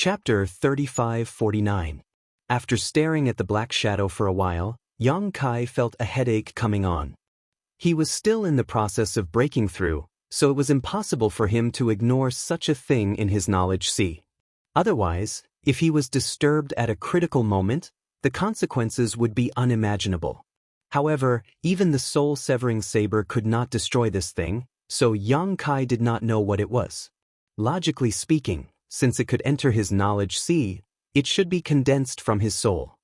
Chapter 3549. After staring at the black shadow for a while, Yang Kai felt a headache coming on. He was still in the process of breaking through, so it was impossible for him to ignore such a thing in his knowledge sea. Otherwise, if he was disturbed at a critical moment, the consequences would be unimaginable. However, even the soul-severing saber could not destroy this thing, so Yang Kai did not know what it was. Logically speaking, since it could enter his knowledge sea, it should be condensed from his soul.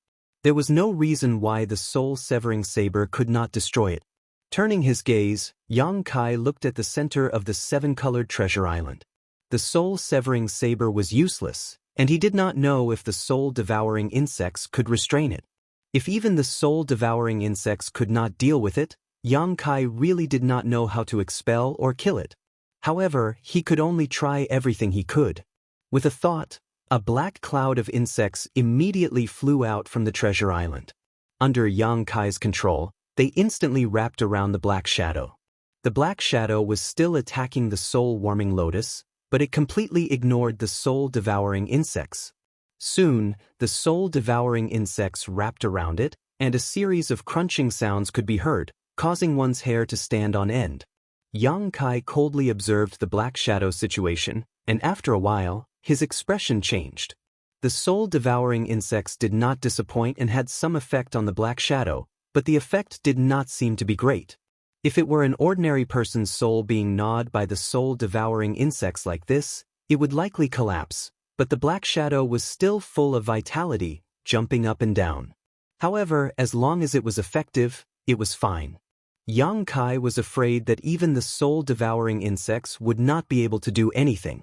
There was no reason why the soul-severing saber could not destroy it. Turning his gaze, Yang Kai looked at the center of the seven-colored treasure island. The soul-severing saber was useless, and he did not know if the soul-devouring insects could restrain it. If even the soul-devouring insects could not deal with it, Yang Kai really did not know how to expel or kill it. However, he could only try everything he could. With a thought, a black cloud of insects immediately flew out from the treasure island. Under Yang Kai's control, they instantly wrapped around the black shadow. The black shadow was still attacking the soul-warming lotus, but it completely ignored the soul-devouring insects. Soon, the soul-devouring insects wrapped around it, and a series of crunching sounds could be heard, causing one's hair to stand on end. Yang Kai coldly observed the black shadow situation, and after a while, his expression changed. The soul-devouring insects did not disappoint and had some effect on the black shadow, but the effect did not seem to be great. If it were an ordinary person's soul being gnawed by the soul-devouring insects like this, it would likely collapse, but the black shadow was still full of vitality, jumping up and down. However, as long as it was effective, it was fine. Yang Kai was afraid that even the soul-devouring insects would not be able to do anything.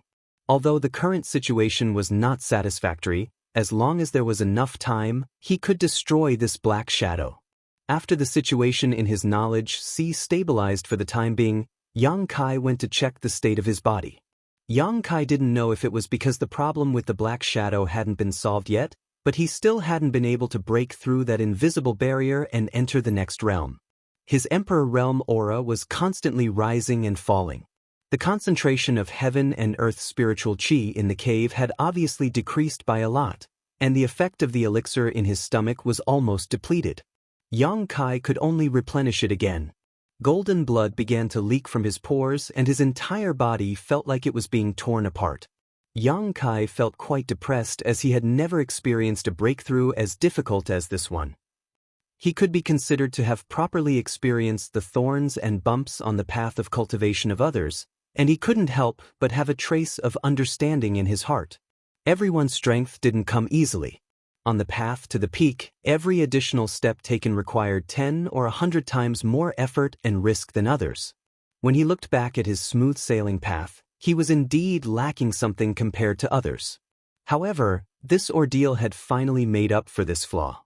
Although the current situation was not satisfactory, as long as there was enough time, he could destroy this black shadow. After the situation in his knowledge sea stabilized for the time being, Yang Kai went to check the state of his body. Yang Kai didn't know if it was because the problem with the black shadow hadn't been solved yet, but he still hadn't been able to break through that invisible barrier and enter the next realm. His Emperor Realm aura was constantly rising and falling. The concentration of heaven and earth spiritual chi in the cave had obviously decreased by a lot, and the effect of the elixir in his stomach was almost depleted. Yang Kai could only replenish it again. Golden blood began to leak from his pores and his entire body felt like it was being torn apart. Yang Kai felt quite depressed as he had never experienced a breakthrough as difficult as this one. He could be considered to have properly experienced the thorns and bumps on the path of cultivation of others, and he couldn't help but have a trace of understanding in his heart. Everyone's strength didn't come easily. On the path to the peak, every additional step taken required 10 or 100 times more effort and risk than others. When he looked back at his smooth sailing path, he was indeed lacking something compared to others. However, this ordeal had finally made up for this flaw.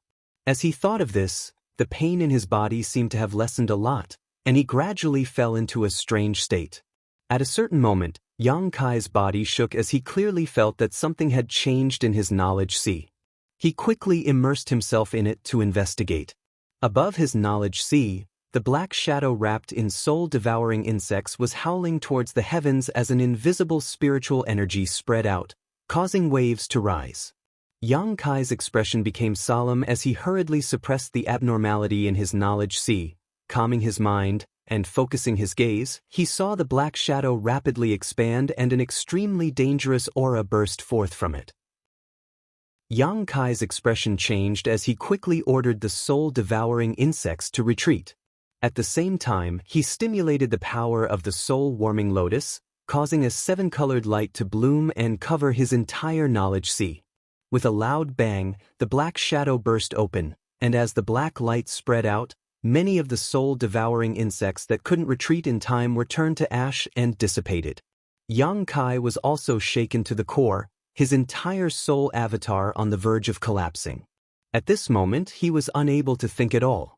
As he thought of this, the pain in his body seemed to have lessened a lot, and he gradually fell into a strange state. At a certain moment, Yang Kai's body shook as he clearly felt that something had changed in his knowledge sea. He quickly immersed himself in it to investigate. Above his knowledge sea, the black shadow wrapped in soul-devouring insects was howling towards the heavens as an invisible spiritual energy spread out, causing waves to rise. Yang Kai's expression became solemn as he hurriedly suppressed the abnormality in his knowledge sea. Calming his mind and focusing his gaze, he saw the black shadow rapidly expand and an extremely dangerous aura burst forth from it. Yang Kai's expression changed as he quickly ordered the soul-devouring insects to retreat. At the same time, he stimulated the power of the soul-warming lotus, causing a seven-colored light to bloom and cover his entire knowledge sea. With a loud bang, the black shadow burst open, and as the black light spread out, many of the soul-devouring insects that couldn't retreat in time were turned to ash and dissipated. Yang Kai was also shaken to the core, his entire soul avatar on the verge of collapsing. At this moment, he was unable to think at all.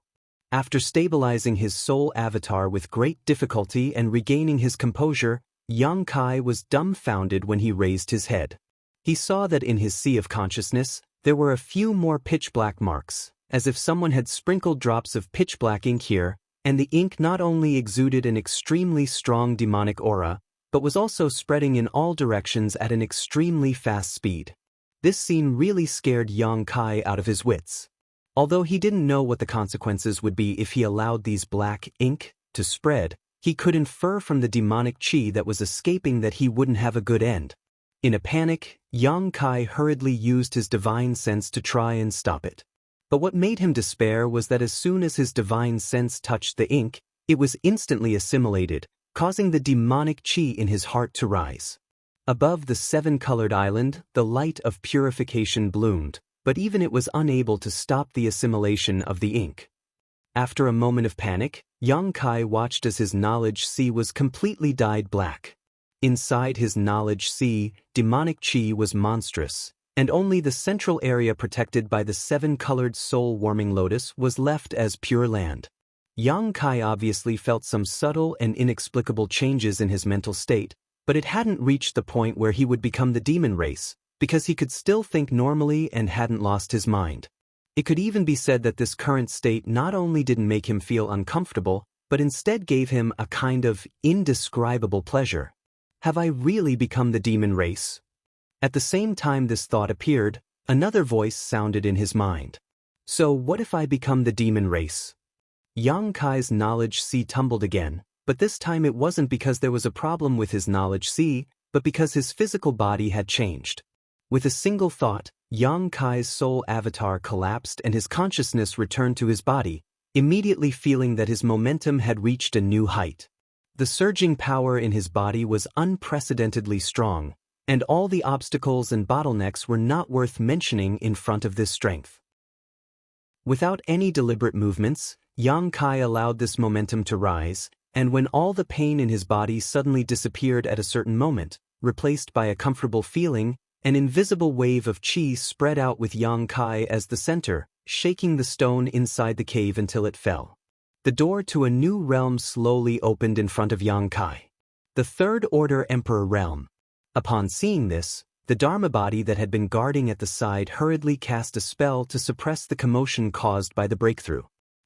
After stabilizing his soul avatar with great difficulty and regaining his composure, Yang Kai was dumbfounded when he raised his head. He saw that in his sea of consciousness, there were a few more pitch-black marks, as if someone had sprinkled drops of pitch-black ink here, and the ink not only exuded an extremely strong demonic aura, but was also spreading in all directions at an extremely fast speed. This scene really scared Yang Kai out of his wits. Although he didn't know what the consequences would be if he allowed these black ink to spread, he could infer from the demonic qi that was escaping that he wouldn't have a good end. In a panic, Yang Kai hurriedly used his divine sense to try and stop it. But what made him despair was that as soon as his divine sense touched the ink, it was instantly assimilated, causing the demonic qi in his heart to rise. Above the seven-colored island, the light of purification bloomed, but even it was unable to stop the assimilation of the ink. After a moment of panic, Yang Kai watched as his knowledge sea was completely dyed black. Inside his knowledge sea, demonic qi was monstrous, and only the central area protected by the seven-colored soul-warming lotus was left as pure land. Yang Kai obviously felt some subtle and inexplicable changes in his mental state, but it hadn't reached the point where he would become the demon race, because he could still think normally and hadn't lost his mind. It could even be said that this current state not only didn't make him feel uncomfortable, but instead gave him a kind of indescribable pleasure. Have I really become the demon race? At the same time this thought appeared, another voice sounded in his mind. So what if I become the demon race? Yang Kai's knowledge sea tumbled again, but this time it wasn't because there was a problem with his knowledge sea, but because his physical body had changed. With a single thought, Yang Kai's soul avatar collapsed and his consciousness returned to his body, immediately feeling that his momentum had reached a new height. The surging power in his body was unprecedentedly strong, and all the obstacles and bottlenecks were not worth mentioning in front of this strength. Without any deliberate movements, Yang Kai allowed this momentum to rise, and when all the pain in his body suddenly disappeared at a certain moment, replaced by a comfortable feeling, an invisible wave of qi spread out with Yang Kai as the center, shaking the stone inside the cave until it fell. The door to a new realm slowly opened in front of Yang Kai. The Third Order Emperor Realm. Upon seeing this, the Dharma body that had been guarding at the side hurriedly cast a spell to suppress the commotion caused by the breakthrough.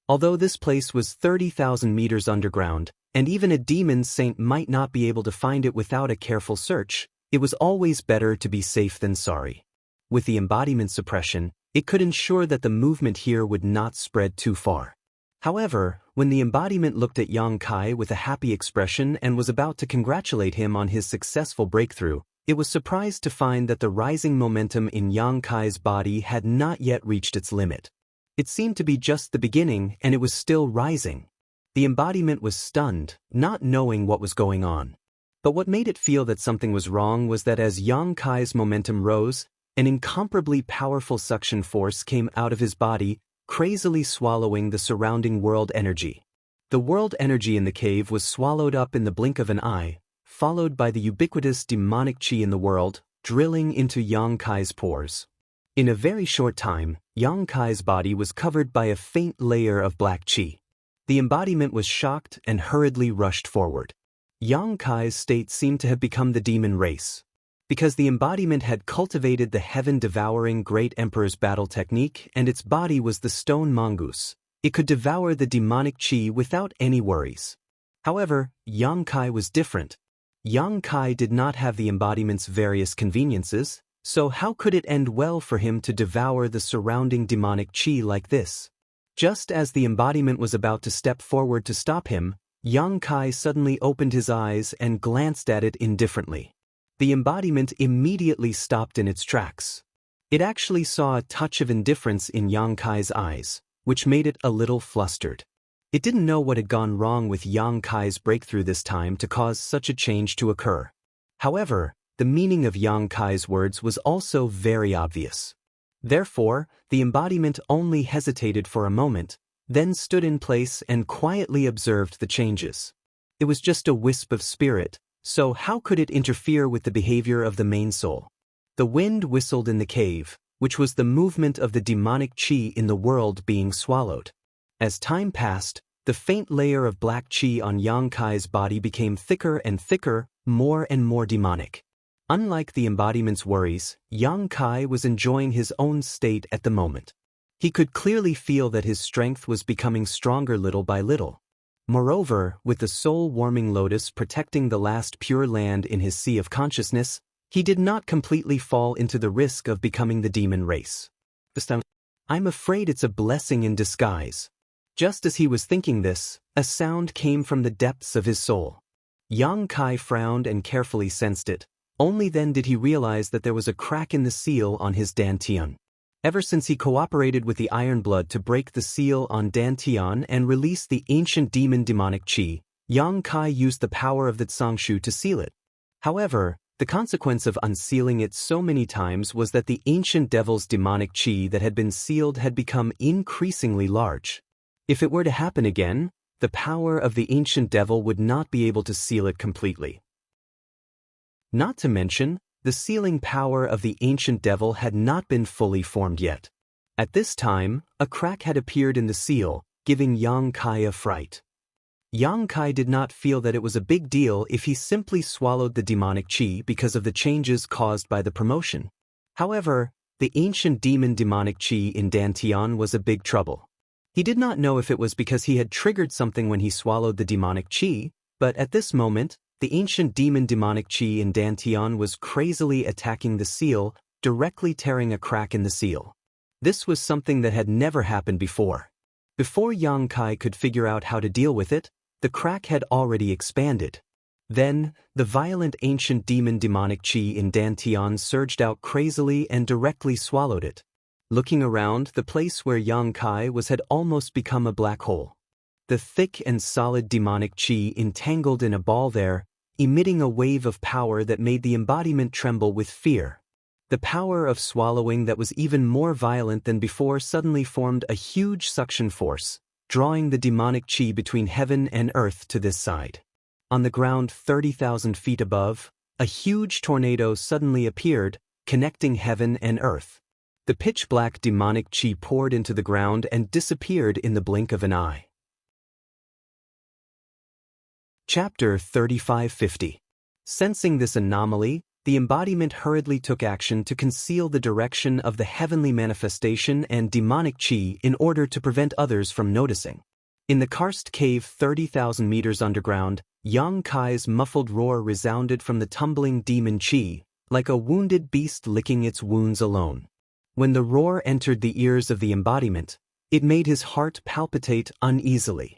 Although this place was 30,000 meters underground, and even a demon saint might not be able to find it without a careful search, it was always better to be safe than sorry. With the embodiment suppression, it could ensure that the movement here would not spread too far. However, when the embodiment looked at Yang Kai with a happy expression and was about to congratulate him on his successful breakthrough, it was surprised to find that the rising momentum in Yang Kai's body had not yet reached its limit. It seemed to be just the beginning, and it was still rising. The embodiment was stunned, not knowing what was going on. But what made it feel that something was wrong was that as Yang Kai's momentum rose, an incomparably powerful suction force came out of his body, crazily swallowing the surrounding world energy. The world energy in the cave was swallowed up in the blink of an eye, followed by the ubiquitous demonic qi in the world, drilling into Yang Kai's pores. In a very short time, Yang Kai's body was covered by a faint layer of black qi. The embodiment was shocked and hurriedly rushed forward. Yang Kai's state seemed to have become the demon race. Because the embodiment had cultivated the heaven-devouring Great Emperor's battle technique and its body was the stone mongoose, it could devour the demonic qi without any worries. However, Yang Kai was different. Yang Kai did not have the embodiment's various conveniences, so how could it end well for him to devour the surrounding demonic qi like this? Just as the embodiment was about to step forward to stop him, Yang Kai suddenly opened his eyes and glanced at it indifferently. The embodiment immediately stopped in its tracks. It actually saw a touch of indifference in Yang Kai's eyes, which made it a little flustered. It didn't know what had gone wrong with Yang Kai's breakthrough this time to cause such a change to occur. However, the meaning of Yang Kai's words was also very obvious. Therefore, the embodiment only hesitated for a moment, then stood in place and quietly observed the changes. It was just a wisp of spirit, so how could it interfere with the behavior of the main soul? The wind whistled in the cave, which was the movement of the demonic qi in the world being swallowed. As time passed, the faint layer of black qi on Yang Kai's body became thicker and thicker, more and more demonic. Unlike the embodiment's worries, Yang Kai was enjoying his own state at the moment. He could clearly feel that his strength was becoming stronger little by little. Moreover, with the soul-warming lotus protecting the last pure land in his sea of consciousness, He did not completely fall into the risk of becoming the demon race. I'm afraid it's a blessing in disguise. Just as he was thinking this, a sound came from the depths of his soul. Yang Kai frowned and carefully sensed it. Only then did he realize that there was a crack in the seal on his dantian. Ever since he cooperated with the Iron Blood to break the seal on dantian and release the ancient demonic qi, Yang Kai used the power of the Xianxia to seal it. However, the consequence of unsealing it so many times was that the ancient devil's demonic qi that had been sealed had become increasingly large. If it were to happen again, the power of the ancient devil would not be able to seal it completely. Not to mention, the sealing power of the ancient devil had not been fully formed yet. At this time, a crack had appeared in the seal, giving Yang Kai a fright. Yang Kai did not feel that it was a big deal if he simply swallowed the demonic qi because of the changes caused by the promotion. However, the ancient demonic qi in dantian was a big trouble. He did not know if it was because he had triggered something when he swallowed the demonic qi, but at this moment, the ancient demonic qi in dantian was crazily attacking the seal, directly tearing a crack in the seal. This was something that had never happened before. Before Yang Kai could figure out how to deal with it, the crack had already expanded. Then, the violent ancient demonic qi in dantian surged out crazily and directly swallowed it. Looking around, the place where Yang Kai was had almost become a black hole. The thick and solid demonic qi entangled in a ball there, emitting a wave of power that made the embodiment tremble with fear. The power of swallowing that was even more violent than before suddenly formed a huge suction force, drawing the demonic qi between heaven and earth to this side. On the ground 30,000 feet above, a huge tornado suddenly appeared, connecting heaven and earth. The pitch-black demonic qi poured into the ground and disappeared in the blink of an eye. Chapter 3550. Sensing this anomaly, the embodiment hurriedly took action to conceal the direction of the heavenly manifestation and demonic qi in order to prevent others from noticing. In the karst cave 30,000 meters underground, Yang Kai's muffled roar resounded from the tumbling demon qi, like a wounded beast licking its wounds alone. When the roar entered the ears of the embodiment, it made his heart palpitate uneasily.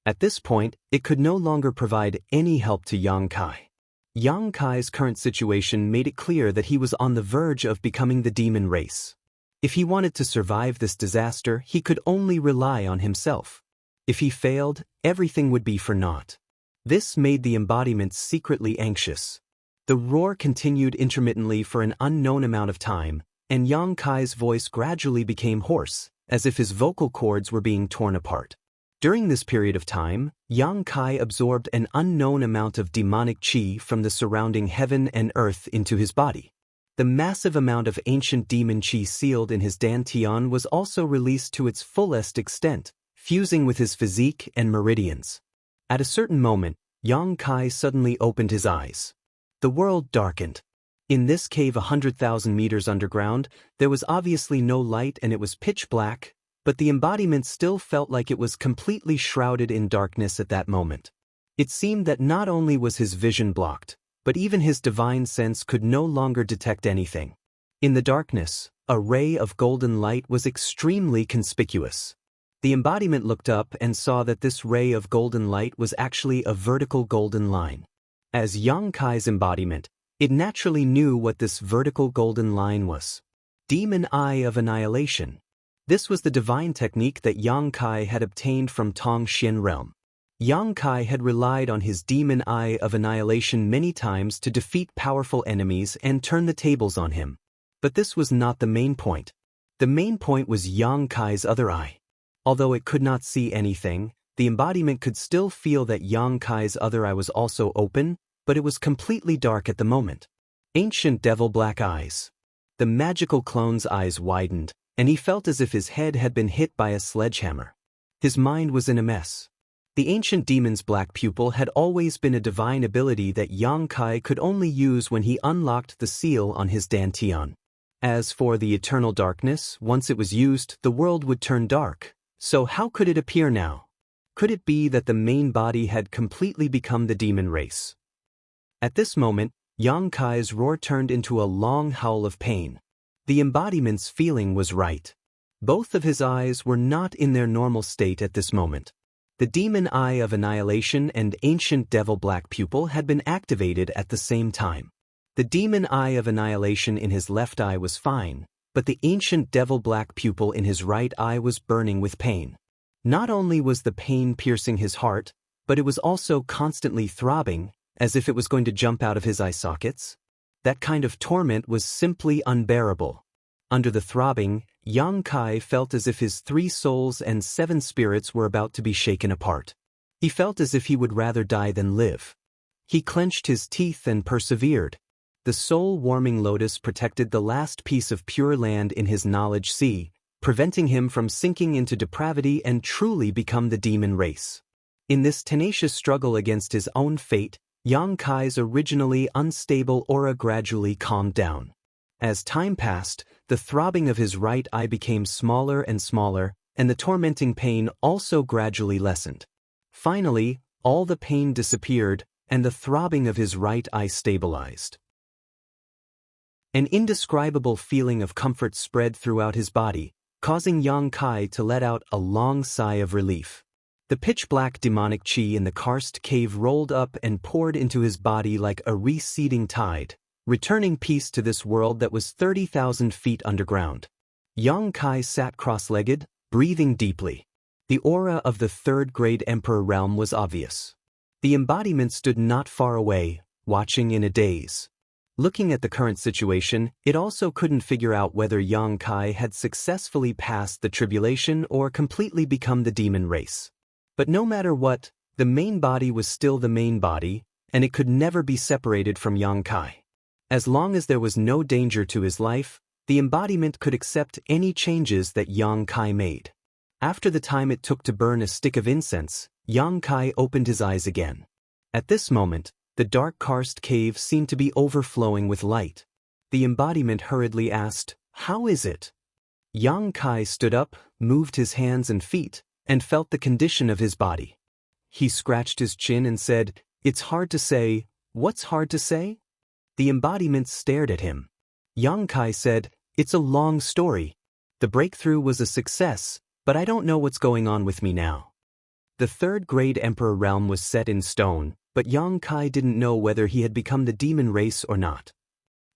At this point, it could no longer provide any help to Yang Kai. Yang Kai's current situation made it clear that he was on the verge of becoming the demon race. If he wanted to survive this disaster, he could only rely on himself. If he failed, everything would be for naught. This made the embodiment secretly anxious. The roar continued intermittently for an unknown amount of time, and Yang Kai's voice gradually became hoarse, as if his vocal cords were being torn apart. During this period of time, Yang Kai absorbed an unknown amount of demonic qi from the surrounding heaven and earth into his body. The massive amount of ancient demon qi sealed in his dantian was also released to its fullest extent, fusing with his physique and meridians. At a certain moment, Yang Kai suddenly opened his eyes. The world darkened. In this cave 100,000 meters underground, there was obviously no light and it was pitch black, but the embodiment still felt like it was completely shrouded in darkness at that moment. It seemed that not only was his vision blocked, but even his divine sense could no longer detect anything. In the darkness, a ray of golden light was extremely conspicuous. The embodiment looked up and saw that this ray of golden light was actually a vertical golden line. As Yang Kai's embodiment, it naturally knew what this vertical golden line was. Demon Eye of Annihilation. This was the divine technique that Yang Kai had obtained from Tong Xian realm. Yang Kai had relied on his Demon Eye of Annihilation many times to defeat powerful enemies and turn the tables on him. But this was not the main point. The main point was Yang Kai's other eye. Although it could not see anything, the embodiment could still feel that Yang Kai's other eye was also open, but it was completely dark at the moment. Ancient devil black eyes. The magical clone's eyes widened, and he felt as if his head had been hit by a sledgehammer. His mind was in a mess. The ancient demon's black pupil had always been a divine ability that Yang Kai could only use when he unlocked the seal on his dantian. As for the eternal darkness, once it was used, the world would turn dark. So how could it appear now? Could it be that the main body had completely become the demon race? At this moment, Yang Kai's roar turned into a long howl of pain. The embodiment's feeling was right. Both of his eyes were not in their normal state at this moment. The demon eye of annihilation and ancient devil black pupil had been activated at the same time. The demon eye of annihilation in his left eye was fine, but the ancient devil black pupil in his right eye was burning with pain. Not only was the pain piercing his heart, but it was also constantly throbbing, as if it was going to jump out of his eye sockets. That kind of torment was simply unbearable. Under the throbbing, Yang Kai felt as if his 3 souls and 7 spirits were about to be shaken apart. He felt as if he would rather die than live. He clenched his teeth and persevered. The soul-warming lotus protected the last piece of pure land in his knowledge sea, preventing him from sinking into depravity and truly become the demon race. In this tenacious struggle against his own fate, Yang Kai's originally unstable aura gradually calmed down. As time passed, the throbbing of his right eye became smaller and smaller, and the tormenting pain also gradually lessened. Finally, all the pain disappeared, and the throbbing of his right eye stabilized. An indescribable feeling of comfort spread throughout his body, causing Yang Kai to let out a long sigh of relief. The pitch-black demonic chi in the karst cave rolled up and poured into his body like a receding tide, returning peace to this world that was 30,000 feet underground. Yang Kai sat cross-legged, breathing deeply. The aura of the third-grade Emperor realm was obvious. The embodiment stood not far away, watching in a daze. Looking at the current situation, it also couldn't figure out whether Yang Kai had successfully passed the tribulation or completely become the demon race. But no matter what, the main body was still the main body, and it could never be separated from Yang Kai. As long as there was no danger to his life, the embodiment could accept any changes that Yang Kai made. After the time it took to burn a stick of incense, Yang Kai opened his eyes again. At this moment, the dark karst cave seemed to be overflowing with light. The embodiment hurriedly asked, "How is it?" Yang Kai stood up, moved his hands and feet, and felt the condition of his body. He scratched his chin and said, "It's hard to say." "What's hard to say?" The embodiment stared at him. Yang Kai said, "It's a long story. The breakthrough was a success, but I don't know what's going on with me now." The third-grade Emperor realm was set in stone, but Yang Kai didn't know whether he had become the demon race or not.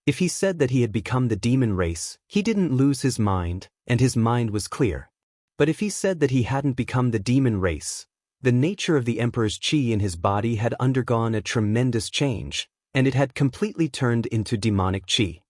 If he said that he had become the demon race, he didn't lose his mind, and his mind was clear. But if he said that he hadn't become the demon race, the nature of the Emperor's chi in his body had undergone a tremendous change, and it had completely turned into demonic chi.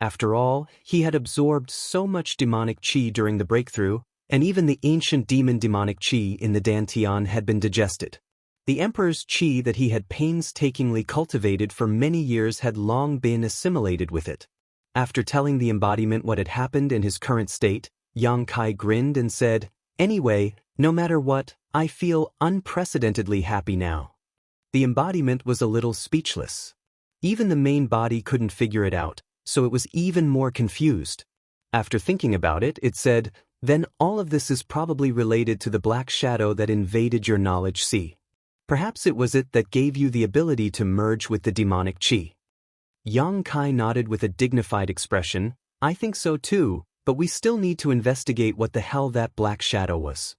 After all, he had absorbed so much demonic chi during the breakthrough, and even the ancient demon demonic chi in the Dantian had been digested. The Emperor's chi that he had painstakingly cultivated for many years had long been assimilated with it. After telling the embodiment what had happened in his current state, Yang Kai grinned and said, "Anyway, no matter what, I feel unprecedentedly happy now." The embodiment was a little speechless. Even the main body couldn't figure it out, so it was even more confused. After thinking about it, it said, "Then all of this is probably related to the black shadow that invaded your knowledge sea. Perhaps it was it that gave you the ability to merge with the demonic chi." Yang Kai nodded with a dignified expression. "I think so too, but we still need to investigate what the hell that black shadow was."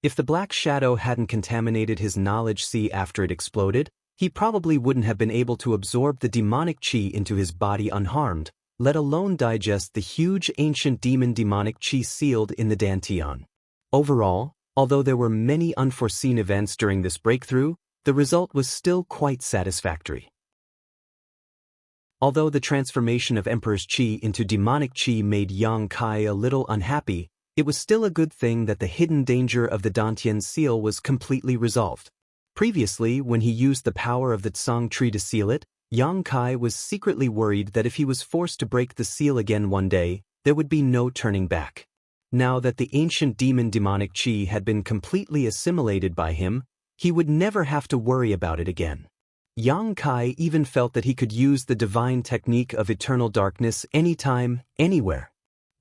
If the black shadow hadn't contaminated his knowledge sea after it exploded, he probably wouldn't have been able to absorb the demonic chi into his body unharmed, let alone digest the huge ancient demon demonic chi sealed in the Dantian. Overall, although there were many unforeseen events during this breakthrough, the result was still quite satisfactory. Although the transformation of Emperor's chi into demonic chi made Yang Kai a little unhappy, it was still a good thing that the hidden danger of the Dantian seal was completely resolved. Previously, when he used the power of the Tsang tree to seal it, Yang Kai was secretly worried that if he was forced to break the seal again one day, there would be no turning back. Now that the ancient demon demonic chi had been completely assimilated by him, he would never have to worry about it again. Yang Kai even felt that he could use the divine technique of eternal darkness anytime, anywhere.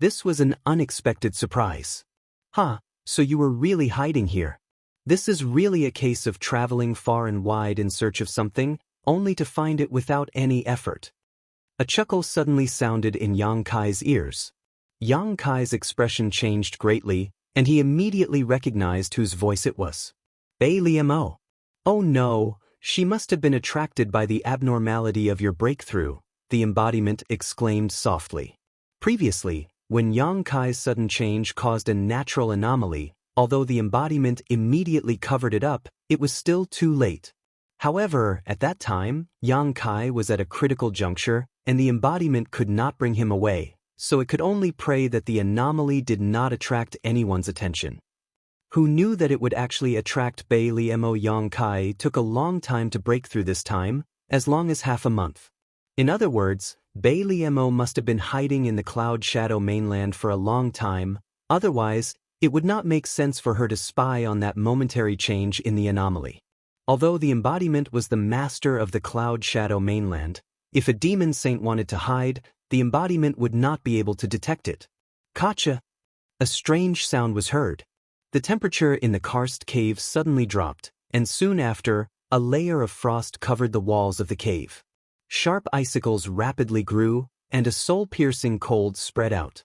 This was an unexpected surprise. "Huh, so you were really hiding here. This is really a case of traveling far and wide in search of something?" only to find it without any effort. A chuckle suddenly sounded in Yang Kai's ears. Yang Kai's expression changed greatly, and he immediately recognized whose voice it was. Bei Liamo. Oh no, she must have been attracted by the abnormality of your breakthrough, the embodiment exclaimed softly. Previously, when Yang Kai's sudden change caused a natural anomaly, although the embodiment immediately covered it up, it was still too late. However, at that time, Yang Kai was at a critical juncture, and the embodiment could not bring him away, so it could only pray that the anomaly did not attract anyone's attention. Who knew that it would actually attract Bei Liamo? Yang Kai took a long time to break through this time, as long as half a month. In other words, Bei Liamo must have been hiding in the Cloud Shadow mainland for a long time, otherwise, it would not make sense for her to spy on that momentary change in the anomaly. Although the embodiment was the master of the Cloud Shadow mainland, if a demon saint wanted to hide, the embodiment would not be able to detect it. Kacha! A strange sound was heard. The temperature in the karst cave suddenly dropped, and soon after, a layer of frost covered the walls of the cave. Sharp icicles rapidly grew, and a soul-piercing cold spread out.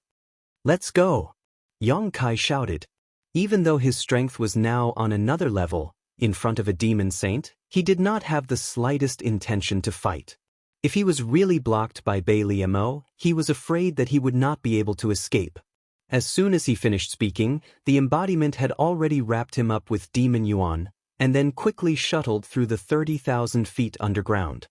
Let's go! Yang Kai shouted. Even though his strength was now on another level, in front of a demon saint, he did not have the slightest intention to fight. If he was really blocked by Bei Liamo, he was afraid that he would not be able to escape. As soon as he finished speaking, the embodiment had already wrapped him up with demon yuan, and then quickly shuttled through the 30,000 feet underground.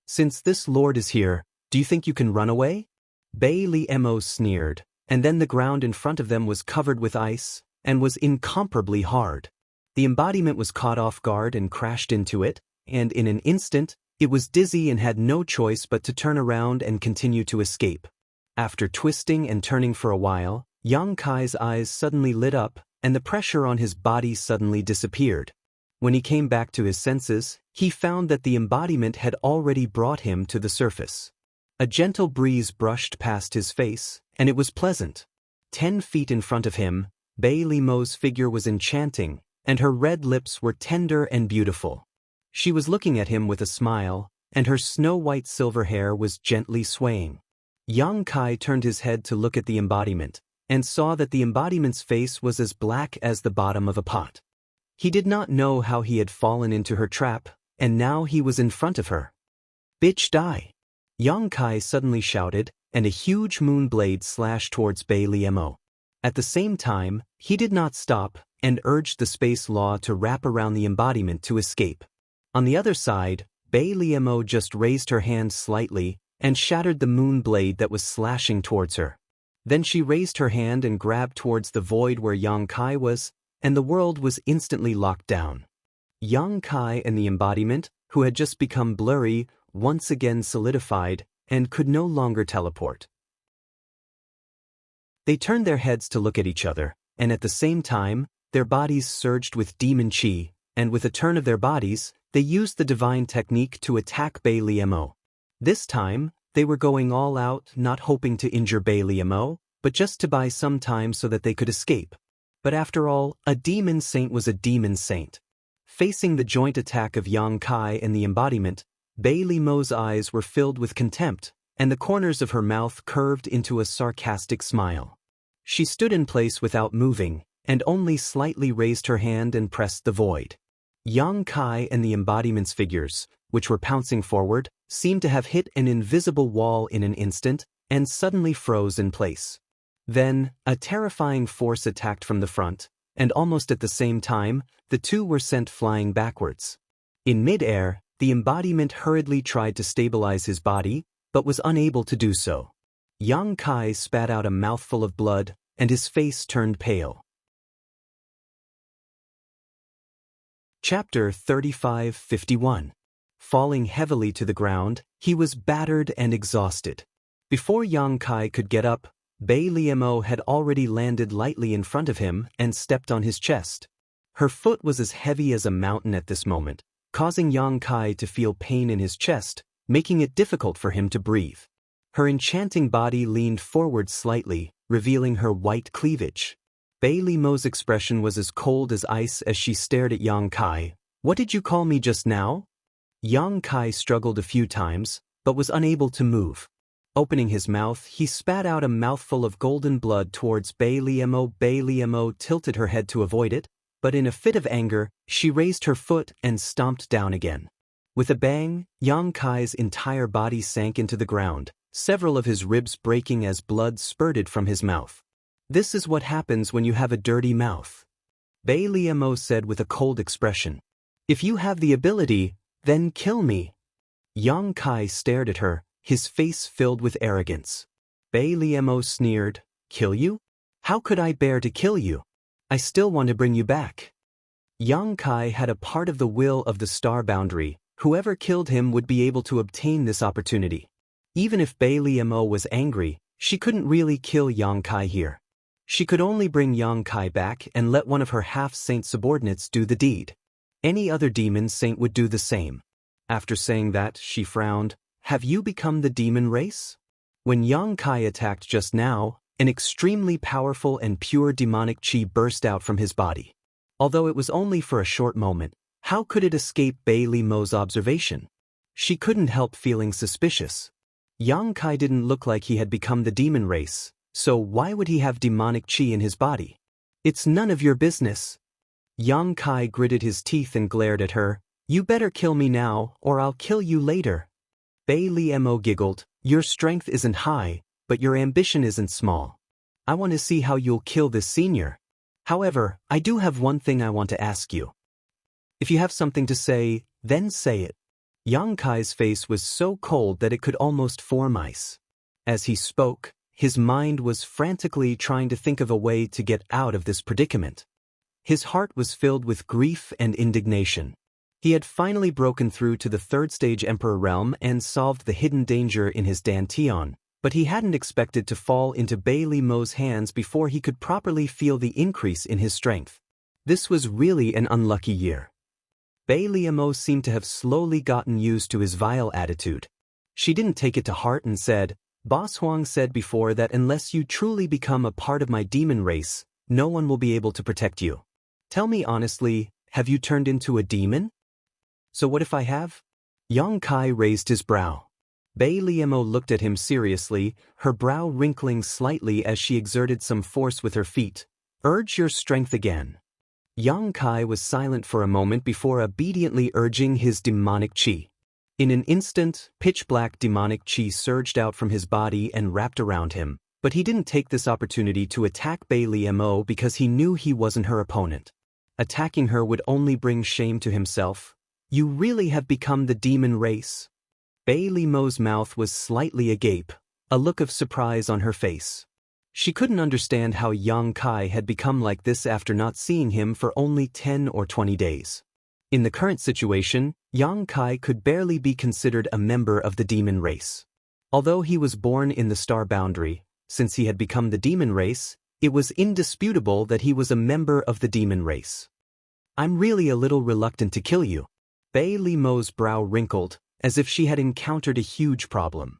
Since this lord is here, do you think you can run away? Bei Liamo sneered, and then the ground in front of them was covered with ice, and was incomparably hard. The embodiment was caught off guard and crashed into it, and in an instant, it was dizzy and had no choice but to turn around and continue to escape. After twisting and turning for a while, Yang Kai's eyes suddenly lit up, and the pressure on his body suddenly disappeared. When he came back to his senses, he found that the embodiment had already brought him to the surface. A gentle breeze brushed past his face, and it was pleasant. 10 feet in front of him, Bei Liamo's figure was enchanting, and her red lips were tender and beautiful. She was looking at him with a smile, and her snow-white silver hair was gently swaying. Yang Kai turned his head to look at the embodiment, and saw that the embodiment's face was as black as the bottom of a pot. He did not know how he had fallen into her trap, and now he was in front of her. Bitch, die! Yang Kai suddenly shouted, and a huge moon blade slashed towards Bei Liamo. At the same time, he did not stop, and urged the space law to wrap around the embodiment to escape. On the other side, Bei Liamo just raised her hand slightly, and shattered the moon blade that was slashing towards her. Then she raised her hand and grabbed towards the void where Yang Kai was, and the world was instantly locked down. Yang Kai and the embodiment, who had just become blurry, once again solidified, and could no longer teleport. They turned their heads to look at each other, and at the same time, their bodies surged with demon chi, and with a turn of their bodies, they used the divine technique to attack Bei Liamo. This time, they were going all out, not hoping to injure Bei Liamo, but just to buy some time so that they could escape. But after all, a demon saint was a demon saint. Facing the joint attack of Yang Kai and the embodiment, Bei Liamo's eyes were filled with contempt, and the corners of her mouth curved into a sarcastic smile. She stood in place without moving, and only slightly raised her hand and pressed the void. Yang Kai and the embodiment's figures, which were pouncing forward, seemed to have hit an invisible wall in an instant, and suddenly froze in place. Then, a terrifying force attacked from the front, and almost at the same time, the two were sent flying backwards. In mid-air, the embodiment hurriedly tried to stabilize his body, but was unable to do so. Yang Kai spat out a mouthful of blood, and his face turned pale. Chapter 35:51. Falling heavily to the ground, he was battered and exhausted. Before Yang Kai could get up, Bei Liamo had already landed lightly in front of him and stepped on his chest. Her foot was as heavy as a mountain at this moment, causing Yang Kai to feel pain in his chest, making it difficult for him to breathe. Her enchanting body leaned forward slightly, revealing her white cleavage. Bei Liamo's expression was as cold as ice as she stared at Yang Kai. What did you call me just now? Yang Kai struggled a few times, but was unable to move. Opening his mouth, he spat out a mouthful of golden blood towards Bei Liemo. Bei Liemo tilted her head to avoid it, but in a fit of anger, she raised her foot and stomped down again. With a bang, Yang Kai's entire body sank into the ground, several of his ribs breaking as blood spurted from his mouth. "This is what happens when you have a dirty mouth," Bei Liemo said with a cold expression. "If you have the ability, then kill me." Yang Kai stared at her, his face filled with arrogance. Bei Liemo sneered, "Kill you? How could I bear to kill you? I still want to bring you back." Yang Kai had a part of the will of the star boundary. Whoever killed him would be able to obtain this opportunity. Even if Bei Liemo was angry, she couldn't really kill Yang Kai here. She could only bring Yang Kai back and let one of her half-saint subordinates do the deed. Any other demon saint would do the same. After saying that, she frowned. "Have you become the demon race?" When Yang Kai attacked just now, an extremely powerful and pure demonic chi burst out from his body. Although it was only for a short moment, how could it escape Bei Liemo's observation? She couldn't help feeling suspicious. Yang Kai didn't look like he had become the demon race, so why would he have demonic chi in his body? "It's none of your business." Yang Kai gritted his teeth and glared at her. "You better kill me now, or I'll kill you later." Bei Liemo giggled. "Your strength isn't high, but your ambition isn't small. I want to see how you'll kill this senior. However, I do have one thing I want to ask you. If you have something to say, then say it." Yang Kai's face was so cold that it could almost form ice. As he spoke, his mind was frantically trying to think of a way to get out of this predicament. His heart was filled with grief and indignation. He had finally broken through to the third stage Emperor realm and solved the hidden danger in his Dantian, but he hadn't expected to fall into Bei Liemo's hands before he could properly feel the increase in his strength. This was really an unlucky year. Bei Liemo seemed to have slowly gotten used to his vile attitude. She didn't take it to heart and said, "Boss Huang said before that unless you truly become a part of my demon race, no one will be able to protect you. Tell me honestly, have you turned into a demon?" "So what if I have?" Yang Kai raised his brow. Bei Liemo looked at him seriously, her brow wrinkling slightly as she exerted some force with her feet. "Urge your strength again." Yang Kai was silent for a moment before obediently urging his demonic chi. In an instant, pitch-black demonic chi surged out from his body and wrapped around him, but he didn't take this opportunity to attack Bei Liemo because he knew he wasn't her opponent. Attacking her would only bring shame to himself. "You really have become the demon race?" Bei Liemo's mouth was slightly agape, a look of surprise on her face. She couldn't understand how Yang Kai had become like this after not seeing him for only 10 or 20 days. In the current situation, Yang Kai could barely be considered a member of the demon race. Although he was born in the star boundary, since he had become the demon race, it was indisputable that he was a member of the demon race. "I'm really a little reluctant to kill you." Bei Liemo's brow wrinkled, as if she had encountered a huge problem.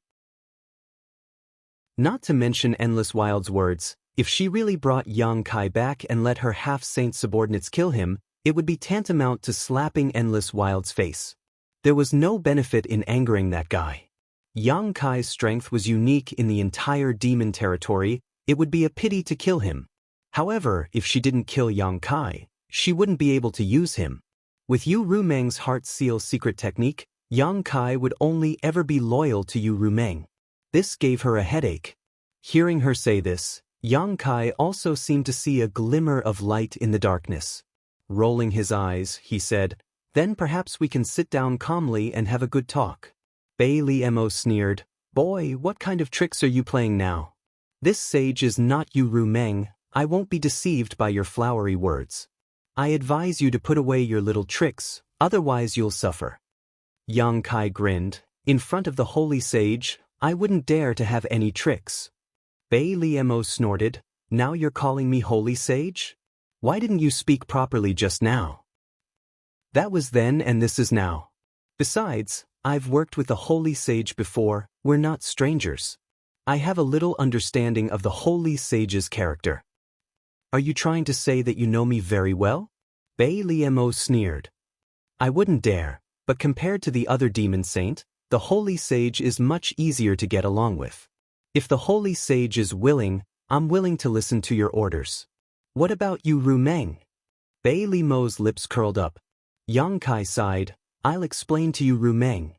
Not to mention Endless Wild's words, if she really brought Yang Kai back and let her half-saint subordinates kill him, it would be tantamount to slapping Endless Wild's face. There was no benefit in angering that guy. Yang Kai's strength was unique in the entire demon territory. It would be a pity to kill him. However, if she didn't kill Yang Kai, she wouldn't be able to use him. With Yu Rumeng's heart seal secret technique, Yang Kai would only ever be loyal to Yu Rumeng. This gave her a headache. Hearing her say this, Yang Kai also seemed to see a glimmer of light in the darkness. Rolling his eyes, he said, "Then perhaps we can sit down calmly and have a good talk." Bei Liemo sneered, "Boy, what kind of tricks are you playing now? This sage is not Yu Rumeng. I won't be deceived by your flowery words. I advise you to put away your little tricks, otherwise you'll suffer." Yang Kai grinned. "In front of the holy sage, I wouldn't dare to have any tricks." Bei Liemo snorted, "Now you're calling me holy sage? Why didn't you speak properly just now?" "That was then and this is now. Besides, I've worked with the holy sage before, we're not strangers. I have a little understanding of the holy sage's character." "Are you trying to say that you know me very well?" Bei Liemo sneered. "I wouldn't dare. but compared to the other demon saint, the holy sage is much easier to get along with. If the holy sage is willing, I'm willing to listen to your orders. What about you, Rumeng? Bei Li Mo's lips curled up. Yang Kai sighed. I'll explain to you, Rumeng.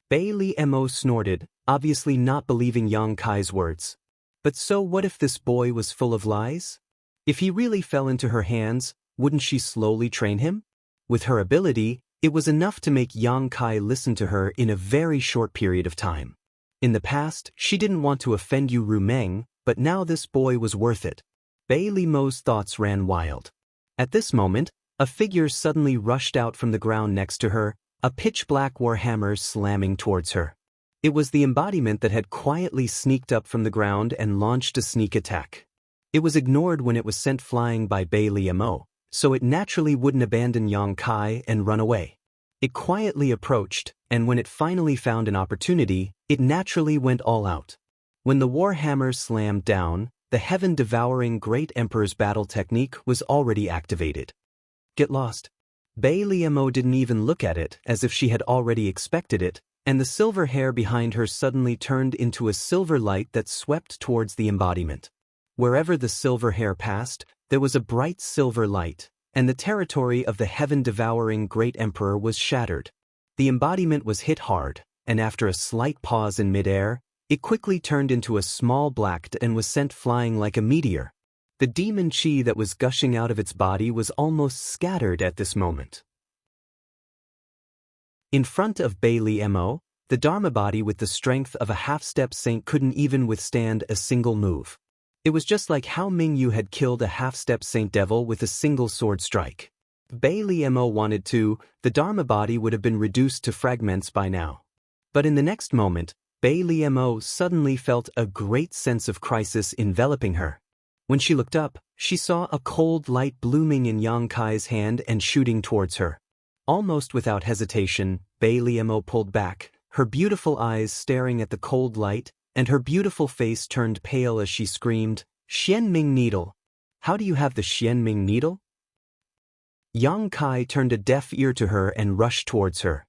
Bei Li Mo snorted, obviously not believing Yang Kai's words. But so what if this boy was full of lies? If he really fell into her hands, wouldn't she slowly train him? With her ability, it was enough to make Yang Kai listen to her in a very short period of time. In the past, she didn't want to offend you, Rumeng, but now this boy was worth it. Bei Li Mo's thoughts ran wild. At this moment, a figure suddenly rushed out from the ground next to her, a pitch-black warhammer slamming towards her. It was the embodiment that had quietly sneaked up from the ground and launched a sneak attack. It was ignored when it was sent flying by Bei Li Mo, so it naturally wouldn't abandon Yang Kai and run away. It quietly approached, and when it finally found an opportunity, it naturally went all out. When the warhammer slammed down, the heaven-devouring Great Emperor's battle technique was already activated. Get lost. Bei Li Mo didn't even look at it as if she had already expected it, and the silver hair behind her suddenly turned into a silver light that swept towards the embodiment. Wherever the silver hair passed, there was a bright silver light, and the territory of the heaven-devouring Great Emperor was shattered. The embodiment was hit hard, and after a slight pause in midair, it quickly turned into a small black and was sent flying like a meteor. The demon chi that was gushing out of its body was almost scattered at this moment. In front of Bei Li Mo, the Dharma body with the strength of a half-step saint couldn't even withstand a single move. It was just like how Ming Yu had killed a half-step saint devil with a single sword strike. If Bei Li Mo wanted to, the Dharma body would have been reduced to fragments by now. But in the next moment, Bei Li Mo suddenly felt a great sense of crisis enveloping her. When she looked up, she saw a cold light blooming in Yang Kai's hand and shooting towards her. Almost without hesitation, Bei Li Mo pulled back, her beautiful eyes staring at the cold light, and her beautiful face turned pale as she screamed, "Xianming needle! How do you have the Xianming needle?" Yang Kai turned a deaf ear to her and rushed towards her.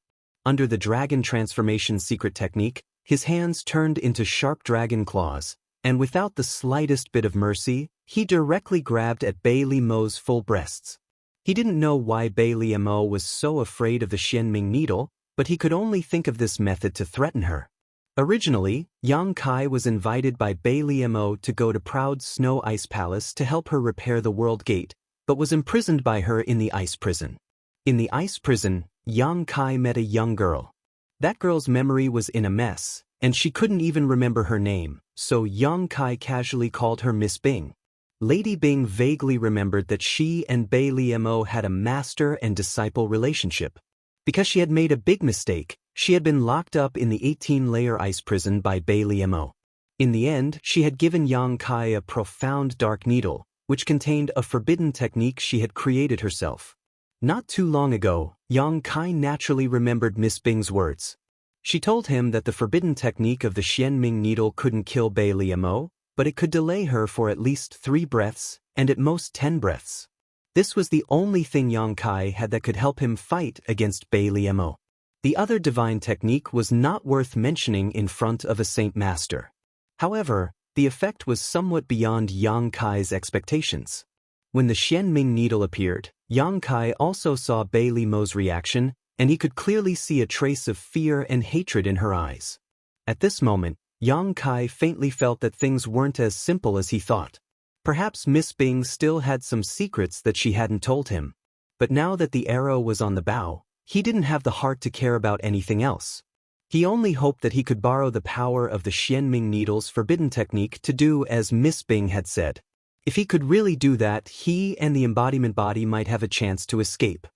Under the dragon transformation secret technique, his hands turned into sharp dragon claws, and without the slightest bit of mercy, he directly grabbed at Bei Li Mo's full breasts. He didn't know why Bei Li Mo was so afraid of the Xianming needle, but he could only think of this method to threaten her. Originally, Yang Kai was invited by Bei Li Mo to go to Proud Snow Ice Palace to help her repair the World Gate, but was imprisoned by her in the ice prison. In the ice prison, Yang Kai met a young girl. That girl's memory was in a mess, and she couldn't even remember her name, so Yang Kai casually called her Miss Bing. Lady Bing vaguely remembered that she and Bei Li Mo had a master and disciple relationship. Because she had made a big mistake, she had been locked up in the 18-layer ice prison by Bei Li Mo. In the end, she had given Yang Kai a profound dark needle, which contained a forbidden technique she had created herself. Not too long ago, Yang Kai naturally remembered Miss Bing's words. She told him that the forbidden technique of the Xianming needle couldn't kill Bei Li Mo, but it could delay her for at least 3 breaths, and at most 10 breaths. This was the only thing Yang Kai had that could help him fight against Bei Li Mo. The other divine technique was not worth mentioning in front of a saint master. However, the effect was somewhat beyond Yang Kai's expectations. When the Xianming needle appeared, Yang Kai also saw Bei Li Mo's reaction, and he could clearly see a trace of fear and hatred in her eyes. At this moment, Yang Kai faintly felt that things weren't as simple as he thought. Perhaps Miss Bing still had some secrets that she hadn't told him. But now that the arrow was on the bow, he didn't have the heart to care about anything else. He only hoped that he could borrow the power of the Xianming needle's forbidden technique to do as Miss Bing had said. If he could really do that, he and the embodiment body might have a chance to escape.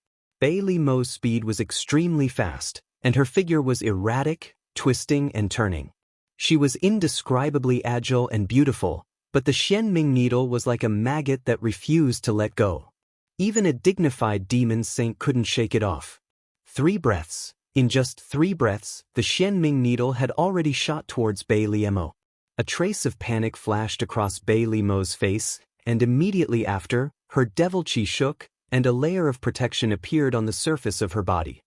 Bei Li Mo's speed was extremely fast, and her figure was erratic, twisting and turning. She was indescribably agile and beautiful, but the Xianming needle was like a maggot that refused to let go. Even a dignified demon saint couldn't shake it off. 3 breaths. In just 3 breaths, the Xianming needle had already shot towards Bei Li Mo. A trace of panic flashed across Bei Li Mo's face, and immediately after, her devil chi shook, and a layer of protection appeared on the surface of her body.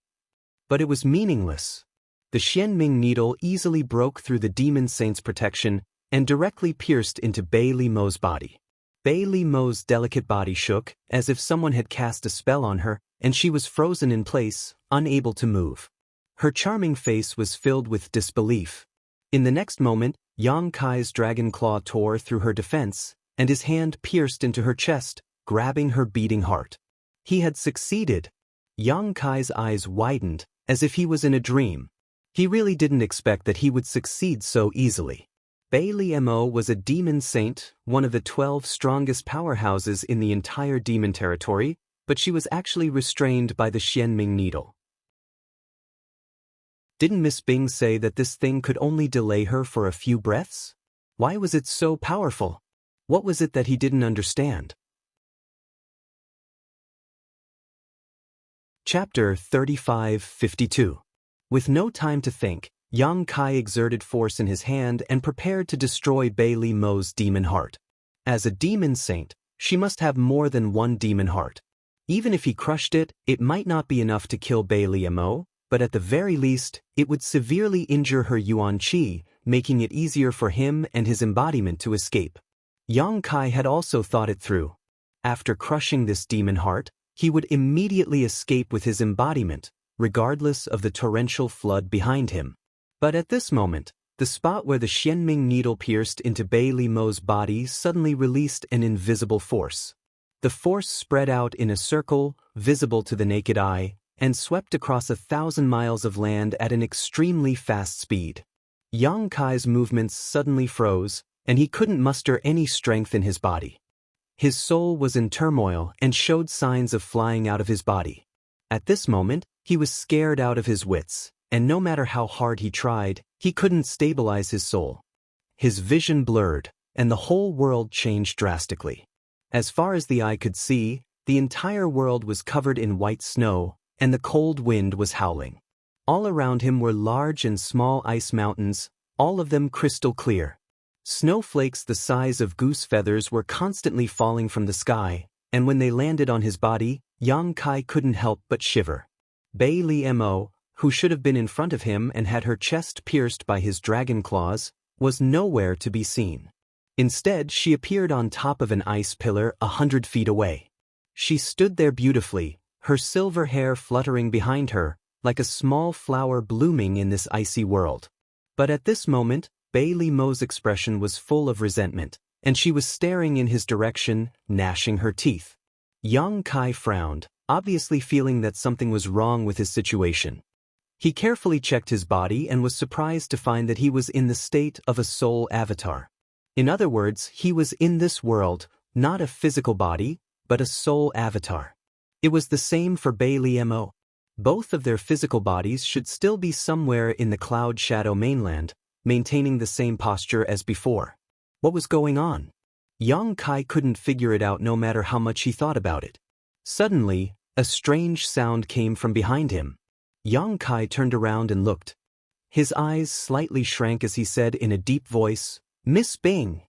But it was meaningless. The Xianming needle easily broke through the demon saint's protection and directly pierced into Bei Li Mo's body. Bei Li Mo's delicate body shook, as if someone had cast a spell on her, and she was frozen in place, unable to move. Her charming face was filled with disbelief. In the next moment, Yang Kai's dragon claw tore through her defense, and his hand pierced into her chest, grabbing her beating heart. He had succeeded. Yang Kai's eyes widened, as if he was in a dream. He really didn't expect that he would succeed so easily. Bei Li Mo was a demon saint, one of the 12 strongest powerhouses in the entire demon territory, but she was actually restrained by the Xianming needle. Didn't Miss Bing say that this thing could only delay her for a few breaths? Why was it so powerful? What was it that he didn't understand? Chapter 35:52. With no time to think, Yang Kai exerted force in his hand and prepared to destroy Bei Li Mo's demon heart. As a demon saint, she must have more than one demon heart. Even if he crushed it, it might not be enough to kill Bei Li Mo, but at the very least, it would severely injure her Yuan Qi, making it easier for him and his embodiment to escape. Yang Kai had also thought it through. After crushing this demon heart, he would immediately escape with his embodiment, regardless of the torrential flood behind him. But at this moment, the spot where the Xianming needle pierced into Bei Li Mo's body suddenly released an invisible force. The force spread out in a circle, visible to the naked eye, and swept across 1,000 miles of land at an extremely fast speed. Yang Kai's movements suddenly froze, and he couldn't muster any strength in his body. His soul was in turmoil and showed signs of flying out of his body. At this moment, he was scared out of his wits, and no matter how hard he tried, he couldn't stabilize his soul. His vision blurred, and the whole world changed drastically. As far as the eye could see, the entire world was covered in white snow, and the cold wind was howling. All around him were large and small ice mountains, all of them crystal clear. Snowflakes the size of goose feathers were constantly falling from the sky, and when they landed on his body, Yang Kai couldn't help but shiver. Bei Li Mo, who should have been in front of him and had her chest pierced by his dragon claws, was nowhere to be seen. Instead, she appeared on top of an ice pillar 100 feet away. She stood there beautifully, her silver hair fluttering behind her, like a small flower blooming in this icy world. But at this moment, Bei Li Mo's expression was full of resentment, and she was staring in his direction, gnashing her teeth. Yang Kai frowned, obviously feeling that something was wrong with his situation. He carefully checked his body and was surprised to find that he was in the state of a soul avatar. In other words, he was in this world, not a physical body, but a soul avatar. It was the same for Bei Li Mo. Both of their physical bodies should still be somewhere in the Cloud Shadow mainland, maintaining the same posture as before. What was going on? Yang Kai couldn't figure it out no matter how much he thought about it. Suddenly, a strange sound came from behind him. Yang Kai turned around and looked. His eyes slightly shrank as he said in a deep voice, "Miss Bing."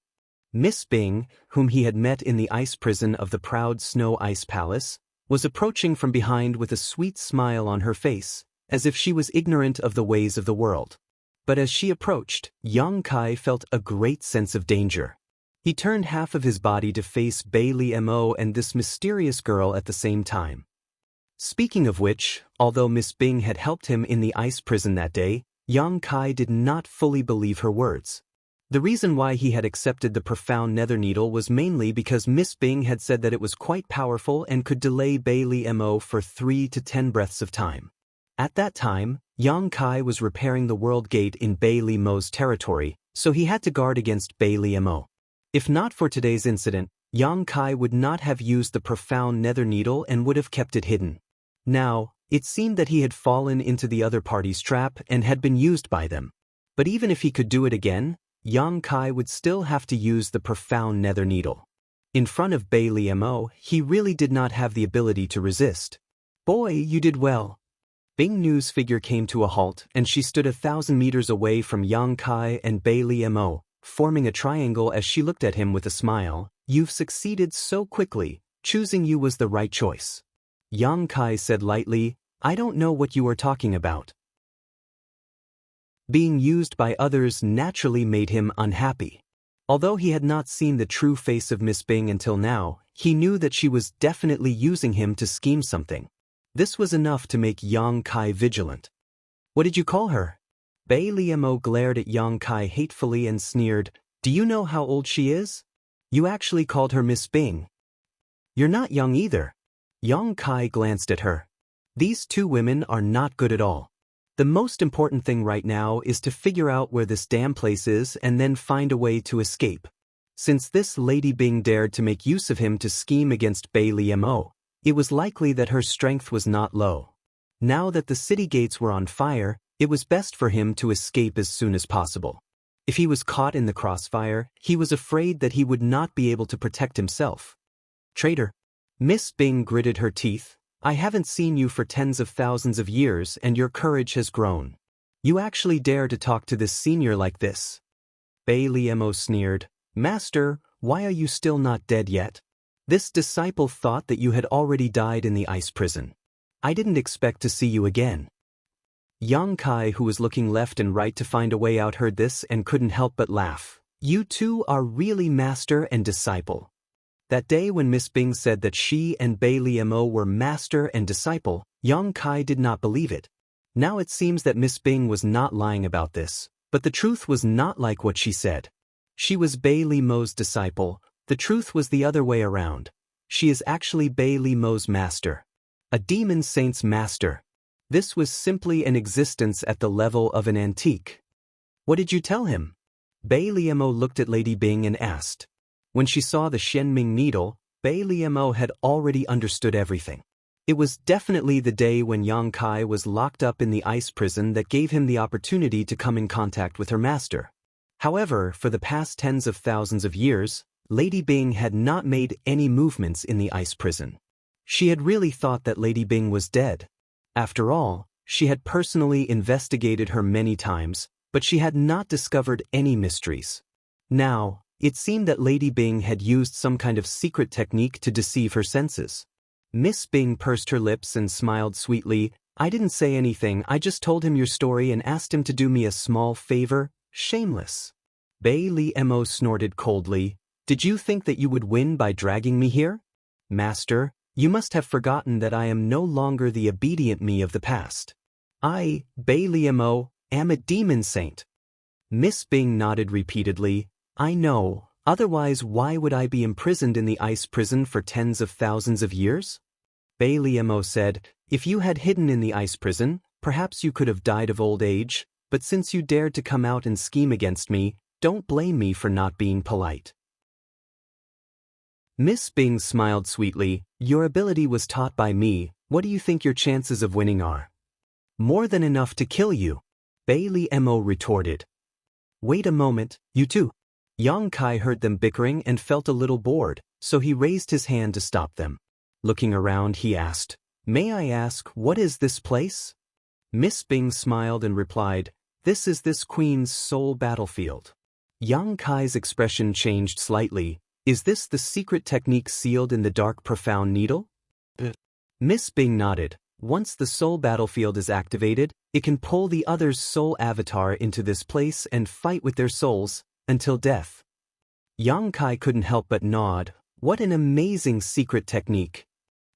Miss Bing, whom he had met in the ice prison of the proud Snow Ice Palace, was approaching from behind with a sweet smile on her face, as if she was ignorant of the ways of the world. But as she approached, Yang Kai felt a great sense of danger. He turned half of his body to face Bei Li Mo and this mysterious girl at the same time. Speaking of which, although Miss Bing had helped him in the ice prison that day, Yang Kai did not fully believe her words. The reason why he had accepted the profound nether needle was mainly because Miss Bing had said that it was quite powerful and could delay Bei Li Mo for 3 to 10 breaths of time. At that time, Yang Kai was repairing the world gate in Bei Li Mo's territory, so he had to guard against Bei Li Mo. If not for today's incident, Yang Kai would not have used the profound nether needle and would have kept it hidden. Now, it seemed that he had fallen into the other party's trap and had been used by them. But even if he could do it again, Yang Kai would still have to use the profound nether needle. In front of Bei Li Mo, he really did not have the ability to resist. "Boy, you did well." Bing Nu's figure came to a halt and she stood 1,000 meters away from Yang Kai and Bei Li Mo, forming a triangle as she looked at him with a smile. "You've succeeded so quickly, choosing you was the right choice." Yang Kai said lightly, I don't know what you are talking about. Being used by others naturally made him unhappy. Although he had not seen the true face of Miss Bing until now, he knew that she was definitely using him to scheme something. This was enough to make Yang Kai vigilant. What did you call her? Bei Liemo glared at Yang Kai hatefully and sneered, Do you know how old she is? You actually called her Miss Bing. You're not young either. Yang Kai glanced at her. These two women are not good at all. The most important thing right now is to figure out where this damn place is and then find a way to escape. Since this Lady Bing dared to make use of him to scheme against Bei Liemo, it was likely that her strength was not low. Now that the city gates were on fire, it was best for him to escape as soon as possible. If he was caught in the crossfire, he was afraid that he would not be able to protect himself. Traitor. Miss Bing gritted her teeth. I haven't seen you for tens of thousands of years and your courage has grown. You actually dare to talk to this senior like this. Bei Liemo sneered. Master, why are you still not dead yet? This disciple thought that you had already died in the ice prison. I didn't expect to see you again. Yang Kai, who was looking left and right to find a way out, heard this and couldn't help but laugh. You two are really master and disciple. That day when Miss Bing said that she and Bei Liemo were master and disciple, Yang Kai did not believe it. Now it seems that Miss Bing was not lying about this, but the truth was not like what she said. She was Bei Liemo's disciple. The truth was the other way around. She is actually Bei Liemo's master. A demon saint's master. This was simply an existence at the level of an antique. What did you tell him? Bei Liemo looked at Lady Bing and asked. When she saw the Shenming needle, Bei Liemo had already understood everything. It was definitely the day when Yang Kai was locked up in the ice prison that gave him the opportunity to come in contact with her master. However, for the past tens of thousands of years, Lady Bing had not made any movements in the ice prison. She had really thought that Lady Bing was dead. After all, she had personally investigated her many times, but she had not discovered any mysteries. Now, it seemed that Lady Bing had used some kind of secret technique to deceive her senses. Miss Bing pursed her lips and smiled sweetly. I didn't say anything, I just told him your story and asked him to do me a small favor. Shameless. Bei Liemo snorted coldly. Did you think that you would win by dragging me here? Master, you must have forgotten that I am no longer the obedient me of the past. I, Bei Liemo, am a demon saint. Miss Bing nodded repeatedly. I know, otherwise why would I be imprisoned in the ice prison for tens of thousands of years? Bei Liemo said, if you had hidden in the ice prison, perhaps you could have died of old age, but since you dared to come out and scheme against me, don't blame me for not being polite. Miss Bing smiled sweetly. Your ability was taught by me. What do you think your chances of winning are? More than enough to kill you. Bei Liemo retorted. Wait a moment, you two. Yang Kai heard them bickering and felt a little bored, so he raised his hand to stop them. Looking around, he asked, May I ask, what is this place? Miss Bing smiled and replied, This is this queen's soul battlefield. Yang Kai's expression changed slightly. Is this the secret technique sealed in the dark profound needle? Miss Bing nodded. Once the soul battlefield is activated, it can pull the other's soul avatar into this place and fight with their souls, until death. Yang Kai couldn't help but nod. What an amazing secret technique.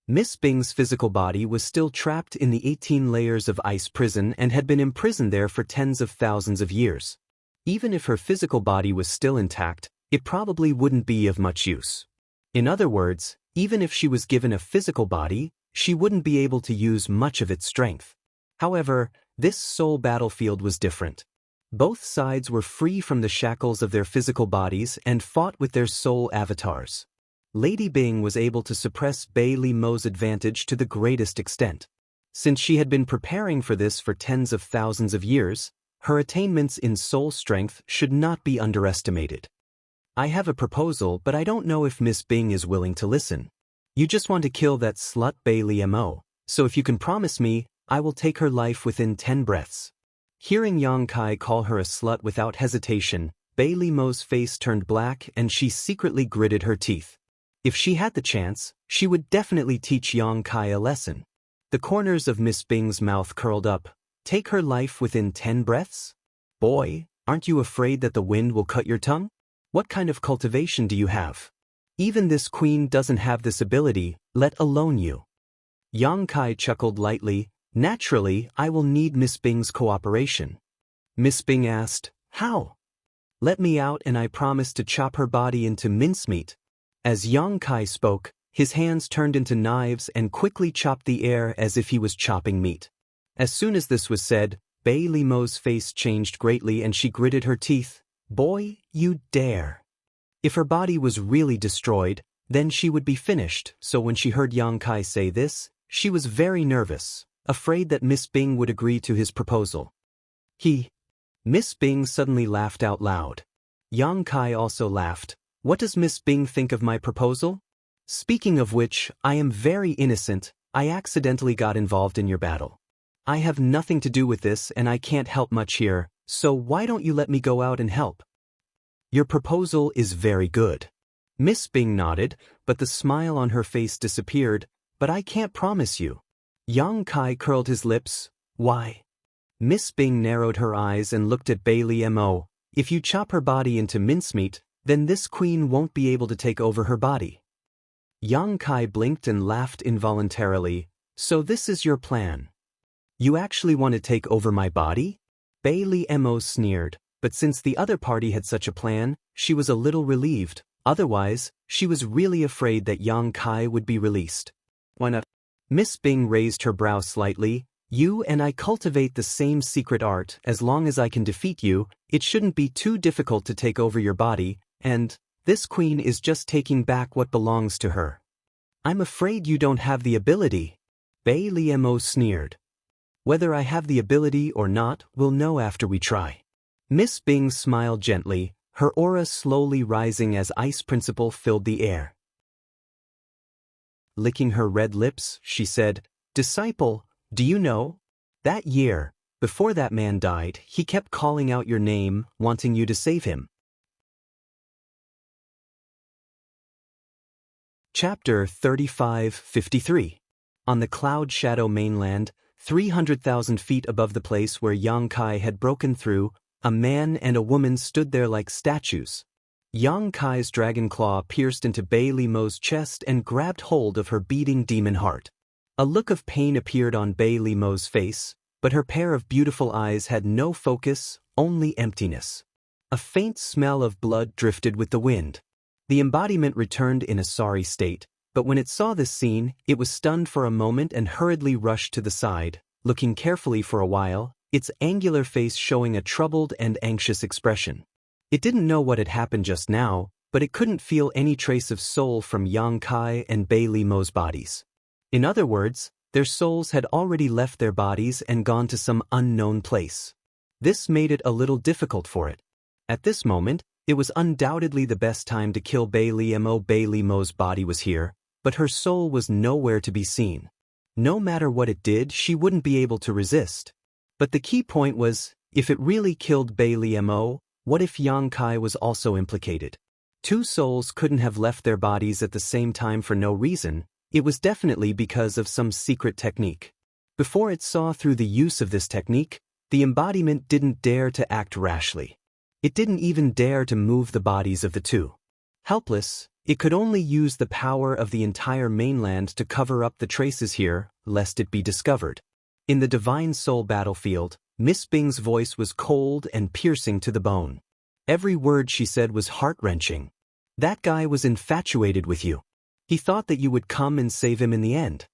Miss Bing's physical body was still trapped in the 18 layers of ice prison and had been imprisoned there for tens of thousands of years. Even if her physical body was still intact, it probably wouldn't be of much use. In other words, even if she was given a physical body, she wouldn't be able to use much of its strength. However, this soul battlefield was different. Both sides were free from the shackles of their physical bodies and fought with their soul avatars. Lady Bing was able to suppress Bei Liemo's advantage to the greatest extent. Since she had been preparing for this for tens of thousands of years, her attainments in soul strength should not be underestimated. I have a proposal, but I don't know if Miss Bing is willing to listen. You just want to kill that slut Bei Liemo, so if you can promise me, I will take her life within 10 breaths. Hearing Yang Kai call her a slut without hesitation, Bei Liemo's face turned black and she secretly gritted her teeth. If she had the chance, she would definitely teach Yang Kai a lesson. The corners of Miss Bing's mouth curled up. Take her life within 10 breaths? Boy, aren't you afraid that the wind will cut your tongue? What kind of cultivation do you have? Even this queen doesn't have this ability, let alone you. Yang Kai chuckled lightly. Naturally, I will need Miss Bing's cooperation. Miss Bing asked, how? Let me out and I promise to chop her body into mincemeat. As Yang Kai spoke, his hands turned into knives and quickly chopped the air as if he was chopping meat. As soon as this was said, Bei Limo's face changed greatly and she gritted her teeth. Boy, you dare. If her body was really destroyed, then she would be finished, so when she heard Yang Kai say this, she was very nervous, afraid that Miss Bing would agree to his proposal. Miss Bing suddenly laughed out loud. Yang Kai also laughed. What does Miss Bing think of my proposal? Speaking of which, I am very innocent, I accidentally got involved in your battle. I have nothing to do with this and I can't help much here, so why don't you let me go out and help? Your proposal is very good. Miss Bing nodded, but the smile on her face disappeared. But I can't promise you. Yang Kai curled his lips. Why? Miss Bing narrowed her eyes and looked at Bei Limo. If you chop her body into mincemeat, then this queen won't be able to take over her body. Yang Kai blinked and laughed involuntarily. So this is your plan? You actually want to take over my body? Bei Limo sneered, but since the other party had such a plan, she was a little relieved. Otherwise, she was really afraid that Yang Kai would be released. Why not? Miss Bing raised her brow slightly. You and I cultivate the same secret art. As long as I can defeat you, it shouldn't be too difficult to take over your body, and this queen is just taking back what belongs to her. I'm afraid you don't have the ability. Bei Limo sneered. Whether I have the ability or not, we'll know after we try. Miss Bing smiled gently, her aura slowly rising as Ice Principle filled the air. Licking her red lips, she said, Disciple, do you know? That year, before that man died, he kept calling out your name, wanting you to save him. Chapter 35-53. On the Cloud Shadow mainland, 300,000 feet above the place where Yang Kai had broken through, a man and a woman stood there like statues. Yang Kai's dragon claw pierced into Bei Limo's chest and grabbed hold of her beating demon heart. A look of pain appeared on Bei Limo's face, but her pair of beautiful eyes had no focus, only emptiness. A faint smell of blood drifted with the wind. The embodiment returned in a sorry state, but when it saw this scene, it was stunned for a moment and hurriedly rushed to the side, looking carefully for a while, its angular face showing a troubled and anxious expression. It didn't know what had happened just now, but it couldn't feel any trace of soul from Yang Kai and Bei Limo's bodies. In other words, their souls had already left their bodies and gone to some unknown place. This made it a little difficult for it. At this moment, it was undoubtedly the best time to kill Bei Limo. Bei Limo's body was here, but her soul was nowhere to be seen. No matter what it did, she wouldn't be able to resist. But the key point was, if it really killed Bei Limo, what if Yang Kai was also implicated? Two souls couldn't have left their bodies at the same time for no reason. It was definitely because of some secret technique. Before it saw through the use of this technique, the embodiment didn't dare to act rashly. It didn't even dare to move the bodies of the two. Helpless, it could only use the power of the entire mainland to cover up the traces here, lest it be discovered. In the Divine Soul battlefield, Miss Bing's voice was cold and piercing to the bone. Every word she said was heart-wrenching. That guy was infatuated with you. He thought that you would come and save him in the end.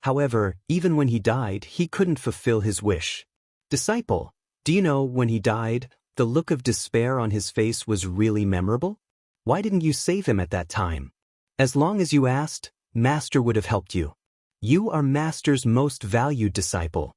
However, even when he died, he couldn't fulfill his wish. Disciple, do you know, when he died, the look of despair on his face was really memorable? Why didn't you save him at that time? As long as you asked, Master would have helped you. You are Master's most valued disciple.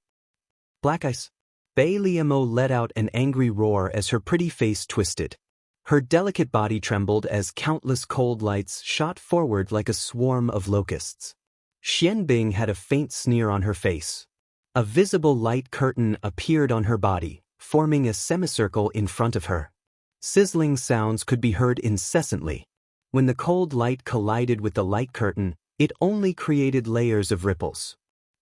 Black Ice. Bei Limo let out an angry roar as her pretty face twisted. Her delicate body trembled as countless cold lights shot forward like a swarm of locusts. Xianbing had a faint sneer on her face. A visible light curtain appeared on her body, forming a semicircle in front of her. Sizzling sounds could be heard incessantly. When the cold light collided with the light curtain, it only created layers of ripples.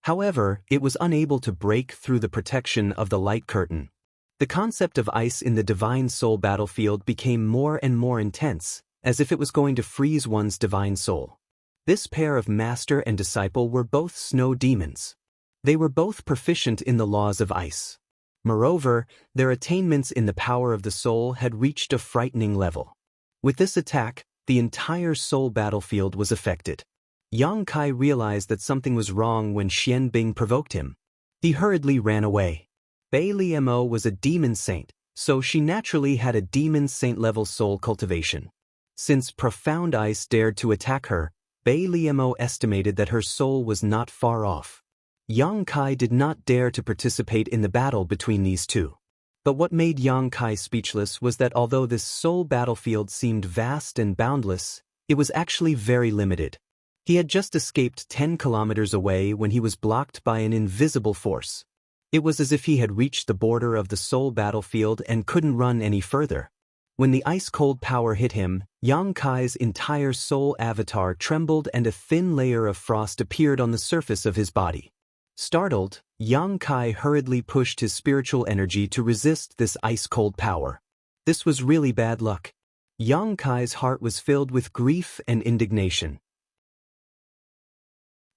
However, it was unable to break through the protection of the light curtain. The concept of ice in the divine soul battlefield became more and more intense, as if it was going to freeze one's divine soul. This pair of master and disciple were both snow demons. They were both proficient in the laws of ice. Moreover, their attainments in the power of the soul had reached a frightening level. With this attack, the entire soul battlefield was affected. Yang Kai realized that something was wrong when Xian Bing provoked him. He hurriedly ran away. Bai Li Mo was a demon saint, so she naturally had a demon saint-level soul cultivation. Since profound ice dared to attack her, Bai Li Mo estimated that her soul was not far off. Yang Kai did not dare to participate in the battle between these two. But what made Yang Kai speechless was that although this soul battlefield seemed vast and boundless, it was actually very limited. He had just escaped 10 kilometers away when he was blocked by an invisible force. It was as if he had reached the border of the soul battlefield and couldn't run any further. When the ice-cold power hit him, Yang Kai's entire soul avatar trembled and a thin layer of frost appeared on the surface of his body. Startled, Yang Kai hurriedly pushed his spiritual energy to resist this ice-cold power. This was really bad luck. Yang Kai's heart was filled with grief and indignation.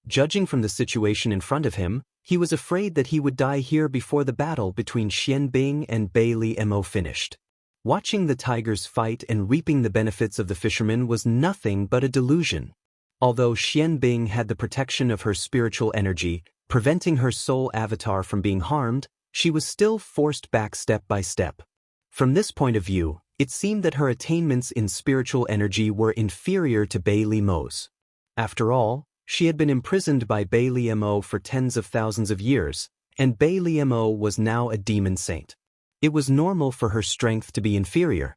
Judging from the situation in front of him, he was afraid that he would die here before the battle between Xian Bing and Bai Li Mo finished. Watching the tigers fight and reaping the benefits of the fishermen was nothing but a delusion. Although Xian Bing had the protection of her spiritual energy, preventing her soul avatar from being harmed, she was still forced back step by step. From this point of view, it seemed that her attainments in spiritual energy were inferior to Bai Li Mo's. After all, she had been imprisoned by Bai Li Mo for tens of thousands of years, and Bai Li Mo was now a demon saint. It was normal for her strength to be inferior.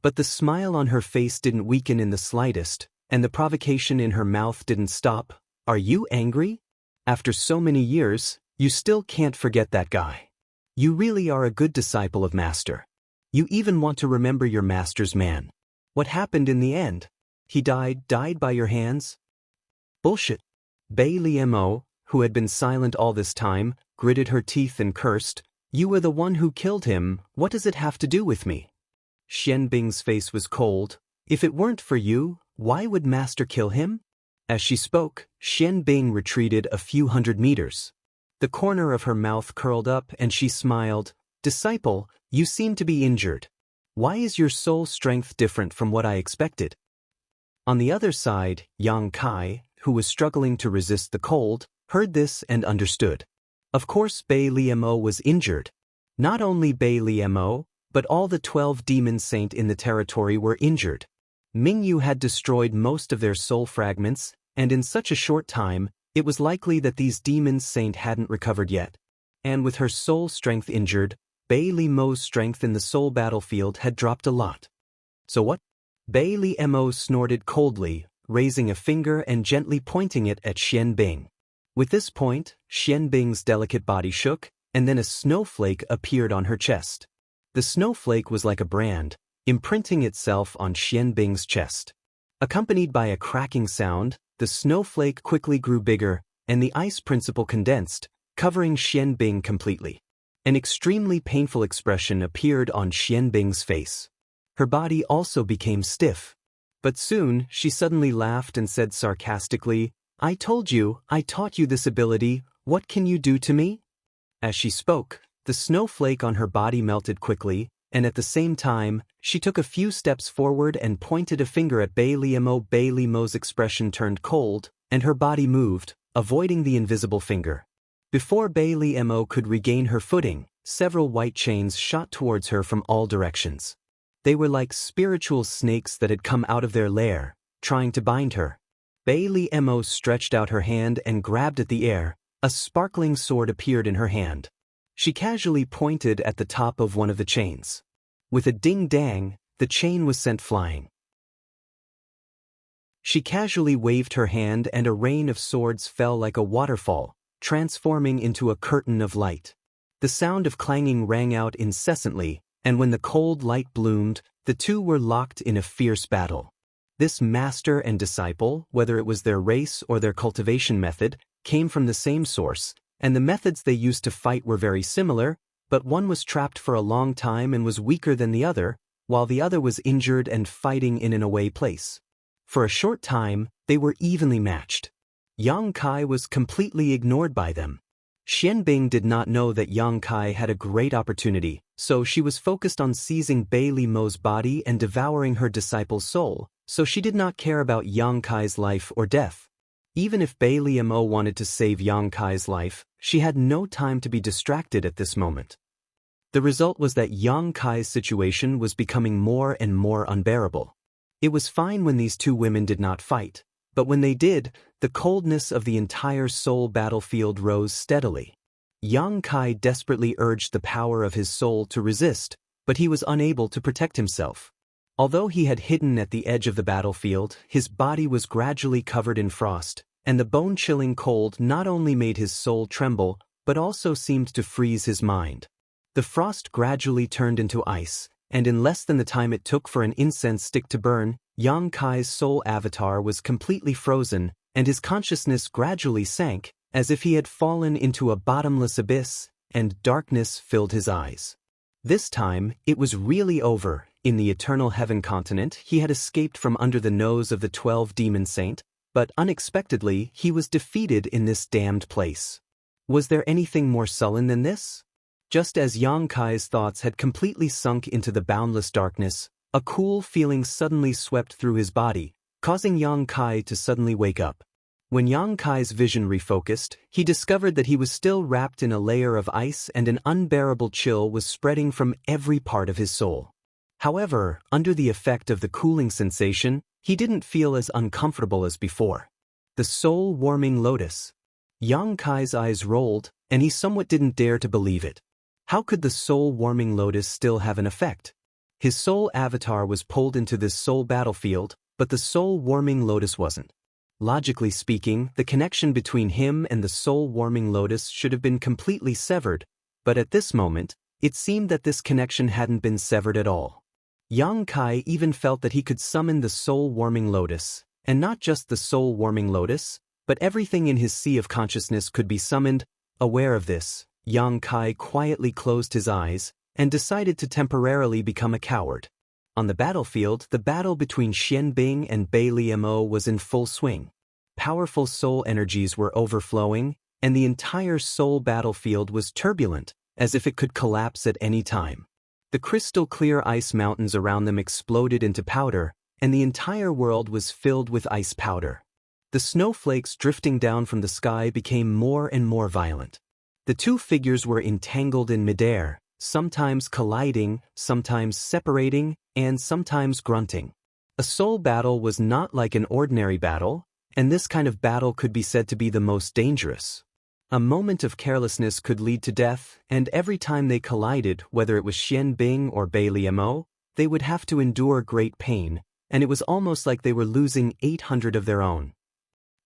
But the smile on her face didn't weaken in the slightest, and the provocation in her mouth didn't stop. "Are you angry? After so many years, you still can't forget that guy. You really are a good disciple of Master. You even want to remember your Master's man. What happened in the end? He died by your hands?" "Bullshit." Bai Li Mo, who had been silent all this time, gritted her teeth and cursed, "You were the one who killed him. What does it have to do with me?" Xian Bing's face was cold. "If it weren't for you, why would Master kill him?" As she spoke, Xian Bing retreated a few hundred meters. The corner of her mouth curled up and she smiled. "Disciple, you seem to be injured. Why is your soul strength different from what I expected?" On the other side, Yang Kai, who was struggling to resist the cold, heard this and understood. Of course Bai Li Mo was injured. Not only Bai Li Mo, but all the 12 demon saint in the territory were injured. Mingyu had destroyed most of their soul fragments, and in such a short time, it was likely that these demon saint hadn't recovered yet. And with her soul strength injured, Bai Li Mo's strength in the soul battlefield had dropped a lot. "So what?" Bai Li Mo snorted coldly, raising a finger and gently pointing it at Xian Bing. With this point, Xian Bing's delicate body shook, and then a snowflake appeared on her chest. The snowflake was like a brand, imprinting itself on Xian Bing's chest. Accompanied by a cracking sound, the snowflake quickly grew bigger, and the ice principle condensed, covering Xian Bing completely. An extremely painful expression appeared on Xian Bing's face. Her body also became stiff. But soon, she suddenly laughed and said sarcastically, "I told you, I taught you this ability, what can you do to me?" As she spoke, the snowflake on her body melted quickly, and at the same time, she took a few steps forward and pointed a finger at Bai Li Mo. Bai Li Mo's expression turned cold, and her body moved, avoiding the invisible finger. Before Bai Li Mo could regain her footing, several white chains shot towards her from all directions. They were like spiritual snakes that had come out of their lair, trying to bind her. Bai Li Mo stretched out her hand and grabbed at the air. A sparkling sword appeared in her hand. She casually pointed at the top of one of the chains. With a ding-dang, the chain was sent flying. She casually waved her hand and a rain of swords fell like a waterfall, transforming into a curtain of light. The sound of clanging rang out incessantly, and when the cold light bloomed, the two were locked in a fierce battle. This master and disciple, whether it was their race or their cultivation method, came from the same source, and the methods they used to fight were very similar, but one was trapped for a long time and was weaker than the other, while the other was injured and fighting in an away place. For a short time, they were evenly matched. Yang Kai was completely ignored by them. Xianbing did not know that Yang Kai had a great opportunity, so she was focused on seizing Bei Li Mo's body and devouring her disciple's soul, so she did not care about Yang Kai's life or death. Even if Bei Li Mo wanted to save Yang Kai's life, she had no time to be distracted at this moment. The result was that Yang Kai's situation was becoming more and more unbearable. It was fine when these two women did not fight, but when they did, the coldness of the entire soul battlefield rose steadily. Yang Kai desperately urged the power of his soul to resist, but he was unable to protect himself. Although he had hidden at the edge of the battlefield, his body was gradually covered in frost, and the bone-chilling cold not only made his soul tremble, but also seemed to freeze his mind. The frost gradually turned into ice, and in less than the time it took for an incense stick to burn, Yang Kai's soul avatar was completely frozen, and his consciousness gradually sank, as if he had fallen into a bottomless abyss, and darkness filled his eyes. This time, it was really over. In the Eternal Heaven continent, he had escaped from under the nose of the 12 demon saint, but unexpectedly, he was defeated in this damned place. Was there anything more sullen than this? Just as Yang Kai's thoughts had completely sunk into the boundless darkness, a cool feeling suddenly swept through his body, causing Yang Kai to suddenly wake up. When Yang Kai's vision refocused, he discovered that he was still wrapped in a layer of ice and an unbearable chill was spreading from every part of his soul. However, under the effect of the cooling sensation, he didn't feel as uncomfortable as before. The soul-warming lotus. Yang Kai's eyes rolled, and he somewhat didn't dare to believe it. How could the soul-warming lotus still have an effect? His soul avatar was pulled into this soul battlefield, but the soul-warming lotus wasn't. Logically speaking, the connection between him and the soul-warming lotus should have been completely severed, but at this moment, it seemed that this connection hadn't been severed at all. Yang Kai even felt that he could summon the soul-warming lotus, and not just the soul-warming lotus, but everything in his sea of consciousness could be summoned. Aware of this, Yang Kai quietly closed his eyes and decided to temporarily become a coward. On the battlefield, the battle between Xianbing and Bei Li Mo was in full swing. Powerful soul energies were overflowing, and the entire soul battlefield was turbulent, as if it could collapse at any time. The crystal-clear ice mountains around them exploded into powder, and the entire world was filled with ice powder. The snowflakes drifting down from the sky became more and more violent. The two figures were entangled in midair, sometimes colliding, sometimes separating, and sometimes grunting. A soul battle was not like an ordinary battle, and this kind of battle could be said to be the most dangerous. A moment of carelessness could lead to death, and every time they collided, whether it was Xianbing or Bei Li Mo, they would have to endure great pain, and it was almost like they were losing 800 of their own.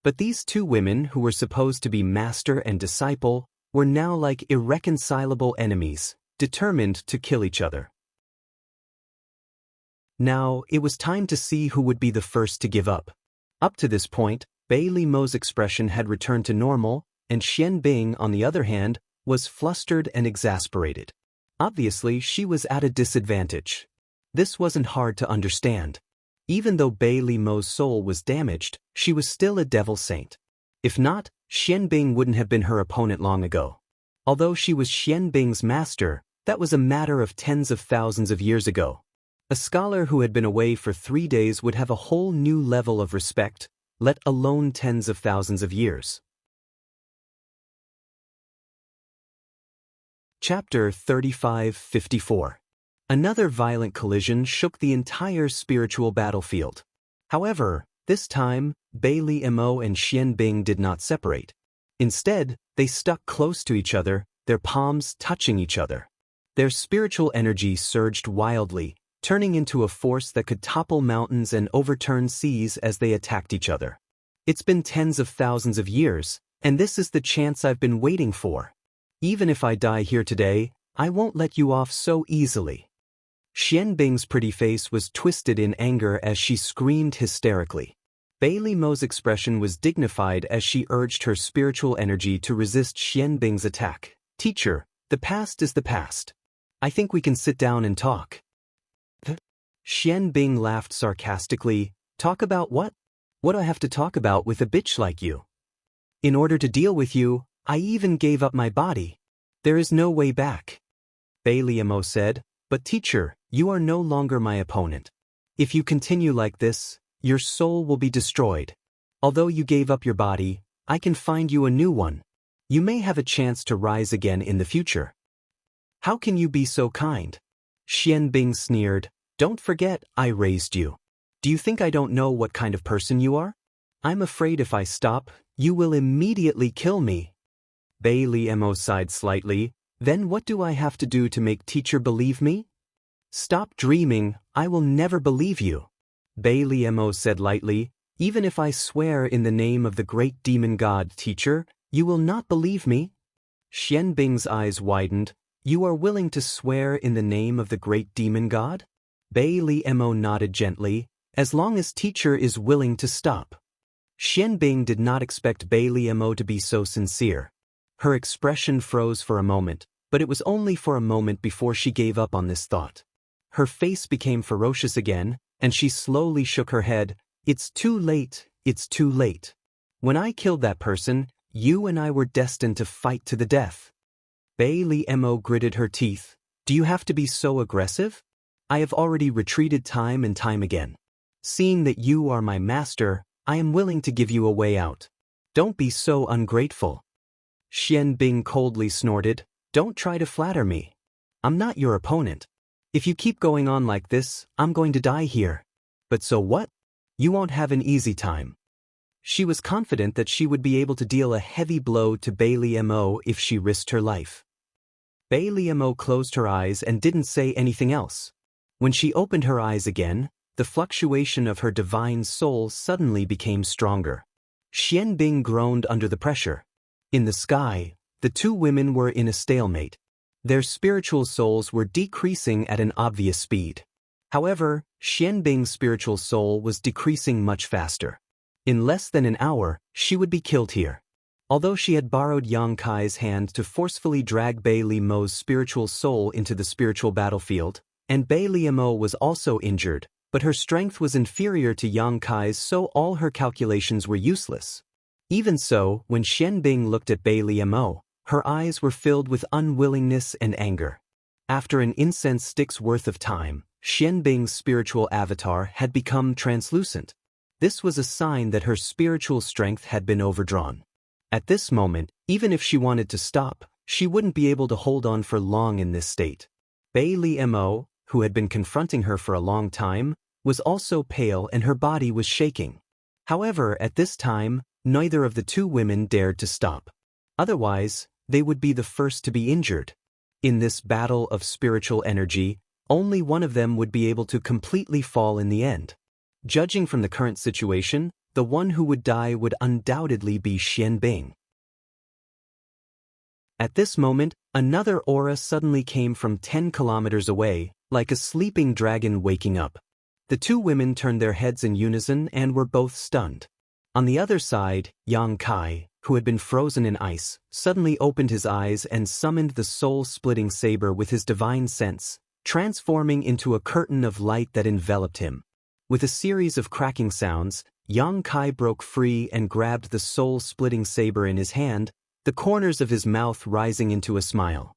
But these two women, who were supposed to be master and disciple, were now like irreconcilable enemies, determined to kill each other. Now, it was time to see who would be the first to give up. Up to this point, Bei Li Mo's expression had returned to normal, and Xianbing, on the other hand, was flustered and exasperated. Obviously, she was at a disadvantage. This wasn't hard to understand. Even though Bei Li Mo's soul was damaged, she was still a devil saint. If not, Xianbing wouldn't have been her opponent long ago. Although she was Xianbing's master, that was a matter of tens of thousands of years ago. A scholar who had been away for 3 days would have a whole new level of respect, let alone tens of thousands of years. Chapter 35-54. Another violent collision shook the entire spiritual battlefield. However, this time, Bei Li Mo and Xianbing did not separate. Instead, they stuck close to each other, their palms touching each other. Their spiritual energy surged wildly, turning into a force that could topple mountains and overturn seas as they attacked each other. It's been tens of thousands of years, and this is the chance I've been waiting for. Even if I die here today, I won't let you off so easily. Xianbing's pretty face was twisted in anger as she screamed hysterically. Bailey Mo's expression was dignified as she urged her spiritual energy to resist Xianbing's attack. Teacher, the past is the past. I think we can sit down and talk. Xianbing laughed sarcastically. Talk about what? What do I have to talk about with a bitch like you? In order to deal with you, I even gave up my body. There is no way back. Bailey Mo said, but teacher, you are no longer my opponent. If you continue like this, your soul will be destroyed. Although you gave up your body, I can find you a new one. You may have a chance to rise again in the future. How can you be so kind? Xianbing sneered. Don't forget, I raised you. Do you think I don't know what kind of person you are? I'm afraid if I stop, you will immediately kill me. Bailey Mo sighed slightly. Then what do I have to do to make teacher believe me? Stop dreaming, I will never believe you. Bailey Mo said lightly, even if I swear in the name of the great demon god, teacher, you will not believe me? Xianbing's eyes widened. You are willing to swear in the name of the great demon god? Bailey Mo nodded gently, as long as teacher is willing to stop. Xianbing did not expect Bailey Mo to be so sincere. Her expression froze for a moment, but it was only for a moment before she gave up on this thought. Her face became ferocious again, and she slowly shook her head. It's too late, it's too late. When I killed that person, you and I were destined to fight to the death. Bailey Mo gritted her teeth. Do you have to be so aggressive? I have already retreated time and time again. Seeing that you are my master, I am willing to give you a way out. Don't be so ungrateful. Xianbing coldly snorted. Don't try to flatter me. I'm not your opponent. If you keep going on like this, I'm going to die here. But so what? You won't have an easy time. She was confident that she would be able to deal a heavy blow to Bailey Mo if she risked her life. Bailey Mo closed her eyes and didn't say anything else. When she opened her eyes again, the fluctuation of her divine soul suddenly became stronger. Xianbing groaned under the pressure. In the sky, the two women were in a stalemate. Their spiritual souls were decreasing at an obvious speed. However, Xianbing's spiritual soul was decreasing much faster. In less than an hour, she would be killed here. Although she had borrowed Yang Kai's hand to forcefully drag Bailey Mo's spiritual soul into the spiritual battlefield, and Bailey Mo was also injured, but her strength was inferior to Yang Kai's, so all her calculations were useless. Even so, when Xianbing looked at Bailey Mo, her eyes were filled with unwillingness and anger. After an incense stick's worth of time, Xianbing's spiritual avatar had become translucent. This was a sign that her spiritual strength had been overdrawn. At this moment, even if she wanted to stop, she wouldn't be able to hold on for long in this state. Bailey Mo, who had been confronting her for a long time, was also pale and her body was shaking. However, at this time, neither of the two women dared to stop. Otherwise, they would be the first to be injured. In this battle of spiritual energy, only one of them would be able to completely fall in the end. Judging from the current situation, the one who would die would undoubtedly be Xianbing. At this moment, another aura suddenly came from 10 kilometers away, like a sleeping dragon waking up. The two women turned their heads in unison and were both stunned. On the other side, Yang Kai, who had been frozen in ice, suddenly opened his eyes and summoned the soul-splitting saber with his divine sense, transforming into a curtain of light that enveloped him. With a series of cracking sounds, Yang Kai broke free and grabbed the soul-splitting saber in his hand, the corners of his mouth rising into a smile.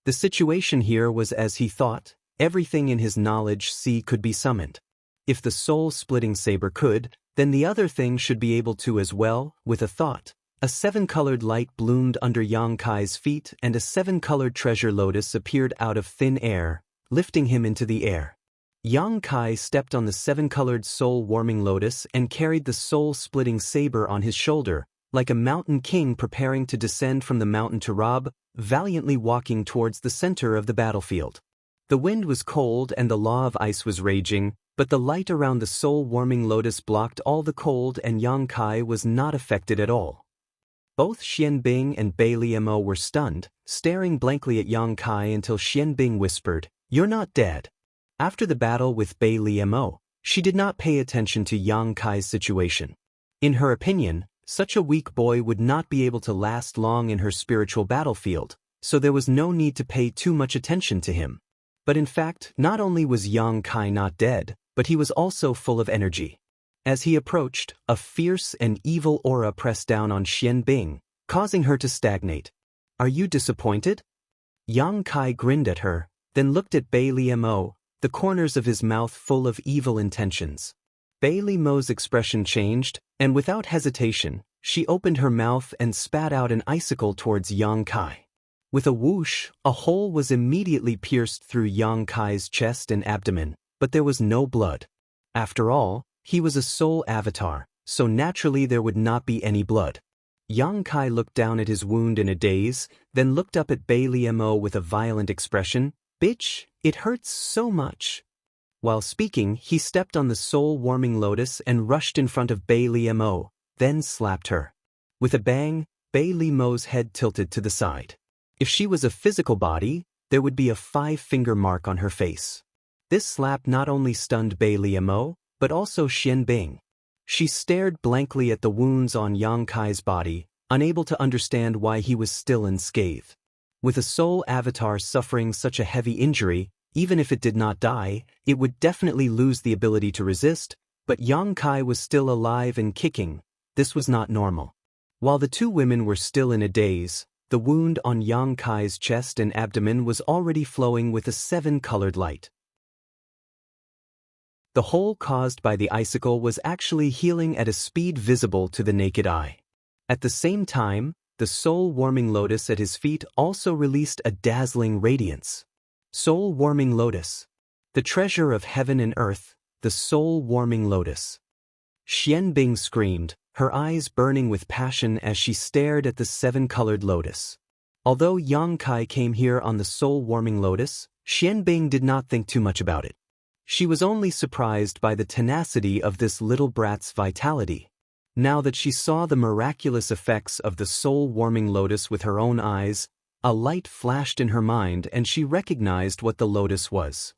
The situation here was as he thought. Everything in his knowledge could be summoned. If the soul-splitting saber could, then the other thing should be able to as well. With a thought, a 7-colored light bloomed under Yang Kai's feet and a 7-colored treasure lotus appeared out of thin air, lifting him into the air. Yang Kai stepped on the 7-colored soul-warming lotus and carried the soul-splitting saber on his shoulder, like a mountain king preparing to descend from the mountain to rob, valiantly walking towards the center of the battlefield. The wind was cold and the law of ice was raging, but the light around the soul-warming lotus blocked all the cold and Yang Kai was not affected at all. Both Xianbing and Bailey Mo were stunned, staring blankly at Yang Kai until Xianbing whispered, "You're not dead." After the battle with Bailey Mo, she did not pay attention to Yang Kai's situation. In her opinion, such a weak boy would not be able to last long in her spiritual battlefield, so there was no need to pay too much attention to him. But in fact, not only was Yang Kai not dead, but he was also full of energy. As he approached, a fierce and evil aura pressed down on Xian Bing, causing her to stagnate. "Are you disappointed?" Yang Kai grinned at her, then looked at Bai Liemo, the corners of his mouth full of evil intentions. Bai Liemo's expression changed, and without hesitation, she opened her mouth and spat out an icicle towards Yang Kai. With a whoosh, a hole was immediately pierced through Yang Kai's chest and abdomen, but there was no blood. After all, he was a soul avatar, so naturally there would not be any blood. Yang Kai looked down at his wound in a daze, then looked up at Bai Liemo with a violent expression. "Bitch, it hurts so much." While speaking, he stepped on the soul-warming lotus and rushed in front of Bai Liemo, then slapped her. With a bang, Bai Liemo's head tilted to the side. If she was a physical body, there would be a 5-finger mark on her face. This slap not only stunned Bai Liemo, but also Xian Bing. She stared blankly at the wounds on Yang Kai's body, unable to understand why he was still unscathed. With a soul avatar suffering such a heavy injury, even if it did not die, it would definitely lose the ability to resist, but Yang Kai was still alive and kicking. This was not normal. While the two women were still in a daze, the wound on Yang Kai's chest and abdomen was already flowing with a 7-colored light. The hole caused by the icicle was actually healing at a speed visible to the naked eye. At the same time, the soul-warming lotus at his feet also released a dazzling radiance. Soul-warming lotus. The treasure of heaven and earth, the soul-warming lotus. Xian Bing screamed, her eyes burning with passion as she stared at the 7-colored lotus. Although Yang Kai came here on the soul-warming lotus, Xian Bing did not think too much about it. She was only surprised by the tenacity of this little brat's vitality. Now that she saw the miraculous effects of the soul-warming lotus with her own eyes, a light flashed in her mind and she recognized what the lotus was.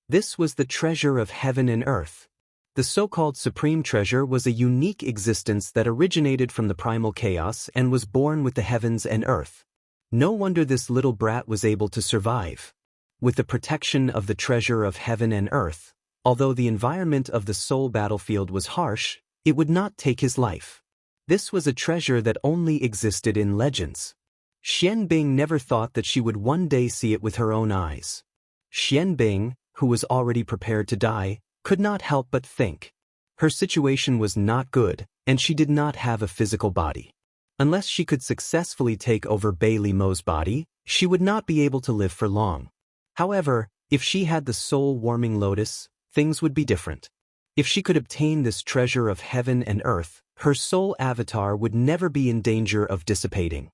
This was the treasure of heaven and earth. The so-called supreme treasure was a unique existence that originated from the primal chaos and was born with the heavens and earth. No wonder this little brat was able to survive. With the protection of the treasure of heaven and earth, although the environment of the soul battlefield was harsh, it would not take his life. This was a treasure that only existed in legends. Xian Bing never thought that she would one day see it with her own eyes. Xian Bing, who was already prepared to die, could not help but think. Her situation was not good, and she did not have a physical body. Unless she could successfully take over Bai Liemo's body, she would not be able to live for long. However, if she had the soul-warming lotus, things would be different. If she could obtain this treasure of heaven and earth, her soul avatar would never be in danger of dissipating.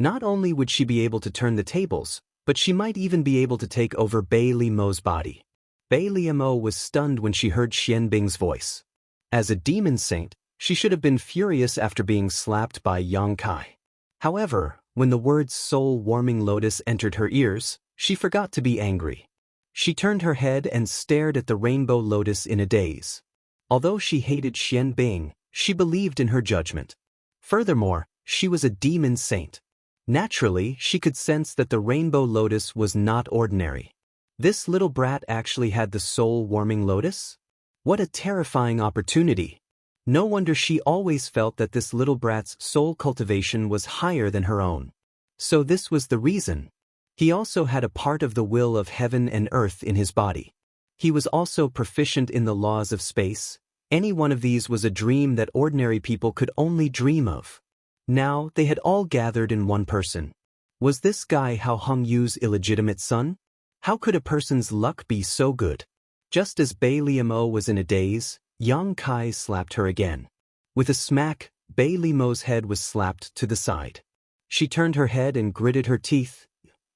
Not only would she be able to turn the tables, but she might even be able to take over Bai Liemo's body. Bai Liemo was stunned when she heard Xian Bing's voice. As a demon saint, she should have been furious after being slapped by Yang Kai. However, when the words soul-warming lotus entered her ears, she forgot to be angry. She turned her head and stared at the rainbow lotus in a daze. Although she hated Xian Bing, she believed in her judgment. Furthermore, she was a demon saint. Naturally, she could sense that the rainbow lotus was not ordinary. This little brat actually had the soul-warming lotus? What a terrifying opportunity. No wonder she always felt that this little brat's soul cultivation was higher than her own. So this was the reason. He also had a part of the will of heaven and earth in his body. He was also proficient in the laws of space. Any one of these was a dream that ordinary people could only dream of. Now, they had all gathered in one person. Was this guy Hao Hongyu's illegitimate son? How could a person's luck be so good? Just as Bai Liemo was in a daze, Yang Kai slapped her again. With a smack, Bai Liemo's head was slapped to the side. She turned her head and gritted her teeth.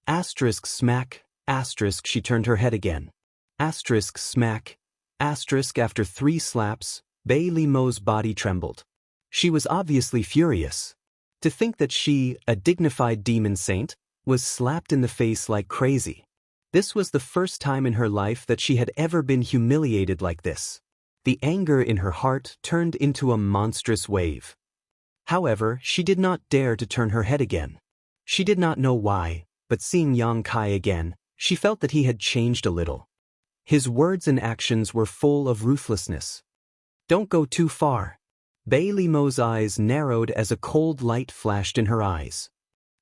Asterisk smack, asterisk she turned her head again. Asterisk smack, asterisk after 3 slaps, Bai Liemo's body trembled. She was obviously furious. To think that she, a dignified demon saint, was slapped in the face like crazy. This was the first time in her life that she had ever been humiliated like this. The anger in her heart turned into a monstrous wave. However, she did not dare to turn her head again. She did not know why, but seeing Yang Kai again, she felt that he had changed a little. His words and actions were full of ruthlessness. Don't go too far. Bei Limo's eyes narrowed as a cold light flashed in her eyes.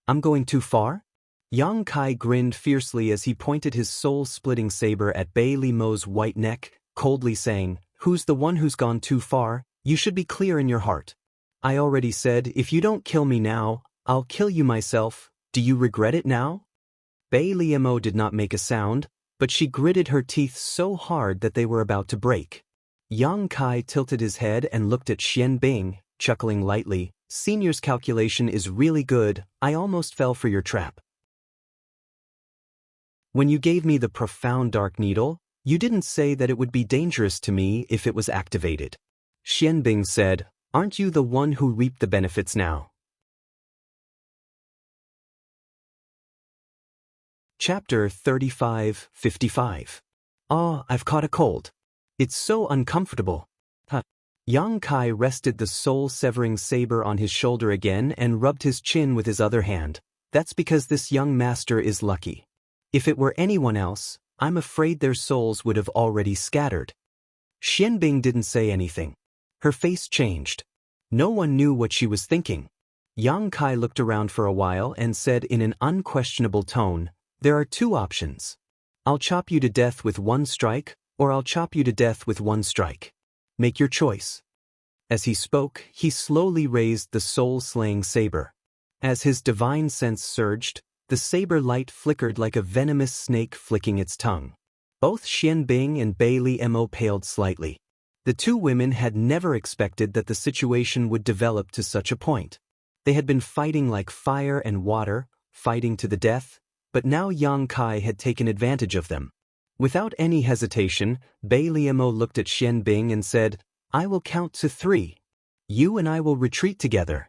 I'm going too far? Yang Kai grinned fiercely as he pointed his soul-splitting saber at Bei Limo's white neck, coldly saying, Who's the one who's gone too far? You should be clear in your heart. I already said, if you don't kill me now, I'll kill you myself. Do you regret it now? Bei Limo did not make a sound, but she gritted her teeth so hard that they were about to break. Yang Kai tilted his head and looked at Xian Bing, chuckling lightly. Senior's calculation is really good. I almost fell for your trap. When you gave me the profound dark needle, you didn't say that it would be dangerous to me if it was activated. Xian Bing said, Aren't you the one who reaped the benefits now? Chapter 35:55. Oh, I've caught a cold. It's so uncomfortable. Yang Kai rested the soul-severing saber on his shoulder again and rubbed his chin with his other hand. That's because this young master is lucky. If it were anyone else, I'm afraid their souls would have already scattered. Xian Bing didn't say anything. Her face changed. No one knew what she was thinking. Yang Kai looked around for a while and said in an unquestionable tone, There are two options. I'll chop you to death with one strike, or I'll chop you to death with one strike. Make your choice. As he spoke, he slowly raised the soul-slaying saber. As his divine sense surged, the saber light flickered like a venomous snake flicking its tongue. Both Xian Bing and Bei Limo paled slightly. The two women had never expected that the situation would develop to such a point. They had been fighting like fire and water, fighting to the death, but now Yang Kai had taken advantage of them. Without any hesitation, Bei Limo looked at Xian Bing and said, I will count to 3. You and I will retreat together.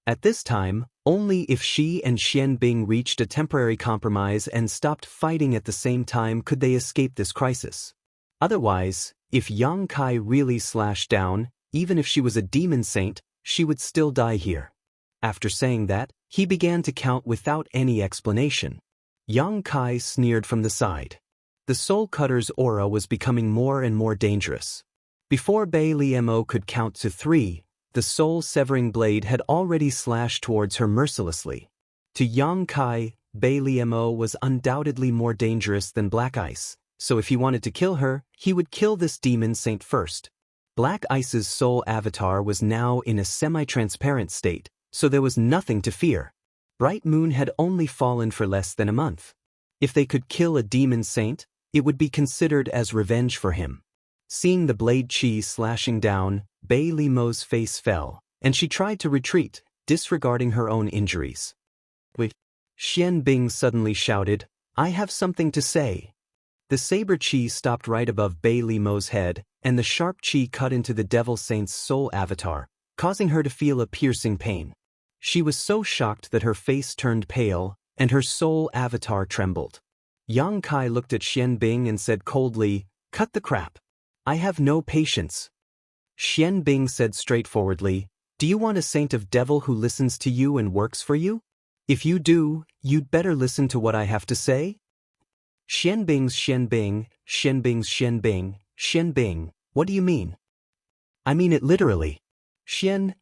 At this time, only if she and Xian Bing reached a temporary compromise and stopped fighting at the same time could they escape this crisis. Otherwise, if Yang Kai really slashed down, even if she was a demon saint, she would still die here. After saying that, he began to count without any explanation. Yang Kai sneered from the side. The Soul Cutter's aura was becoming more and more dangerous. Before Bei Limo could count to 3, the soul-severing blade had already slashed towards her mercilessly. To Yang Kai, Bei Limo was undoubtedly more dangerous than Black Ice, so if he wanted to kill her, he would kill this demon saint first. Black Ice's soul avatar was now in a semi-transparent state, so there was nothing to fear. Bright Moon had only fallen for less than a month. If they could kill a demon saint, it would be considered as revenge for him. Seeing the blade chi slashing down, Bei Limo's face fell, and she tried to retreat, disregarding her own injuries. Wait! Xian Bing suddenly shouted, I have something to say. The saber chi stopped right above Bei Limo's head, and the sharp chi cut into the Devil Saint's soul avatar, causing her to feel a piercing pain. She was so shocked that her face turned pale, and her soul avatar trembled. Yang Kai looked at Xian Bing and said coldly, Cut the crap. I have no patience. Xian Bing said straightforwardly, Do you want a saint of devil who listens to you and works for you? If you do, you'd better listen to what I have to say. Xian Bing's Xian Bing, Xian Bing's Xian Bing, Xian Bing, what do you mean? I mean it literally. Xian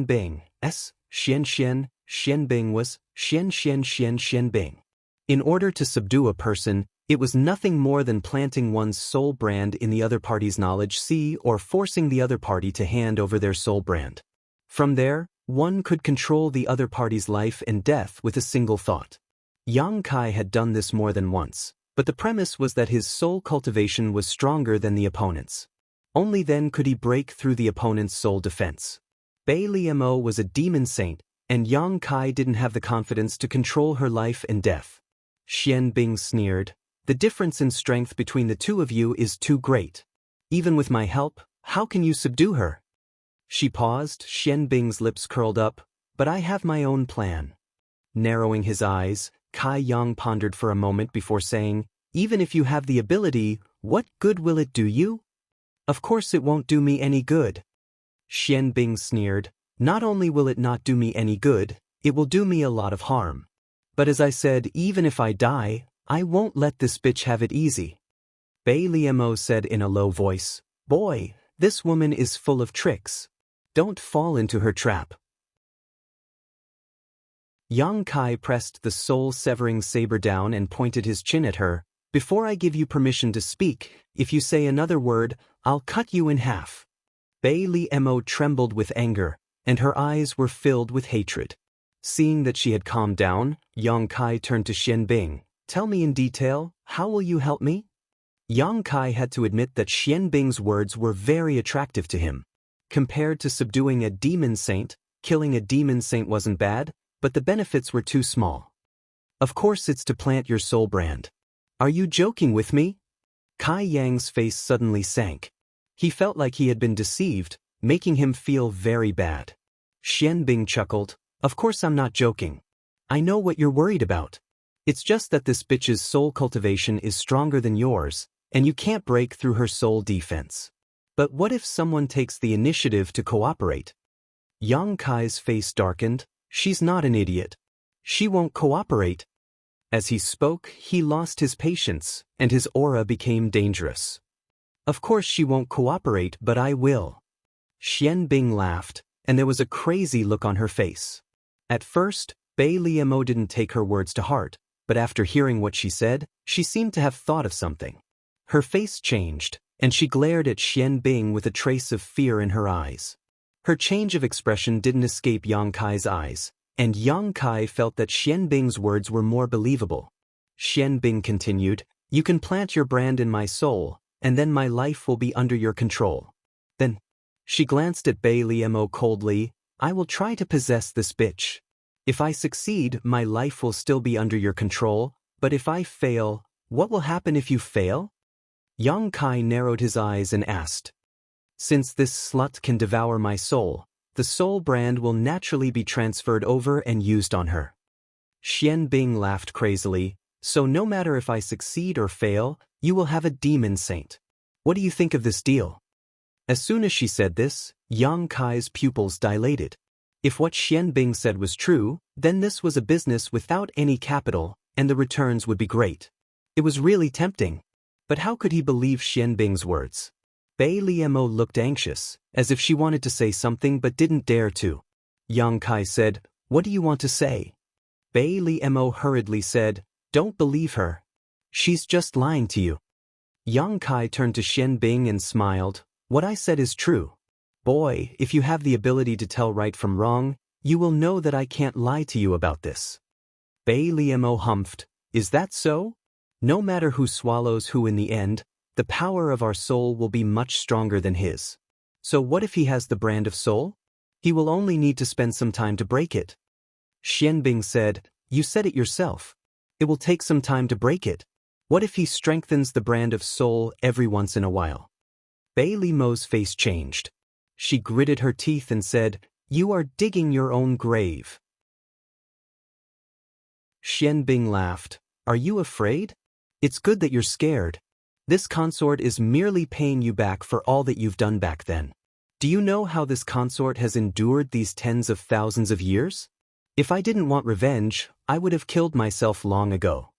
Bing, Xian Bing was Xian Bing. In order to subdue a person, it was nothing more than planting one's soul brand in the other party's knowledge or forcing the other party to hand over their soul brand. From there, one could control the other party's life and death with a single thought. Yang Kai had done this more than once, but the premise was that his soul cultivation was stronger than the opponent's. Only then could he break through the opponent's soul defense. Bei Limo was a demon saint, and Yang Kai didn't have the confidence to control her life and death. Xian Bing sneered, The difference in strength between the two of you is too great. Even with my help, how can you subdue her? She paused, Xian Bing's lips curled up, But I have my own plan. Narrowing his eyes, Kai Yang pondered for a moment before saying, Even if you have the ability, what good will it do you? Of course it won't do me any good. Xianbing sneered, not only will it not do me any good, it will do me a lot of harm. But as I said, even if I die, I won't let this bitch have it easy. Bei Liemo said in a low voice, boy, this woman is full of tricks. Don't fall into her trap. Yang Kai pressed the soul-severing saber down and pointed his chin at her. Before I give you permission to speak, if you say another word, I'll cut you in half. Bei Liemo trembled with anger, and her eyes were filled with hatred. Seeing that she had calmed down, Yang Kai turned to Xianbing. Tell me in detail, how will you help me? Yang Kai had to admit that Xianbing's words were very attractive to him. Compared to subduing a demon saint, killing a demon saint wasn't bad, but the benefits were too small. Of course it's to plant your soul brand. Are you joking with me? Kai Yang's face suddenly sank. He felt like he had been deceived, making him feel very bad. Xianbing chuckled, of course I'm not joking. I know what you're worried about. It's just that this bitch's soul cultivation is stronger than yours, and you can't break through her soul defense. But what if someone takes the initiative to cooperate? Yang Kai's face darkened. She's not an idiot. She won't cooperate. As he spoke, he lost his patience, and his aura became dangerous. Of course she won't cooperate, but I will. Xianbing laughed, and there was a crazy look on her face. At first, Bei Liemo didn't take her words to heart, but after hearing what she said, she seemed to have thought of something. Her face changed, and she glared at Xianbing with a trace of fear in her eyes. Her change of expression didn't escape Yang Kai's eyes, and Yang Kai felt that Xianbing's words were more believable. Xianbing continued, you can plant your brand in my soul, and then my life will be under your control. Then, she glanced at Bei Liemo coldly, I will try to possess this bitch. If I succeed, my life will still be under your control, but if I fail, what will happen if you fail? Yang Kai narrowed his eyes and asked, since this slut can devour my soul, the soul brand will naturally be transferred over and used on her. Xianbing laughed crazily, so no matter if I succeed or fail, you will have a demon saint. What do you think of this deal? As soon as she said this, Yang Kai's pupils dilated. If what Xianbing said was true, then this was a business without any capital, and the returns would be great. It was really tempting. But how could he believe Xianbing's words? Bei Liemo looked anxious, as if she wanted to say something but didn't dare to. Yang Kai said, what do you want to say? Bei Liemo hurriedly said, don't believe her. She's just lying to you. Yang Kai turned to Xianbing and smiled, what I said is true. Boy, if you have the ability to tell right from wrong, you will know that I can't lie to you about this. Bei Liemo humphed, is that so? No matter who swallows who in the end, the power of our soul will be much stronger than his. So what if he has the brand of soul? He will only need to spend some time to break it. Xianbing said, you said it yourself. It will take some time to break it. What if he strengthens the brand of soul every once in a while? Bei Liemo's face changed. She gritted her teeth and said, you are digging your own grave. Xianbing laughed, are you afraid? It's good that you're scared. This consort is merely paying you back for all that you've done back then. Do you know how this consort has endured these tens of thousands of years? If I didn't want revenge, I would have killed myself long ago.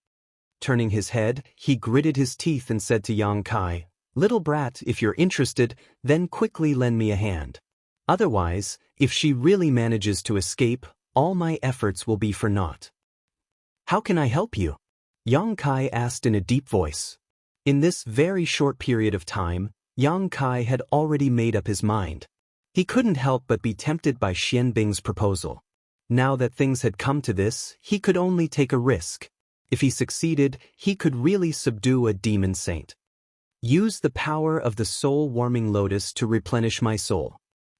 Turning his head, he gritted his teeth and said to Yang Kai, little brat, if you're interested, then quickly lend me a hand. Otherwise, if she really manages to escape, all my efforts will be for naught. How can I help you? Yang Kai asked in a deep voice. In this very short period of time, Yang Kai had already made up his mind. He couldn't help but be tempted by Xianbing's proposal. Now that things had come to this, he could only take a risk. If he succeeded, he could really subdue a demon saint. Use the power of the soul-warming lotus to replenish my soul.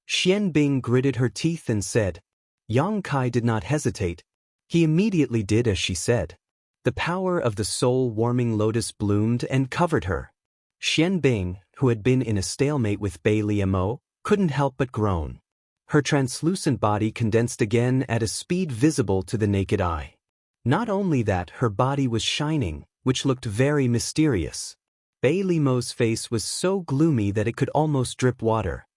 Xianbing gritted her teeth and said. Yang Kai did not hesitate. He immediately did as she said. The power of the soul-warming lotus bloomed and covered her. Xianbing, who had been in a stalemate with Bei Liemo, couldn't help but groan. Her translucent body condensed again at a speed visible to the naked eye. Not only that, her body was shining, which looked very mysterious. Bei Limo's face was so gloomy that it could almost drip water.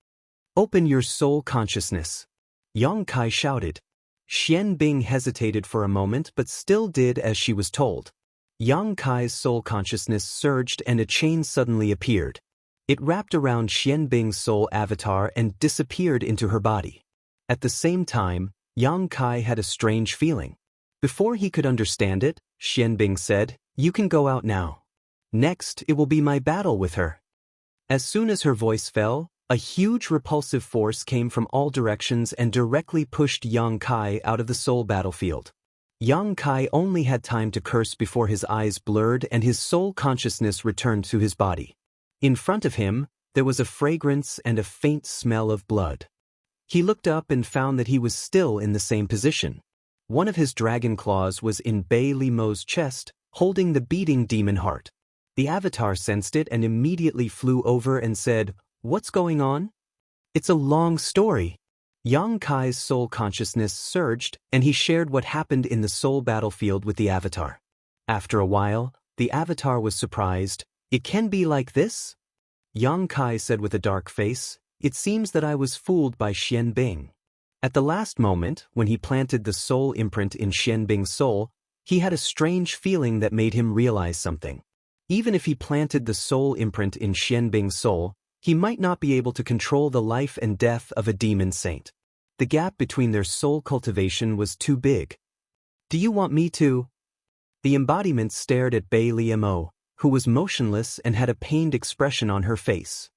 "Open your soul consciousness," Yang Kai shouted. Xian Bing hesitated for a moment but still did as she was told. Yang Kai's soul consciousness surged and a chain suddenly appeared. It wrapped around Xian Bing's soul avatar and disappeared into her body. At the same time, Yang Kai had a strange feeling. Before he could understand it, Xian Bing said, "You can go out now. Next, it will be my battle with her." As soon as her voice fell, a huge repulsive force came from all directions and directly pushed Yang Kai out of the soul battlefield. Yang Kai only had time to curse before his eyes blurred and his soul consciousness returned to his body. In front of him, there was a fragrance and a faint smell of blood. He looked up and found that he was still in the same position. One of his dragon claws was in Bei Limo's chest, holding the beating demon heart. The avatar sensed it and immediately flew over and said, "What's going on?" "It's a long story." Yang Kai's soul consciousness surged, and he shared what happened in the soul battlefield with the avatar. After a while, the avatar was surprised. "It can be like this?" Yang Kai said with a dark face, "It seems that I was fooled by Xian Bing." At the last moment, when he planted the soul imprint in Xian Bing's soul, he had a strange feeling that made him realize something. Even if he planted the soul imprint in Xian Bing's soul, he might not be able to control the life and death of a demon saint. The gap between their soul cultivation was too big. "Do you want me to?" The embodiment stared at Bei Limo, who was motionless and had a pained expression on her face.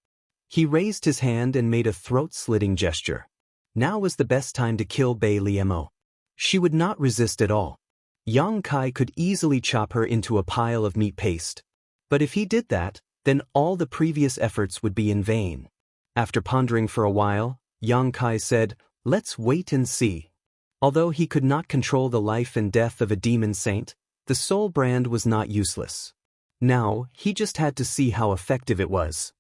He raised his hand and made a throat-slitting gesture. Now was the best time to kill Bei Limo. She would not resist at all. Yang Kai could easily chop her into a pile of meat paste. But if he did that, then all the previous efforts would be in vain. After pondering for a while, Yang Kai said, "Let's wait and see." Although he could not control the life and death of a demon saint, the soul brand was not useless. Now, he just had to see how effective it was.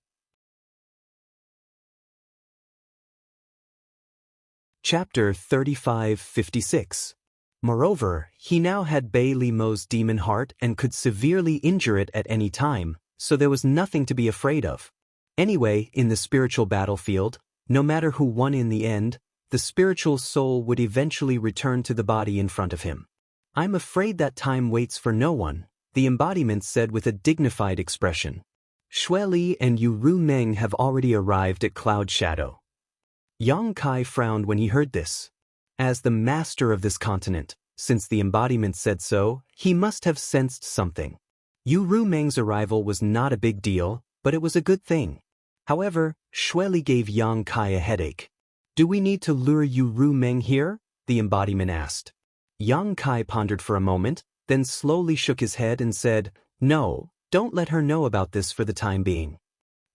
Chapter 3556. Moreover, he now had Bei Limo's demon heart and could severely injure it at any time, so there was nothing to be afraid of. Anyway, in the spiritual battlefield, no matter who won in the end, the spiritual soul would eventually return to the body in front of him. "I'm afraid that time waits for no one," the embodiment said with a dignified expression. "Xue Li and Yu Ru Meng have already arrived at Cloud Shadow." Yang Kai frowned when he heard this. As the master of this continent, since the embodiment said so, he must have sensed something. Yu Ru Meng's arrival was not a big deal, but it was a good thing. However, Xue Li gave Yang Kai a headache. "Do we need to lure Yu Ru Meng here?" the embodiment asked. Yang Kai pondered for a moment, then slowly shook his head and said, "No, don't let her know about this for the time being."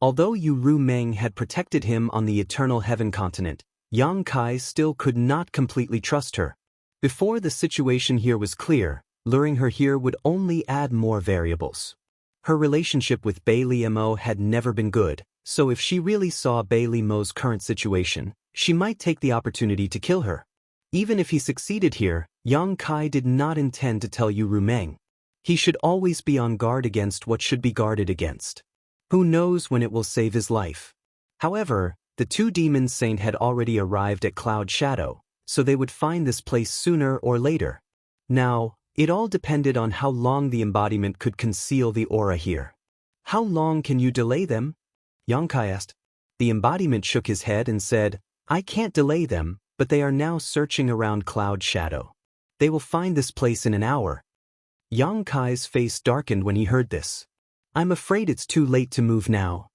Although Yu Ru Meng had protected him on the Eternal Heaven continent, Yang Kai still could not completely trust her. Before the situation here was clear, luring her here would only add more variables. Her relationship with Bei Limo had never been good, so if she really saw Bei Limo's current situation, she might take the opportunity to kill her. Even if he succeeded here, Yang Kai did not intend to tell Yu Ru Meng. He should always be on guard against what should be guarded against. Who knows when it will save his life? However, the two demon saints had already arrived at Cloud Shadow, so they would find this place sooner or later. Now, it all depended on how long the embodiment could conceal the aura here. "How long can you delay them?" Yang Kai asked. The embodiment shook his head and said, "I can't delay them, but they are now searching around Cloud Shadow. They will find this place in an hour." Yang Kai's face darkened when he heard this. "I'm afraid it's too late to move now."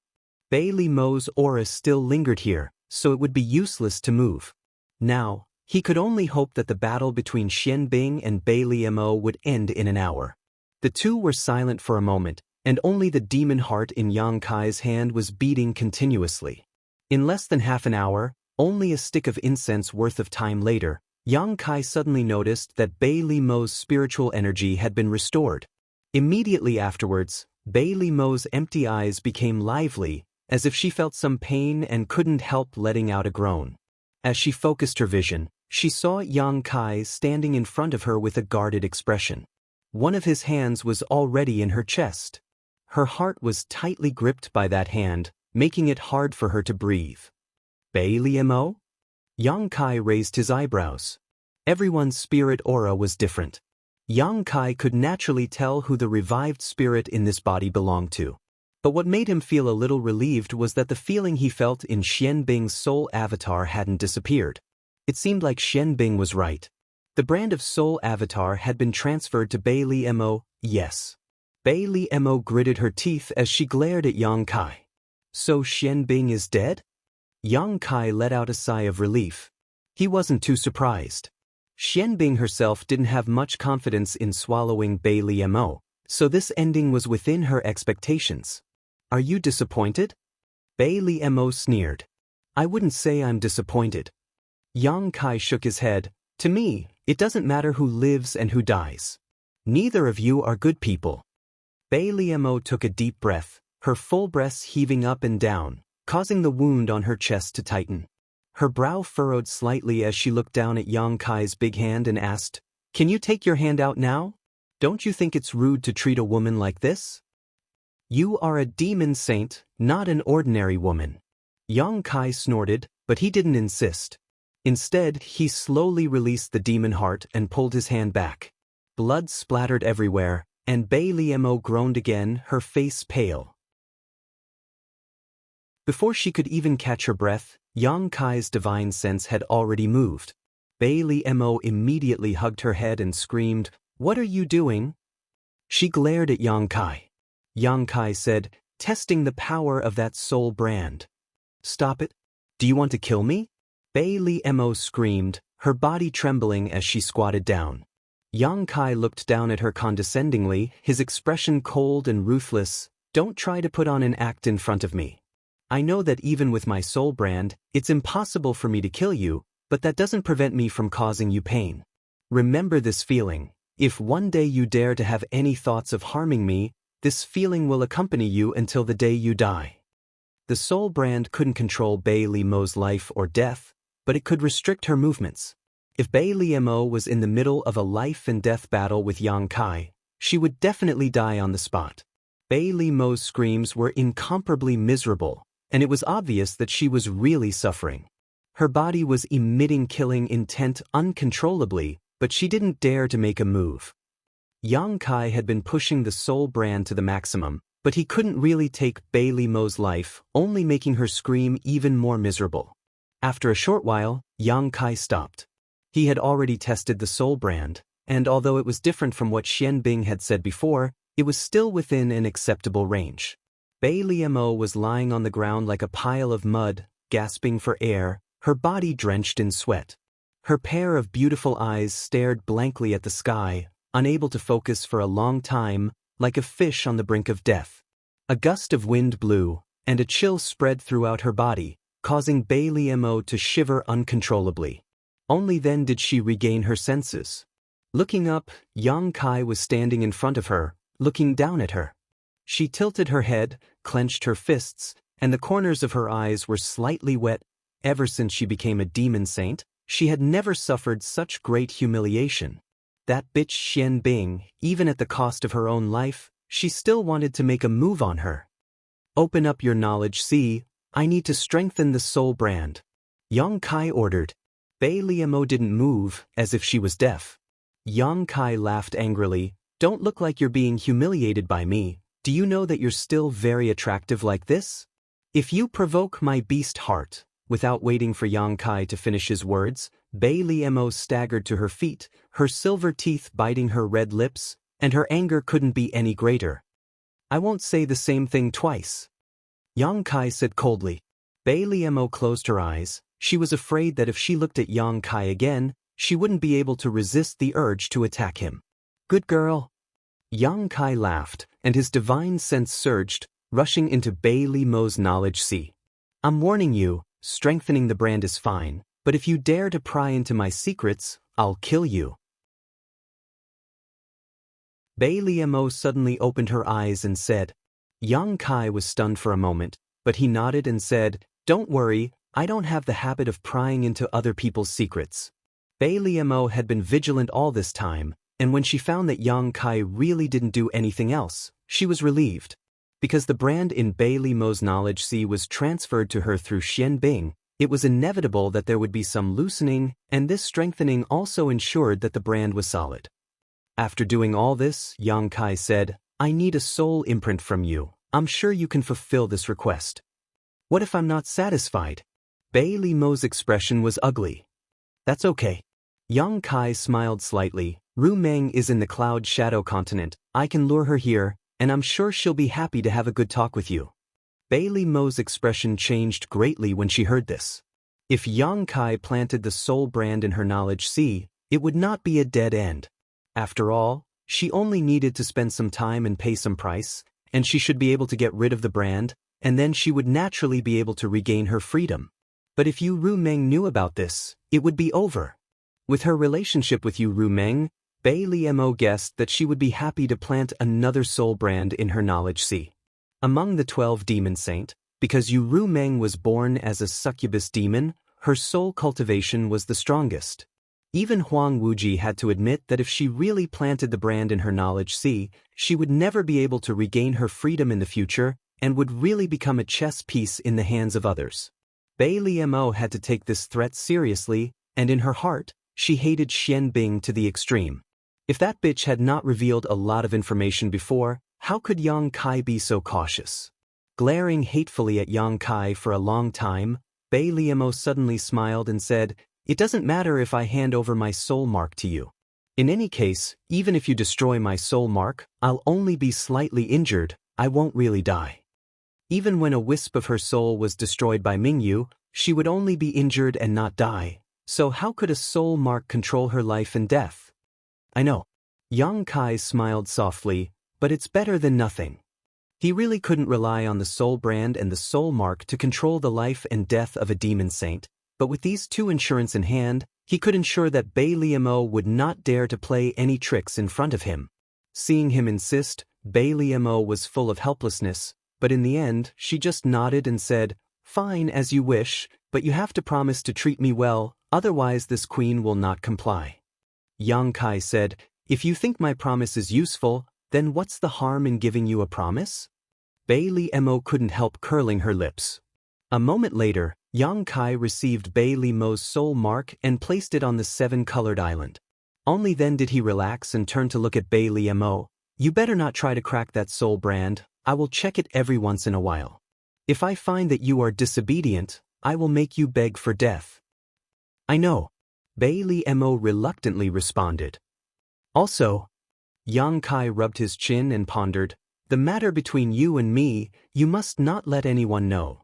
Bei Limo's aura still lingered here, so it would be useless to move. Now, he could only hope that the battle between Xian Bing and Bei Limo would end in an hour. The two were silent for a moment, and only the demon heart in Yang Kai's hand was beating continuously. In less than half an hour, only a stick of incense worth of time later, Yang Kai suddenly noticed that Bei Limo's spiritual energy had been restored. Immediately afterwards, Bei Limo's empty eyes became lively, as if she felt some pain and couldn't help letting out a groan. As she focused her vision, she saw Yang Kai standing in front of her with a guarded expression. One of his hands was already in her chest. Her heart was tightly gripped by that hand, making it hard for her to breathe. Bei Liemo? Yang Kai raised his eyebrows. Everyone's spirit aura was different. Yang Kai could naturally tell who the revived spirit in this body belonged to. But what made him feel a little relieved was that the feeling he felt in Xianbing's soul avatar hadn't disappeared. It seemed like Xianbing was right. The brand of soul avatar had been transferred to Bei Liemo, yes. Bei Liemo gritted her teeth as she glared at Yang Kai. So Xianbing is dead? Yang Kai let out a sigh of relief. He wasn't too surprised. Xianbing herself didn't have much confidence in swallowing Bei Liemo, so this ending was within her expectations. Are you disappointed? Bei Liemo sneered. I wouldn't say I'm disappointed. Yang Kai shook his head. To me, it doesn't matter who lives and who dies. Neither of you are good people. Bei Liemo took a deep breath, her full breaths heaving up and down, causing the wound on her chest to tighten. Her brow furrowed slightly as she looked down at Yang Kai's big hand and asked, "Can you take your hand out now? Don't you think it's rude to treat a woman like this? You are a demon saint, not an ordinary woman." Yang Kai snorted, but he didn't insist. Instead, he slowly released the demon heart and pulled his hand back. Blood splattered everywhere, and Bei Liemo groaned again, her face pale. Before she could even catch her breath, Yang Kai's divine sense had already moved. Bei Liemo immediately hugged her head and screamed, "What are you doing?" She glared at Yang Kai. Yang Kai said, "Testing the power of that soul brand." "Stop it. Do you want to kill me?" Bei Liemo screamed, her body trembling as she squatted down. Yang Kai looked down at her condescendingly, his expression cold and ruthless. "Don't try to put on an act in front of me. I know that even with my soul brand, it's impossible for me to kill you, but that doesn't prevent me from causing you pain. Remember this feeling. If one day you dare to have any thoughts of harming me, this feeling will accompany you until the day you die." The soul brand couldn't control Bei Liemo's life or death, but it could restrict her movements. If Bei Liemo was in the middle of a life and death battle with Yang Kai, she would definitely die on the spot. Bei Liemo's screams were incomparably miserable, and it was obvious that she was really suffering. Her body was emitting killing intent uncontrollably, but she didn't dare to make a move. Yang Kai had been pushing the soul brand to the maximum, but he couldn't really take Bei Liemo's life, only making her scream even more miserable. After a short while, Yang Kai stopped. He had already tested the soul brand, and although it was different from what Xianbing had said before, it was still within an acceptable range. Bei Liemo was lying on the ground like a pile of mud, gasping for air, her body drenched in sweat. Her pair of beautiful eyes stared blankly at the sky, unable to focus for a long time, like a fish on the brink of death. A gust of wind blew, and a chill spread throughout her body, causing Bei Liemo to shiver uncontrollably. Only then did she regain her senses. Looking up, Yang Kai was standing in front of her, looking down at her. She tilted her head, clenched her fists, and the corners of her eyes were slightly wet. Ever since she became a demon saint, she had never suffered such great humiliation. That bitch Xianbing, even at the cost of her own life, she still wanted to make a move on her. "Open up your knowledge, see, I need to strengthen the soul brand," Yang Kai ordered. Bei Liemo didn't move, as if she was deaf. Yang Kai laughed angrily. "Don't look like you're being humiliated by me. Do you know that you're still very attractive like this? If you provoke my beast heart." Without waiting for Yang Kai to finish his words, Bei Liemo staggered to her feet, her silver teeth biting her red lips, and her anger couldn't be any greater. "I won't say the same thing twice," Yang Kai said coldly. Bei Liemo closed her eyes. She was afraid that if she looked at Yang Kai again, she wouldn't be able to resist the urge to attack him. "Good girl." Yang Kai laughed, and his divine sense surged, rushing into Bei Liemo's knowledge sea. "I'm warning you, strengthening the brand is fine, but if you dare to pry into my secrets, I'll kill you." Bei Liemo suddenly opened her eyes and said. Yang Kai was stunned for a moment, but he nodded and said, "Don't worry, I don't have the habit of prying into other people's secrets." Bei Liemo had been vigilant all this time, and when she found that Yang Kai really didn't do anything else, she was relieved. Because the brand in Bei Li Mo's knowledge sea was transferred to her through Xian Bing, it was inevitable that there would be some loosening, and this strengthening also ensured that the brand was solid. After doing all this, Yang Kai said, I need a soul imprint from you. I'm sure you can fulfill this request. What if I'm not satisfied? Bei Li Mo's expression was ugly. That's okay. Yang Kai smiled slightly. Ru Meng is in the Cloud Shadow continent. I can lure her here, and I'm sure she'll be happy to have a good talk with you. Bei Li Mo's expression changed greatly when she heard this. If Yang Kai planted the soul brand in her knowledge sea, it would not be a dead end. After all, she only needed to spend some time and pay some price, and she should be able to get rid of the brand, and then she would naturally be able to regain her freedom. But if Yu Ru Meng knew about this, it would be over. With her relationship with Yu Ru Meng, Bei Li Mo guessed that she would be happy to plant another soul brand in her knowledge sea. Among the 12 demon saint, because Yu Ru Meng was born as a succubus demon, her soul cultivation was the strongest. Even Huang Wuji had to admit that if she really planted the brand in her knowledge sea, she would never be able to regain her freedom in the future and would really become a chess piece in the hands of others. Bei Li Mo had to take this threat seriously, and in her heart, she hated Xian Bing to the extreme. If that bitch had not revealed a lot of information before, how could Yang Kai be so cautious? Glaring hatefully at Yang Kai for a long time, Bei Li Mo suddenly smiled and said, It doesn't matter if I hand over my soul mark to you. In any case, even if you destroy my soul mark, I'll only be slightly injured, I won't really die. Even when a wisp of her soul was destroyed by Mingyu, she would only be injured and not die, so how could a soul mark control her life and death? I know. Yang Kai smiled softly, but it's better than nothing. He really couldn't rely on the soul brand and the soul mark to control the life and death of a demon saint, but with these two insurance in hand, he could ensure that Bei Li Mo would not dare to play any tricks in front of him. Seeing him insist, Bei Li Mo was full of helplessness, but in the end, she just nodded and said, Fine as you wish, but you have to promise to treat me well, otherwise this queen will not comply. Yang Kai said, If you think my promise is useful, then what's the harm in giving you a promise? Bei Li Mo couldn't help curling her lips. A moment later, Yang Kai received Bei Li Mo's soul mark and placed it on the 7-colored island. Only then did he relax and turn to look at Bei Li Mo. You better not try to crack that soul brand, I will check it every once in a while. If I find that you are disobedient, I will make you beg for death. I know. Bei Li Mo reluctantly responded. Also, Yang Kai rubbed his chin and pondered, The matter between you and me, you must not let anyone know.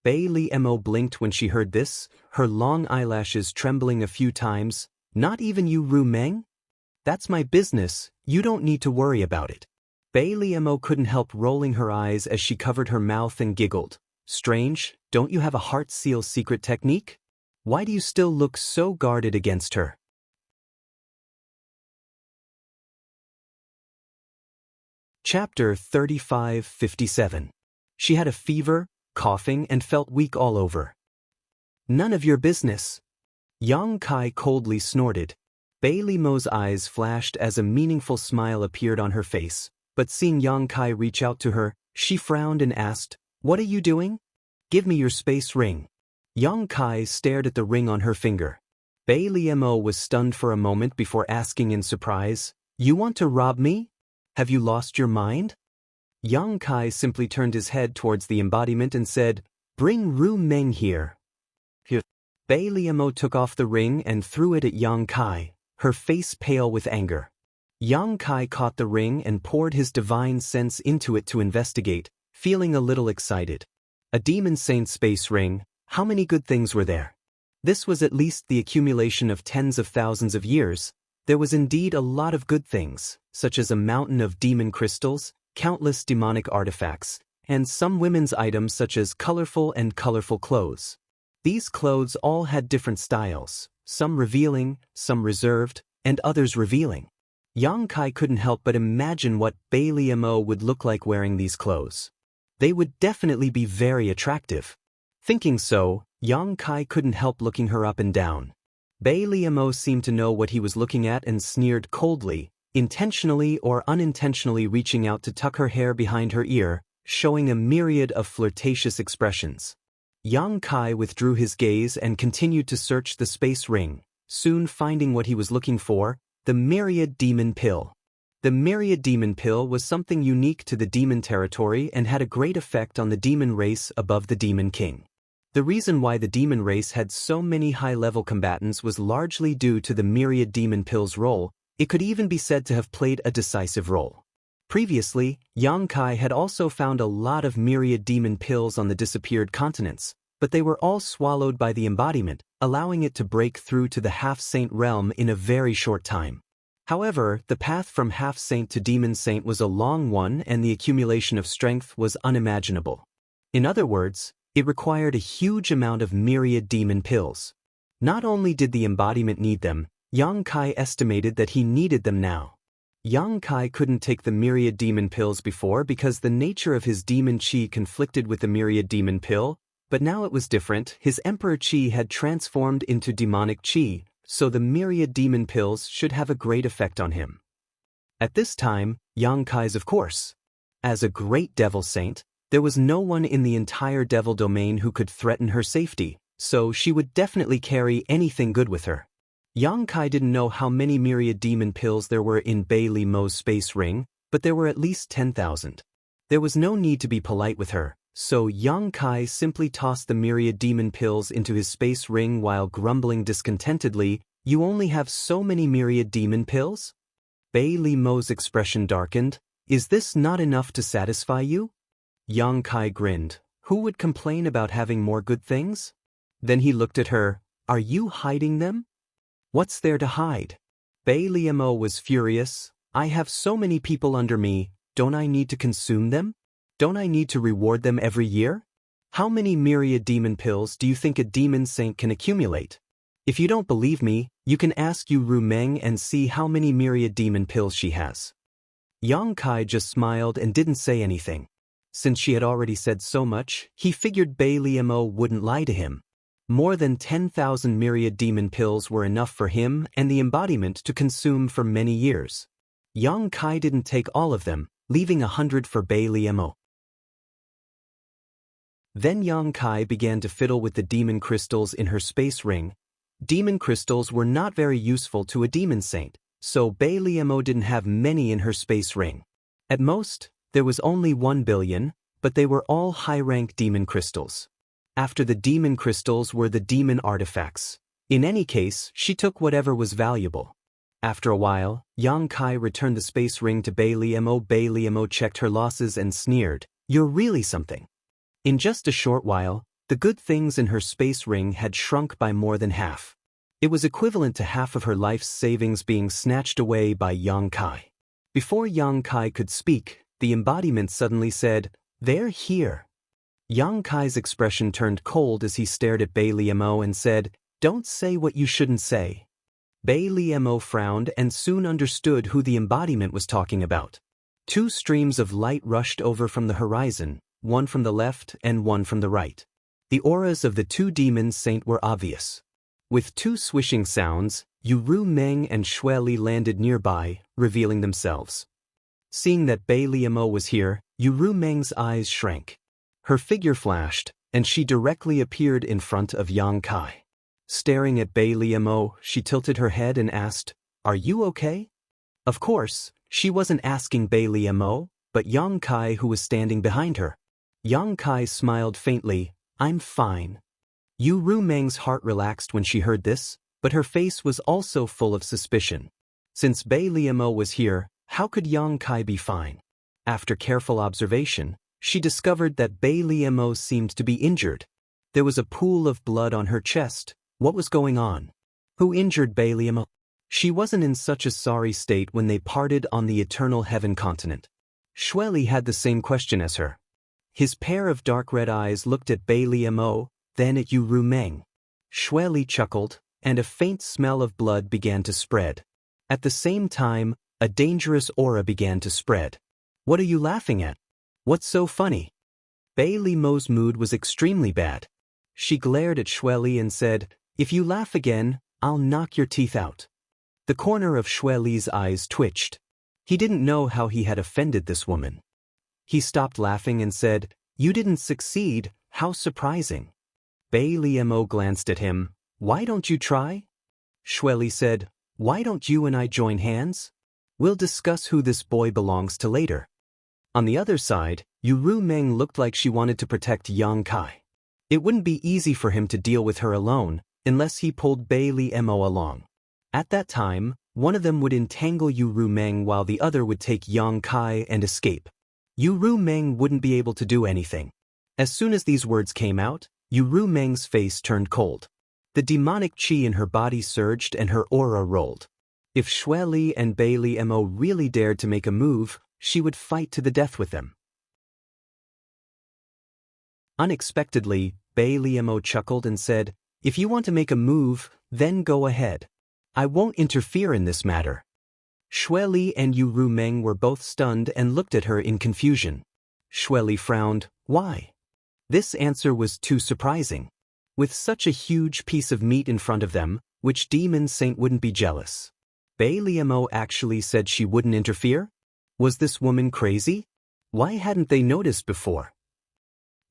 Bei Li Mo blinked when she heard this, her long eyelashes trembling a few times. Not even you Ru Meng? That's my business, you don't need to worry about it. Bei Li Mo couldn't help rolling her eyes as she covered her mouth and giggled. Strange, don't you have a heart seal secret technique? Why do you still look so guarded against her? Chapter 35-57. She had a fever, coughing, and felt weak all over. None of your business. Yang Kai coldly snorted. Bei Li Mo's eyes flashed as a meaningful smile appeared on her face, but seeing Yang Kai reach out to her, she frowned and asked, What are you doing? Give me your space ring. Yang Kai stared at the ring on her finger. Bei Li Mo was stunned for a moment before asking in surprise, You want to rob me? Have you lost your mind? Yang Kai simply turned his head towards the embodiment and said, Bring Ru Meng here. Bei Li Mo took off the ring and threw it at Yang Kai, her face pale with anger. Yang Kai caught the ring and poured his divine sense into it to investigate, feeling a little excited. A demon saint space ring, how many good things were there? This was at least the accumulation of tens of thousands of years. There was indeed a lot of good things, such as a mountain of demon crystals, countless demonic artifacts, and some women's items such as colorful clothes. These clothes all had different styles, some revealing, some reserved, and others revealing. Yang Kai couldn't help but imagine what Bei Li Mo would look like wearing these clothes. They would definitely be very attractive. Thinking so, Yang Kai couldn't help looking her up and down. Bei Li Mo seemed to know what he was looking at and sneered coldly, intentionally or unintentionally reaching out to tuck her hair behind her ear. showing a myriad of flirtatious expressions. Yang Kai withdrew his gaze and continued to search the space ring, soon finding what he was looking for, the Myriad Demon Pill. The Myriad Demon Pill was something unique to the demon territory and had a great effect on the demon race above the Demon King. The reason why the demon race had so many high-level combatants was largely due to the Myriad Demon Pill's role. It could even be said to have played a decisive role. Previously, Yang Kai had also found a lot of Myriad Demon Pills on the disappeared continents, but they were all swallowed by the embodiment, allowing it to break through to the half-saint realm in a very short time. However, the path from half-saint to demon saint was a long one and the accumulation of strength was unimaginable. In other words, it required a huge amount of Myriad Demon Pills. Not only did the embodiment need them, Yang Kai estimated that he needed them now. Yang Kai couldn't take the Myriad Demon Pills before because the nature of his demon chi conflicted with the Myriad Demon Pill, but now it was different. His Emperor Chi had transformed into demonic chi, so the Myriad Demon Pills should have a great effect on him. At this time, Yang Kai's of course. As a great devil saint, there was no one in the entire devil domain who could threaten her safety, so she would definitely carry anything good with her. Yang Kai didn't know how many Myriad Demon Pills there were in Bei Li Mo's space ring, but there were at least 10,000. There was no need to be polite with her, so Yang Kai simply tossed the Myriad Demon Pills into his space ring while grumbling discontentedly, "You only have so many Myriad Demon Pills?" Bei Li Mo's expression darkened. "Is this not enough to satisfy you?" Yang Kai grinned. Who would complain about having more good things? Then he looked at her. "Are you hiding them?" "What's there to hide?" Bei Li Mo was furious. "I have so many people under me, don't I need to consume them? Don't I need to reward them every year? How many Myriad Demon Pills do you think a demon saint can accumulate? If you don't believe me, you can ask Yu Ru Meng and see how many Myriad Demon Pills she has." Yang Kai just smiled and didn't say anything. Since she had already said so much, he figured Bei Li Mo wouldn't lie to him. More than 10,000 Myriad Demon Pills were enough for him and the embodiment to consume for many years. Yang Kai didn't take all of them, leaving 100 for Bei Li Mo. Then Yang Kai began to fiddle with the demon crystals in her space ring. Demon crystals were not very useful to a demon saint, so Bei Li Mo didn't have many in her space ring. At most, there was only 1 billion, but they were all high-rank demon crystals. After the demon crystals were the demon artifacts. In any case, she took whatever was valuable. After a while, Yang Kai returned the space ring to Bei Li Mo. Bei Li Mo checked her losses and sneered, "You're really something." In just a short while, the good things in her space ring had shrunk by more than half. It was equivalent to half of her life's savings being snatched away by Yang Kai. Before Yang Kai could speak, the embodiment suddenly said, "They're here." Yang Kai's expression turned cold as he stared at Bei Li Mo and said, "Don't say what you shouldn't say." Bei Li Mo frowned and soon understood who the embodiment was talking about. 2 streams of light rushed over from the horizon, one from the left and one from the right. The auras of the 2 demons saint were obvious. With 2 swishing sounds, Yu Ru Meng and Xue Li landed nearby, revealing themselves. Seeing that Bei Li Mo was here, Yu Ru Meng's eyes shrank. Her figure flashed, and she directly appeared in front of Yang Kai. Staring at Bei Li Mo, she tilted her head and asked, "Are you okay?" Of course, she wasn't asking Bei Li Mo, but Yang Kai who was standing behind her. Yang Kai smiled faintly, "I'm fine." Yu Ru Meng's heart relaxed when she heard this, but her face was also full of suspicion. Since Bei Li Mo was here, how could Yang Kai be fine? After careful observation, she discovered that Bei Li Mo seemed to be injured. There was a pool of blood on her chest. What was going on? Who injured Bei Li Mo? She wasn't in such a sorry state when they parted on the Eternal Heaven continent. Xue Li had the same question as her. His pair of dark red eyes looked at Bei Li Mo, then at Yu Ru Meng. Xue Li chuckled, and a faint smell of blood began to spread. At the same time, a dangerous aura began to spread. "What are you laughing at? What's so funny?" Bei Li Mo's mood was extremely bad. She glared at Xue Li and said, "If you laugh again, I'll knock your teeth out." The corner of Xue Li's eyes twitched. He didn't know how he had offended this woman. He stopped laughing and said, "You didn't succeed, how surprising." Bei Liemo glanced at him. "Why don't you try?" Shueli said, "Why don't you and I join hands? We'll discuss who this boy belongs to later." On the other side, Yu Meng looked like she wanted to protect Yang Kai. It wouldn't be easy for him to deal with her alone, unless he pulled Bei Liemo along. At that time, one of them would entangle Yu Meng while the other would take Yang Kai and escape. Yu Meng wouldn't be able to do anything. As soon as these words came out, Yu Meng's face turned cold. The demonic qi in her body surged and her aura rolled. If Shueli and Bei Liemo really dared to make a move, she would fight to the death with them. Unexpectedly, Bei Liemo chuckled and said, "If you want to make a move, then go ahead. I won't interfere in this matter." Shueli and Yu Meng were both stunned and looked at her in confusion. Shueli frowned. Why? This answer was too surprising. With such a huge piece of meat in front of them, which demon saint wouldn't be jealous? Bei Liemo actually said she wouldn't interfere? Was this woman crazy? Why hadn't they noticed before?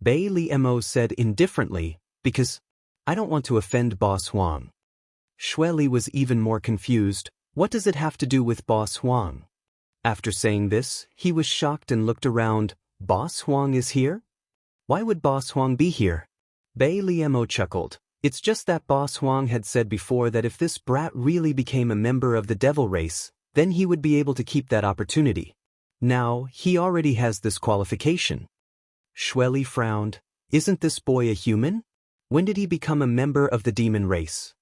Bei Liemo said indifferently, "Because I don't want to offend Boss Huang." Shueli was even more confused. What does it have to do with Boss Huang? After saying this, he was shocked and looked around. Boss Huang is here? Why would Boss Huang be here? Bei Liemo chuckled. It's just that Boss Huang had said before that if this brat really became a member of the devil race, then he would be able to keep that opportunity. Now, he already has this qualification. Shueli frowned. Isn't this boy a human? When did he become a member of the demon race?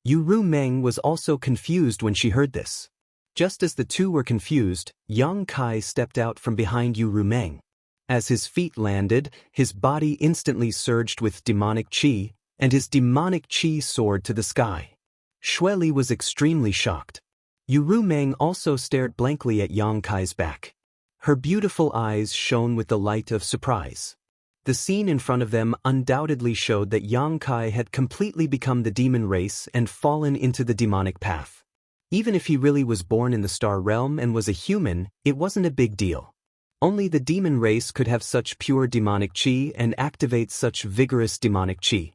Yu Meng was also confused when she heard this. Just as the two were confused, Yang Kai stepped out from behind Yu Meng. As his feet landed, his body instantly surged with demonic qi, and his demonic qi soared to the sky. Shueli was extremely shocked. Yu Meng also stared blankly at Yang Kai's back. Her beautiful eyes shone with the light of surprise. The scene in front of them undoubtedly showed that Yang Kai had completely become the demon race and fallen into the demonic path. Even if he really was born in the star realm and was a human, it wasn't a big deal. Only the demon race could have such pure demonic qi and activate such vigorous demonic qi.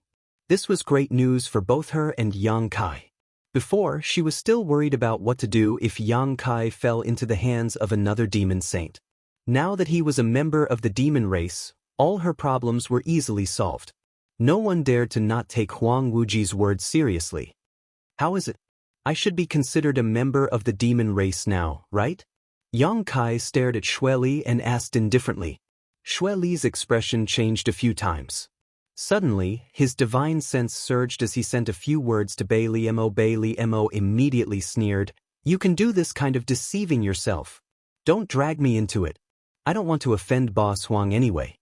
This was great news for both her and Yang Kai. Before, she was still worried about what to do if Yang Kai fell into the hands of another demon saint. Now that he was a member of the demon race, all her problems were easily solved. No one dared to not take Huang Wuji's words seriously. How is it? I should be considered a member of the demon race now, right? Yang Kai stared at Shueli and asked indifferently. Shueli's expression changed a few times. Suddenly, his divine sense surged as he sent a few words to Bei Liemo. Bei Liemo immediately sneered, "You can do this kind of deceiving yourself. Don't drag me into it. I don't want to offend Boss Huang anyway."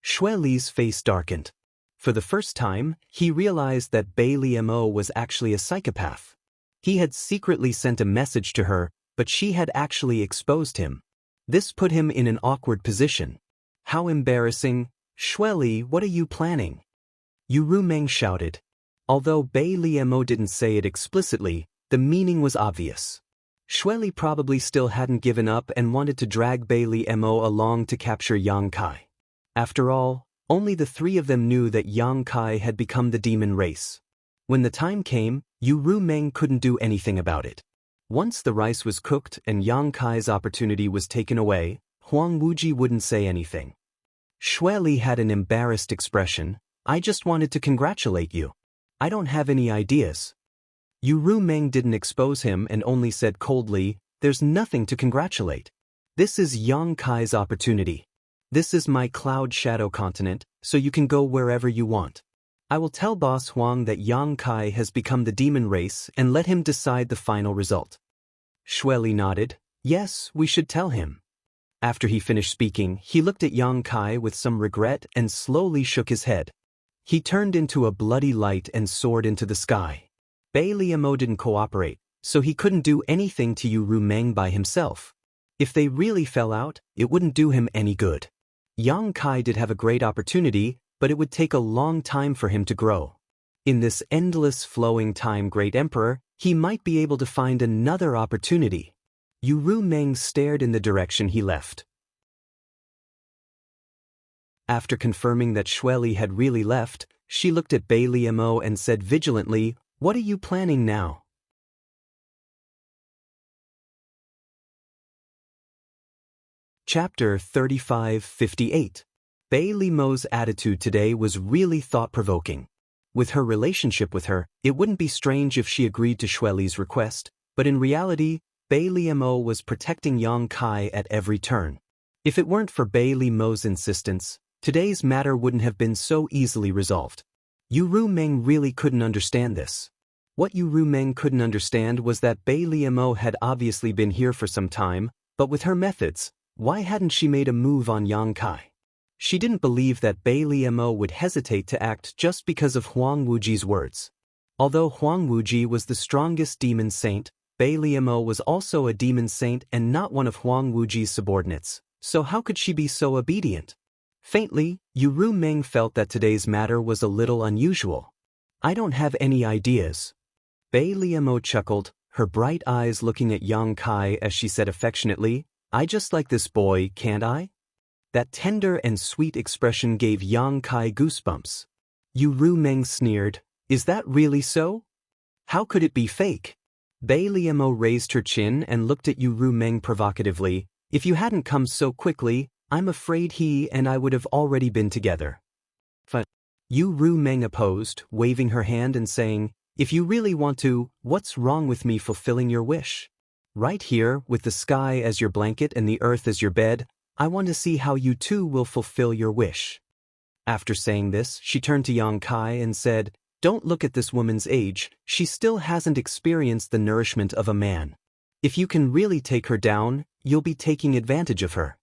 Shueli's face darkened. For the first time, he realized that Bei Liemo was actually a psychopath. He had secretly sent a message to her, but she had actually exposed him. This put him in an awkward position. How embarrassing. "Shueli, what are you planning?" Yu Meng shouted. Although Bei Liemo didn't say it explicitly, the meaning was obvious. Shueli probably still hadn't given up and wanted to drag Bei Liemo along to capture Yang Kai. After all, only the three of them knew that Yang Kai had become the demon race. When the time came, Yu Meng couldn't do anything about it. Once the rice was cooked and Yang Kai's opportunity was taken away, Huang Wuji wouldn't say anything. Shueli had an embarrassed expression. "I just wanted to congratulate you. I don't have any ideas." Yu Meng didn't expose him and only said coldly, "There's nothing to congratulate. This is Yang Kai's opportunity. This is my cloud shadow continent, so you can go wherever you want. I will tell Boss Huang that Yang Kai has become the demon race and let him decide the final result." Shueli nodded. "Yes, we should tell him." After he finished speaking, he looked at Yang Kai with some regret and slowly shook his head. He turned into a bloody light and soared into the sky. Bei Liemo didn't cooperate, so he couldn't do anything to Yu Meng by himself. If they really fell out, it wouldn't do him any good. Yang Kai did have a great opportunity, but it would take a long time for him to grow. In this endless flowing time, Great Emperor, he might be able to find another opportunity. Yu Meng stared in the direction he left. After confirming that Xueli had really left, she looked at Bei Liemo and said vigilantly, "What are you planning now?" Chapter 3558. Bei Liemo's attitude today was really thought-provoking. With her relationship with her, it wouldn't be strange if she agreed to Xueli's request, but in reality, Bei Liemo was protecting Yang Kai at every turn. If it weren't for Bei Liemo's insistence, today's matter wouldn't have been so easily resolved. Yu Rumeng really couldn't understand this. What Yu Rumeng couldn't understand was that Bei Liemo had obviously been here for some time, but with her methods, why hadn't she made a move on Yang Kai? She didn't believe that Bei Liemo would hesitate to act just because of Huang Wuji's words. Although Huang Wuji was the strongest demon saint, Bei Liemo was also a demon saint and not one of Huang Wuji's subordinates, so how could she be so obedient? Faintly, Yu Rumeng felt that today's matter was a little unusual. "I don't have any ideas." Bei Liemo chuckled, her bright eyes looking at Yang Kai as she said affectionately, "I just like this boy, can't I?" That tender and sweet expression gave Yang Kai goosebumps. Yu Rumeng sneered, "Is that really so? How could it be fake?" Bei Liemo raised her chin and looked at Yu Rumeng provocatively. "If you hadn't come so quickly, I'm afraid he and I would have already been together." But Yu Rumeng opposed, waving her hand and saying, "If you really want to, what's wrong with me fulfilling your wish? Right here, with the sky as your blanket and the earth as your bed, I want to see how you too will fulfill your wish." After saying this, she turned to Yang Kai and said, "Don't look at this woman's age, she still hasn't experienced the nourishment of a man. If you can really take her down, you'll be taking advantage of her."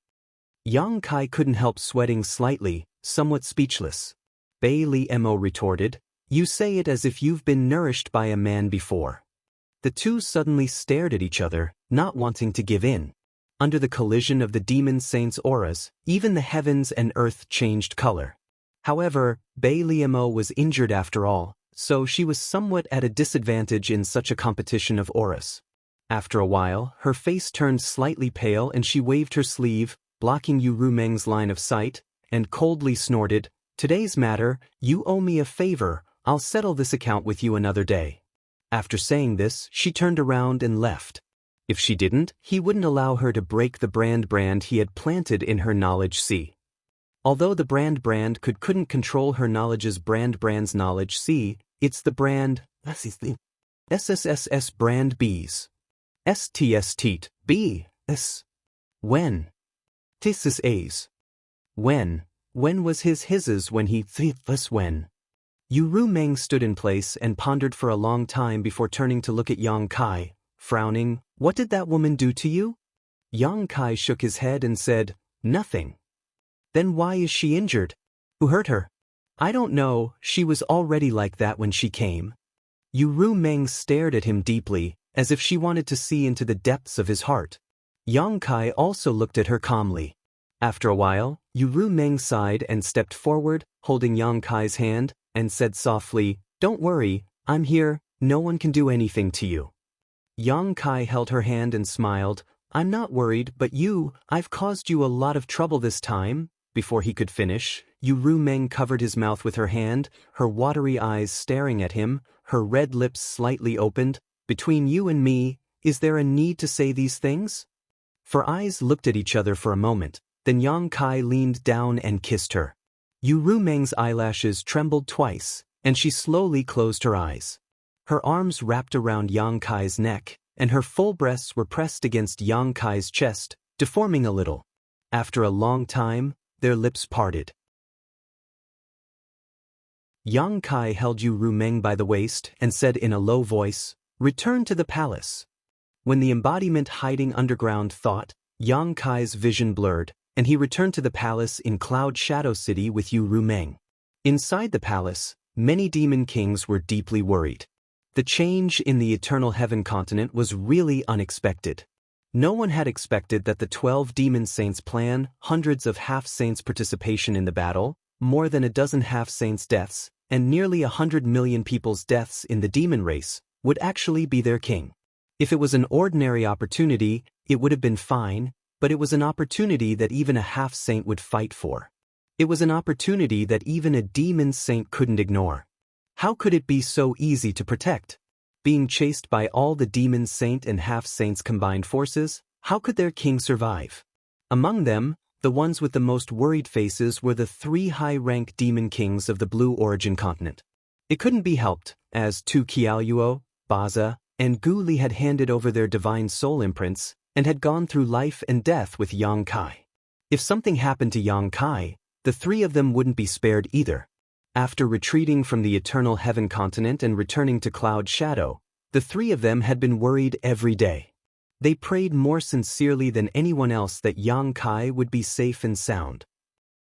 Yang Kai couldn't help sweating slightly, somewhat speechless. Bei Liemo retorted, "You say it as if you've been nourished by a man before." The two suddenly stared at each other, not wanting to give in. Under the collision of the demon saint's auras, even the heavens and earth changed color. However, Bei Liemo was injured after all, so she was somewhat at a disadvantage in such a competition of auras. After a while, her face turned slightly pale and she waved her sleeve, blocking Yu Rumeng's line of sight, and coldly snorted, "Today's matter, you owe me a favor, I'll settle this account with you another day." After saying this, she turned around and left. If she didn't, he wouldn't allow her to break the brand he had planted in her knowledge sea. Although the brand couldn't control her knowledge's brand's knowledge sea, it's the brand, SSSS brand B's. STST, B, S. When? Thesis A's. When was his's when he this when? Yu Rumeng stood in place and pondered for a long time before turning to look at Yang Kai, frowning, "What did that woman do to you?" Yang Kai shook his head and said, "Nothing." "Then why is she injured? Who hurt her?" "I don't know, she was already like that when she came." Yu Rumeng stared at him deeply, as if she wanted to see into the depths of his heart. Yang Kai also looked at her calmly. After a while, Yu Rumeng sighed and stepped forward, holding Yang Kai's hand, and said softly, "Don't worry, I'm here, no one can do anything to you." Yang Kai held her hand and smiled, "I'm not worried, but I've caused you a lot of trouble this time." Before he could finish, Yu Rumeng covered his mouth with her hand, her watery eyes staring at him, her red lips slightly opened. "Between you and me, is there a need to say these things?" For eyes looked at each other for a moment, then Yang Kai leaned down and kissed her. Yu Rumeng's eyelashes trembled twice, and she slowly closed her eyes. Her arms wrapped around Yang Kai's neck, and her full breasts were pressed against Yang Kai's chest, deforming a little. After a long time, their lips parted. Yang Kai held Yu Rumeng by the waist and said in a low voice, "Return to the palace." When the embodiment hiding underground thought, Yang Kai's vision blurred, and he returned to the palace in Cloud Shadow City with Yu Rumeng. Inside the palace, many demon kings were deeply worried. The change in the Eternal Heaven continent was really unexpected. No one had expected that the 12 demon saints' plan, hundreds of half-saints' participation in the battle, more than a dozen half-saints' deaths, and nearly 100 million people's deaths in the demon race, would actually be their king. If it was an ordinary opportunity, it would have been fine, but it was an opportunity that even a half-saint would fight for. It was an opportunity that even a demon saint couldn't ignore. How could it be so easy to protect? Being chased by all the demon saint and half-saints combined forces, how could their king survive? Among them, the ones with the most worried faces were the 3 high-rank demon kings of the Blue Origin continent. It couldn't be helped, as Tu Qiaoluo, Baza, and Gu Li had handed over their divine soul imprints and had gone through life and death with Yang Kai. If something happened to Yang Kai, the 3 of them wouldn't be spared either. After retreating from the Eternal Heaven continent and returning to Cloud Shadow, the 3 of them had been worried every day. They prayed more sincerely than anyone else that Yang Kai would be safe and sound.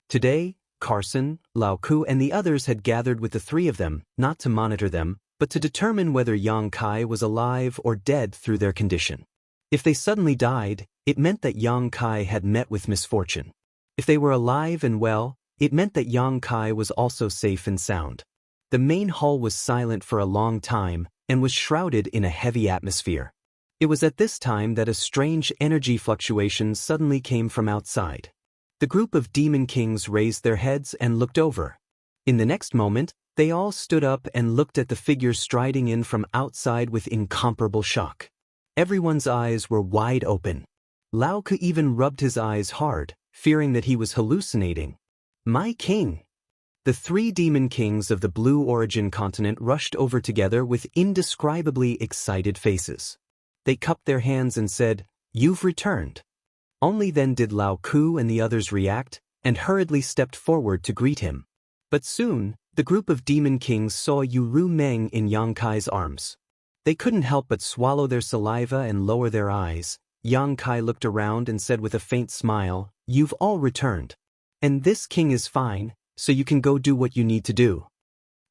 Today, Carson, Lao Ku and the others had gathered with the 3 of them, not to monitor them, but to determine whether Yang Kai was alive or dead through their condition. If they suddenly died, it meant that Yang Kai had met with misfortune. If they were alive and well, it meant that Yang Kai was also safe and sound. The main hall was silent for a long time and was shrouded in a heavy atmosphere. It was at this time that a strange energy fluctuation suddenly came from outside. The group of demon kings raised their heads and looked over. In the next moment, they all stood up and looked at the figure striding in from outside with incomparable shock. Everyone's eyes were wide open. Lao Ke even rubbed his eyes hard, fearing that he was hallucinating. My king! The 3 demon kings of the Blue Origin continent rushed over together with indescribably excited faces. They cupped their hands and said, "You've returned." Only then did Lao Ku and the others react, and hurriedly stepped forward to greet him. But soon, the group of demon kings saw Yuru Meng in Yang Kai's arms. They couldn't help but swallow their saliva and lower their eyes. Yang Kai looked around and said with a faint smile, "You've all returned. And this king is fine, so you can go do what you need to do."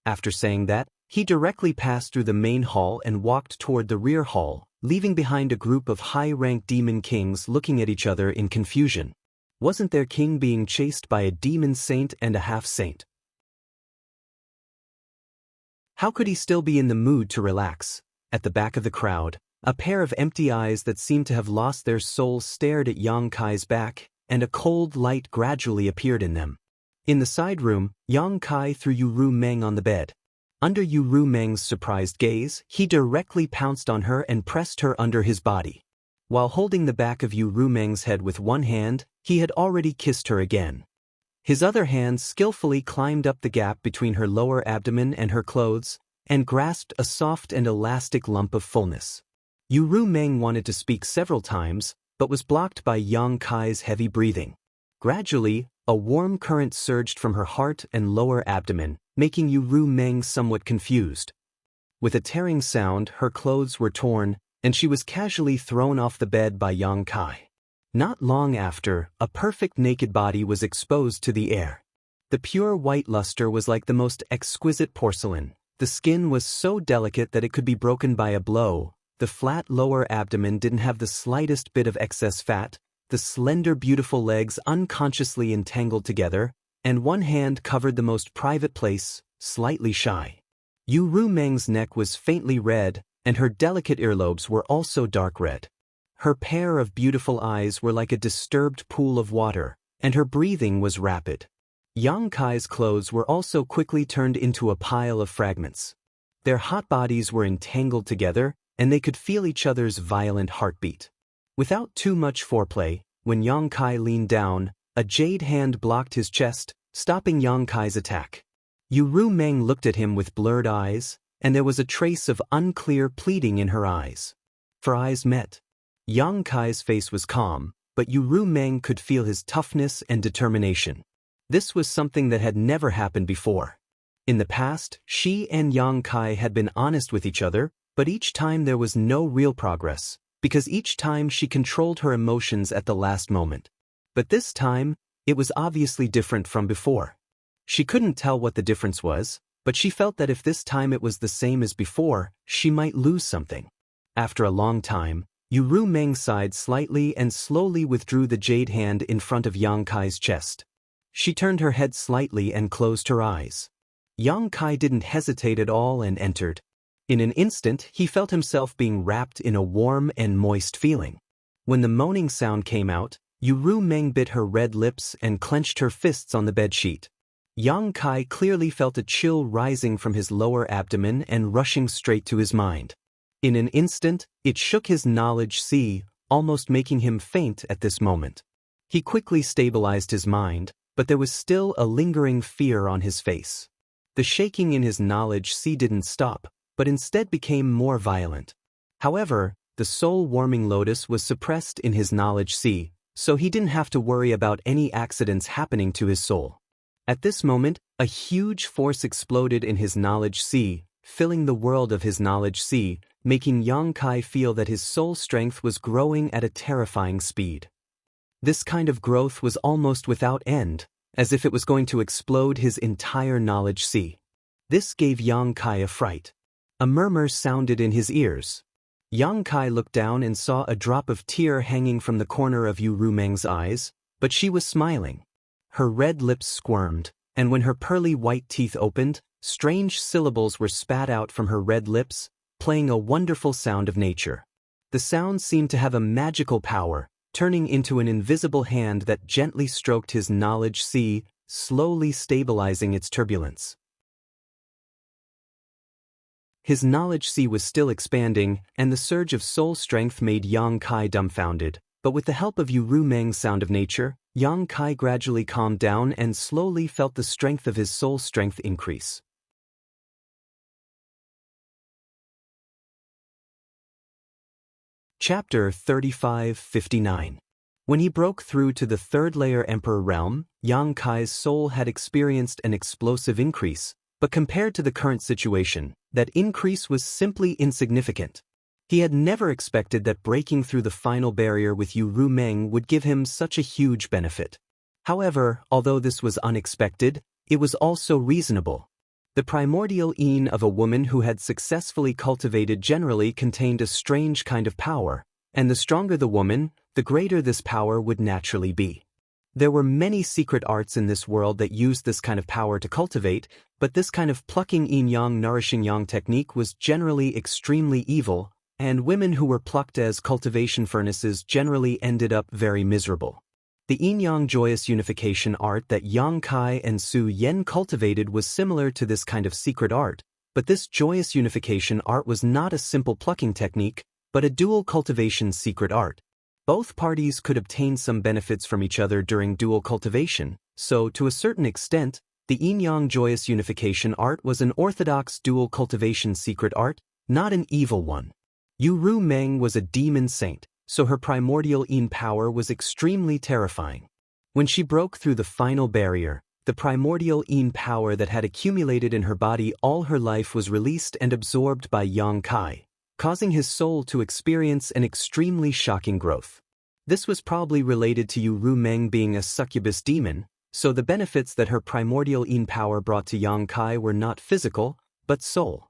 After saying that, he directly passed through the main hall and walked toward the rear hall, leaving behind a group of high-ranked demon kings looking at each other in confusion. Wasn't their king being chased by a demon saint and a half-saint? How could he still be in the mood to relax? At the back of the crowd, a pair of empty eyes that seemed to have lost their souls stared at Yang Kai's back, and a cold light gradually appeared in them. In the side room, Yang Kai threw Yuru Meng on the bed. Under Yuru Meng's surprised gaze, he directly pounced on her and pressed her under his body. While holding the back of Yuru Meng's head with one hand, he had already kissed her again. His other hand skillfully climbed up the gap between her lower abdomen and her clothes, and grasped a soft and elastic lump of fullness. Yuru Meng wanted to speak several times, but was blocked by Yang Kai's heavy breathing. Gradually, a warm current surged from her heart and lower abdomen, making Yuru Meng somewhat confused. With a tearing sound, her clothes were torn, and she was casually thrown off the bed by Yang Kai. Not long after, a perfect naked body was exposed to the air. The pure white luster was like the most exquisite porcelain. The skin was so delicate that it could be broken by a blow. The flat lower abdomen didn't have the slightest bit of excess fat, the slender beautiful legs unconsciously entangled together, and one hand covered the most private place, slightly shy. Yuru Meng's neck was faintly red, and her delicate earlobes were also dark red. Her pair of beautiful eyes were like a disturbed pool of water, and her breathing was rapid. Yang Kai's clothes were also quickly turned into a pile of fragments. Their hot bodies were entangled together, and they could feel each other's violent heartbeat. Without too much foreplay, when Yang Kai leaned down, a jade hand blocked his chest, stopping Yang Kai's attack. Yuru Meng looked at him with blurred eyes, and there was a trace of unclear pleading in her eyes. For eyes met. Yang Kai's face was calm, but Yuru Meng could feel his toughness and determination. This was something that had never happened before. In the past, she and Yang Kai had been honest with each other, but each time there was no real progress, because each time she controlled her emotions at the last moment. But this time, it was obviously different from before. She couldn't tell what the difference was, but she felt that if this time it was the same as before, she might lose something. After a long time, Yuru Meng sighed slightly and slowly withdrew the jade hand in front of Yang Kai's chest. She turned her head slightly and closed her eyes. Yang Kai didn't hesitate at all and entered. In an instant, he felt himself being wrapped in a warm and moist feeling. When the moaning sound came out, Yu Meng bit her red lips and clenched her fists on the bedsheet. Yang Kai clearly felt a chill rising from his lower abdomen and rushing straight to his mind. In an instant, it shook his knowledge sea, almost making him faint at this moment. He quickly stabilized his mind, but there was still a lingering fear on his face. The shaking in his knowledge sea didn't stop, but instead became more violent. However, the soul-warming lotus was suppressed in his knowledge sea, so he didn't have to worry about any accidents happening to his soul. At this moment, a huge force exploded in his knowledge sea, filling the world of his knowledge sea, making Yang Kai feel that his soul strength was growing at a terrifying speed. This kind of growth was almost without end, as if it was going to explode his entire knowledge sea. This gave Yang Kai a fright. A murmur sounded in his ears. Yang Kai looked down and saw a drop of tear hanging from the corner of Yu Meng's eyes, but she was smiling. Her red lips squirmed, and when her pearly white teeth opened, strange syllables were spat out from her red lips, playing a wonderful sound of nature. The sound seemed to have a magical power, turning into an invisible hand that gently stroked his knowledge sea, slowly stabilizing its turbulence. His knowledge sea was still expanding, and the surge of soul strength made Yang Kai dumbfounded, but with the help of Yu Meng's sound of nature, Yang Kai gradually calmed down and slowly felt the strength of his soul strength increase. Chapter 35:59. When he broke through to the third-layer Emperor realm, Yang Kai's soul had experienced an explosive increase, but compared to the current situation, that increase was simply insignificant. He had never expected that breaking through the final barrier with Yu Meng would give him such a huge benefit. However, although this was unexpected, it was also reasonable. The primordial yin of a woman who had successfully cultivated generally contained a strange kind of power, and the stronger the woman, the greater this power would naturally be. There were many secret arts in this world that used this kind of power to cultivate, but this kind of plucking yin-yang nourishing yang technique was generally extremely evil, and women who were plucked as cultivation furnaces generally ended up very miserable. The yin-yang joyous unification art that Yang Kai and Su Yen cultivated was similar to this kind of secret art, but this joyous unification art was not a simple plucking technique, but a dual cultivation secret art. Both parties could obtain some benefits from each other during dual cultivation, so to a certain extent, the yin-yang joyous unification art was an orthodox dual cultivation secret art, not an evil one. Yu Meng was a demon saint, so her primordial yin power was extremely terrifying. When she broke through the final barrier, the primordial yin power that had accumulated in her body all her life was released and absorbed by Yang Kai, causing his soul to experience an extremely shocking growth. This was probably related to Yu Meng being a succubus demon, so the benefits that her primordial yin power brought to Yang Kai were not physical, but soul.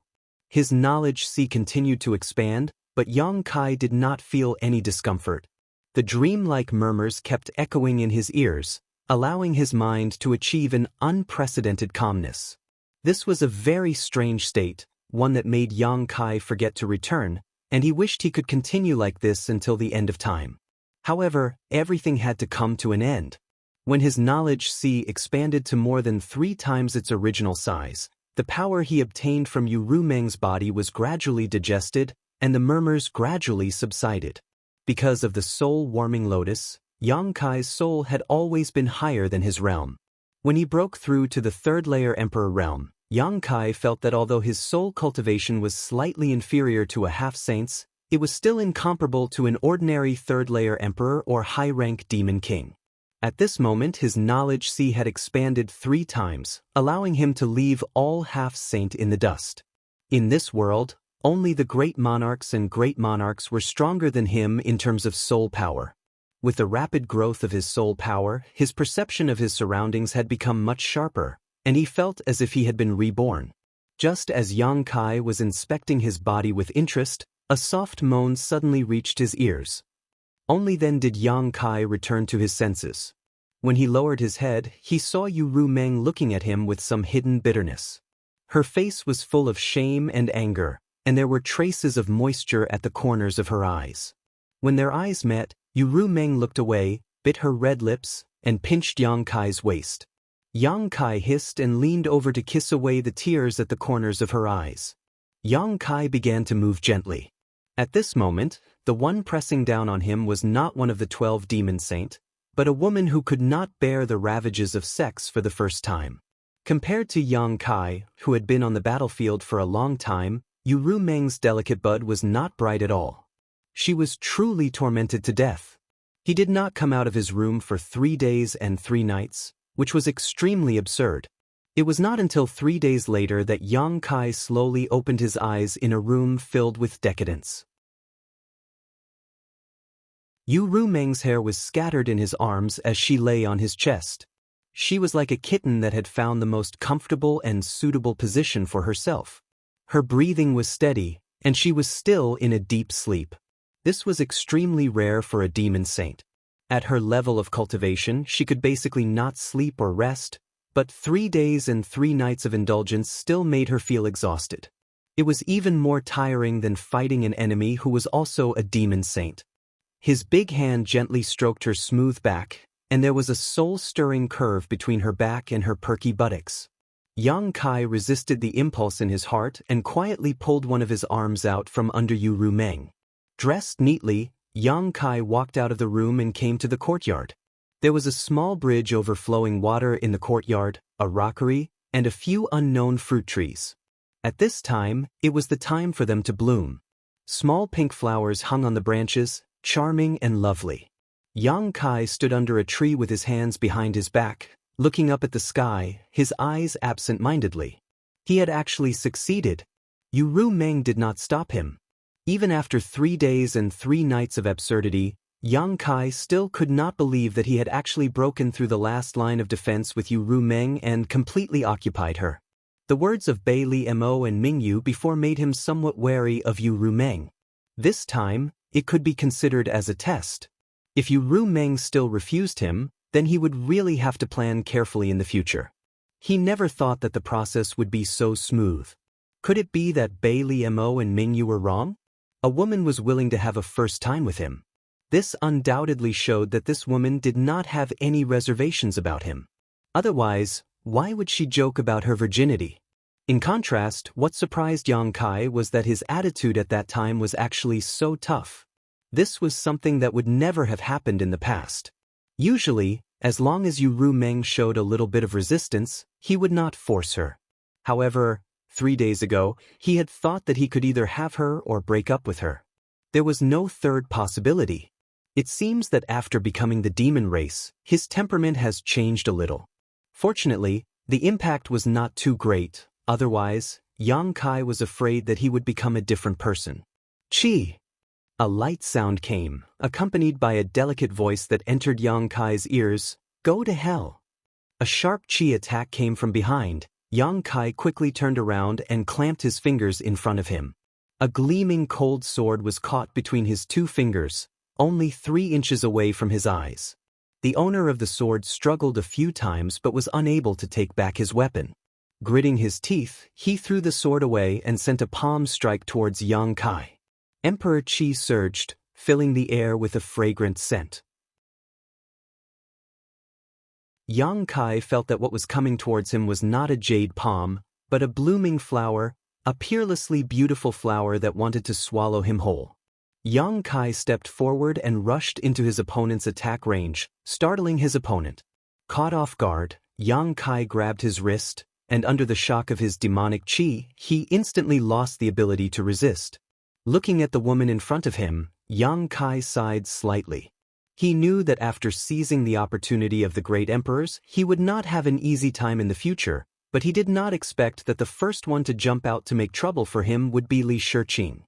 His knowledge sea continued to expand, but Yang Kai did not feel any discomfort. The dream-like murmurs kept echoing in his ears, allowing his mind to achieve an unprecedented calmness. This was a very strange state, one that made Yang Kai forget to return, and he wished he could continue like this until the end of time. However, everything had to come to an end. When his knowledge sea expanded to more than 3 times its original size, the power he obtained from Yu Meng's body was gradually digested, and the murmurs gradually subsided. Because of the soul-warming lotus, Yang Kai's soul had always been higher than his realm. When he broke through to the third-layer Emperor realm, Yang Kai felt that although his soul cultivation was slightly inferior to a half-saint's, it was still incomparable to an ordinary third-layer Emperor or high-rank Demon King. At this moment his knowledge sea had expanded 3 times, allowing him to leave all half-saint in the dust. In this world, only the great monarchs and great monarchs were stronger than him in terms of soul power. With the rapid growth of his soul power, his perception of his surroundings had become much sharper, and he felt as if he had been reborn. Just as Yang Kai was inspecting his body with interest, a soft moan suddenly reached his ears. Only then did Yang Kai return to his senses. When he lowered his head, he saw Yu Meng looking at him with some hidden bitterness. Her face was full of shame and anger, and there were traces of moisture at the corners of her eyes. When their eyes met, Yu Meng looked away, bit her red lips, and pinched Yang Kai's waist. Yang Kai hissed and leaned over to kiss away the tears at the corners of her eyes. Yang Kai began to move gently. At this moment, the one pressing down on him was not one of the 12 demon saints, but a woman who could not bear the ravages of sex for the first time. Compared to Yang Kai, who had been on the battlefield for a long time, Yu Rumeng's delicate bud was not bright at all. She was truly tormented to death. He did not come out of his room for 3 days and 3 nights, which was extremely absurd. It was not until 3 days later that Yang Kai slowly opened his eyes in a room filled with decadence. Yu Rumeng's hair was scattered in his arms as she lay on his chest. She was like a kitten that had found the most comfortable and suitable position for herself. Her breathing was steady, and she was still in a deep sleep. This was extremely rare for a demon saint. At her level of cultivation, she could basically not sleep or rest, but 3 days and 3 nights of indulgence still made her feel exhausted. It was even more tiring than fighting an enemy who was also a demon saint. His big hand gently stroked her smooth back, and there was a soul-stirring curve between her back and her perky buttocks. Yang Kai resisted the impulse in his heart and quietly pulled one of his arms out from under Yu Rumeng. Dressed neatly, Yang Kai walked out of the room and came to the courtyard. There was a small bridge over flowing water in the courtyard, a rockery, and a few unknown fruit trees. At this time, it was the time for them to bloom. Small pink flowers hung on the branches, charming and lovely. Yang Kai stood under a tree with his hands behind his back, looking up at the sky, his eyes absent-mindedly. He had actually succeeded. Yu Rumeng did not stop him. Even after 3 days and 3 nights of absurdity, Yang Kai still could not believe that he had actually broken through the last line of defense with Yu Rumeng and completely occupied her. The words of Bei Li Mo and Mingyu before made him somewhat wary of Yu Rumeng. This time, it could be considered as a test. If Yu Rumeng still refused him, then he would really have to plan carefully in the future. He never thought that the process would be so smooth. Could it be that Bei Li Mo and Mingyu were wrong? A woman was willing to have a first time with him. This undoubtedly showed that this woman did not have any reservations about him. Otherwise, why would she joke about her virginity? In contrast, what surprised Yang Kai was that his attitude at that time was actually so tough. This was something that would never have happened in the past. Usually, as long as Yu Rumeng showed a little bit of resistance, he would not force her. However, 3 days ago, he had thought that he could either have her or break up with her. There was no third possibility. It seems that after becoming the demon race, his temperament has changed a little. Fortunately, the impact was not too great, otherwise, Yang Kai was afraid that he would become a different person. Chi! A light sound came, accompanied by a delicate voice that entered Yang Kai's ears. Go to hell! A sharp chi attack came from behind. Yang Kai quickly turned around and clamped his fingers in front of him. A gleaming cold sword was caught between his 2 fingers, only 3 inches away from his eyes. The owner of the sword struggled a few times but was unable to take back his weapon. Gritting his teeth, he threw the sword away and sent a palm strike towards Yang Kai. Emperor Qi surged, filling the air with a fragrant scent. Yang Kai felt that what was coming towards him was not a jade palm, but a blooming flower, a peerlessly beautiful flower that wanted to swallow him whole. Yang Kai stepped forward and rushed into his opponent's attack range, startling his opponent. Caught off guard, Yang Kai grabbed his wrist, and under the shock of his demonic qi, he instantly lost the ability to resist. Looking at the woman in front of him, Yang Kai sighed slightly. He knew that after seizing the opportunity of the great emperors, he would not have an easy time in the future, but he did not expect that the first one to jump out to make trouble for him would be Li Shiqing.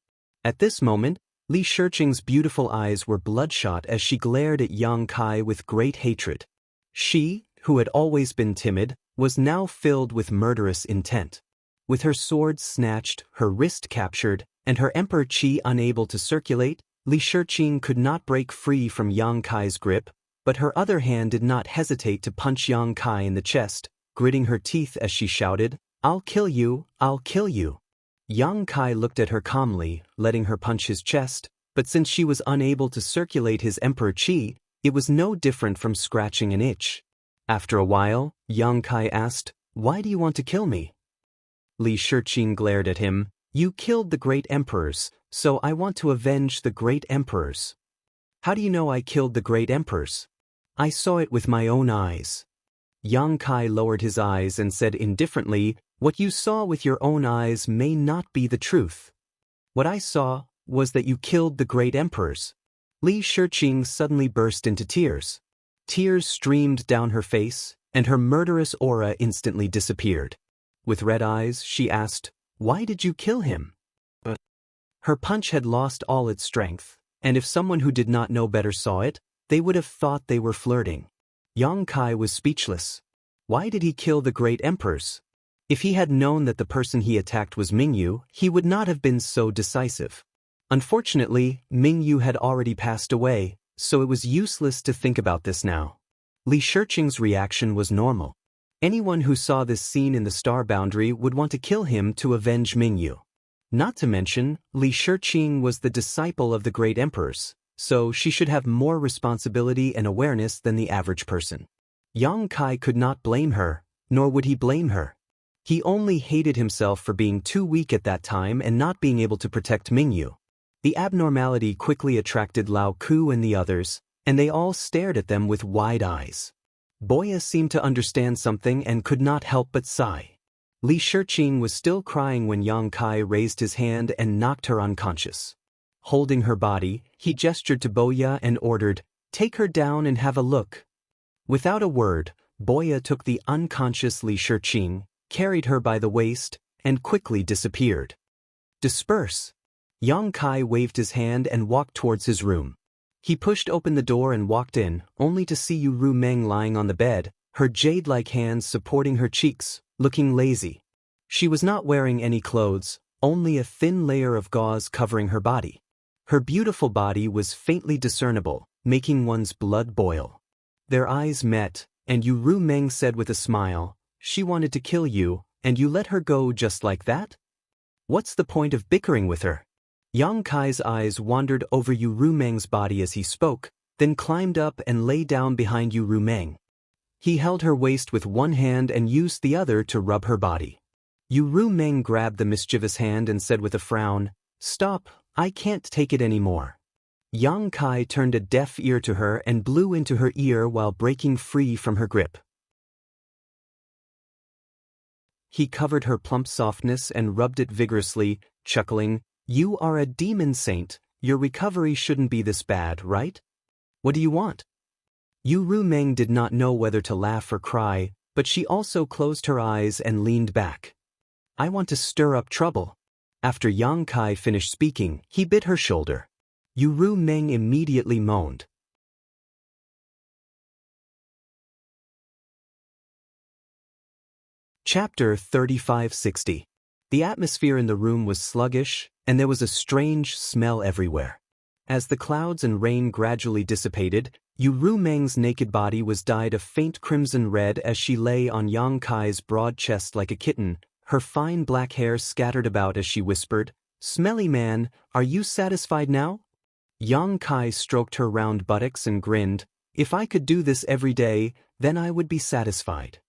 At this moment, Li Shiqing's beautiful eyes were bloodshot as she glared at Yang Kai with great hatred. She, who had always been timid, was now filled with murderous intent. With her sword snatched, her wrist captured, and her emperor qi unable to circulate, Li Shiqing could not break free from Yang Kai's grip, but her other hand did not hesitate to punch Yang Kai in the chest, gritting her teeth as she shouted, "I'll kill you, I'll kill you." Yang Kai looked at her calmly, letting her punch his chest, but since she was unable to circulate his emperor qi, It was no different from scratching an itch. After a while, Yang Kai asked, "Why do you want to kill me?" Li Shiqing glared at him. "You killed the great emperors, so I want to avenge the great emperors." "How do you know I killed the great emperors?" "I saw it with my own eyes." Yang Kai lowered his eyes and said indifferently, "What you saw with your own eyes may not be the truth. What I saw was that you killed the great emperors." Li Shiqing suddenly burst into tears. Tears streamed down her face, and her murderous aura instantly disappeared. With red eyes, she asked, "Why did you kill him?" But her punch had lost all its strength, and if someone who did not know better saw it, they would have thought they were flirting. Yang Kai was speechless. Why did he kill the great emperors? If he had known that the person he attacked was Mingyu, he would not have been so decisive. Unfortunately, Mingyu had already passed away, so it was useless to think about this now. Li Shiqing's reaction was normal. Anyone who saw this scene in the star boundary would want to kill him to avenge Mingyu. Not to mention, Li Shiqing was the disciple of the great emperors, so she should have more responsibility and awareness than the average person. Yang Kai could not blame her, nor would he blame her. He only hated himself for being too weak at that time and not being able to protect Mingyu. The abnormality quickly attracted Lao Ku and the others, and they all stared at them with wide eyes. Boya seemed to understand something and could not help but sigh. Li Shiqing was still crying when Yang Kai raised his hand and knocked her unconscious. Holding her body, he gestured to Boya and ordered, "Take her down and have a look." Without a word, Boya took the unconscious Li Shiqing, carried her by the waist, and quickly disappeared. "Disperse!" Yang Kai waved his hand and walked towards his room. He pushed open the door and walked in, only to see Yu Ru Meng lying on the bed, her jade-like hands supporting her cheeks, looking lazy. She was not wearing any clothes, only a thin layer of gauze covering her body. Her beautiful body was faintly discernible, making one's blood boil. Their eyes met, and Yu Ru Meng said with a smile, "She wanted to kill you, and you let her go just like that? What's the point of bickering with her?" Yang Kai's eyes wandered over Yu Ru Meng's body as he spoke, then climbed up and lay down behind Yu Ru Meng. He held her waist with one hand and used the other to rub her body. Yu Ru Meng grabbed the mischievous hand and said with a frown, "Stop, I can't take it anymore." Yang Kai turned a deaf ear to her and blew into her ear while breaking free from her grip. He covered her plump softness and rubbed it vigorously, chuckling, "You are a demon saint, your recovery shouldn't be this bad, right? What do you want?" Yu Ru Meng did not know whether to laugh or cry, but she also closed her eyes and leaned back. "I want to stir up trouble." After Yang Kai finished speaking, he bit her shoulder. Yu Ru Meng immediately moaned. Chapter 3560. The atmosphere in the room was sluggish, and there was a strange smell everywhere. As the clouds and rain gradually dissipated, Yu Ru Meng's naked body was dyed a faint crimson red as she lay on Yang Kai's broad chest like a kitten, her fine black hair scattered about as she whispered, "Smelly man, are you satisfied now?" Yang Kai stroked her round buttocks and grinned, "If I could do this every day, then I would be satisfied."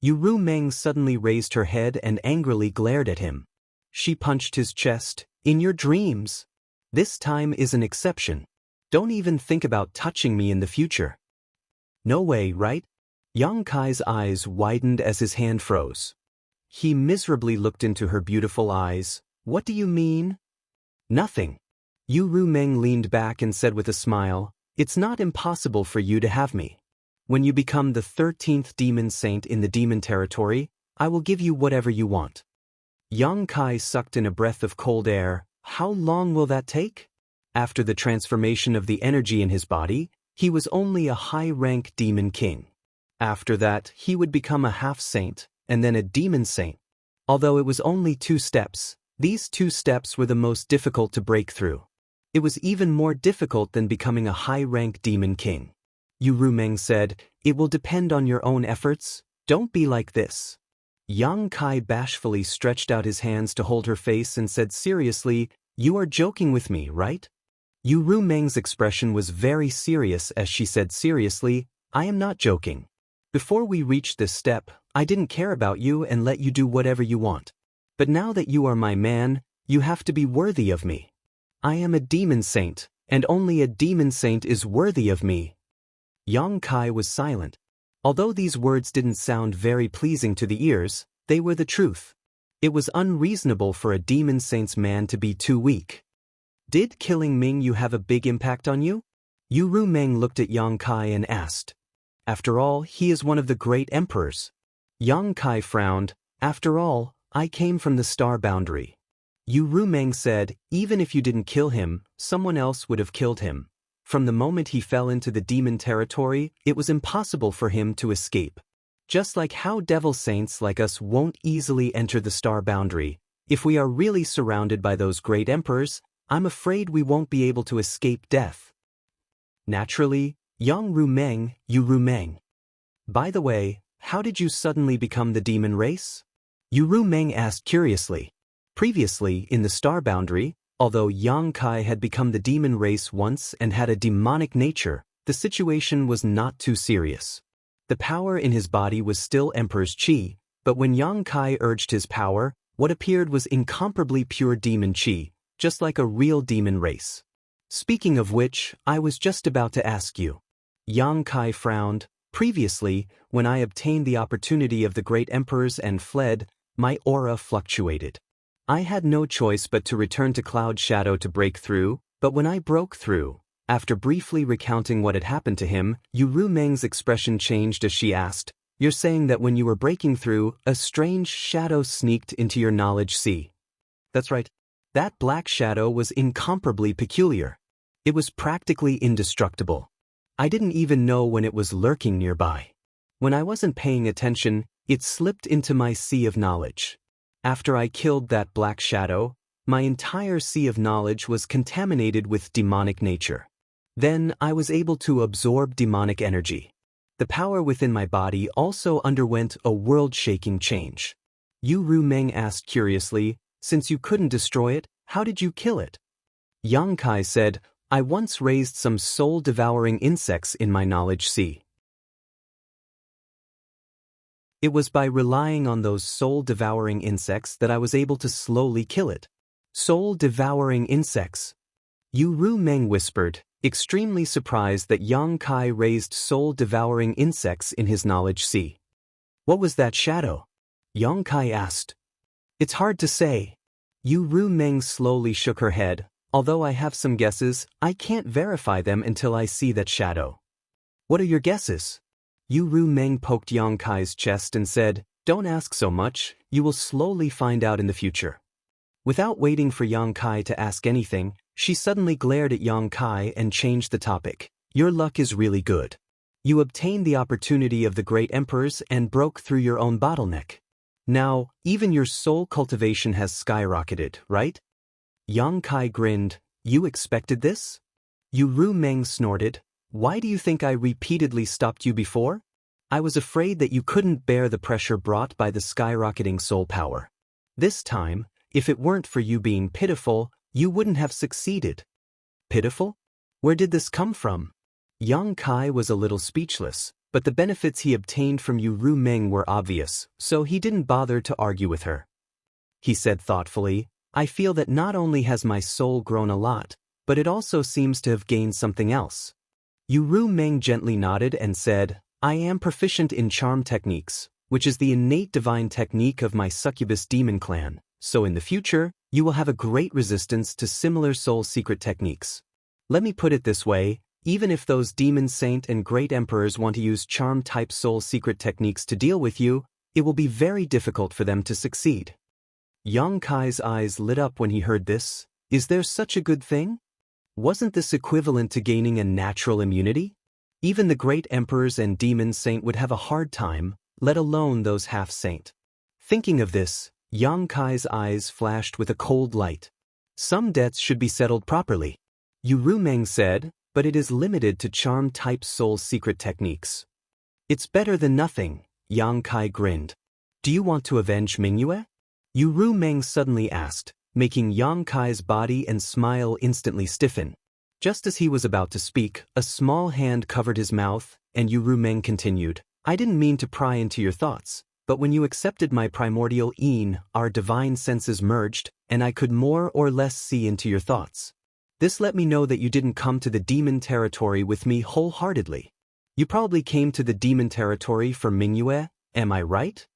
Yu Ru Meng suddenly raised her head and angrily glared at him. She punched his chest. "In your dreams. This time is an exception. Don't even think about touching me in the future." "No way, right?" Yang Kai's eyes widened as his hand froze. He miserably looked into her beautiful eyes. "What do you mean?" "Nothing." Yu Ru Meng leaned back and said with a smile, "It's not impossible for you to have me. When you become the 13th demon saint in the demon territory, I will give you whatever you want." Yang Kai sucked in a breath of cold air. How long will that take? After the transformation of the energy in his body, he was only a high-rank demon king. After that, he would become a half-saint, and then a demon saint. Although it was only 2 steps, these 2 steps were the most difficult to break through. It was even more difficult than becoming a high-rank demon king. Yu Ru Meng said, "It will depend on your own efforts. Don't be like this." Yang Kai bashfully stretched out his hands to hold her face and said seriously, "You are joking with me, right?" Yu Rumeng's expression was very serious as she said seriously, I am not joking. Before we reached this step, I didn't care about you and let you do whatever you want. But now that you are my man, you have to be worthy of me. I am a demon saint, and only a demon saint is worthy of me. Yang Kai was silent. Although these words didn't sound very pleasing to the ears, they were the truth. It was unreasonable for a demon saint's man to be too weak. Did killing Ming Yu have a big impact on you? Yu Rumeng looked at Yang Kai and asked. After all, he is one of the great emperors. Yang Kai frowned. After all, I came from the star boundary. Yu Rumeng said, even if you didn't kill him, someone else would have killed him. From the moment he fell into the demon territory, it was impossible for him to escape. Just like how devil saints like us won't easily enter the star boundary, if we are really surrounded by those great emperors, I'm afraid we won't be able to escape death. Naturally, Yu Rumeng. By the way, how did you suddenly become the demon race? Yu Rumeng asked curiously. Previously, in the star boundary, although Yang Kai had become the demon race once and had a demonic nature, the situation was not too serious. The power in his body was still Emperor's Qi, but when Yang Kai urged his power, what appeared was incomparably pure demon Qi, just like a real demon race. Speaking of which, I was just about to ask you. Yang Kai frowned. Previously, when I obtained the opportunity of the great emperors and fled, my aura fluctuated. I had no choice but to return to Cloud Shadow to break through, but when I broke through, after briefly recounting what had happened to him, Yu Rumeng's expression changed as she asked, you're saying that when you were breaking through, a strange shadow sneaked into your knowledge sea. That's right. That black shadow was incomparably peculiar. It was practically indestructible. I didn't even know when it was lurking nearby. When I wasn't paying attention, it slipped into my sea of knowledge. After I killed that black shadow, my entire sea of knowledge was contaminated with demonic nature. Then I was able to absorb demonic energy. The power within my body also underwent a world-shaking change. Yu Rumeng asked curiously, since you couldn't destroy it, how did you kill it? Yang Kai said, I once raised some soul-devouring insects in my knowledge sea. It was by relying on those soul-devouring insects that I was able to slowly kill it. Soul-devouring insects. Yu Rumeng whispered, extremely surprised that Yang Kai raised soul-devouring insects in his knowledge sea. What was that shadow? Yang Kai asked. It's hard to say. Yu Rumeng slowly shook her head. Although I have some guesses, I can't verify them until I see that shadow. What are your guesses? Yu Rumeng poked Yang Kai's chest and said, don't ask so much, you will slowly find out in the future. Without waiting for Yang Kai to ask anything, she suddenly glared at Yang Kai and changed the topic. Your luck is really good. You obtained the opportunity of the great emperors and broke through your own bottleneck. Now, even your soul cultivation has skyrocketed, right? Yang Kai grinned. You expected this? Yu Rumeng snorted. Why do you think I repeatedly stopped you before? I was afraid that you couldn't bear the pressure brought by the skyrocketing soul power. This time, if it weren't for you being pitiful, you wouldn't have succeeded. Pitiful? Where did this come from? Yang Kai was a little speechless, but the benefits he obtained from Yu Rumeng were obvious, so he didn't bother to argue with her. He said thoughtfully, I feel that not only has my soul grown a lot, but it also seems to have gained something else. Yu Rumeng gently nodded and said, I am proficient in charm techniques, which is the innate divine technique of my succubus demon clan, so in the future, you will have a great resistance to similar soul secret techniques. Let me put it this way, even if those demon saint and great emperors want to use charm-type soul secret techniques to deal with you, it will be very difficult for them to succeed. Yang Kai's eyes lit up when he heard this. Is there such a good thing? Wasn't this equivalent to gaining a natural immunity? Even the great emperors and demon saint would have a hard time, let alone those half-saint. Thinking of this, Yang Kai's eyes flashed with a cold light. Some debts should be settled properly. Yu Rumeng said, but it is limited to charm-type soul secret techniques. It's better than nothing, Yang Kai grinned. Do you want to avenge Mingyue? Yu Rumeng suddenly asked, making Yang Kai's body and smile instantly stiffen. Just as he was about to speak, a small hand covered his mouth, and Yu Rumeng continued, I didn't mean to pry into your thoughts, but when you accepted my primordial yin, our divine senses merged, and I could more or less see into your thoughts. This let me know that you didn't come to the demon territory with me wholeheartedly. You probably came to the demon territory for Mingyue, am I right?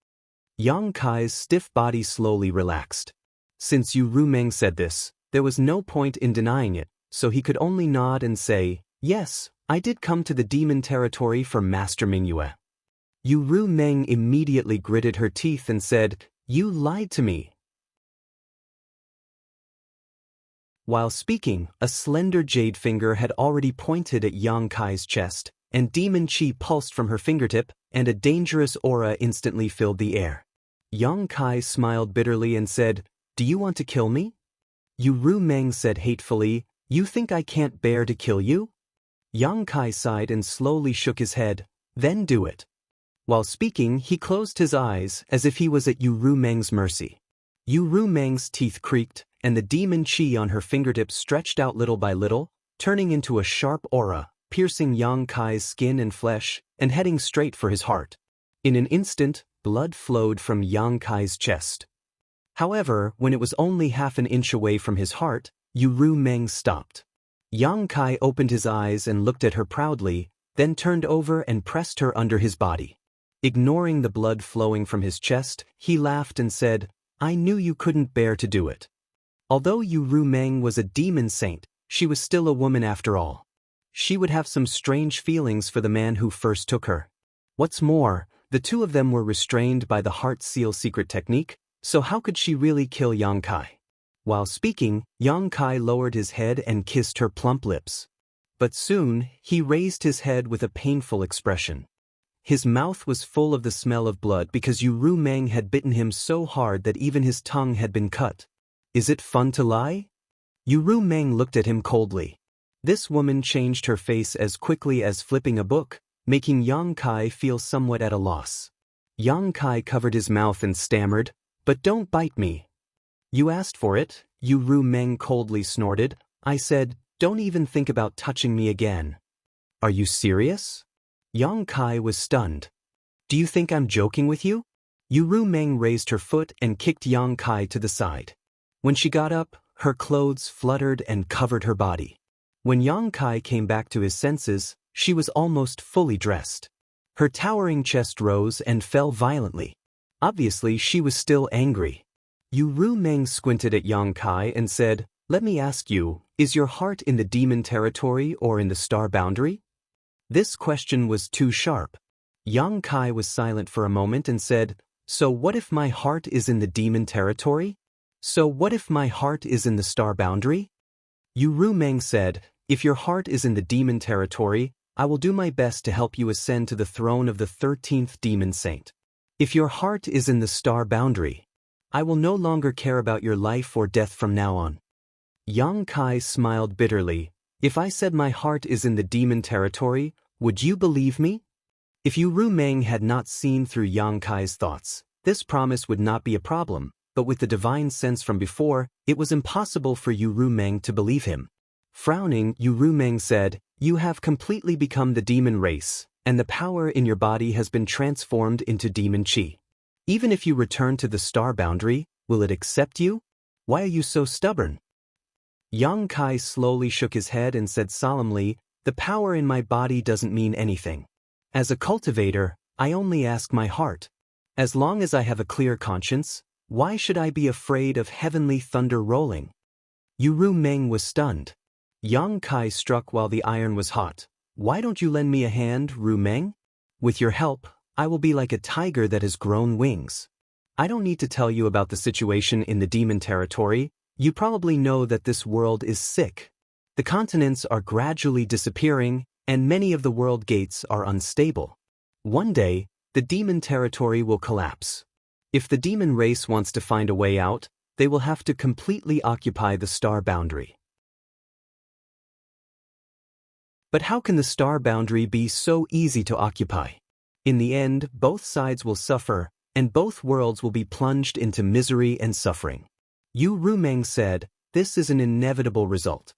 Yang Kai's stiff body slowly relaxed. Since Yu Rumeng said this, there was no point in denying it, so he could only nod and say, yes, I did come to the demon territory for Master Mingyue. Yu Rumeng immediately gritted her teeth and said, you lied to me. While speaking, a slender jade finger had already pointed at Yang Kai's chest, and demon chi pulsed from her fingertip, and a dangerous aura instantly filled the air. Yang Kai smiled bitterly and said, do you want to kill me? Yu Rumeng said hatefully, you think I can't bear to kill you? Yang Kai sighed and slowly shook his head, then do it. While speaking, he closed his eyes as if he was at Yu Rumeng's mercy. Yu Rumeng's teeth creaked, and the demon chi on her fingertips stretched out little by little, turning into a sharp aura, piercing Yang Kai's skin and flesh, and heading straight for his heart. In an instant, blood flowed from Yang Kai's chest. However, when it was only half an inch away from his heart, Yu Rumeng stopped. Yang Kai opened his eyes and looked at her proudly, then turned over and pressed her under his body. Ignoring the blood flowing from his chest, he laughed and said, I knew you couldn't bear to do it. Although Yu Rumeng was a demon saint, she was still a woman after all. She would have some strange feelings for the man who first took her. What's more, the two of them were restrained by the heart seal secret technique, so how could she really kill Yang Kai? While speaking, Yang Kai lowered his head and kissed her plump lips. But soon, he raised his head with a painful expression. His mouth was full of the smell of blood because Yu Rumeng had bitten him so hard that even his tongue had been cut. Is it fun to lie? Yu Rumeng looked at him coldly. This woman changed her face as quickly as flipping a book, making Yang Kai feel somewhat at a loss. Yang Kai covered his mouth and stammered, but don't bite me. You asked for it, Yu Rumeng coldly snorted. I said, don't even think about touching me again. Are you serious? Yang Kai was stunned. Do you think I'm joking with you? Yu Rumeng raised her foot and kicked Yang Kai to the side. When she got up, her clothes fluttered and covered her body. When Yang Kai came back to his senses, she was almost fully dressed. Her towering chest rose and fell violently. Obviously, she was still angry. Yu Rumeng squinted at Yang Kai and said, let me ask you, is your heart in the demon territory or in the star boundary? This question was too sharp. Yang Kai was silent for a moment and said, so what if my heart is in the demon territory? So what if my heart is in the star boundary? Yu Rumeng said, if your heart is in the demon territory, I will do my best to help you ascend to the throne of the 13th demon saint. If your heart is in the star boundary, I will no longer care about your life or death from now on. Yang Kai smiled bitterly. If I said my heart is in the demon territory, would you believe me? If Yu Rumeng had not seen through Yang Kai's thoughts, this promise would not be a problem. But with the divine sense from before, it was impossible for Yu Rumeng to believe him. Frowning, Yu Rumeng said, you have completely become the demon race, and the power in your body has been transformed into demon chi. Even if you return to the star boundary, will it accept you? Why are you so stubborn? Yang Kai slowly shook his head and said solemnly, the power in my body doesn't mean anything. As a cultivator, I only ask my heart. As long as I have a clear conscience, why should I be afraid of heavenly thunder rolling? Yu Rumeng was stunned. Yang Kai struck while the iron was hot. Why don't you lend me a hand, Rumeng? With your help, I will be like a tiger that has grown wings. I don't need to tell you about the situation in the demon territory. You probably know that this world is sick. The continents are gradually disappearing, and many of the world gates are unstable. One day, the demon territory will collapse. If the demon race wants to find a way out, they will have to completely occupy the star boundary. But how can the star boundary be so easy to occupy? In the end, both sides will suffer, and both worlds will be plunged into misery and suffering. Yu Rumeng said, this is an inevitable result.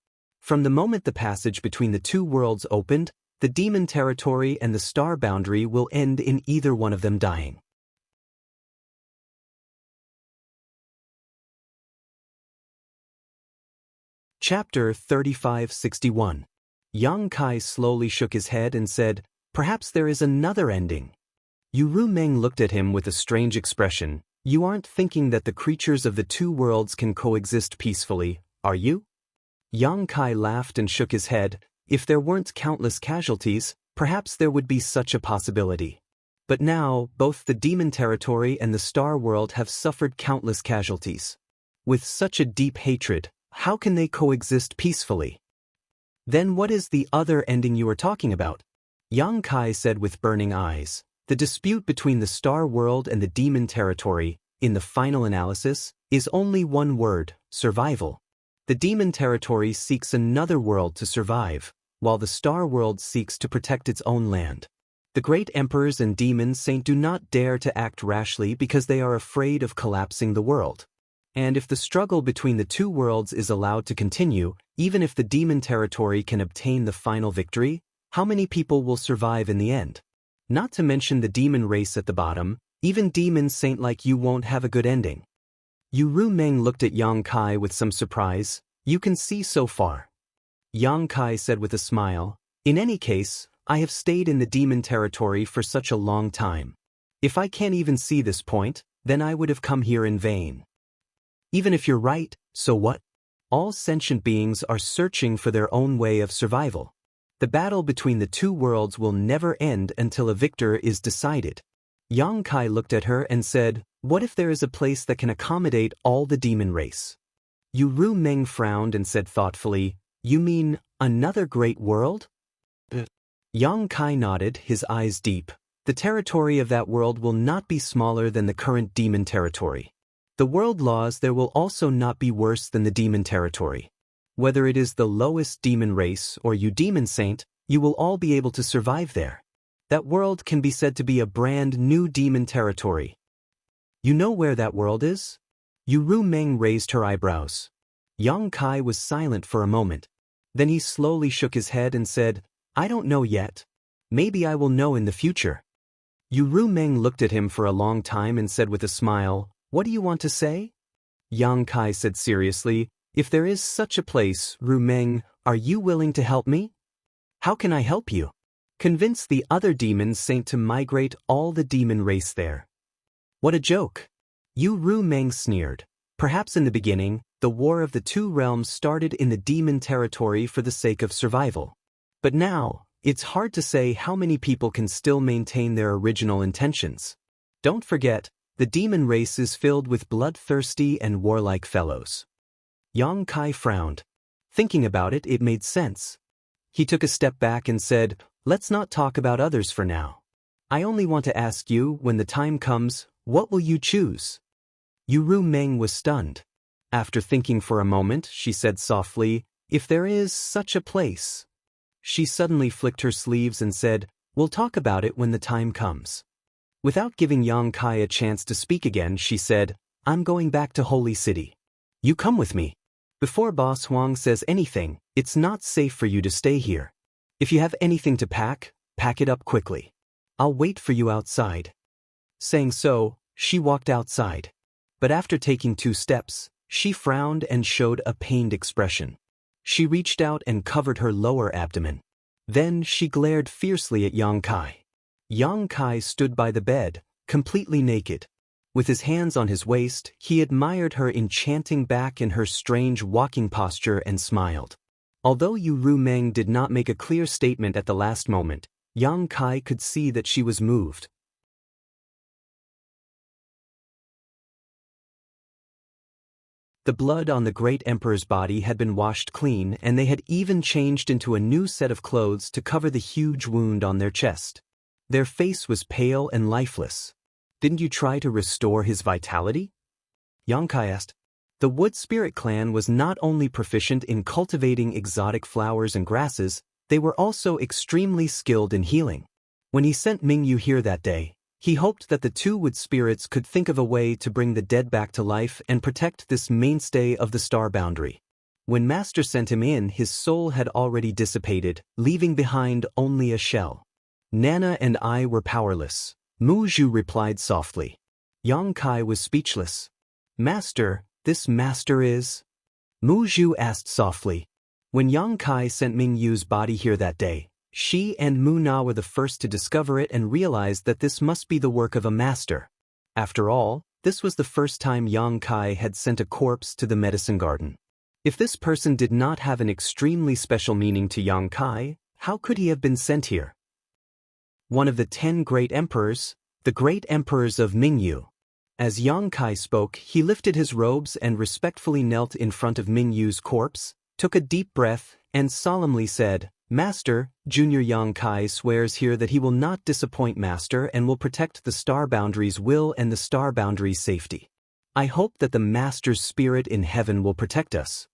From the moment the passage between the two worlds opened, the demon territory and the star boundary will end in either one of them dying. Chapter 3561. Yang Kai slowly shook his head and said, "Perhaps there is another ending." Yu Meng looked at him with a strange expression. "You aren't thinking that the creatures of the two worlds can coexist peacefully, are you?" Yang Kai laughed and shook his head. "If there weren't countless casualties, perhaps there would be such a possibility. But now, both the demon territory and the star world have suffered countless casualties. With such a deep hatred, how can they coexist peacefully?" "Then what is the other ending you are talking about?" Yang Kai said with burning eyes. "The dispute between the star world and the demon territory, in the final analysis, is only one word: survival. The demon territory seeks another world to survive, while the star world seeks to protect its own land. The great emperors and demon saint do not dare to act rashly because they are afraid of collapsing the world. And if the struggle between the two worlds is allowed to continue, even if the demon territory can obtain the final victory, how many people will survive in the end? Not to mention the demon race at the bottom, even demon saint like you won't have a good ending." Yu Meng looked at Yang Kai with some surprise. "You can see so far." Yang Kai said with a smile, "In any case, I have stayed in the demon territory for such a long time. If I can't even see this point, then I would have come here in vain. Even if you're right, so what? All sentient beings are searching for their own way of survival. The battle between the two worlds will never end until a victor is decided." Yang Kai looked at her and said, "What if there is a place that can accommodate all the demon race?" Yu Meng frowned and said thoughtfully, "You mean another great world?" Yang Kai nodded, his eyes deep. "The territory of that world will not be smaller than the current demon territory. The world laws there will also not be worse than the demon territory. Whether it is the lowest demon race or you demon saint, you will all be able to survive there. That world can be said to be a brand new demon territory." "You know where that world is?" Yu Meng raised her eyebrows. Yang Kai was silent for a moment. Then he slowly shook his head and said, "I don't know yet. Maybe I will know in the future." Yu Meng looked at him for a long time and said with a smile, "What do you want to say?" Yang Kai said seriously, "If there is such a place, Ru Meng, are you willing to help me?" "How can I help you?" "Convince the other demon saint to migrate all the demon race there." "What a joke." Yu Meng sneered. "Perhaps in the beginning, the war of the two realms started in the demon territory for the sake of survival. But now, it's hard to say how many people can still maintain their original intentions. Don't forget, the demon race is filled with bloodthirsty and warlike fellows." Yang Kai frowned. Thinking about it, it made sense. He took a step back and said, "Let's not talk about others for now. I only want to ask you, when the time comes, what will you choose?" Yu Meng was stunned. After thinking for a moment, she said softly, "If there is such a place." She suddenly flicked her sleeves and said, "We'll talk about it when the time comes." Without giving Yang Kai a chance to speak again, she said, "I'm going back to Holy City. You come with me. Before Boss Huang says anything, it's not safe for you to stay here. If you have anything to pack, pack it up quickly. I'll wait for you outside." Saying so, she walked outside. But after taking 2 steps, she frowned and showed a pained expression. She reached out and covered her lower abdomen. Then she glared fiercely at Yang Kai. Yang Kai stood by the bed, completely naked. With his hands on his waist, he admired her enchanting back and her strange walking posture and smiled. Although Yu Meng did not make a clear statement at the last moment, Yang Kai could see that she was moved. The blood on the great emperor's body had been washed clean, and they had even changed into a new set of clothes to cover the huge wound on their chest. Their face was pale and lifeless. "Didn't you try to restore his vitality?" Yang Kai asked. The Wood Spirit clan was not only proficient in cultivating exotic flowers and grasses, they were also extremely skilled in healing. When he sent Ming Yu here that day, he hoped that the 2 Wood Spirits could think of a way to bring the dead back to life and protect this mainstay of the star boundary. When Master sent him in, his soul had already dissipated, leaving behind only a shell. Nana and I were powerless, Mu Zhu replied softly. Yang Kai was speechless. Master, this master is? Mu Zhu asked softly. When Yang Kai sent Ming Yu's body here that day, she and Mu Na were the first to discover it and realized that this must be the work of a master. After all, this was the first time Yang Kai had sent a corpse to the medicine garden. If this person did not have an extremely special meaning to Yang Kai, how could he have been sent here? One of the 10 great emperors, the great emperors of Mingyu. As Yang Kai spoke, he lifted his robes and respectfully knelt in front of Mingyu's corpse, took a deep breath, and solemnly said, Master, Junior Yang Kai swears here that he will not disappoint Master and will protect the Star Boundary's will and the Star Boundary's safety. I hope that the Master's spirit in heaven will protect us.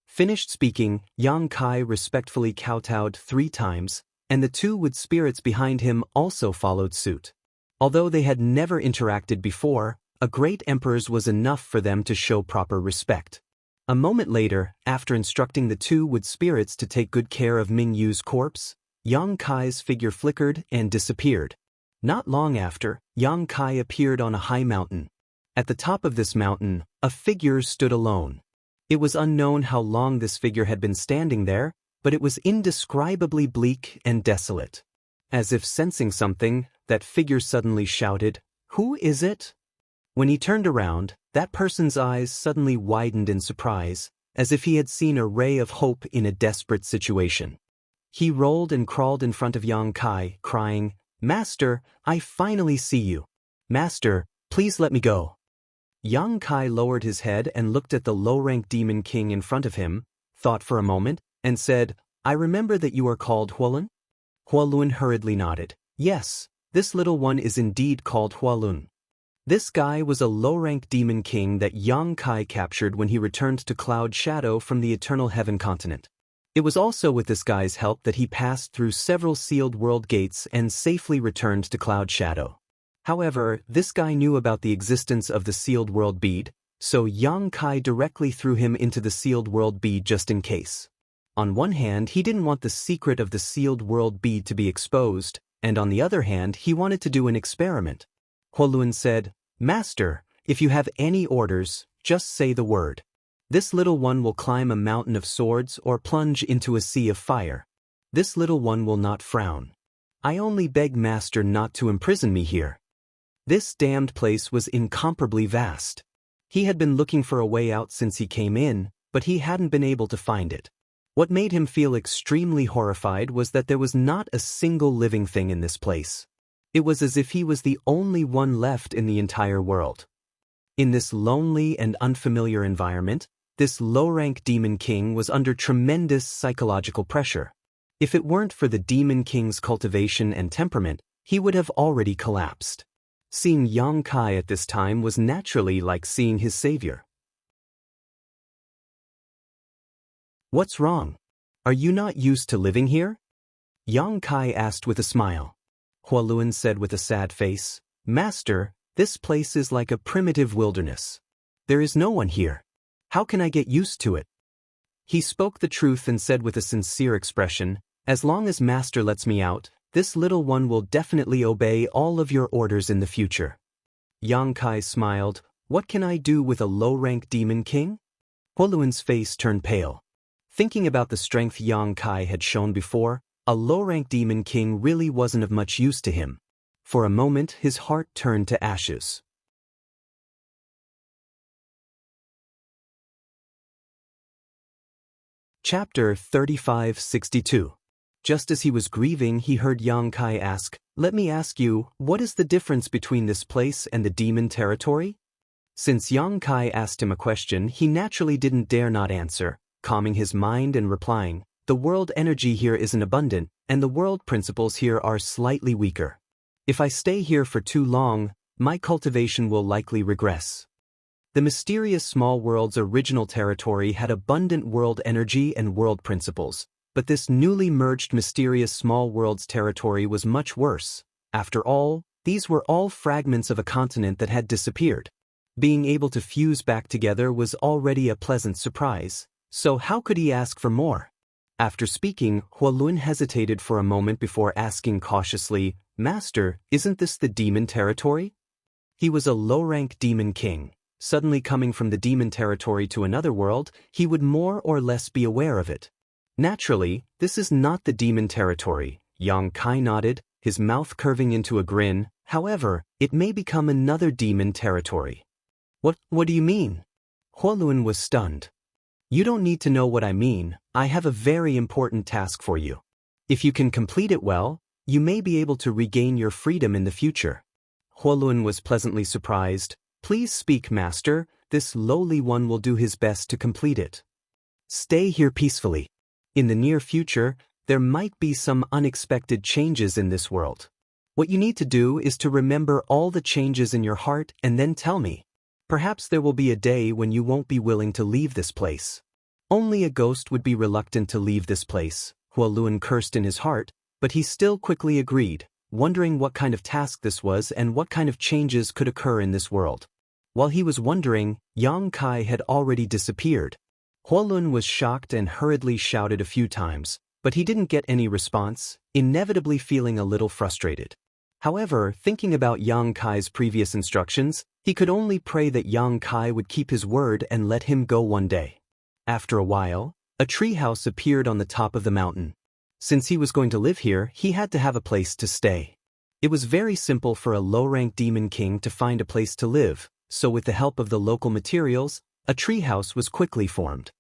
Finished speaking, Yang Kai respectfully kowtowed 3 times, and the 2 wood spirits behind him also followed suit. Although they had never interacted before, a great emperor's was enough for them to show proper respect. A moment later, after instructing the 2 wood spirits to take good care of Ming Yu's corpse, Yang Kai's figure flickered and disappeared. Not long after, Yang Kai appeared on a high mountain. At the top of this mountain, a figure stood alone. It was unknown how long this figure had been standing there, but it was indescribably bleak and desolate. As if sensing something, that figure suddenly shouted, "Who is it?" When he turned around, that person's eyes suddenly widened in surprise, as if he had seen a ray of hope in a desperate situation. He rolled and crawled in front of Yang Kai, crying, "Master, I finally see you. Master, please let me go." Yang Kai lowered his head and looked at the low-rank demon king in front of him, thought for a moment, and said, "I remember that you are called Hualun?" Hualun hurriedly nodded. "Yes, this little one is indeed called Hualun." This guy was a low-rank demon king that Yang Kai captured when he returned to Cloud Shadow from the Eternal Heaven continent. It was also with this guy's help that he passed through several sealed world gates and safely returned to Cloud Shadow. However, this guy knew about the existence of the sealed world bead, so Yang Kai directly threw him into the sealed world bead just in case. On one hand, he didn't want the secret of the sealed world bead to be exposed, and on the other hand, he wanted to do an experiment. Hualun said, "Master, if you have any orders, just say the word. This little one will climb a mountain of swords or plunge into a sea of fire. This little one will not frown. I only beg Master not to imprison me here." This damned place was incomparably vast. He had been looking for a way out since he came in, but he hadn't been able to find it. What made him feel extremely horrified was that there was not a single living thing in this place. It was as if he was the only one left in the entire world. In this lonely and unfamiliar environment, this low-rank demon king was under tremendous psychological pressure. If it weren't for the demon king's cultivation and temperament, he would have already collapsed. Seeing Yang Kai at this time was naturally like seeing his savior. "What's wrong? Are you not used to living here?" Yang Kai asked with a smile. Hualun said with a sad face, "Master, this place is like a primitive wilderness. There is no one here. How can I get used to it?" He spoke the truth and said with a sincere expression, "As long as Master lets me out, this little one will definitely obey all of your orders in the future." Yang Kai smiled, "What can I do with a low-rank demon king?" Hualun's face turned pale. Thinking about the strength Yang Kai had shown before, a low-rank demon king really wasn't of much use to him. For a moment, his heart turned to ashes. Chapter 3562. Just as he was grieving, he heard Yang Kai ask, "Let me ask you, what is the difference between this place and the demon territory?" Since Yang Kai asked him a question, he naturally didn't dare not answer, calming his mind and replying, "The world energy here isn't abundant, and the world principles here are slightly weaker. If I stay here for too long, my cultivation will likely regress." The mysterious small world's original territory had abundant world energy and world principles, but this newly merged mysterious small world's territory was much worse. After all, these were all fragments of a continent that had disappeared. Being able to fuse back together was already a pleasant surprise. so how could he ask for more? After speaking, Hualun hesitated for a moment before asking cautiously, Master, isn't this the demon territory? He was a low-rank demon king. Suddenly coming from the demon territory to another world, he would more or less be aware of it. Naturally, this is not the demon territory. Yang Kai nodded, his mouth curving into a grin. However, it may become another demon territory. What do you mean? Hualun was stunned. You don't need to know what I mean. I have a very important task for you. If you can complete it well, you may be able to regain your freedom in the future. Hualun was pleasantly surprised. Please speak, Master. This lowly one will do his best to complete it. Stay here peacefully. In the near future, there might be some unexpected changes in this world. What you need to do is to remember all the changes in your heart and then tell me. Perhaps there will be a day when you won't be willing to leave this place. Only a ghost would be reluctant to leave this place. Hualun cursed in his heart, but he still quickly agreed, wondering what kind of task this was and what kind of changes could occur in this world. While he was wondering, Yang Kai had already disappeared. Hualun was shocked and hurriedly shouted a few times, but he didn't get any response, inevitably feeling a little frustrated. However, thinking about Yang Kai's previous instructions, he could only pray that Yang Kai would keep his word and let him go one day. After a while, a treehouse appeared on the top of the mountain. Since he was going to live here, he had to have a place to stay. It was very simple for a low-rank demon king to find a place to live, so with the help of the local materials, a treehouse was quickly formed.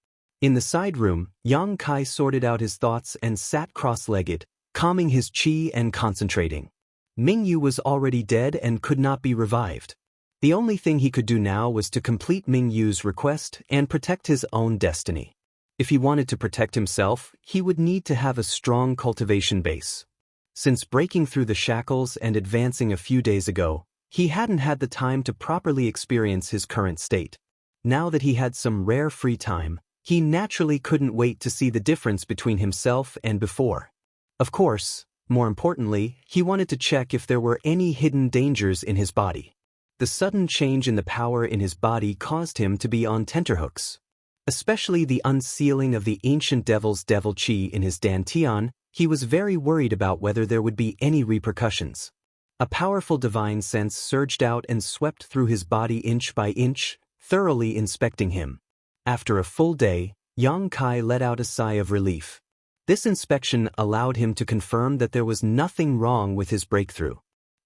In the side room, Yang Kai sorted out his thoughts and sat cross-legged, calming his qi and concentrating. Mingyu was already dead and could not be revived. The only thing he could do now was to complete Mingyu's request and protect his own destiny. If he wanted to protect himself, he would need to have a strong cultivation base. Since breaking through the shackles and advancing a few days ago, he hadn't had the time to properly experience his current state. Now that he had some rare free time, he naturally couldn't wait to see the difference between himself and before. Of course, more importantly, he wanted to check if there were any hidden dangers in his body. The sudden change in the power in his body caused him to be on tenterhooks. Especially the unsealing of the ancient devil's devil qi in his dantian, he was very worried about whether there would be any repercussions. A powerful divine sense surged out and swept through his body inch by inch, thoroughly inspecting him. After a full day, Yang Kai let out a sigh of relief. This inspection allowed him to confirm that there was nothing wrong with his breakthrough.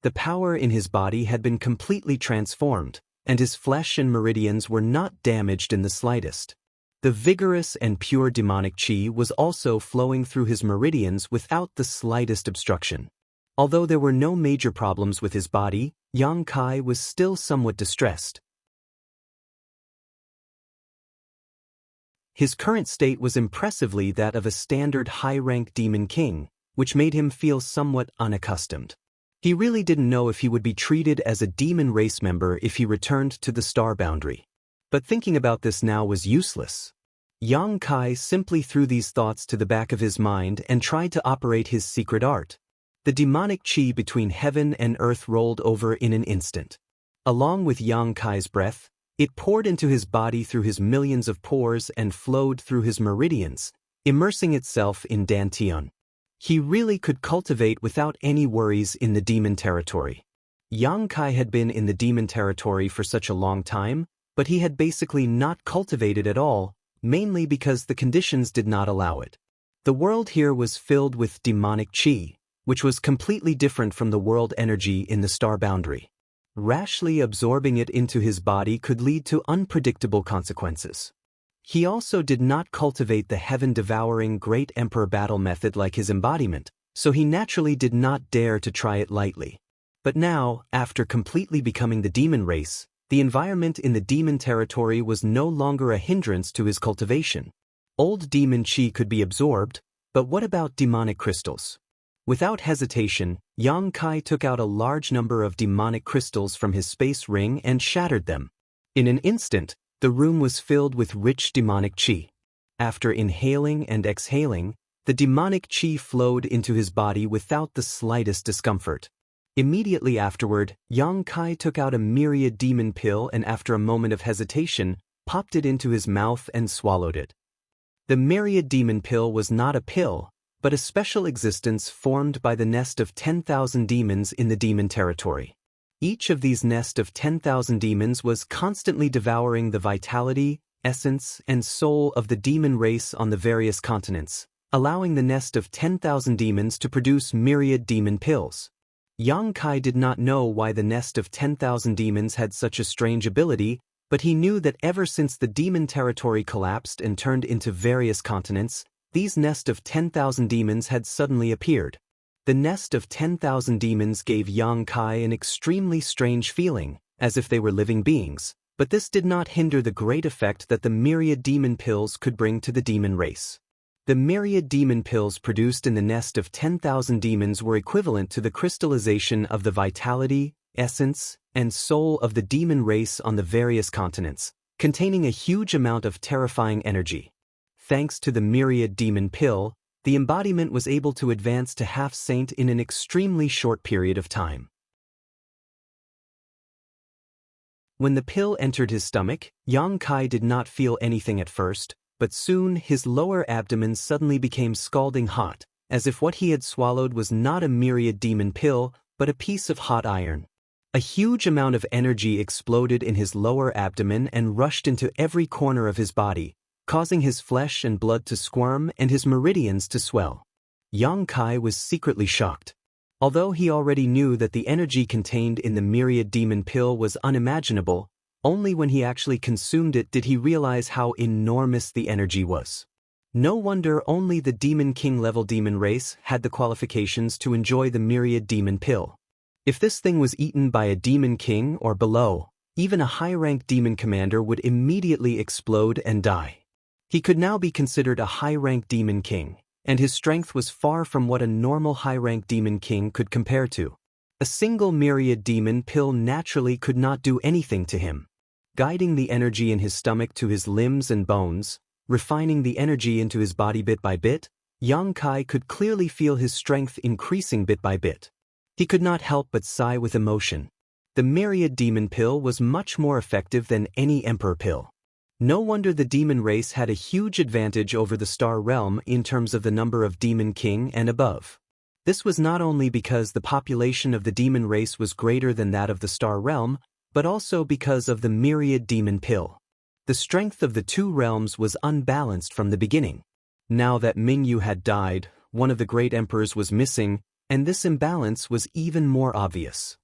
The power in his body had been completely transformed, and his flesh and meridians were not damaged in the slightest. The vigorous and pure demonic qi was also flowing through his meridians without the slightest obstruction. Although there were no major problems with his body, Yang Kai was still somewhat distressed. His current state was impressively that of a standard high-rank demon king, which made him feel somewhat unaccustomed. He really didn't know if he would be treated as a demon race member if he returned to the star boundary. But thinking about this now was useless. Yang Kai simply threw these thoughts to the back of his mind and tried to operate his secret art. The demonic qi between heaven and earth rolled over in an instant. Along with Yang Kai's breath, it poured into his body through his millions of pores and flowed through his meridians, immersing itself in dantian. He really could cultivate without any worries in the demon territory. Yang Kai had been in the demon territory for such a long time, but he had basically not cultivated at all, mainly because the conditions did not allow it. The world here was filled with demonic qi, which was completely different from the world energy in the star boundary. Rashly absorbing it into his body could lead to unpredictable consequences. He also did not cultivate the heaven-devouring Great Emperor battle method like his embodiment, so he naturally did not dare to try it lightly. But now, after completely becoming the demon race, the environment in the demon territory was no longer a hindrance to his cultivation. Old demon qi could be absorbed, but what about demonic crystals? Without hesitation, Yang Kai took out a large number of demonic crystals from his space ring and shattered them. In an instant, the room was filled with rich demonic qi. After inhaling and exhaling, the demonic qi flowed into his body without the slightest discomfort. Immediately afterward, Yang Kai took out a myriad demon pill and after a moment of hesitation, popped it into his mouth and swallowed it. The myriad demon pill was not a pill, but a special existence formed by the nest of 10,000 demons in the demon territory. Each of these nest of 10,000 demons was constantly devouring the vitality, essence, and soul of the demon race on the various continents, allowing the nest of 10,000 demons to produce myriad demon pills. Yang Kai did not know why the nest of 10,000 demons had such a strange ability, but he knew that ever since the demon territory collapsed and turned into various continents, these nest of 10,000 demons had suddenly appeared. The nest of 10,000 demons gave Yang Kai an extremely strange feeling, as if they were living beings, but this did not hinder the great effect that the myriad demon pills could bring to the demon race. The myriad demon pills produced in the nest of 10,000 demons were equivalent to the crystallization of the vitality, essence, and soul of the demon race on the various continents, containing a huge amount of terrifying energy. Thanks to the myriad demon pill, the embodiment was able to advance to half-saint in an extremely short period of time. When the pill entered his stomach, Yang Kai did not feel anything at first, but soon his lower abdomen suddenly became scalding hot, as if what he had swallowed was not a myriad demon pill, but a piece of hot iron. A huge amount of energy exploded in his lower abdomen and rushed into every corner of his body, causing his flesh and blood to squirm and his meridians to swell. Yang Kai was secretly shocked. Although he already knew that the energy contained in the myriad demon pill was unimaginable, only when he actually consumed it did he realize how enormous the energy was. No wonder only the Demon King level demon race had the qualifications to enjoy the myriad demon pill. If this thing was eaten by a demon king or below, even a high-ranked demon commander would immediately explode and die. He could now be considered a high-ranked demon king, and his strength was far from what a normal high-ranked demon king could compare to. A single myriad demon pill naturally could not do anything to him. Guiding the energy in his stomach to his limbs and bones, refining the energy into his body bit by bit, Yang Kai could clearly feel his strength increasing bit by bit. He could not help but sigh with emotion. The myriad demon pill was much more effective than any emperor pill. No wonder the demon race had a huge advantage over the star realm in terms of the number of demon king and above. This was not only because the population of the demon race was greater than that of the star realm, but also because of the myriad demon pill. The strength of the two realms was unbalanced from the beginning. Now that Mingyu had died, one of the great emperors was missing, and this imbalance was even more obvious.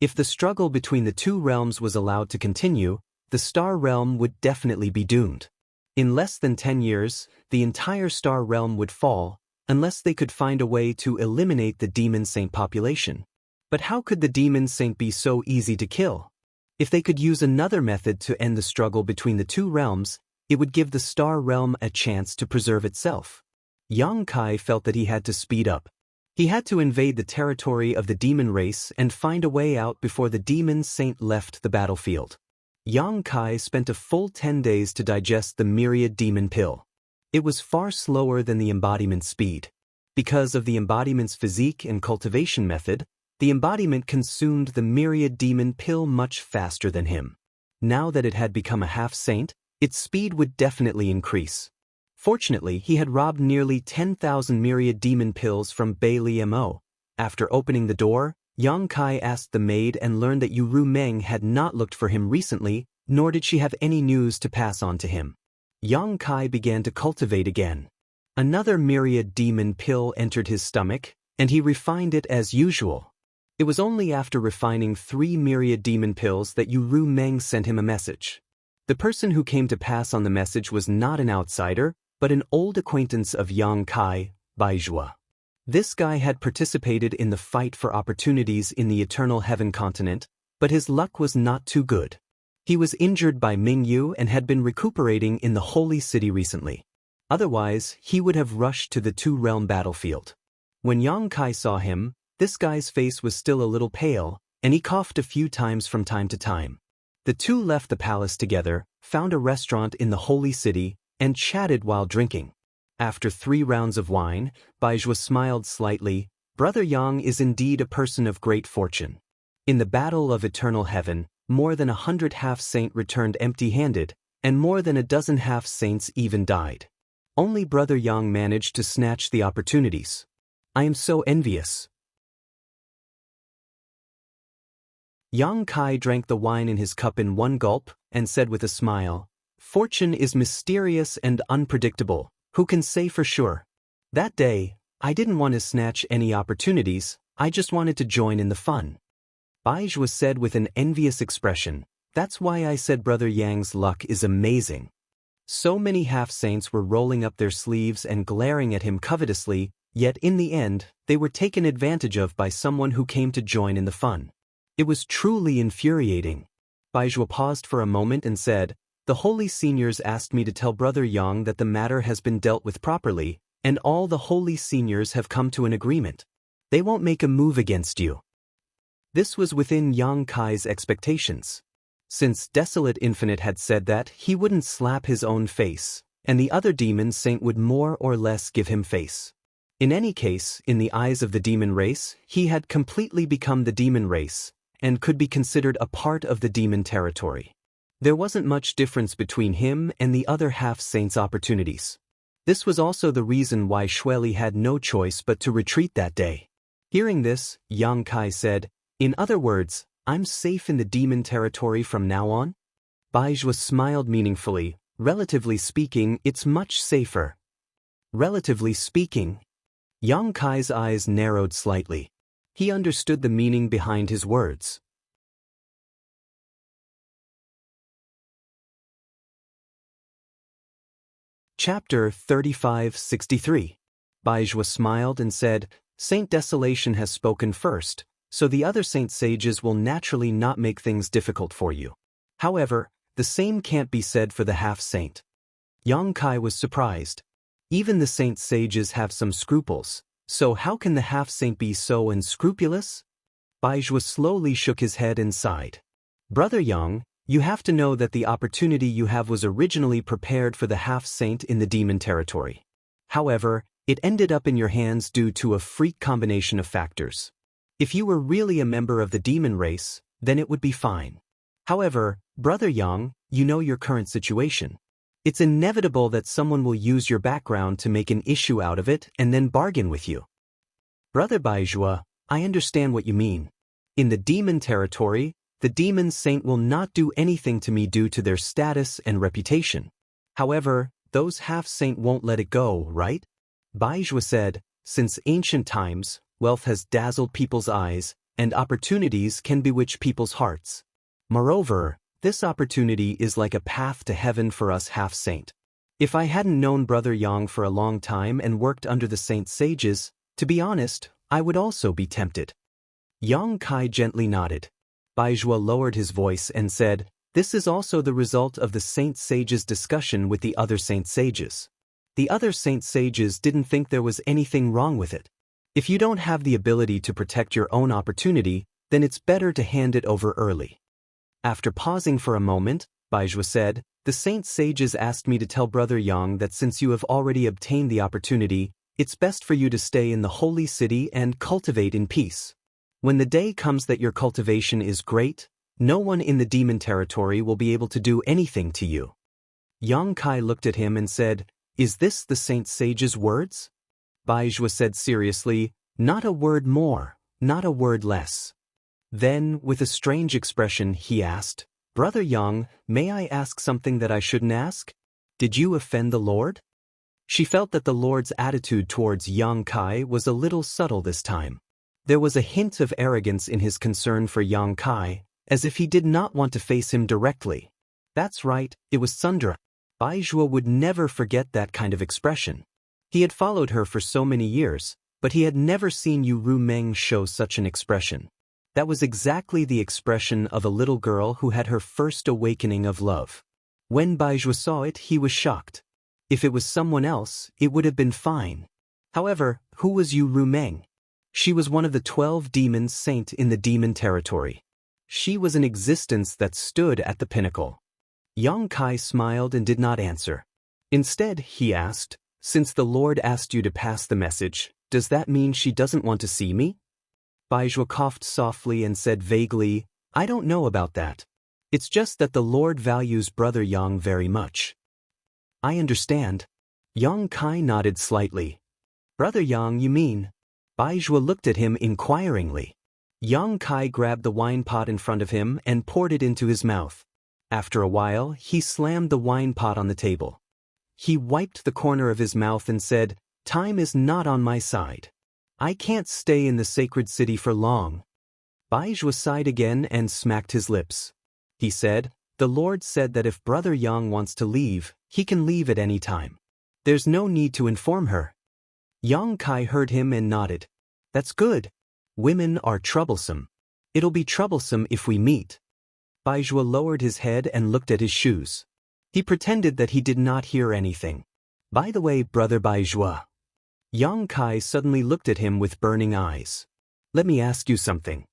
If the struggle between the two realms was allowed to continue, the star realm would definitely be doomed. In less than 10 years, the entire star realm would fall, unless they could find a way to eliminate the demon saint population. But how could the demon saint be so easy to kill? If they could use another method to end the struggle between the two realms, it would give the star realm a chance to preserve itself. Yang Kai felt that he had to speed up. He had to invade the territory of the demon race and find a way out before the demon saint left the battlefield. Yang Kai spent a full 10 days to digest the myriad demon pill. It was far slower than the embodiment's speed. Because of the embodiment's physique and cultivation method, the embodiment consumed the myriad demon pill much faster than him. Now that it had become a half-saint, its speed would definitely increase. Fortunately, he had robbed nearly 10,000 myriad demon pills from Bailey Mo. After opening the door, Yang Kai asked the maid and learned that Yuru Meng had not looked for him recently, nor did she have any news to pass on to him. Yang Kai began to cultivate again. Another myriad demon pill entered his stomach, and he refined it as usual. It was only after refining 3 myriad demon pills that Yuru Meng sent him a message. The person who came to pass on the message was not an outsider, but an old acquaintance of Yang Kai, Baizhua. This guy had participated in the fight for opportunities in the Eternal Heaven continent, but his luck was not too good. He was injured by Mingyu and had been recuperating in the Holy City recently. Otherwise, he would have rushed to the two-realm battlefield. When Yang Kai saw him, this guy's face was still a little pale, and he coughed a few times from time to time. The two left the palace together, found a restaurant in the Holy City, and chatted while drinking. After 3 rounds of wine, Baizhua smiled slightly. Brother Yang is indeed a person of great fortune. In the Battle of Eternal Heaven, more than 100 half-saint returned empty-handed, and more than a dozen half-saints even died. Only Brother Yang managed to snatch the opportunities. I am so envious. Yang Kai drank the wine in his cup in one gulp, and said with a smile, "Fortune is mysterious and unpredictable, who can say for sure? That day, I didn't want to snatch any opportunities, I just wanted to join in the fun." Baizhua said with an envious expression, "That's why I said Brother Yang's luck is amazing." So many half-saints were rolling up their sleeves and glaring at him covetously, yet in the end, they were taken advantage of by someone who came to join in the fun. It was truly infuriating. Baizhua paused for a moment and said, "The holy seniors asked me to tell Brother Yang that the matter has been dealt with properly, and all the holy seniors have come to an agreement. They won't make a move against you." This was within Yang Kai's expectations. Since Desolate Infinite had said that he wouldn't slap his own face, and the other demon saint would more or less give him face. In any case, in the eyes of the demon race, he had completely become the demon race, and could be considered a part of the demon territory. There wasn't much difference between him and the other half-saints' opportunities. This was also the reason why Shueli had no choice but to retreat that day. Hearing this, Yang Kai said, "In other words, I'm safe in the demon territory from now on?" Baizhua smiled meaningfully. "Relatively speaking, it's much safer." Relatively speaking? Yang Kai's eyes narrowed slightly. He understood the meaning behind his words. Chapter 3563. Baizhua smiled and said, "Saint Desolation has spoken first, so the other saint sages will naturally not make things difficult for you. However, the same can't be said for the half-saint." Yang Kai was surprised. Even the saint sages have some scruples, so how can the half-saint be so unscrupulous? Baizhua slowly shook his head and sighed. "Brother Yang, you have to know that the opportunity you have was originally prepared for the half-saint in the demon territory. However, it ended up in your hands due to a freak combination of factors. If you were really a member of the demon race, then it would be fine. However, Brother Yang, you know your current situation. It's inevitable that someone will use your background to make an issue out of it and then bargain with you." "Brother Baizhua, I understand what you mean. In the demon territory, the demon saint will not do anything to me due to their status and reputation. However, those half-saint won't let it go, right?" Baizhua said, "Since ancient times, wealth has dazzled people's eyes, and opportunities can bewitch people's hearts. Moreover, this opportunity is like a path to heaven for us half-saint. If I hadn't known Brother Yang for a long time and worked under the saint sages, to be honest, I would also be tempted." Yang Kai gently nodded. Baizhua lowered his voice and said, "This is also the result of the saint sages' discussion with the other saint sages. The other saint sages didn't think there was anything wrong with it. If you don't have the ability to protect your own opportunity, then it's better to hand it over early." After pausing for a moment, Baizhua said, "The saint sages asked me to tell Brother Yang that since you have already obtained the opportunity, it's best for you to stay in the holy city and cultivate in peace. When the day comes that your cultivation is great, no one in the demon territory will be able to do anything to you." Yang Kai looked at him and said, "Is this the saint sage's words?" Baizhua said seriously, "Not a word more, not a word less." Then, with a strange expression, he asked, "Brother Yang, may I ask something that I shouldn't ask? Did you offend the Lord?" She felt that the Lord's attitude towards Yang Kai was a little subtle this time. There was a hint of arrogance in his concern for Yang Kai, as if he did not want to face him directly. That's right, it was Sundra. Baizhua would never forget that kind of expression. He had followed her for so many years, but he had never seen Yu Rumeng show such an expression. That was exactly the expression of a little girl who had her first awakening of love. When Baizhua saw it, he was shocked. If it was someone else, it would have been fine. However, who was Yu Rumeng? She was one of the 12 demons saint in the demon territory. She was an existence that stood at the pinnacle. Yang Kai smiled and did not answer. Instead, he asked, "Since the Lord asked you to pass the message, does that mean she doesn't want to see me?" Baizhua coughed softly and said vaguely, "I don't know about that. It's just that the Lord values Brother Yang very much." "I understand." Yang Kai nodded slightly. Brother Yang, you mean? Bai Zhuo looked at him inquiringly. Yang Kai grabbed the wine pot in front of him and poured it into his mouth. After a while, he slammed the wine pot on the table. He wiped the corner of his mouth and said, "Time is not on my side. I can't stay in the sacred city for long." Bai Zhuo sighed again and smacked his lips. He said, "The Lord said that if Brother Yang wants to leave, he can leave at any time. There's no need to inform her." Yang Kai heard him and nodded. "That's good. Women are troublesome. It'll be troublesome if we meet." Bai Zhuo lowered his head and looked at his shoes. He pretended that he did not hear anything. "By the way, Brother Bai Zhuo." Yang Kai suddenly looked at him with burning eyes. "Let me ask you something.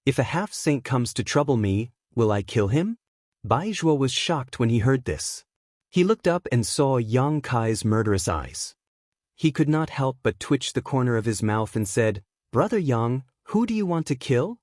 If a half-saint comes to trouble me, will I kill him?" Bai Zhuo was shocked when he heard this. He looked up and saw Yang Kai's murderous eyes. He could not help but twitch the corner of his mouth and said, "Brother Yang, who do you want to kill?"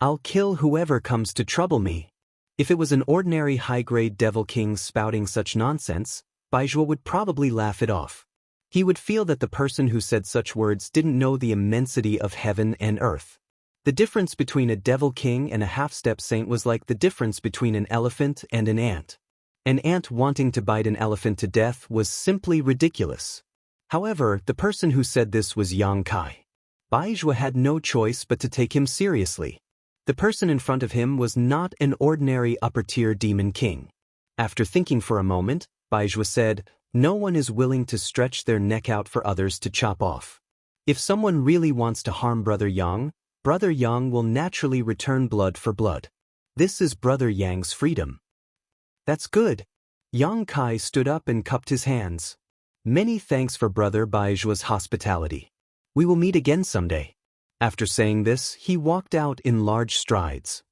"I'll kill whoever comes to trouble me." If it was an ordinary high-grade devil king spouting such nonsense, Bai Zhuo would probably laugh it off. He would feel that the person who said such words didn't know the immensity of heaven and earth. The difference between a devil king and a half-step saint was like the difference between an elephant and an ant. An ant wanting to bite an elephant to death was simply ridiculous. However, the person who said this was Yang Kai. Bai Zhuo had no choice but to take him seriously. The person in front of him was not an ordinary upper-tier demon king. After thinking for a moment, Bai Zhuo said, "No one is willing to stretch their neck out for others to chop off. If someone really wants to harm Brother Yang will naturally return blood for blood. This is Brother Yang's freedom." "That's good." Yang Kai stood up and cupped his hands. "Many thanks for Brother Bai Zhuo's hospitality. We will meet again someday." After saying this, he walked out in large strides.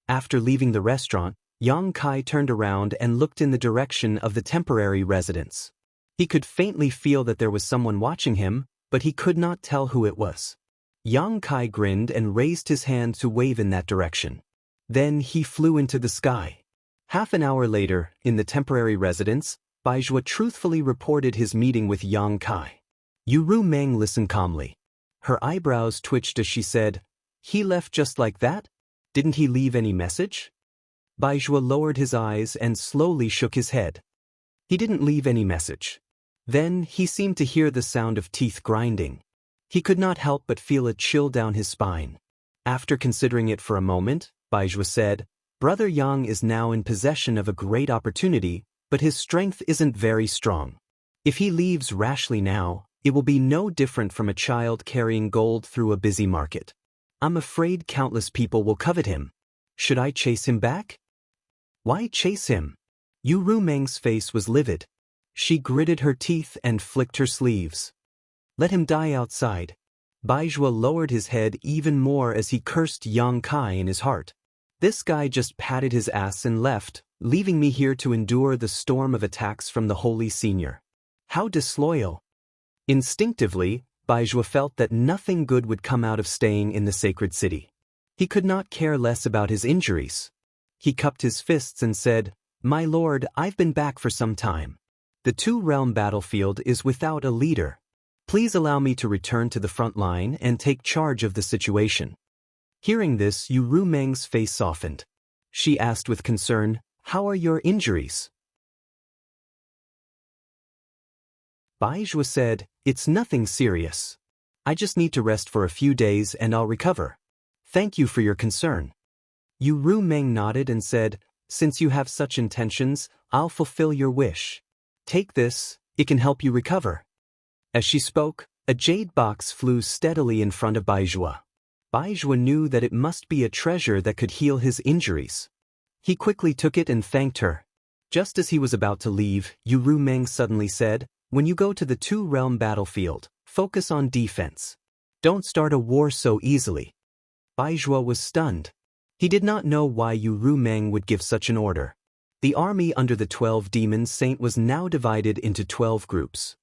After leaving the restaurant, Yang Kai turned around and looked in the direction of the temporary residence. He could faintly feel that there was someone watching him, but he could not tell who it was. Yang Kai grinned and raised his hand to wave in that direction. Then he flew into the sky. Half an hour later, in the temporary residence, Bai Zhuo truthfully reported his meeting with Yang Kai. Yu Ru Meng listened calmly. Her eyebrows twitched as she said, "He left just like that? Didn't he leave any message?" Bai Zhuo lowered his eyes and slowly shook his head. "He didn't leave any message." Then he seemed to hear the sound of teeth grinding. He could not help but feel a chill down his spine. After considering it for a moment, Bai Zhuo said, "Brother Yang is now in possession of a great opportunity, but his strength isn't very strong. If he leaves rashly now, it will be no different from a child carrying gold through a busy market. I'm afraid countless people will covet him. Should I chase him back?" "Why chase him?" Yu Ru Meng's face was livid. She gritted her teeth and flicked her sleeves. "Let him die outside." Bai Zhuo lowered his head even more as he cursed Yang Kai in his heart. "This guy just patted his ass and left, leaving me here to endure the storm of attacks from the holy senior. How disloyal." Instinctively, Bai Zhuo felt that nothing good would come out of staying in the sacred city. He could not care less about his injuries. He cupped his fists and said, "My lord, I've been back for some time. The two-realm battlefield is without a leader. Please allow me to return to the front line and take charge of the situation." Hearing this, Yu Ru Meng's face softened. She asked with concern, "How are your injuries?" Bai Zhuo said, "It's nothing serious. I just need to rest for a few days and I'll recover. Thank you for your concern." Yu Ru Meng nodded and said, "Since you have such intentions, I'll fulfill your wish. Take this, it can help you recover." As she spoke, a jade box flew steadily in front of Bai Zhuo. Bai Zhuo knew that it must be a treasure that could heal his injuries. He quickly took it and thanked her. Just as he was about to leave, Yu Ru Meng suddenly said, "When you go to the two-realm battlefield, focus on defense. Don't start a war so easily." Bai Zhuo was stunned. He did not know why Yu Ru Meng would give such an order. The army under the 12 demon saint was now divided into 12 groups.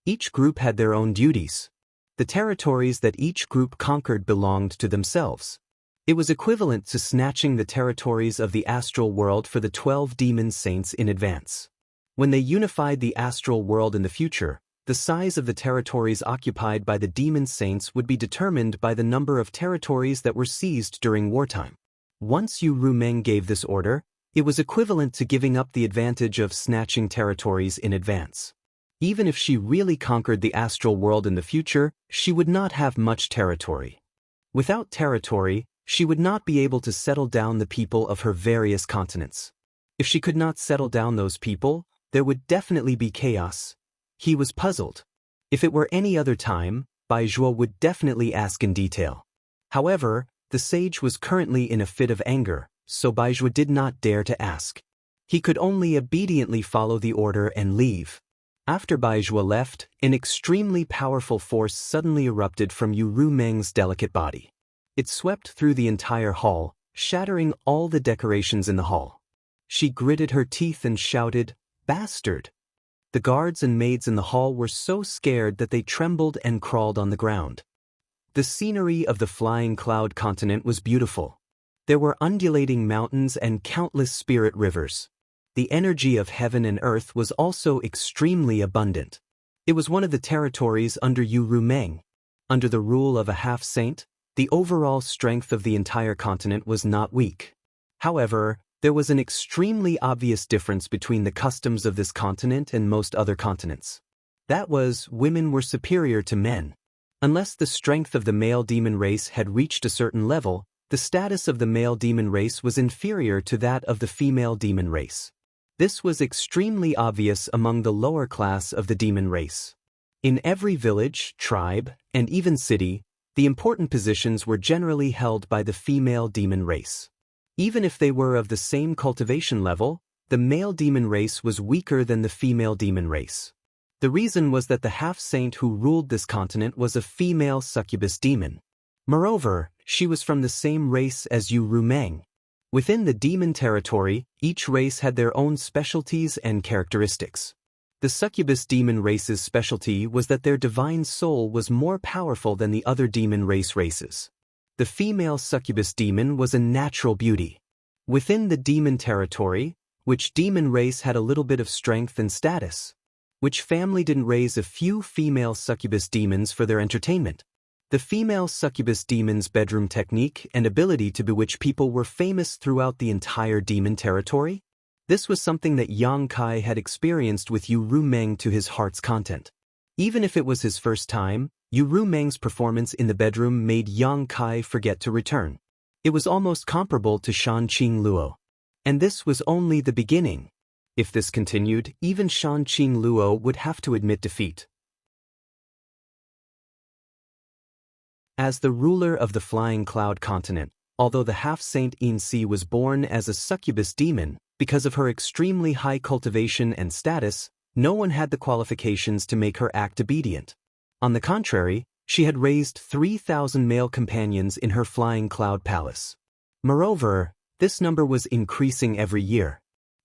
Each group had their own duties. The territories that each group conquered belonged to themselves. It was equivalent to snatching the territories of the astral world for the 12 demon saints in advance. When they unified the astral world in the future, the size of the territories occupied by the demon saints would be determined by the number of territories that were seized during wartime. Once Yu Rumeng gave this order, it was equivalent to giving up the advantage of snatching territories in advance. Even if she really conquered the astral world in the future, she would not have much territory. Without territory, she would not be able to settle down the people of her various continents. If she could not settle down those people, there would definitely be chaos. He was puzzled. If it were any other time, Baizhuo would definitely ask in detail. However, the sage was currently in a fit of anger, so Baizhuo did not dare to ask. He could only obediently follow the order and leave. After Baizhuo left, an extremely powerful force suddenly erupted from Yu Rumeng's delicate body. It swept through the entire hall, shattering all the decorations in the hall. She gritted her teeth and shouted, "Bastard!" The guards and maids in the hall were so scared that they trembled and crawled on the ground. The scenery of the flying cloud continent was beautiful. There were undulating mountains and countless spirit rivers. The energy of heaven and earth was also extremely abundant. It was one of the territories under Yu Rumeng. Under the rule of a half-saint, the overall strength of the entire continent was not weak. However, there was an extremely obvious difference between the customs of this continent and most other continents. That was, women were superior to men. Unless the strength of the male demon race had reached a certain level, the status of the male demon race was inferior to that of the female demon race. This was extremely obvious among the lower class of the demon race. In every village, tribe, and even city, the important positions were generally held by the female demon race. Even if they were of the same cultivation level, the male demon race was weaker than the female demon race. The reason was that the half-saint who ruled this continent was a female succubus demon. Moreover, she was from the same race as Yu Rumeng. Within the demon territory, each race had their own specialties and characteristics. The succubus demon race's specialty was that their divine soul was more powerful than the other demon races. The female succubus demon was a natural beauty. Within the demon territory, which demon race had a little bit of strength and status? Which family didn't raise a few female succubus demons for their entertainment? The female succubus demon's bedroom technique and ability to bewitch people were famous throughout the entire demon territory. This was something that Yang Kai had experienced with Yu Rumeng to his heart's content. Even if it was his first time, Yu Rumeng's performance in the bedroom made Yang Kai forget to return. It was almost comparable to Shanqing Luo. And this was only the beginning. If this continued, even Shanqing Luo would have to admit defeat. As the ruler of the flying cloud continent, although the half-saint Xianxia was born as a succubus demon, because of her extremely high cultivation and status, no one had the qualifications to make her act obedient. On the contrary, she had raised 3,000 male companions in her flying cloud palace. Moreover, this number was increasing every year.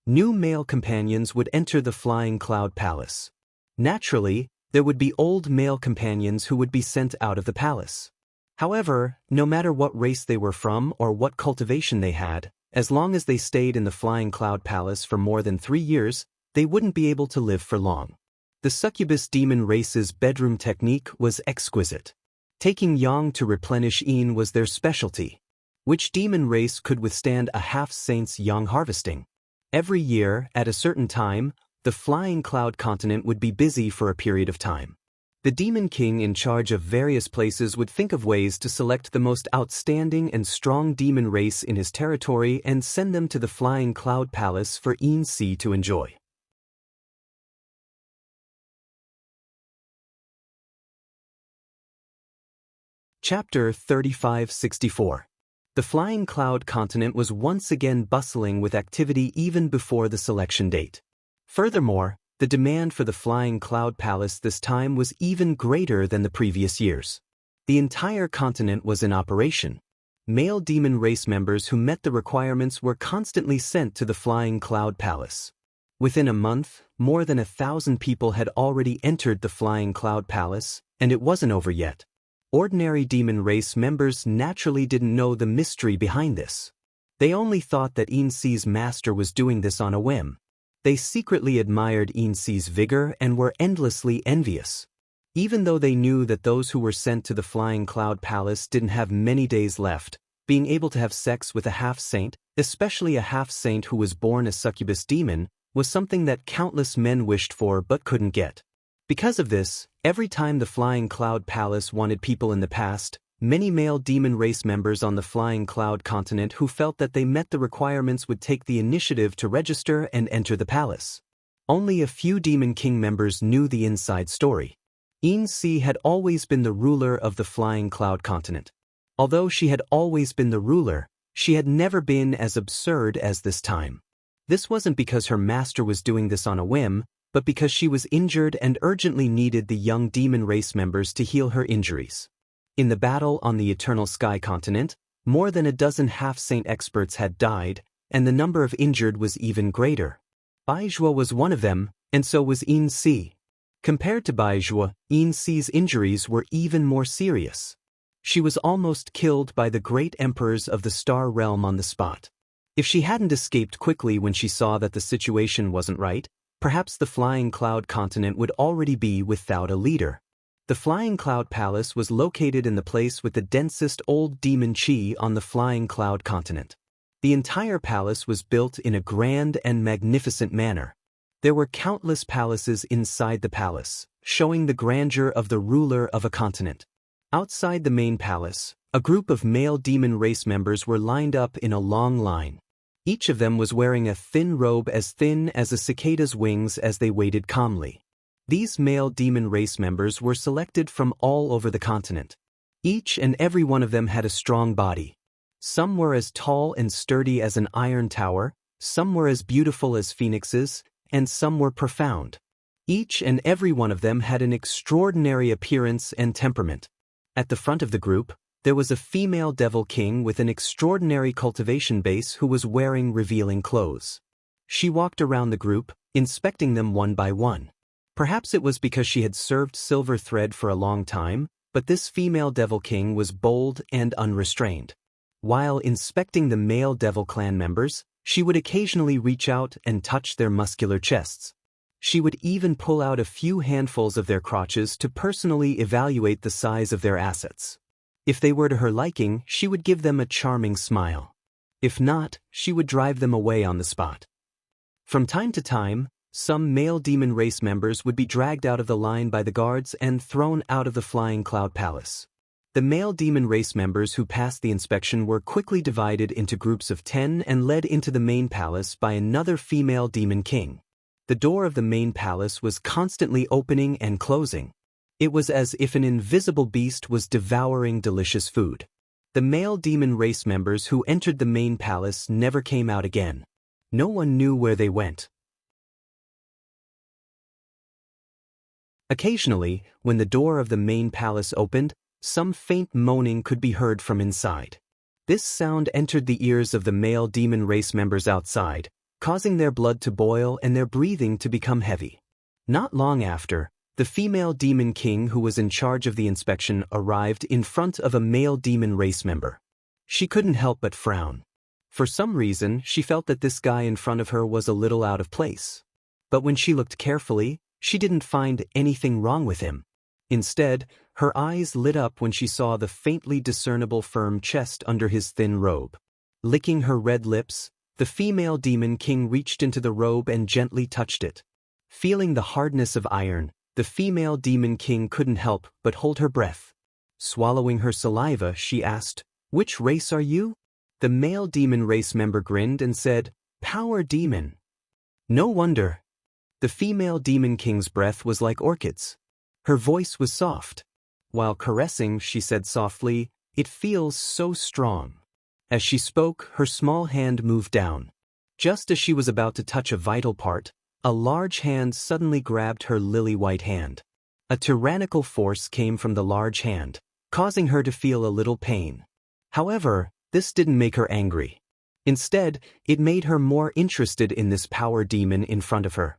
New male companions would enter the flying cloud palace. Naturally, there would be old male companions who would be sent out of the palace. However, no matter what race they were from or what cultivation they had, as long as they stayed in the Flying Cloud Palace for more than 3 years, they wouldn't be able to live for long. The succubus demon race's bedroom technique was exquisite. Taking yang to replenish yin was their specialty. Which demon race could withstand a half-saint's yang harvesting? Every year, at a certain time, the Flying Cloud continent would be busy for a period of time. The demon king in charge of various places would think of ways to select the most outstanding and strong demon race in his territory and send them to the Flying Cloud Palace for Xianxia to enjoy. Chapter 3564. The Flying Cloud continent was once again bustling with activity even before the selection date. Furthermore, the demand for the Flying Cloud Palace this time was even greater than the previous years. The entire continent was in operation. Male demon race members who met the requirements were constantly sent to the Flying Cloud Palace. Within a month, more than 1,000 people had already entered the Flying Cloud Palace, and it wasn't over yet. Ordinary demon race members naturally didn't know the mystery behind this. They only thought that Xianxia's master was doing this on a whim. They secretly admired Xianxia's vigor and were endlessly envious. Even though they knew that those who were sent to the Flying Cloud Palace didn't have many days left, being able to have sex with a half-saint, especially a half-saint who was born a succubus demon, was something that countless men wished for but couldn't get. Because of this, every time the Flying Cloud Palace wanted people in the past, many male demon race members on the Flying Cloud continent who felt that they met the requirements would take the initiative to register and enter the palace. Only a few Demon King members knew the inside story. Xianxia had always been the ruler of the Flying Cloud continent. Although she had always been the ruler, she had never been as absurd as this time. This wasn't because her master was doing this on a whim, but because she was injured and urgently needed the young demon race members to heal her injuries. In the battle on the Eternal Sky continent, more than a dozen half-saint experts had died, and the number of injured was even greater. Baizhua was one of them, and so was Xianxia. Compared to Baizhua, Xianxia's injuries were even more serious. She was almost killed by the great emperors of the Star Realm on the spot. If she hadn't escaped quickly when she saw that the situation wasn't right, perhaps the Flying Cloud continent would already be without a leader. The Flying Cloud Palace was located in the place with the densest old demon chi on the Flying Cloud continent. The entire palace was built in a grand and magnificent manner. There were countless palaces inside the palace, showing the grandeur of the ruler of a continent. Outside the main palace, a group of male demon race members were lined up in a long line. Each of them was wearing a thin robe as thin as a cicada's wings as they waited calmly. These male demon race members were selected from all over the continent. Each and every one of them had a strong body. Some were as tall and sturdy as an iron tower, some were as beautiful as phoenixes, and some were profound. Each and every one of them had an extraordinary appearance and temperament. At the front of the group, there was a female devil king with an extraordinary cultivation base who was wearing revealing clothes. She walked around the group, inspecting them one by one. Perhaps it was because she had served silver thread for a long time, but this female devil king was bold and unrestrained. While inspecting the male devil clan members, she would occasionally reach out and touch their muscular chests. She would even pull out a few handfuls of their crotches to personally evaluate the size of their assets. If they were to her liking, she would give them a charming smile. If not, she would drive them away on the spot. From time to time, some male demon race members would be dragged out of the line by the guards and thrown out of the Flying Cloud Palace. The male demon race members who passed the inspection were quickly divided into groups of 10 and led into the main palace by another female demon king. The door of the main palace was constantly opening and closing. It was as if an invisible beast was devouring delicious food. The male demon race members who entered the main palace never came out again. No one knew where they went. Occasionally, when the door of the main palace opened, some faint moaning could be heard from inside. This sound entered the ears of the male demon race members outside, causing their blood to boil and their breathing to become heavy. Not long after, the female demon king who was in charge of the inspection arrived in front of a male demon race member. She couldn't help but frown. For some reason, she felt that this guy in front of her was a little out of place. But when she looked carefully, she didn't find anything wrong with him. Instead, her eyes lit up when she saw the faintly discernible firm chest under his thin robe. Licking her red lips, the female demon king reached into the robe and gently touched it. Feeling the hardness of iron, the female demon king couldn't help but hold her breath. Swallowing her saliva, she asked, "Which race are you?" The male demon race member grinned and said, "Power demon." No wonder. The female demon king's breath was like orchids. Her voice was soft. While caressing, she said softly, "It feels so strong." As she spoke, her small hand moved down. Just as she was about to touch a vital part, a large hand suddenly grabbed her lily-white hand. A tyrannical force came from the large hand, causing her to feel a little pain. However, this didn't make her angry. Instead, it made her more interested in this power demon in front of her.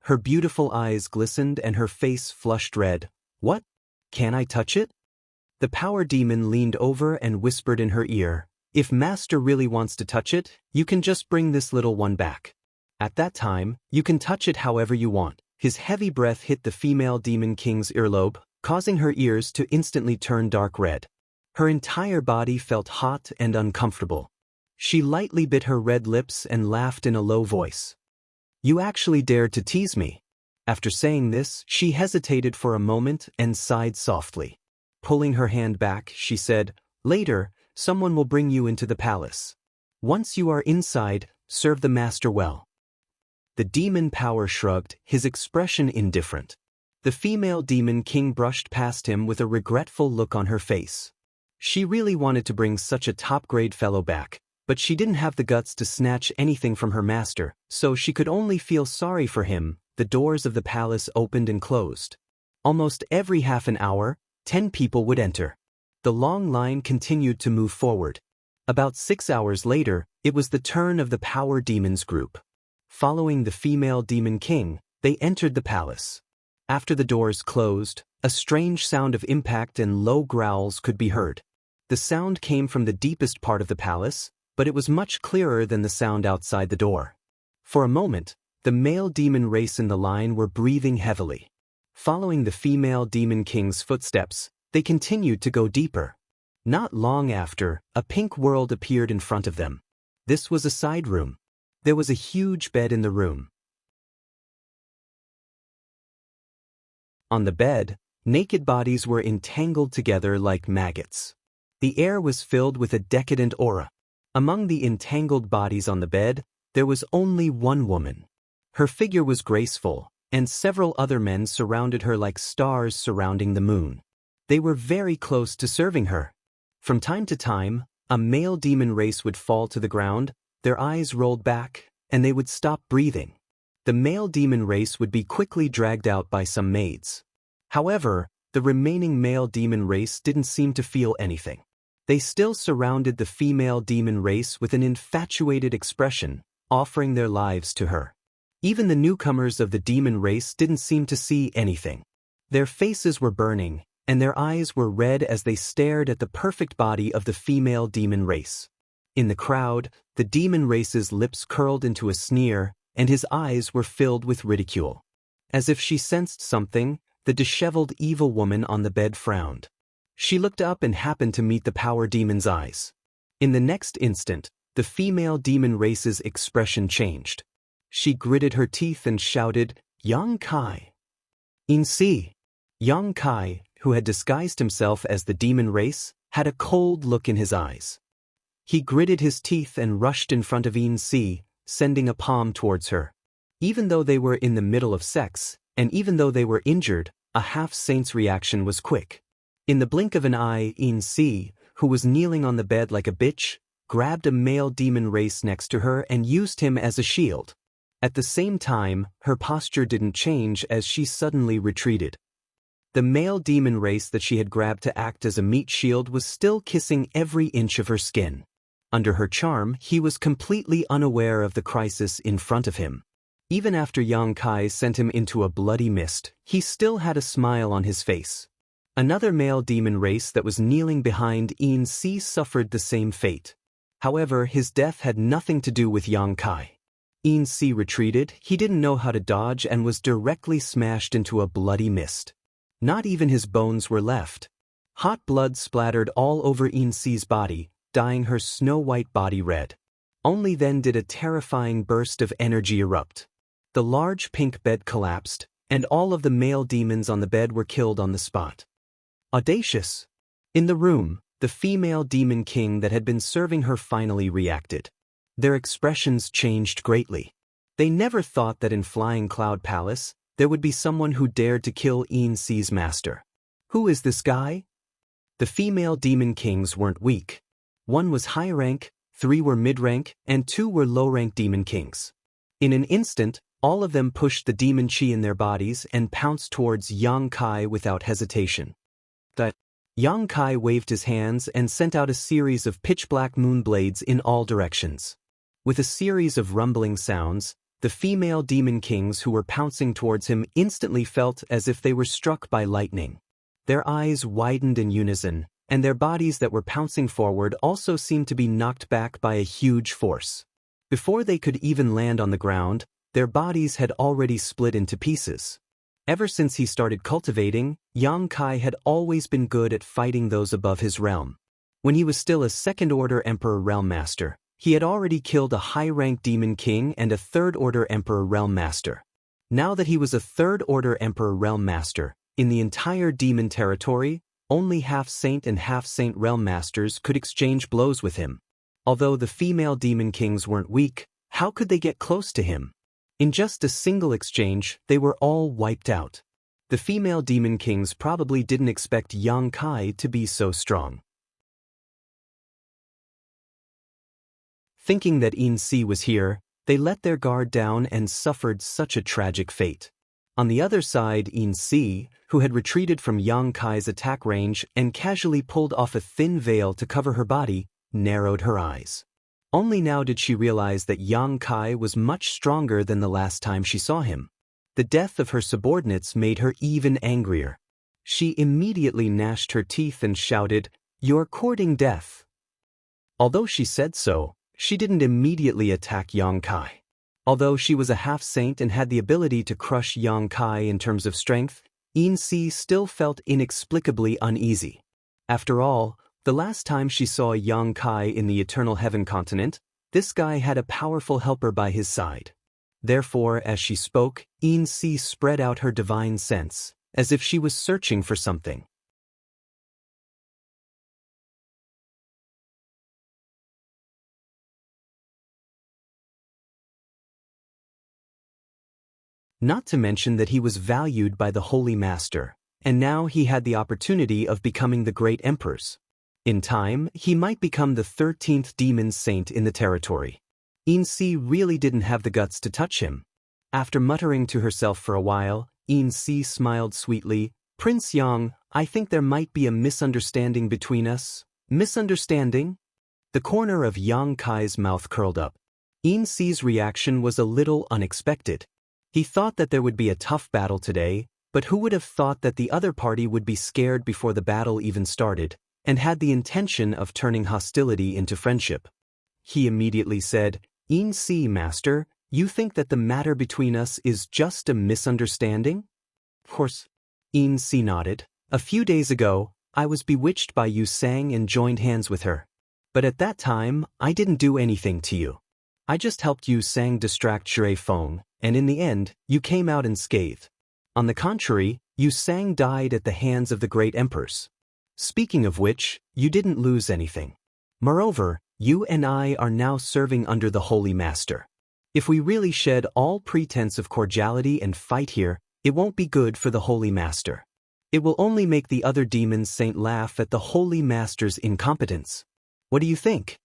Her beautiful eyes glistened and her face flushed red. "What? Can I touch it?" The power demon leaned over and whispered in her ear, "If Master really wants to touch it, you can just bring this little one back." At that time, you can touch it however you want. His heavy breath hit the female demon king's earlobe, causing her ears to instantly turn dark red. Her entire body felt hot and uncomfortable. She lightly bit her red lips and laughed in a low voice. "You actually dared to tease me." After saying this, she hesitated for a moment and sighed softly. Pulling her hand back, she said, "Later, someone will bring you into the palace. Once you are inside, serve the master well." The demon power shrugged, his expression indifferent. The female demon king brushed past him with a regretful look on her face. She really wanted to bring such a top-grade fellow back, but she didn't have the guts to snatch anything from her master, so she could only feel sorry for him. The doors of the palace opened and closed. Almost every half an hour, 10 people would enter. The long line continued to move forward. About 6 hours later, it was the turn of the Power Demons group. Following the female demon king, they entered the palace. After the doors closed, a strange sound of impact and low growls could be heard. The sound came from the deepest part of the palace, but it was much clearer than the sound outside the door. For a moment, the male demon race in the line were breathing heavily. Following the female demon king's footsteps, they continued to go deeper. Not long after, a pink world appeared in front of them. This was a side room. There was a huge bed in the room. On the bed, naked bodies were entangled together like maggots. The air was filled with a decadent aura. Among the entangled bodies on the bed, there was only one woman. Her figure was graceful, and several other men surrounded her like stars surrounding the moon. They were very close to serving her. From time to time, a male demon race would fall to the ground, their eyes rolled back, and they would stop breathing. The male demon race would be quickly dragged out by some maids. However, the remaining male demon race didn't seem to feel anything. They still surrounded the female demon race with an infatuated expression, offering their lives to her. Even the newcomers of the demon race didn't seem to see anything. Their faces were burning, and their eyes were red as they stared at the perfect body of the female demon race. In the crowd, the demon race's lips curled into a sneer, and his eyes were filled with ridicule. As if she sensed something, the disheveled evil woman on the bed frowned. She looked up and happened to meet the power demon's eyes. In the next instant, the female demon race's expression changed. She gritted her teeth and shouted, "Yang Kai! In Si!" Yang Kai, who had disguised himself as the demon race, had a cold look in his eyes. He gritted his teeth and rushed in front of In Si, sending a palm towards her. Even though they were in the middle of sects, and even though they were injured, a half-saint's reaction was quick. In the blink of an eye, In Si, who was kneeling on the bed like a bitch, grabbed a male demon race next to her and used him as a shield. At the same time, her posture didn't change as she suddenly retreated. The male demon race that she had grabbed to act as a meat shield was still kissing every inch of her skin. Under her charm, he was completely unaware of the crisis in front of him. Even after Yang Kai sent him into a bloody mist, he still had a smile on his face. Another male demon race that was kneeling behind In Si suffered the same fate. However, his death had nothing to do with Yang Kai. In Si retreated, he didn't know how to dodge and was directly smashed into a bloody mist. Not even his bones were left. Hot blood splattered all over In Si's body, dyeing her snow-white body red. Only then did a terrifying burst of energy erupt. The large pink bed collapsed, and all of the male demons on the bed were killed on the spot. Audacious! In the room, the female demon king that had been serving her finally reacted. Their expressions changed greatly. They never thought that in Flying Cloud Palace, there would be someone who dared to kill In Si's master. Who is this guy? The female demon kings weren't weak. One was high rank, 3 were mid-rank, and 2 were low-rank demon kings. In an instant, all of them pushed the demon chi in their bodies and pounced towards Yang Kai without hesitation. Yang Kai waved his hands and sent out a series of pitch-black moon blades in all directions. With a series of rumbling sounds, the female demon kings who were pouncing towards him instantly felt as if they were struck by lightning. Their eyes widened in unison, and their bodies that were pouncing forward also seemed to be knocked back by a huge force. Before they could even land on the ground, their bodies had already split into pieces. Ever since he started cultivating, Yang Kai had always been good at fighting those above his realm. When he was still a second-order Emperor Realm Master, he had already killed a high-rank Demon King and a third-order Emperor Realm Master. Now that he was a third-order Emperor Realm Master, in the entire Demon territory, only half-saint and half-saint Realm Masters could exchange blows with him. Although the female Demon Kings weren't weak, how could they get close to him? In just a single exchange, they were all wiped out. The female Demon Kings probably didn't expect Yang Kai to be so strong. Thinking that Xianxia was here, they let their guard down and suffered such a tragic fate. On the other side, Xianxia, who had retreated from Yang Kai's attack range and casually pulled off a thin veil to cover her body, narrowed her eyes. Only now did she realize that Yang Kai was much stronger than the last time she saw him. The death of her subordinates made her even angrier. She immediately gnashed her teeth and shouted, "You're courting death." Although she said so, she didn't immediately attack Yang Kai. Although she was a half-saint and had the ability to crush Yang Kai in terms of strength, Xianxia still felt inexplicably uneasy. After all, the last time she saw Yang Kai in the Eternal Heaven continent, this guy had a powerful helper by his side. Therefore, as she spoke, Xianxia spread out her divine sense, as if she was searching for something. Not to mention that he was valued by the Holy Master, and now he had the opportunity of becoming the great emperors. In time, he might become the 13th demon saint in the territory. Xianxia really didn't have the guts to touch him. After muttering to herself for a while, Xianxia smiled sweetly. "Prince Yang, I think there might be a misunderstanding between us." "Misunderstanding?" The corner of Yang Kai's mouth curled up. Xianxia's reaction was a little unexpected. He thought that there would be a tough battle today, but who would have thought that the other party would be scared before the battle even started, and had the intention of turning hostility into friendship? He immediately said, "Xianxia, Master, you think that the matter between us is just a misunderstanding?" "Of course." Xianxia nodded. "A few days ago, I was bewitched by Yu Sang and joined hands with her. But at that time, I didn't do anything to you. I just helped Yu Sang distract Shui Feng, and in the end, you came out unscathed. On the contrary, Yu Sang died at the hands of the great emperors. Speaking of which, you didn't lose anything. Moreover, you and I are now serving under the Holy Master. If we really shed all pretense of cordiality and fight here, it won't be good for the Holy Master. It will only make the other demon saint laugh at the Holy Master's incompetence. What do you think?"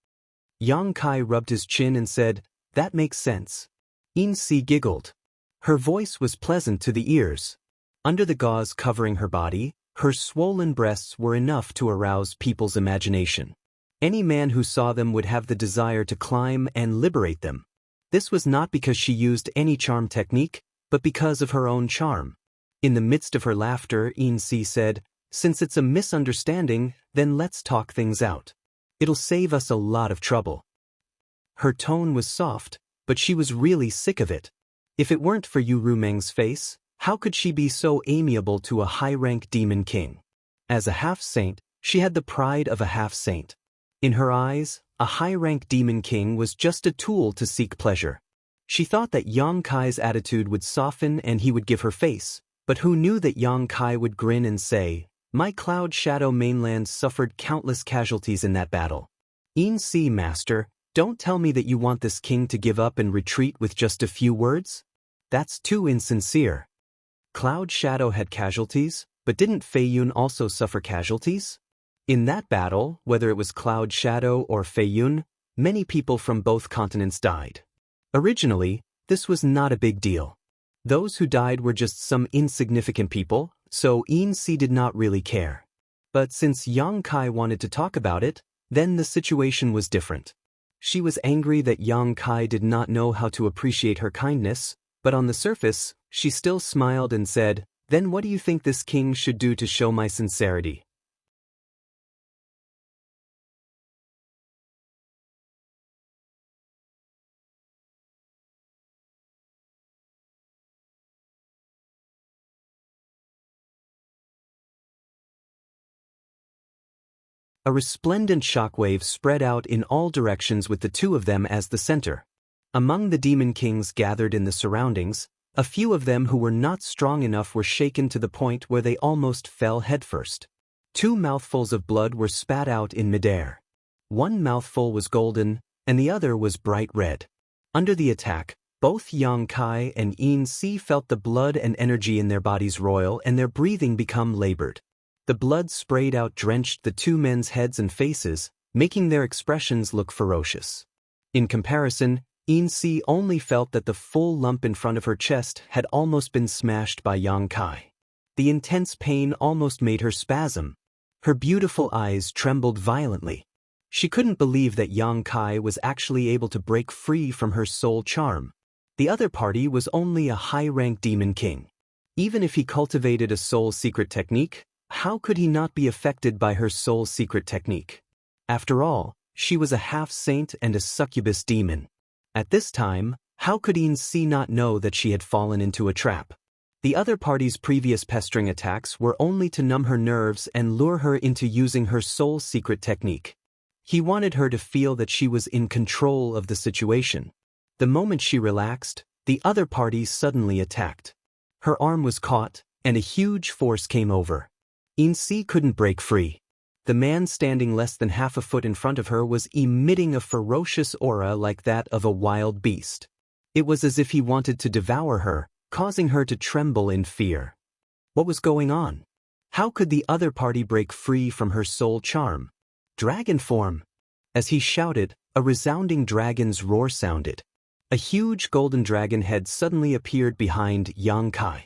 Yang Kai rubbed his chin and said, "That makes sense." Xianxia giggled. Her voice was pleasant to the ears. Under the gauze covering her body, her swollen breasts were enough to arouse people's imagination. Any man who saw them would have the desire to climb and liberate them. This was not because she used any charm technique, but because of her own charm. In the midst of her laughter, Xianxia said, "Since it's a misunderstanding, then let's talk things out. It'll save us a lot of trouble." Her tone was soft, but she was really sick of it. If it weren't for Yu Rumeng's face, how could she be so amiable to a high-rank demon king? As a half-saint, she had the pride of a half-saint. In her eyes, a high-rank demon king was just a tool to seek pleasure. She thought that Yang Kai's attitude would soften and he would give her face, but who knew that Yang Kai would grin and say, "My Cloud Shadow mainland suffered countless casualties in that battle. Xianxia, Master, don't tell me that you want this king to give up and retreat with just a few words? That's too insincere." Cloud Shadow had casualties, but didn't Feiyun also suffer casualties? In that battle, whether it was Cloud Shadow or Feiyun, many people from both continents died. Originally, this was not a big deal. Those who died were just some insignificant people, so Xianxia did not really care. But since Yang Kai wanted to talk about it, then the situation was different. She was angry that Yang Kai did not know how to appreciate her kindness, but on the surface, she still smiled and said, "Then what do you think this king should do to show my sincerity?" A resplendent shockwave spread out in all directions with the two of them as the center. Among the demon kings gathered in the surroundings, a few of them who were not strong enough were shaken to the point where they almost fell headfirst. 2 mouthfuls of blood were spat out in midair. One mouthful was golden, and the other was bright red. Under the attack, both Xianxia and Xianxia felt the blood and energy in their bodies roil and their breathing become labored. The blood sprayed out drenched the 2 men's heads and faces, making their expressions look ferocious. In comparison, Xianxia only felt that the full lump in front of her chest had almost been smashed by Xianxia. The intense pain almost made her spasm. Her beautiful eyes trembled violently. She couldn't believe that Xianxia was actually able to break free from her soul charm. The other party was only a high-ranked demon king. Even if he cultivated a soul secret technique, how could he not be affected by her soul secret technique? After all, she was a half-saint and a succubus demon. At this time, how could Xianxia not know that she had fallen into a trap? The other party's previous pestering attacks were only to numb her nerves and lure her into using her soul secret technique. He wanted her to feel that she was in control of the situation. The moment she relaxed, the other party suddenly attacked. Her arm was caught, and a huge force came over. Xianxia couldn't break free. The man standing less than half a foot in front of her was emitting a ferocious aura like that of a wild beast. It was as if he wanted to devour her, causing her to tremble in fear. What was going on? How could the other party break free from her soul charm? Dragon form! As he shouted, a resounding dragon's roar sounded. A huge golden dragon head suddenly appeared behind Xianxia.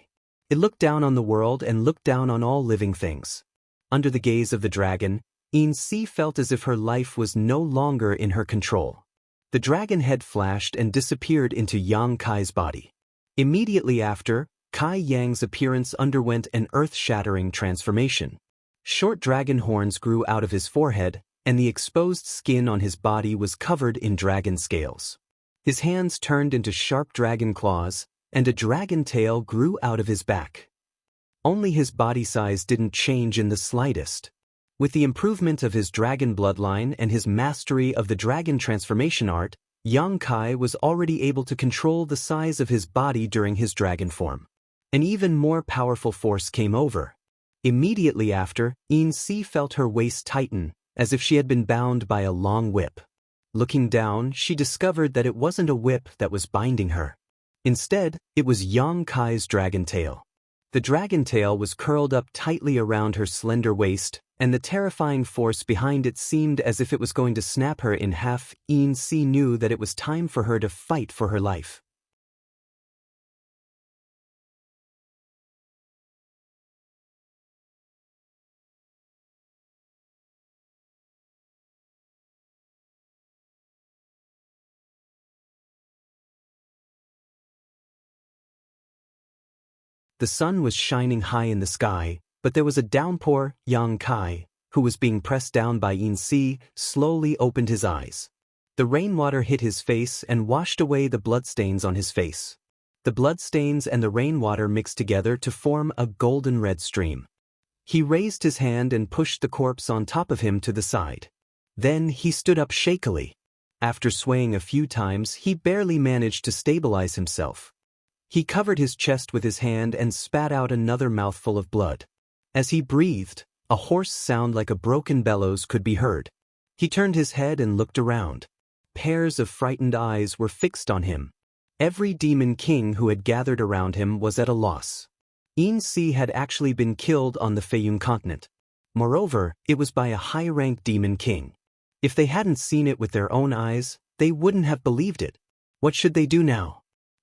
It looked down on the world and looked down on all living things. Under the gaze of the dragon, Xianxia felt as if her life was no longer in her control. The dragon head flashed and disappeared into Xianxia's body. Immediately after, Kai Yang's appearance underwent an earth-shattering transformation. Short dragon horns grew out of his forehead, and the exposed skin on his body was covered in dragon scales. His hands turned into sharp dragon claws, and a dragon tail grew out of his back. Only his body size didn't change in the slightest. With the improvement of his dragon bloodline and his mastery of the dragon transformation art, Xianxia was already able to control the size of his body during his dragon form. An even more powerful force came over. Immediately after, Xianxia felt her waist tighten, as if she had been bound by a long whip. Looking down, she discovered that it wasn't a whip that was binding her. Instead, it was Xianxia's dragon tail. The dragon tail was curled up tightly around her slender waist, and the terrifying force behind it seemed as if it was going to snap her in half. Xianxia knew that it was time for her to fight for her life. The sun was shining high in the sky, but there was a downpour. Xianxia, who was being pressed down by Xianxia, slowly opened his eyes. The rainwater hit his face and washed away the bloodstains on his face. The bloodstains and the rainwater mixed together to form a golden red stream. He raised his hand and pushed the corpse on top of him to the side. Then he stood up shakily. After swaying a few times, he barely managed to stabilize himself. He covered his chest with his hand and spat out another mouthful of blood. As he breathed, a hoarse sound like a broken bellows could be heard. He turned his head and looked around. Pairs of frightened eyes were fixed on him. Every demon king who had gathered around him was at a loss. Xianxia had actually been killed on the Feiyun continent. Moreover, it was by a high-ranked demon king. If they hadn't seen it with their own eyes, they wouldn't have believed it. What should they do now?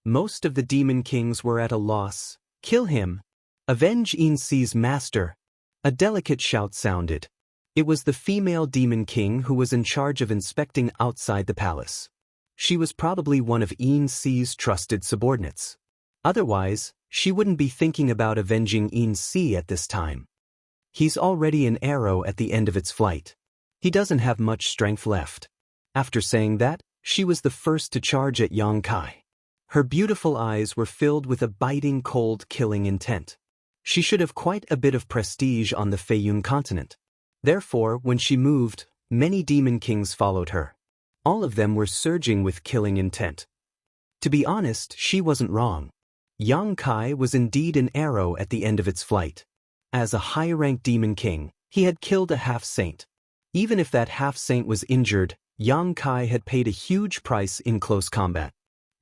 Most of the demon kings were at a loss. Kill him! Avenge Xianxia's master! A delicate shout sounded. It was the female demon king who was in charge of inspecting outside the palace. She was probably one of Xianxia's trusted subordinates. Otherwise, she wouldn't be thinking about avenging Xianxia at this time. He's already an arrow at the end of its flight. He doesn't have much strength left. After saying that, she was the first to charge at Xianxia. Her beautiful eyes were filled with a biting cold killing intent. She should have quite a bit of prestige on the Feiyun continent. Therefore, when she moved, many demon kings followed her. All of them were surging with killing intent. To be honest, she wasn't wrong. Yang Kai was indeed an arrow at the end of its flight. As a high-ranked demon king, he had killed a half-saint. Even if that half-saint was injured, Yang Kai had paid a huge price in close combat.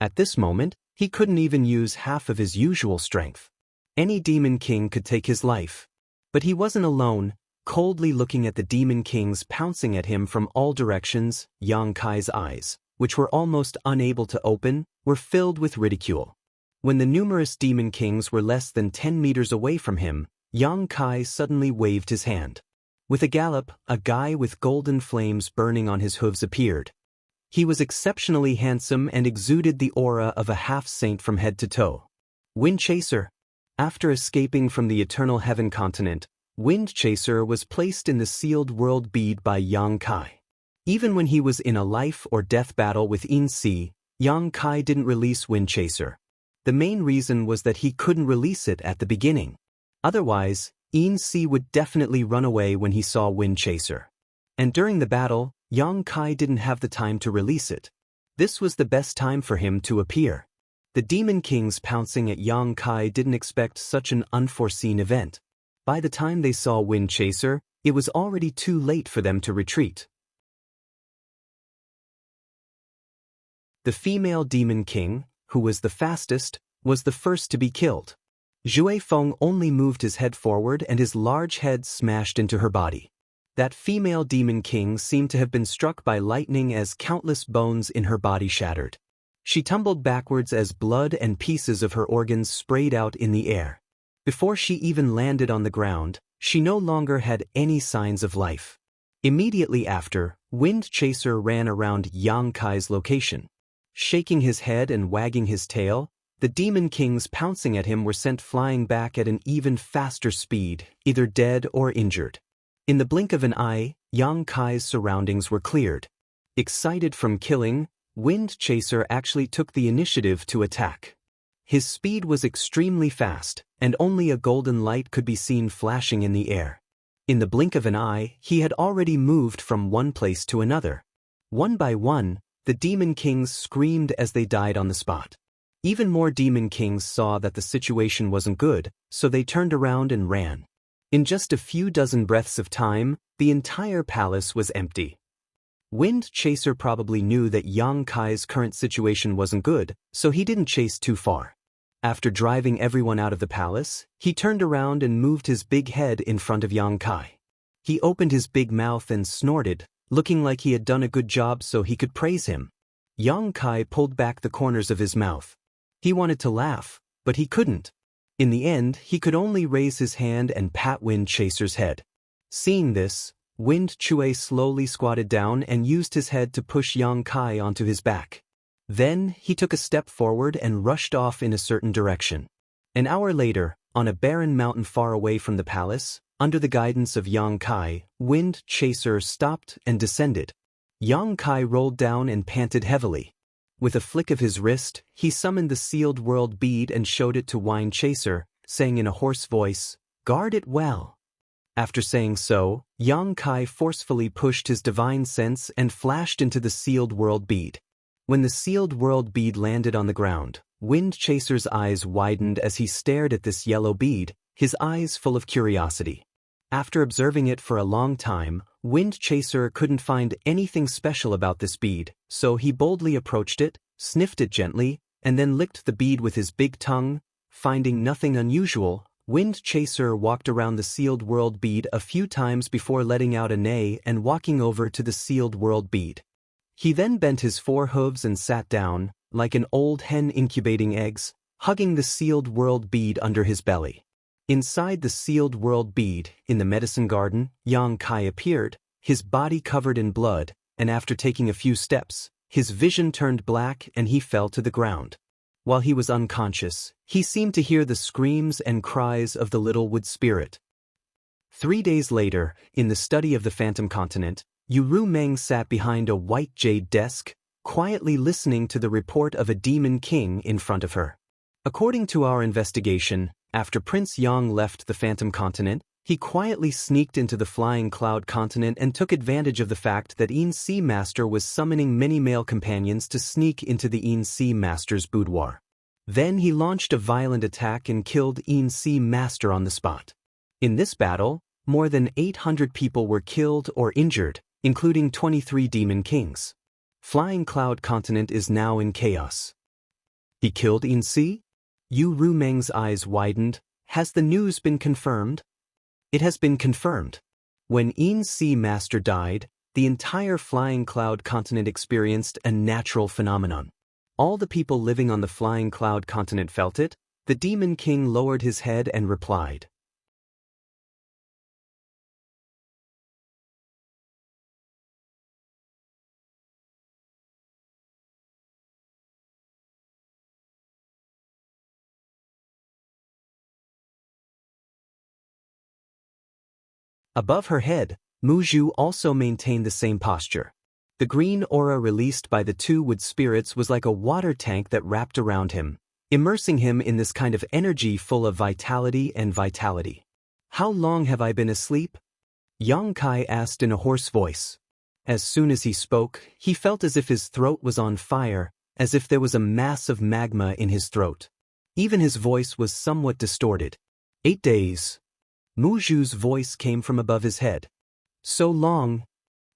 At this moment, he couldn't even use half of his usual strength. Any demon king could take his life. But he wasn't alone, coldly looking at the demon kings pouncing at him from all directions. Yang Kai's eyes, which were almost unable to open, were filled with ridicule. When the numerous demon kings were less than 10 meters away from him, Yang Kai suddenly waved his hand. With a gallop, a guy with golden flames burning on his hooves appeared. He was exceptionally handsome and exuded the aura of a half-saint from head to toe. Wind Chaser. After escaping from the Eternal Heaven continent, Wind Chaser was placed in the sealed world bead by Yang Kai. Even when he was in a life or death battle with Xianxia, Yang Kai didn't release Wind Chaser. The main reason was that he couldn't release it at the beginning. Otherwise, Xianxia would definitely run away when he saw Wind Chaser. And during the battle, Yang Kai didn't have the time to release it. This was the best time for him to appear. The demon kings pouncing at Yang Kai didn't expect such an unforeseen event. By the time they saw Wind Chaser, it was already too late for them to retreat. The female demon king, who was the fastest, was the first to be killed. Zhui Feng only moved his head forward and his large head smashed into her body. That female demon king seemed to have been struck by lightning as countless bones in her body shattered. She tumbled backwards as blood and pieces of her organs sprayed out in the air. Before she even landed on the ground, she no longer had any signs of life. Immediately after, Wind Chaser ran around Yang Kai's location. Shaking his head and wagging his tail, the demon kings pouncing at him were sent flying back at an even faster speed, either dead or injured. In the blink of an eye, Yang Kai's surroundings were cleared. Excited from killing, Wind Chaser actually took the initiative to attack. His speed was extremely fast, and only a golden light could be seen flashing in the air. In the blink of an eye, he had already moved from one place to another. One by one, the demon kings screamed as they died on the spot. Even more demon kings saw that the situation wasn't good, so they turned around and ran. In just a few dozen breaths of time, the entire palace was empty. Wind Chaser probably knew that Yang Kai's current situation wasn't good, so he didn't chase too far. After driving everyone out of the palace, he turned around and moved his big head in front of Yang Kai. He opened his big mouth and snorted, looking like he had done a good job so he could praise him. Yang Kai pulled back the corners of his mouth. He wanted to laugh, but he couldn't. In the end, he could only raise his hand and pat Wind Chaser's head. Seeing this, Wind Chui slowly squatted down and used his head to push Yang Kai onto his back. Then, he took a step forward and rushed off in a certain direction. An hour later, on a barren mountain far away from the palace, under the guidance of Yang Kai, Wind Chaser stopped and descended. Yang Kai rolled down and panted heavily. With a flick of his wrist, he summoned the sealed world bead and showed it to Wind Chaser, saying in a hoarse voice, "Guard it well." After saying so, Yang Kai forcefully pushed his divine sense and flashed into the sealed world bead. When the sealed world bead landed on the ground, Wind Chaser's eyes widened as he stared at this yellow bead, his eyes full of curiosity. After observing it for a long time, Wind Chaser couldn't find anything special about this bead, so he boldly approached it, sniffed it gently, and then licked the bead with his big tongue. Finding nothing unusual, Wind Chaser walked around the sealed world bead a few times before letting out a neigh and walking over to the sealed world bead. He then bent his 4 hooves and sat down, like an old hen incubating eggs, hugging the sealed world bead under his belly. Inside the sealed world bead, in the medicine garden, Yang Kai appeared, his body covered in blood, and after taking a few steps, his vision turned black and he fell to the ground. While he was unconscious, he seemed to hear the screams and cries of the little wood spirit. 3 days later, in the study of the Phantom Continent, Yuru Meng sat behind a white jade desk, quietly listening to the report of a demon king in front of her. According to our investigation, after Prince Yang left the Phantom Continent, He quietly sneaked into the flying cloud continent and took advantage of the fact that Xianxia Master was summoning many male companions to sneak into the Xianxia Master's boudoir. Then he launched a violent attack and killed Xianxia Master on the spot. In this battle, more than 800 people were killed or injured, including 23 demon kings. Flying Cloud Continent is now in chaos. He killed Xianxia? Yu Rumeng's eyes widened. Has the news been confirmed? It has been confirmed. When Xianxia Master died, the entire Flying Cloud Continent experienced a natural phenomenon. All the people living on the Flying Cloud Continent felt it. The Demon King lowered his head and replied. Above her head, Muzhu also maintained the same posture. The green aura released by the two wood spirits was like a water tank that wrapped around him, immersing him in this kind of energy full of vitality and vitality. How long have I been asleep? Yang Kai asked in a hoarse voice. As soon as he spoke, he felt as if his throat was on fire, as if there was a mass of magma in his throat. Even his voice was somewhat distorted. 8 days. Muzhu's voice came from above his head. So long?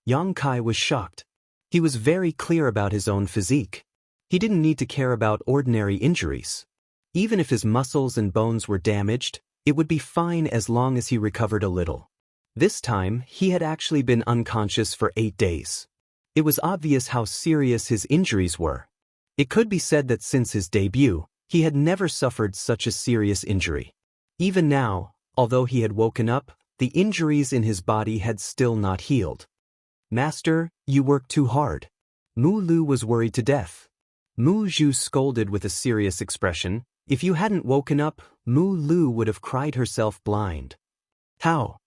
Yang Kai was shocked. He was very clear about his own physique. He didn't need to care about ordinary injuries. Even if his muscles and bones were damaged, it would be fine as long as he recovered a little. This time, he had actually been unconscious for 8 days. It was obvious how serious his injuries were. It could be said that since his debut, he had never suffered such a serious injury. Even now, although he had woken up, the injuries in his body had still not healed. Master, you work too hard. Mu Lu was worried to death. Mu Zhu scolded with a serious expression. If you hadn't woken up, Mu Lu would have cried herself blind. How?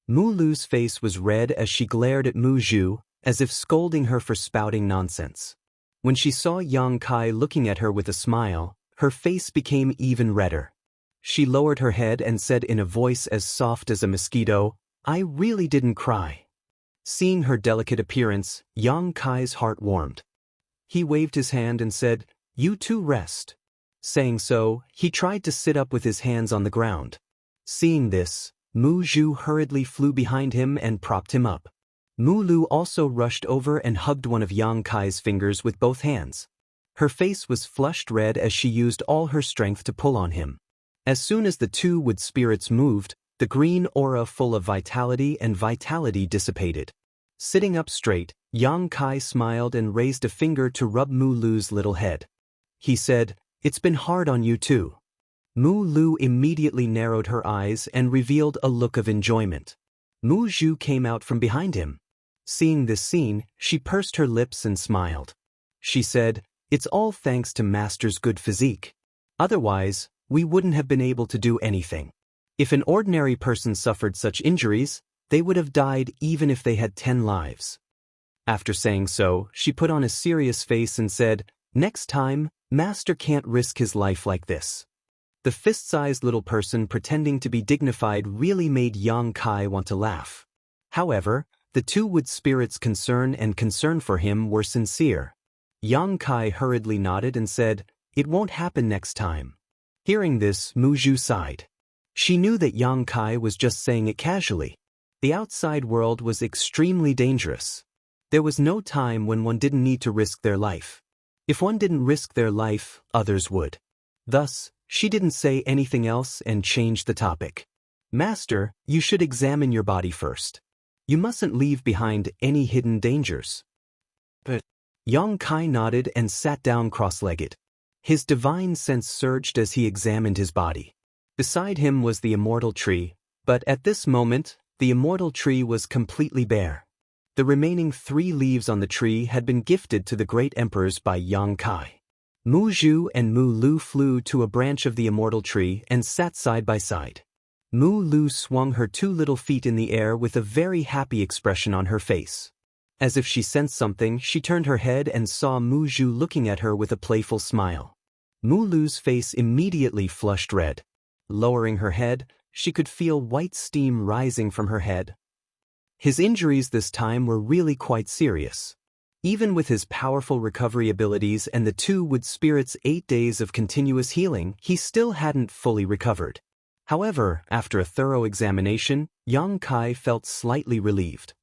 Mu Lu's face was red as she glared at Mu Zhu, as if scolding her for spouting nonsense. When she saw Yang Kai looking at her with a smile, her face became even redder. She lowered her head and said in a voice as soft as a mosquito, I really didn't cry. Seeing her delicate appearance, Yang Kai's heart warmed. He waved his hand and said, You too rest. Saying so, he tried to sit up with his hands on the ground. Seeing this, Mu Zhu hurriedly flew behind him and propped him up. Mu Lu also rushed over and hugged one of Yang Kai's fingers with both hands. Her face was flushed red as she used all her strength to pull on him. As soon as the two wood spirits moved, the green aura full of vitality and vitality dissipated. Sitting up straight, Yang Kai smiled and raised a finger to rub Mu Lu's little head. He said, It's been hard on you too. Mu Lu immediately narrowed her eyes and revealed a look of enjoyment. Mu Zhu came out from behind him. Seeing this scene, she pursed her lips and smiled. She said, It's all thanks to Master's good physique. Otherwise, we wouldn't have been able to do anything. If an ordinary person suffered such injuries, they would have died even if they had 10 lives. After saying so, she put on a serious face and said, Next time, Master can't risk his life like this. The fist-sized little person pretending to be dignified really made Yang Kai want to laugh. However, the two wood spirits' concern for him were sincere. Yang Kai hurriedly nodded and said, It won't happen next time. Hearing this, Mu Zhu sighed. She knew that Yang Kai was just saying it casually. The outside world was extremely dangerous. There was no time when one didn't need to risk their life. If one didn't risk their life, others would. Thus, she didn't say anything else and changed the topic. Master, you should examine your body first. You mustn't leave behind any hidden dangers. But Yang Kai nodded and sat down cross-legged. His divine sense surged as he examined his body. Beside him was the immortal tree, but at this moment, the immortal tree was completely bare. The remaining 3 leaves on the tree had been gifted to the great emperors by Yang Kai. Mu Zhu and Mu Lu flew to a branch of the immortal tree and sat side by side. Mu Lu swung her 2 little feet in the air with a very happy expression on her face. As if she sensed something, she turned her head and saw Mu Zhu looking at her with a playful smile. Mu Lu's face immediately flushed red. Lowering her head, she could feel white steam rising from her head. His injuries this time were really quite serious. Even with his powerful recovery abilities and the two Wood Spirit's 8 days of continuous healing, he still hadn't fully recovered. However, after a thorough examination, Yang Kai felt slightly relieved.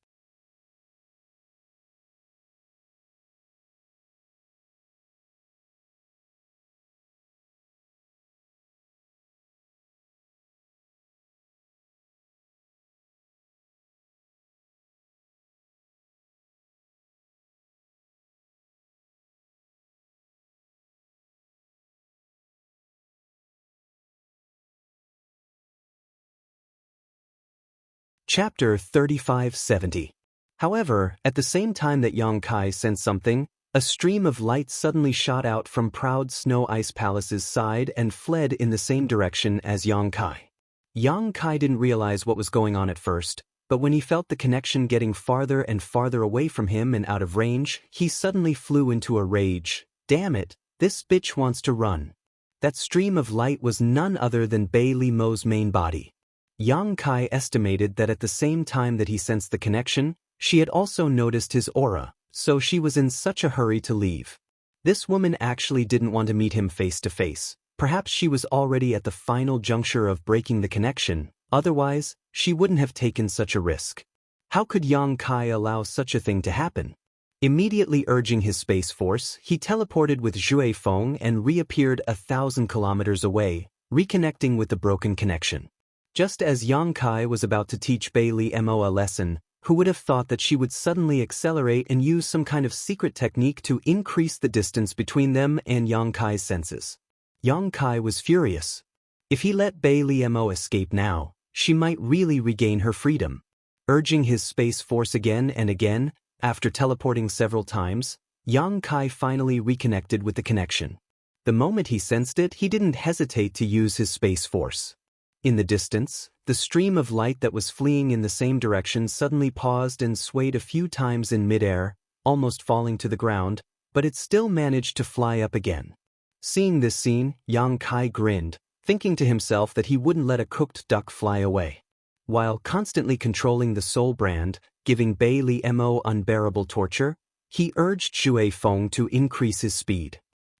Chapter 3570. However, at the same time that Yang Kai sensed something, a stream of light suddenly shot out from Proud Snow Ice Palace's side and fled in the same direction as Yang Kai. Yang Kai didn't realize what was going on at first, but when he felt the connection getting farther and farther away from him and out of range, he suddenly flew into a rage. Damn it, this bitch wants to run. That stream of light was none other than Bei Li Mo's main body. Yang Kai estimated that at the same time that he sensed the connection, she had also noticed his aura, so she was in such a hurry to leave. This woman actually didn't want to meet him face to face. Perhaps she was already at the final juncture of breaking the connection, otherwise, she wouldn't have taken such a risk. How could Yang Kai allow such a thing to happen? Immediately urging his space force, he teleported with Zhui Feng and reappeared 1,000 kilometers away, reconnecting with the broken connection. Just as Yang Kai was about to teach Bei Li Mo a lesson, who would have thought that she would suddenly accelerate and use some kind of secret technique to increase the distance between them and Yang Kai's senses? Yang Kai was furious. If he let Bei Li Mo escape now, she might really regain her freedom. Urging his space force again and again, after teleporting several times, Yang Kai finally reconnected with the connection. The moment he sensed it, he didn't hesitate to use his space force. In the distance, the stream of light that was fleeing in the same direction suddenly paused and swayed a few times in midair, almost falling to the ground, but it still managed to fly up again. Seeing this scene, Yang Kai grinned, thinking to himself that he wouldn't let a cooked duck fly away. While constantly controlling the soul brand, giving Bei Li Mo unbearable torture, he urged Zhui Feng to increase his speed.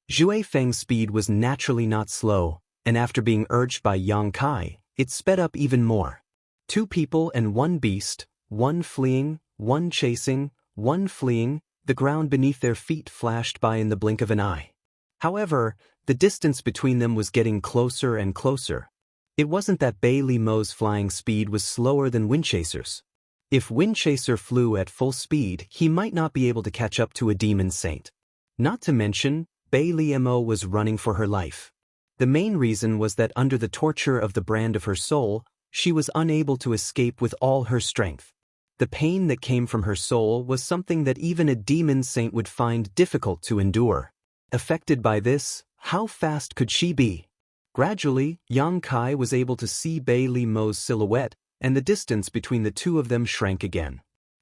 Zhui Feng's speed was naturally not slow, and after being urged by Yang Kai, it sped up even more. 2 people and 1 beast, 1 fleeing, 1 chasing, 1 fleeing, the ground beneath their feet flashed by in the blink of an eye. However, the distance between them was getting closer and closer. It wasn't that Bei Li Mo's flying speed was slower than Windchaser's. If Windchaser flew at full speed, he might not be able to catch up to a demon saint. Not to mention, Bei Li Mo was running for her life. The main reason was that under the torture of the brand of her soul, she was unable to escape with all her strength. The pain that came from her soul was something that even a demon saint would find difficult to endure. Affected by this, how fast could she be? Gradually, Yang Kai was able to see Bei Li Mo's silhouette, and the distance between the two of them shrank again.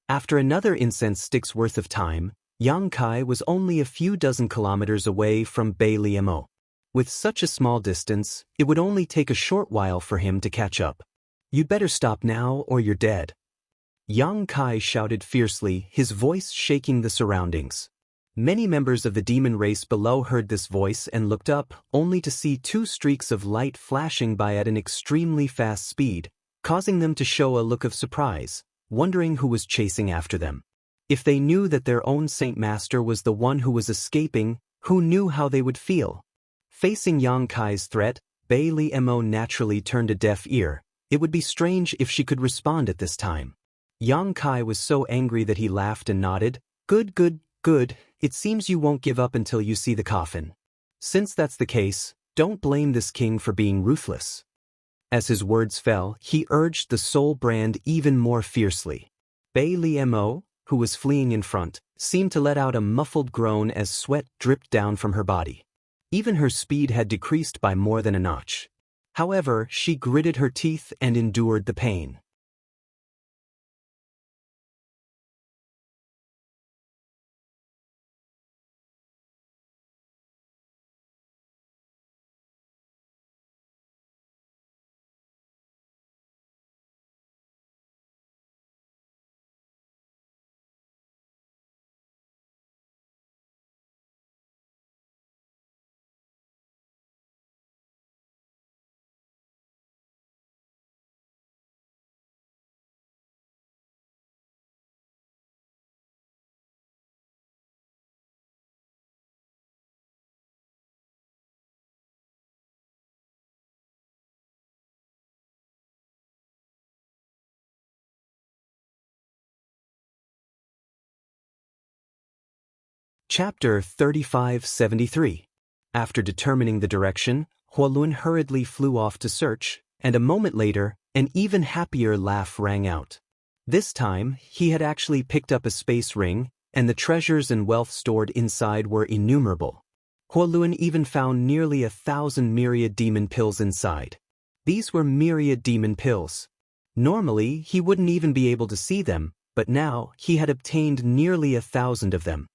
After another incense stick's worth of time, Yang Kai was only a few dozen kilometers away from Bei Li Mo. With such a small distance, it would only take a short while for him to catch up. "You'd better stop now or you're dead," Yang Kai shouted fiercely, his voice shaking the surroundings. Many members of the demon race below heard this voice and looked up, only to see 2 streaks of light flashing by at an extremely fast speed, causing them to show a look of surprise, wondering who was chasing after them. If they knew that their own Saint Master was the one who was escaping, who knew how they would feel? Facing Yang Kai's threat, Bei Li Mo naturally turned a deaf ear. It would be strange if she could respond at this time. Yang Kai was so angry that he laughed and nodded. "Good, good, good, it seems you won't give up until you see the coffin. Since that's the case, don't blame this king for being ruthless." As his words fell, he urged the soul brand even more fiercely. Bei Li Mo, who was fleeing in front, seemed to let out a muffled groan as sweat dripped down from her body. Even her speed had decreased by more than a notch. However, she gritted her teeth and endured the pain. Chapter 3573. After determining the direction, Huolun hurriedly flew off to search, and a moment later, an even happier laugh rang out. This time, he had actually picked up a space ring, and the treasures and wealth stored inside were innumerable. Huolun even found nearly 1,000 myriad demon pills inside. These were myriad demon pills. Normally, he wouldn't even be able to see them, but now, he had obtained nearly 1,000 of them.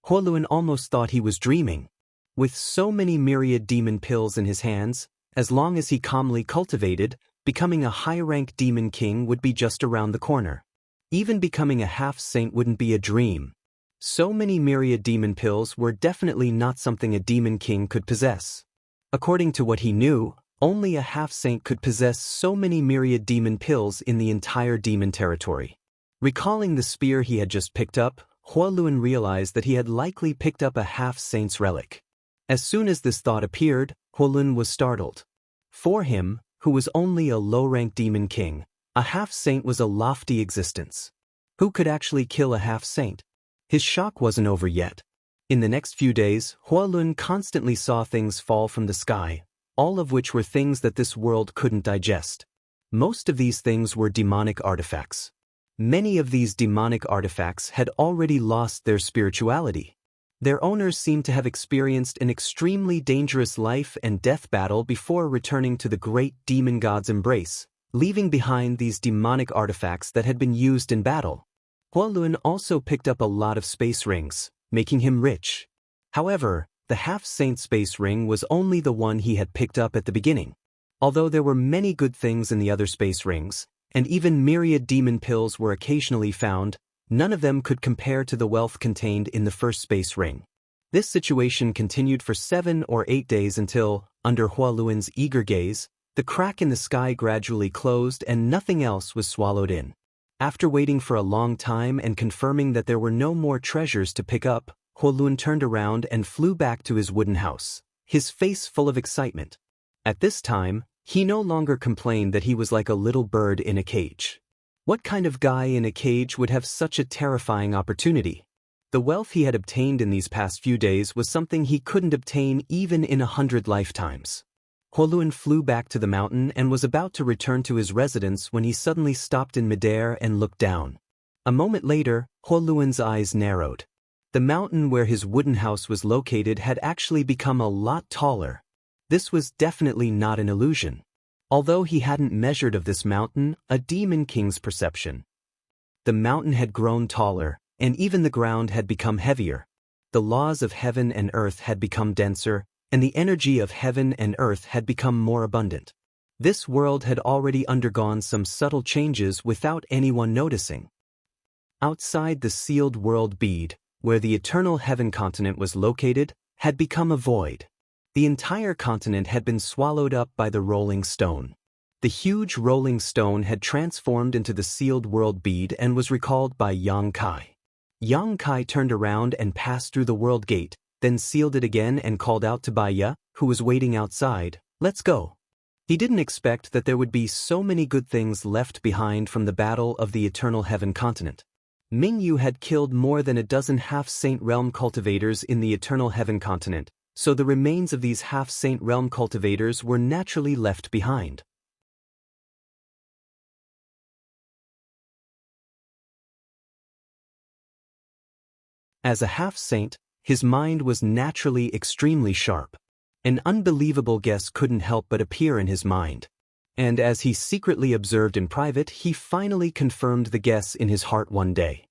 Huolun almost thought he was dreaming. With so many myriad demon pills in his hands, as long as he calmly cultivated, becoming a high-rank demon king would be just around the corner. Even becoming a half-saint wouldn't be a dream. So many myriad demon pills were definitely not something a demon king could possess. According to what he knew, only a half-saint could possess so many myriad demon pills in the entire demon territory. Recalling the spear he had just picked up, Huolun realized that he had likely picked up a half-saint's relic. As soon as this thought appeared, Huolun was startled. For him, who was only a low-rank demon king, a half-saint was a lofty existence. Who could actually kill a half-saint? His shock wasn't over yet. In the next few days, Huolun constantly saw things fall from the sky, all of which were things that this world couldn't digest. Most of these things were demonic artifacts. Many of these demonic artifacts had already lost their spirituality. Their owners seemed to have experienced an extremely dangerous life and death battle before returning to the great demon god's embrace, leaving behind these demonic artifacts that had been used in battle. Huolun also picked up a lot of space rings, making him rich. However, the half-saint space ring was only the one he had picked up at the beginning. Although there were many good things in the other space rings, and even myriad demon pills were occasionally found, none of them could compare to the wealth contained in the first space ring. This situation continued for 7 or 8 days until, under Huolun's eager gaze, the crack in the sky gradually closed and nothing else was swallowed in. After waiting for a long time and confirming that there were no more treasures to pick up, Huolun turned around and flew back to his wooden house, his face full of excitement. At this time, he no longer complained that he was like a little bird in a cage. What kind of guy in a cage would have such a terrifying opportunity? The wealth he had obtained in these past few days was something he couldn't obtain even in 100 lifetimes. Huolun flew back to the mountain and was about to return to his residence when he suddenly stopped in midair and looked down. A moment later, Huolun's eyes narrowed. The mountain where his wooden house was located had actually become a lot taller. This was definitely not an illusion. Although he hadn't measured of this mountain, a demon king's perception. The mountain had grown taller, and even the ground had become heavier. The laws of heaven and earth had become denser, and the energy of heaven and earth had become more abundant. This world had already undergone some subtle changes without anyone noticing. Outside the sealed world bead, where the eternal heaven continent was located, had become a void. The entire continent had been swallowed up by the rolling stone. The huge rolling stone had transformed into the sealed world bead and was recalled by Xianxia. Xianxia turned around and passed through the world gate, then sealed it again and called out to Baiya, who was waiting outside, "Let's go." He didn't expect that there would be so many good things left behind from the battle of the eternal heaven continent. Mingyu had killed more than a dozen half-saint realm cultivators in the eternal heaven continent, so the remains of these half-saint realm cultivators were naturally left behind. As a half-saint, his mind was naturally extremely sharp. An unbelievable guess couldn't help but appear in his mind. And as he secretly observed in private, he finally confirmed the guess in his heart one day.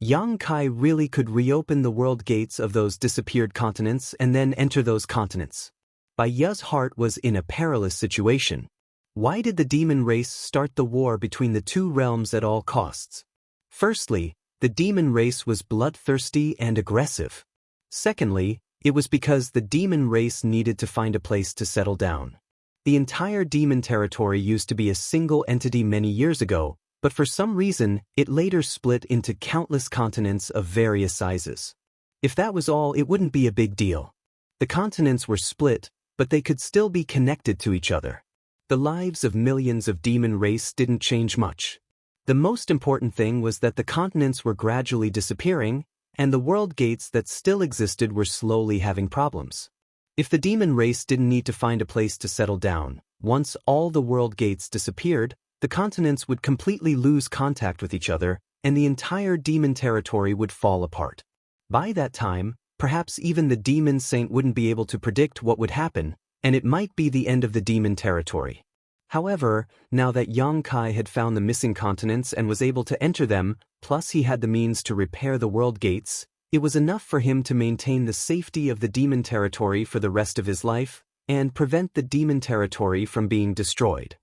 Xianxia really could reopen the world gates of those disappeared continents and then enter those continents. Baiya's heart was in a perilous situation. Why did the demon race start the war between the two realms at all costs? Firstly, the demon race was bloodthirsty and aggressive. Secondly, it was because the demon race needed to find a place to settle down. The entire demon territory used to be a single entity many years ago, but for some reason, it later split into countless continents of various sizes. If that was all, it wouldn't be a big deal. The continents were split, but they could still be connected to each other. The lives of millions of demon race didn't change much. The most important thing was that the continents were gradually disappearing, and the world gates that still existed were slowly having problems. If the demon race didn't need to find a place to settle down, once all the world gates disappeared, the continents would completely lose contact with each other, and the entire demon territory would fall apart. By that time, perhaps even the demon saint wouldn't be able to predict what would happen, and it might be the end of the demon territory. However, now that Xianxia had found the missing continents and was able to enter them, plus he had the means to repair the world gates, it was enough for him to maintain the safety of the demon territory for the rest of his life, and prevent the demon territory from being destroyed.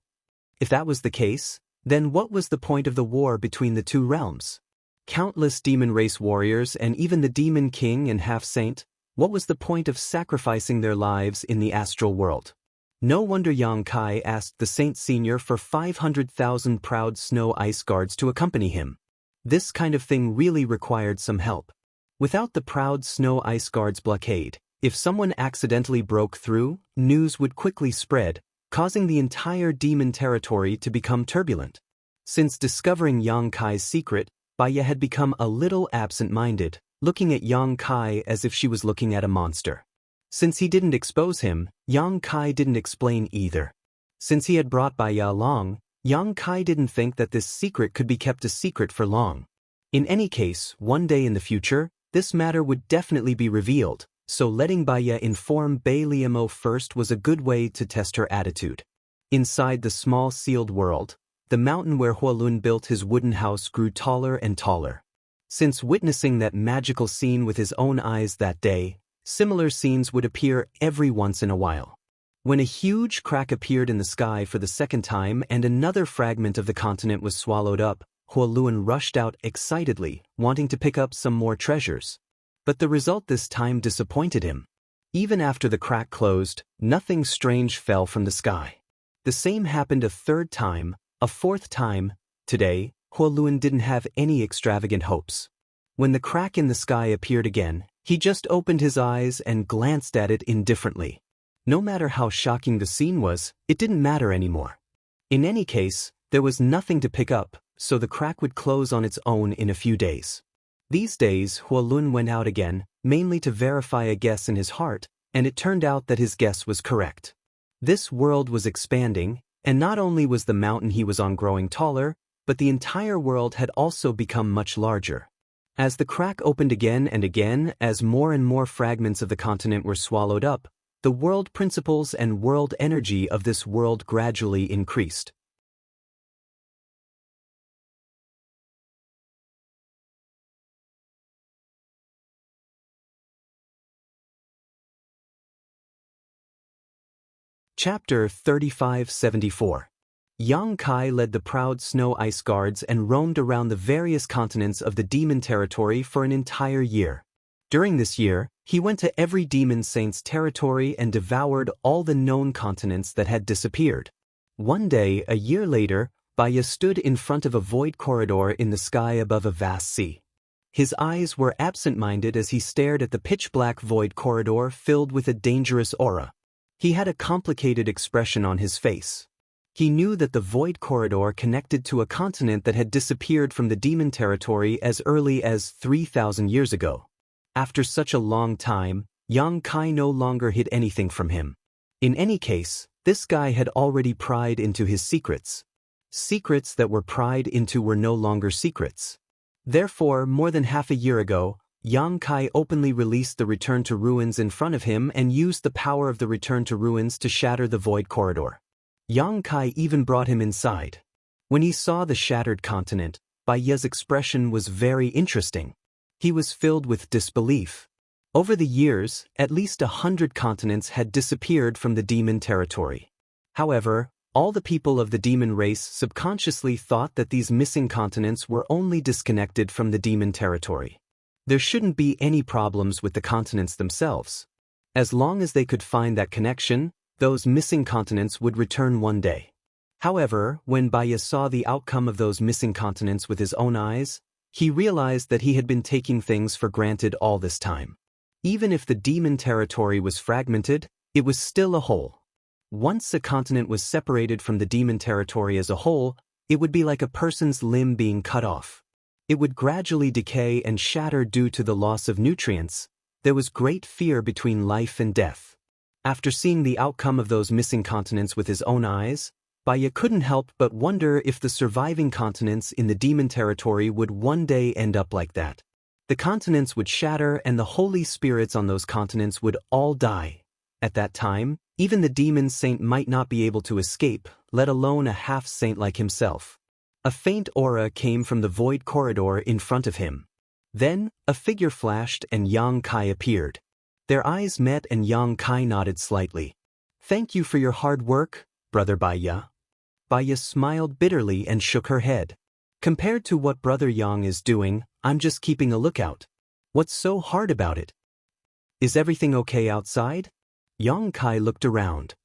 If that was the case, then what was the point of the war between the two realms? Countless demon race warriors and even the demon king and half-saint, what was the point of sacrificing their lives in the astral world? No wonder Xianxia asked the Saint Senior for 500,000 proud snow ice guards to accompany him. This kind of thing really required some help. Without the proud snow ice guards' blockade, if someone accidentally broke through, news would quickly spread, causing the entire demon territory to become turbulent. Since discovering Xianxia's secret, Baiya had become a little absent-minded, looking at Xianxia as if she was looking at a monster. Since he didn't expose him, Xianxia didn't explain either. Since he had brought Baiya along, Xianxia didn't think that this secret could be kept a secret for long. In any case, one day in the future, this matter would definitely be revealed, so letting Baiya inform Bei Liamo first was a good way to test her attitude. Inside the small sealed world, the mountain where Hualun built his wooden house grew taller and taller. Since witnessing that magical scene with his own eyes that day, similar scenes would appear every once in a while. When a huge crack appeared in the sky for the second time and another fragment of the continent was swallowed up, Hualun rushed out excitedly, wanting to pick up some more treasures. But the result this time disappointed him. Even after the crack closed, nothing strange fell from the sky. The same happened a third time, a fourth time. Today, Hualun didn't have any extravagant hopes. When the crack in the sky appeared again, he just opened his eyes and glanced at it indifferently. No matter how shocking the scene was, it didn't matter anymore. In any case, there was nothing to pick up, so the crack would close on its own in a few days. These days, Hualun went out again, mainly to verify a guess in his heart, and it turned out that his guess was correct. This world was expanding, and not only was the mountain he was on growing taller, but the entire world had also become much larger. As the crack opened again and again, as more and more fragments of the continent were swallowed up, the world principles and world energy of this world gradually increased. Chapter 3574. Xianxia led the proud snow ice guards and roamed around the various continents of the demon territory for an entire year. During this year, he went to every demon saint's territory and devoured all the known continents that had disappeared. One day, a year later, Baiya stood in front of a void corridor in the sky above a vast sea. His eyes were absent-minded as he stared at the pitch-black void corridor filled with a dangerous aura. He had a complicated expression on his face. He knew that the void corridor connected to a continent that had disappeared from the demon territory as early as 3,000 years ago. After such a long time, Xianxia no longer hid anything from him. In any case, this guy had already pried into his secrets. Secrets that were pried into were no longer secrets. Therefore, more than half a year ago, Xianxia openly released the Return to Ruins in front of him and used the power of the Return to Ruins to shatter the void corridor. Xianxia even brought him inside. When he saw the shattered continent, Baiya's expression was very interesting. He was filled with disbelief. Over the years, at least 100 continents had disappeared from the demon territory. However, all the people of the demon race subconsciously thought that these missing continents were only disconnected from the demon territory. There shouldn't be any problems with the continents themselves. As long as they could find that connection, those missing continents would return one day. However, when Baiya saw the outcome of those missing continents with his own eyes, he realized that he had been taking things for granted all this time. Even if the demon territory was fragmented, it was still a whole. Once a continent was separated from the demon territory as a whole, it would be like a person's limb being cut off. it would gradually decay and shatter due to the loss of nutrients. There was great fear between life and death. After seeing the outcome of those missing continents with his own eyes, Baya couldn't help but wonder if the surviving continents in the demon territory would one day end up like that. The continents would shatter and the holy spirits on those continents would all die. At that time, even the demon saint might not be able to escape, let alone a half-saint like himself. A faint aura came from the void corridor in front of him. Then, a figure flashed and Yang Kai appeared. Their eyes met and Yang Kai nodded slightly. "Thank you for your hard work, Brother Baya." Baya smiled bitterly and shook her head. "Compared to what Brother Yang is doing, I'm just keeping a lookout. What's so hard about it? Is everything okay outside?" Yang Kai looked around.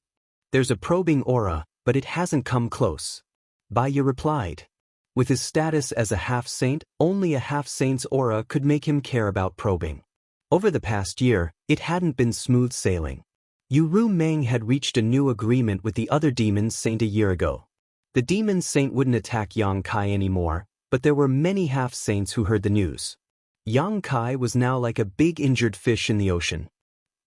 "There's a probing aura, but it hasn't come close," Baya replied. With his status as a half-saint, only a half-saint's aura could make him care about probing. Over the past year, it hadn't been smooth sailing. Ru Meng had reached a new agreement with the other demon saint a year ago. The demon saint wouldn't attack Yang Kai anymore, but there were many half-saints who heard the news. Yang Kai was now like a big injured fish in the ocean.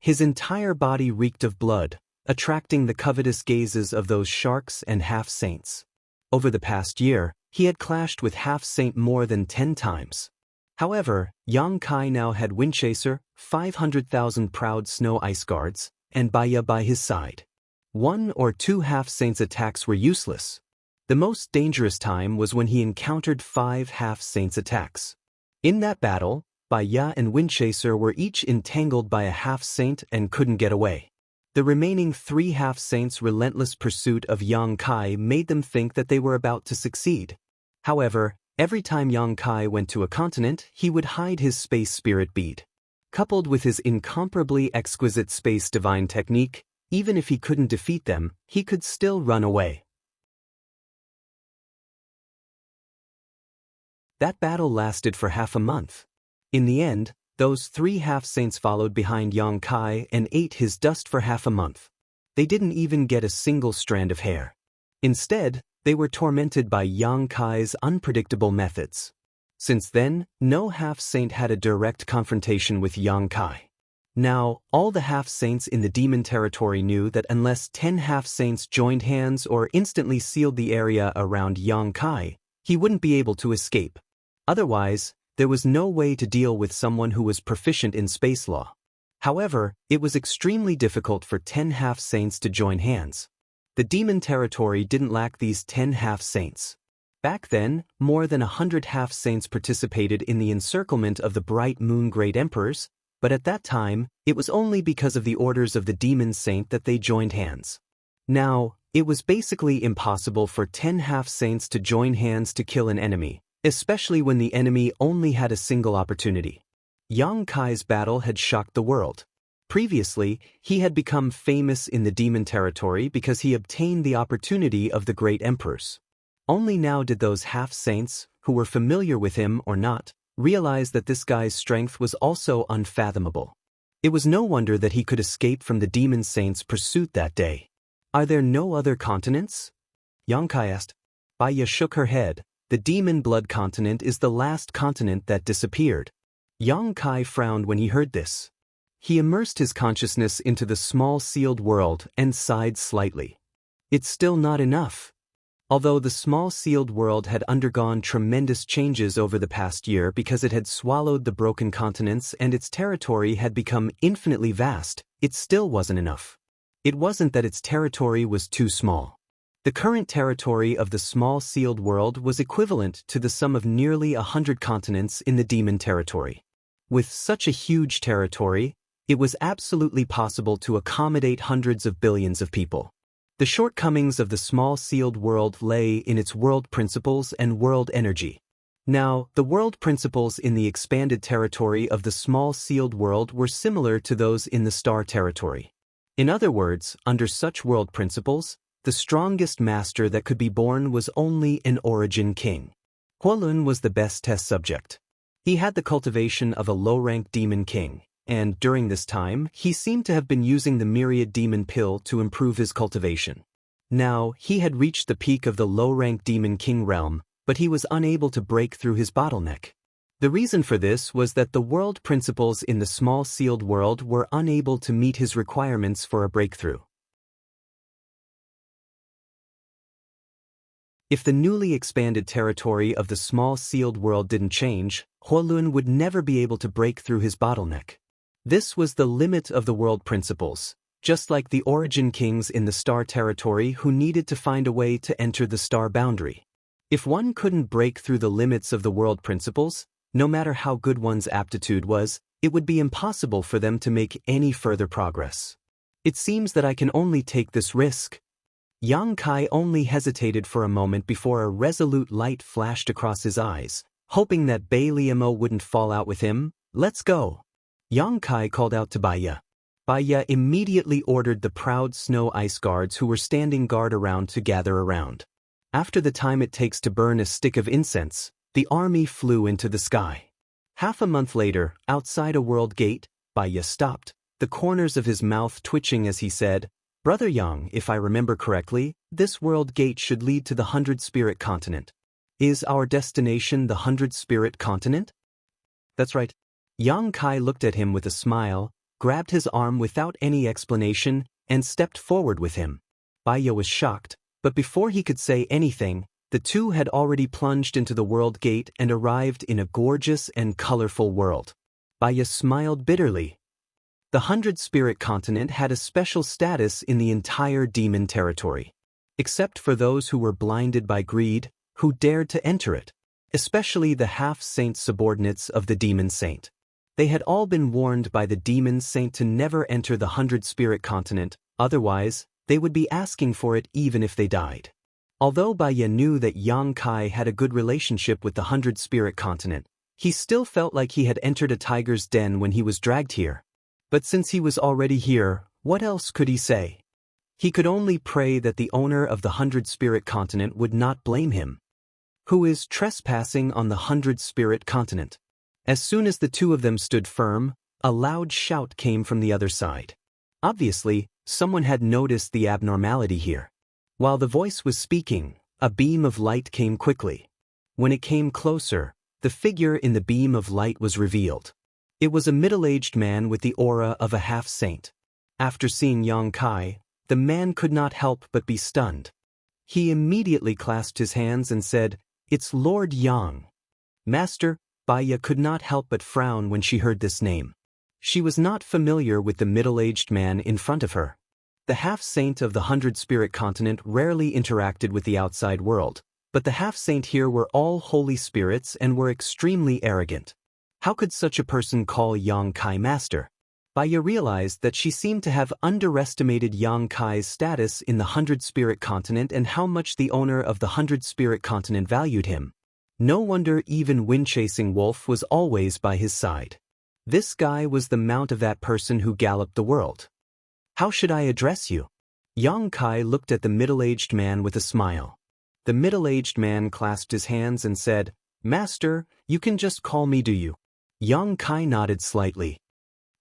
His entire body reeked of blood, attracting the covetous gazes of those sharks and half-saints. Over the past year, he had clashed with half-saint more than 10 times. However, Yang Kai now had Windchaser, 500,000 proud snow ice guards, and Baya by his side. 1 or 2 half-saints' attacks were useless. The most dangerous time was when he encountered 5 half-saints' attacks. In that battle, Baya and Windchaser were each entangled by a half-saint and couldn't get away. The remaining 3 half-saints' relentless pursuit of Yang Kai made them think that they were about to succeed. However, every time Yang Kai went to a continent, he would hide his space spirit bead. Coupled with his incomparably exquisite space divine technique, even if he couldn't defeat them, he could still run away. That battle lasted for half a month. In the end, those 3 half-saints followed behind Yang Kai and ate his dust for half a month. They didn't even get a single strand of hair. Instead, they were tormented by Yang Kai's unpredictable methods. Since then, no half-saint had a direct confrontation with Yang Kai. Now, all the half-saints in the demon territory knew that unless 10 half-saints joined hands or instantly sealed the area around Yang Kai, he wouldn't be able to escape. Otherwise, there was no way to deal with someone who was proficient in space law. However, it was extremely difficult for 10 half-saints to join hands. The demon territory didn't lack these 10 half-saints. Back then, more than 100 half-saints participated in the encirclement of the bright moon great emperors, but at that time, it was only because of the orders of the demon saint that they joined hands. Now, it was basically impossible for 10 half-saints to join hands to kill an enemy, especially when the enemy only had a single opportunity. Yang Kai's battle had shocked the world. Previously, he had become famous in the demon territory because he obtained the opportunity of the great emperors. Only now did those half-saints, who were familiar with him or not, realize that this guy's strength was also unfathomable. It was no wonder that he could escape from the demon saint's pursuit that day. "Are there no other continents?" Yang Kai asked. Baya shook her head. "The demon blood continent is the last continent that disappeared." Yang Kai frowned when he heard this. He immersed his consciousness into the small sealed world and sighed slightly. It's still not enough. Although the small sealed world had undergone tremendous changes over the past year because it had swallowed the broken continents and its territory had become infinitely vast, it still wasn't enough. It wasn't that its territory was too small. The current territory of the small sealed world was equivalent to the sum of nearly 100 continents in the demon territory. With such a huge territory, it was absolutely possible to accommodate hundreds of billions of people. The shortcomings of the small sealed world lay in its world principles and world energy. Now, the world principles in the expanded territory of the small sealed world were similar to those in the star territory. In other words, under such world principles, the strongest master that could be born was only an origin king. Huolun was the best test subject. He had the cultivation of a low-rank demon king, and during this time, he seemed to have been using the myriad demon pill to improve his cultivation. Now, he had reached the peak of the low-rank demon king realm, but he was unable to break through his bottleneck. The reason for this was that the world principles in the small sealed world were unable to meet his requirements for a breakthrough. If the newly expanded territory of the small sealed world didn't change, Huolun would never be able to break through his bottleneck. This was the limit of the world principles, just like the origin kings in the star territory who needed to find a way to enter the star boundary. If one couldn't break through the limits of the world principles, no matter how good one's aptitude was, it would be impossible for them to make any further progress. It seems that I can only take this risk. Yang Kai only hesitated for a moment before a resolute light flashed across his eyes, hoping that Bai Liamo wouldn't fall out with him. Let's go. Yang Kai called out to Baiya. Baiya immediately ordered the proud snow ice guards who were standing guard around to gather around. After the time it takes to burn a stick of incense, the army flew into the sky. Half a month later, outside a world gate, Baiya stopped, the corners of his mouth twitching as he said, "Brother Yang, if I remember correctly, this world gate should lead to the 100 Spirit Continent. Is our destination the 100 Spirit Continent?" "That's right." Yang Kai looked at him with a smile, grabbed his arm without any explanation, and stepped forward with him. Baiya was shocked, but before he could say anything, the two had already plunged into the world gate and arrived in a gorgeous and colorful world. Baiya smiled bitterly. The 100 Spirit Continent had a special status in the entire demon territory. Except for those who were blinded by greed, who dared to enter it, especially the half-saint subordinates of the demon saint. They had all been warned by the demon saint to never enter the 100 Spirit Continent, otherwise, they would be asking for it even if they died. Although Baiya knew that Yang Kai had a good relationship with the 100 Spirit Continent, he still felt like he had entered a tiger's den when he was dragged here. But since he was already here, what else could he say? He could only pray that the owner of the 100 Spirit Continent would not blame him. Who is trespassing on the 100 Spirit Continent? As soon as the two of them stood firm, a loud shout came from the other side. Obviously, someone had noticed the abnormality here. While the voice was speaking, a beam of light came quickly. When it came closer, the figure in the beam of light was revealed. It was a middle-aged man with the aura of a half-saint. After seeing Yang Kai, the man could not help but be stunned. He immediately clasped his hands and said, "It's Lord Yang." "Master," Baiya could not help but frown when she heard this name. She was not familiar with the middle-aged man in front of her. The half-saint of the 100 Spirit Continent rarely interacted with the outside world, but the half-saint here were all holy spirits and were extremely arrogant. How could such a person call Yang Kai master? Baiya realized that she seemed to have underestimated Yang Kai's status in the 100 Spirit Continent and how much the owner of the 100 Spirit Continent valued him. No wonder even wind-chasing Wolf was always by his side. This guy was the mount of that person who galloped the world. "How should I address you?" Yang Kai looked at the middle-aged man with a smile. The middle-aged man clasped his hands and said, "Master, you can just call me Du." Yang Kai nodded slightly.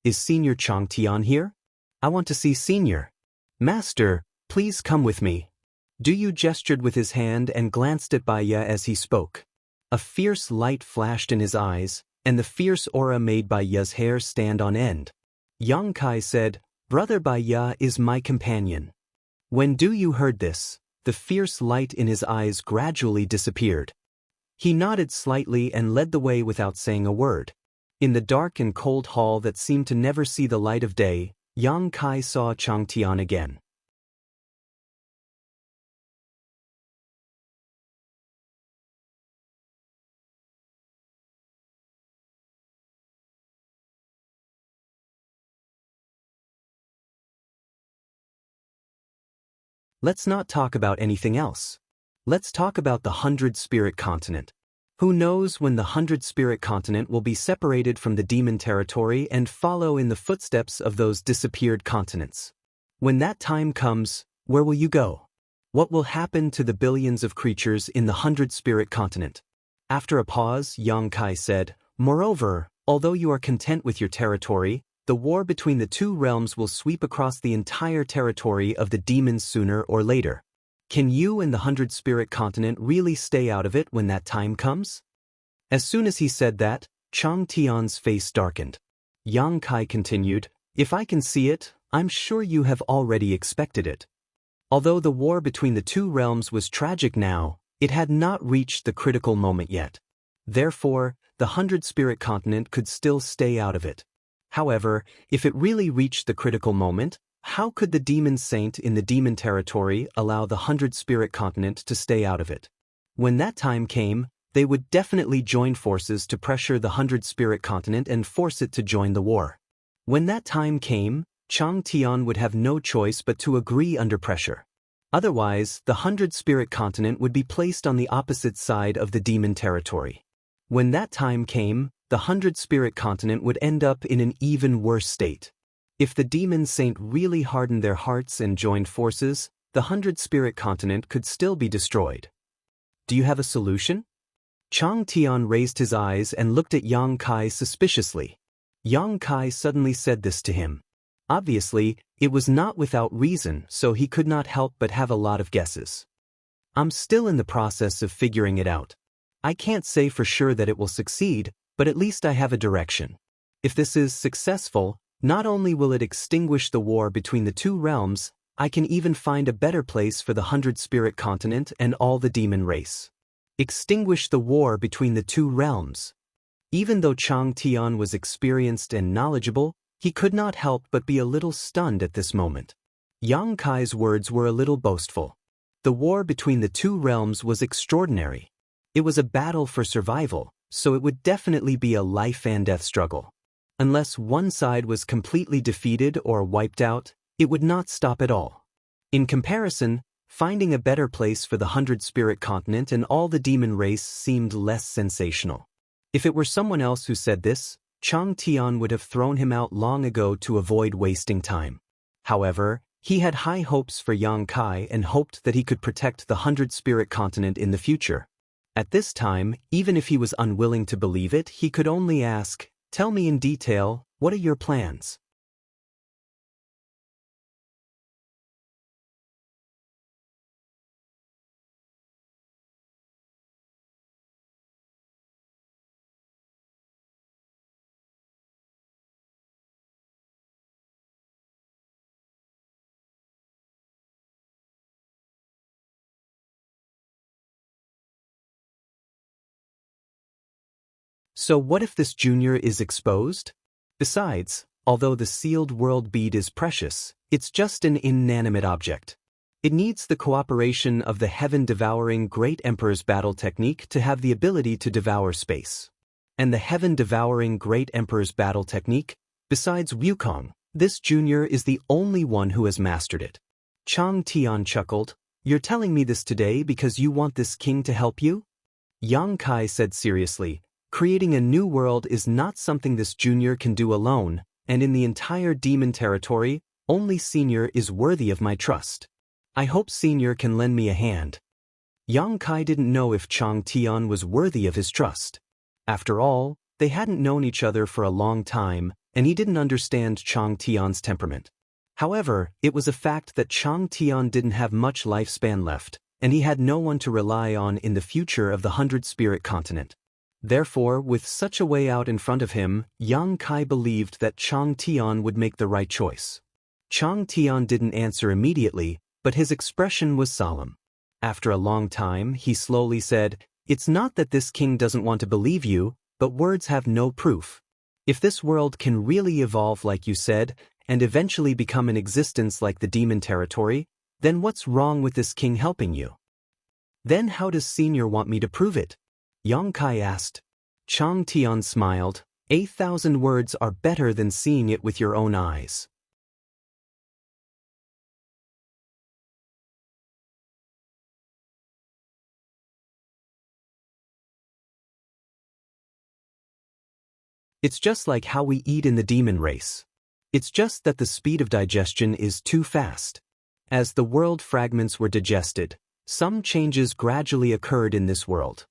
"Is Senior Xianxia here? I want to see Senior." "Master, please come with me." Du gestured with his hand and glanced at Baiya as he spoke. A fierce light flashed in his eyes, and the fierce aura made Baiya's hair stand on end. Yang Kai said, "Brother Baiya is my companion." When Du heard this, the fierce light in his eyes gradually disappeared. He nodded slightly and led the way without saying a word. In the dark and cold hall that seemed to never see the light of day, Yang Kai saw Xianxia again. Let's not talk about anything else. Let's talk about the 100 Spirit Continent. Who knows when the 100 Spirit Continent will be separated from the demon territory and follow in the footsteps of those disappeared continents? When that time comes, where will you go? What will happen to the billions of creatures in the 100 Spirit Continent? After a pause, Yang Kai said, "Moreover, although you are content with your territory, the war between the two realms will sweep across the entire territory of the demons sooner or later. Can you and the 100-spirit continent really stay out of it when that time comes? As soon as he said that, Chang Tian's face darkened. Yang Kai continued, if I can see it, I'm sure you have already expected it. Although the war between the two realms was tragic now, it had not reached the critical moment yet. Therefore, the 100-spirit continent could still stay out of it. However, if it really reached the critical moment, how could the demon saint in the demon territory allow the 100-spirit continent to stay out of it? When that time came, they would definitely join forces to pressure the 100-spirit continent and force it to join the war. When that time came, Chang Tian would have no choice but to agree under pressure. Otherwise, the 100-spirit continent would be placed on the opposite side of the demon territory. When that time came, the 100-spirit continent would end up in an even worse state. If the demon saint really hardened their hearts and joined forces, the 100-spirit continent could still be destroyed. Do you have a solution? Chang Tian raised his eyes and looked at Yang Kai suspiciously. Yang Kai suddenly said this to him. Obviously, it was not without reason, so he could not help but have a lot of guesses. I'm still in the process of figuring it out. I can't say for sure that it will succeed, but at least I have a direction. If this is successful, not only will it extinguish the war between the two realms, I can even find a better place for the 100-spirit continent and all the demon race. Extinguish the war between the two realms. Even though Chang Tian was experienced and knowledgeable, he could not help but be a little stunned at this moment. Yang Kai's words were a little boastful. The war between the two realms was extraordinary. It was a battle for survival, so it would definitely be a life-and-death struggle. Unless one side was completely defeated or wiped out, it would not stop at all. In comparison, finding a better place for the 100-spirit continent and all the demon race seemed less sensational. If it were someone else who said this, Chang Tian would have thrown him out long ago to avoid wasting time. However, he had high hopes for Yang Kai and hoped that he could protect the 100-spirit continent in the future. At this time, even if he was unwilling to believe it, he could only ask, tell me in detail, what are your plans? So what if this junior is exposed? Besides, although the sealed world bead is precious, it's just an inanimate object. It needs the cooperation of the heaven-devouring Great Emperor's battle technique to have the ability to devour space. And the heaven-devouring Great Emperor's battle technique, besides Wukong, this junior is the only one who has mastered it. Chang Tian chuckled, you're telling me this today because you want this king to help you? Yang Kai said seriously, creating a new world is not something this junior can do alone, and in the entire demon territory, only senior is worthy of my trust. I hope senior can lend me a hand. Yang Kai didn't know if Chang Tian was worthy of his trust. After all, they hadn't known each other for a long time, and he didn't understand Chang Tian's temperament. However, it was a fact that Chang Tian didn't have much lifespan left, and he had no one to rely on in the future of the 100-spirit continent. Therefore, with such a way out in front of him, Yang Kai believed that Chang Tian would make the right choice. Chang Tian didn't answer immediately, but his expression was solemn. After a long time, he slowly said, it's not that this king doesn't want to believe you, but words have no proof. If this world can really evolve like you said, and eventually become an existence like the demon territory, then what's wrong with this king helping you? Then how does senior want me to prove it? Yang Kai asked. Chang Tian smiled, 8,000 words are better than seeing it with your own eyes. It's just like how we eat in the demon race. It's just that the speed of digestion is too fast. As the world fragments were digested, some changes gradually occurred in this world.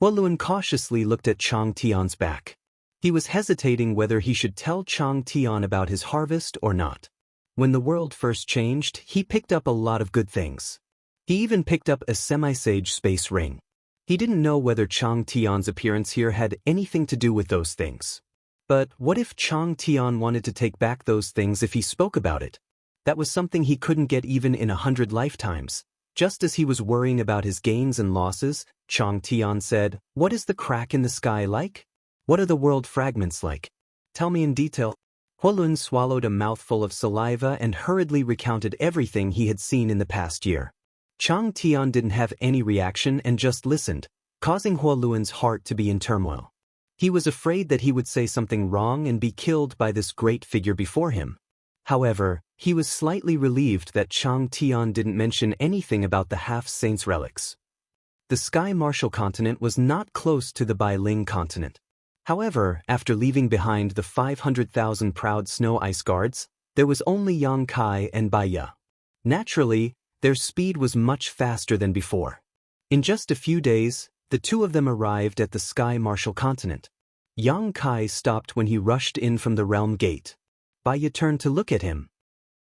Huoluan cautiously looked at Chang Tian's back. He was hesitating whether he should tell Chang Tian about his harvest or not. When the world first changed, he picked up a lot of good things. He even picked up a semi-sage space ring. He didn't know whether Chang Tian's appearance here had anything to do with those things. But what if Chang Tian wanted to take back those things if he spoke about it? That was something he couldn't get even in 100 lifetimes. Just as he was worrying about his gains and losses, Chang Tian said, "What is the crack in the sky like? What are the world fragments like? Tell me in detail." Huolun swallowed a mouthful of saliva and hurriedly recounted everything he had seen in the past year. Chang Tian didn't have any reaction and just listened, causing Huolun's heart to be in turmoil. He was afraid that he would say something wrong and be killed by this great figure before him. However, he was slightly relieved that Chang Tian didn't mention anything about the half-saint's relics. The Sky Martial continent was not close to the Bailing continent. However, after leaving behind the 500,000 proud snow ice guards, there was only Yang Kai and Baiya. Naturally, their speed was much faster than before. In just a few days, the two of them arrived at the Sky Martial continent. Yang Kai stopped when he rushed in from the realm gate. Baiya turned to look at him.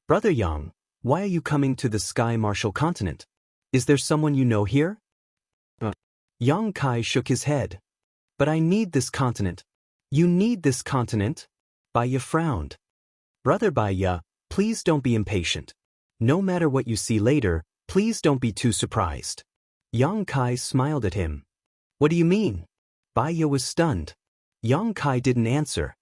"Brother Yang, why are you coming to the Sky Martial continent? Is there someone you know here?" Yang Kai shook his head. "But I need this continent." "You need this continent?" Baiya frowned. "Brother Baiya, please don't be impatient. No matter what you see later, please don't be too surprised." Yang Kai smiled at him. "What do you mean?" Baiya was stunned. Yang Kai didn't answer.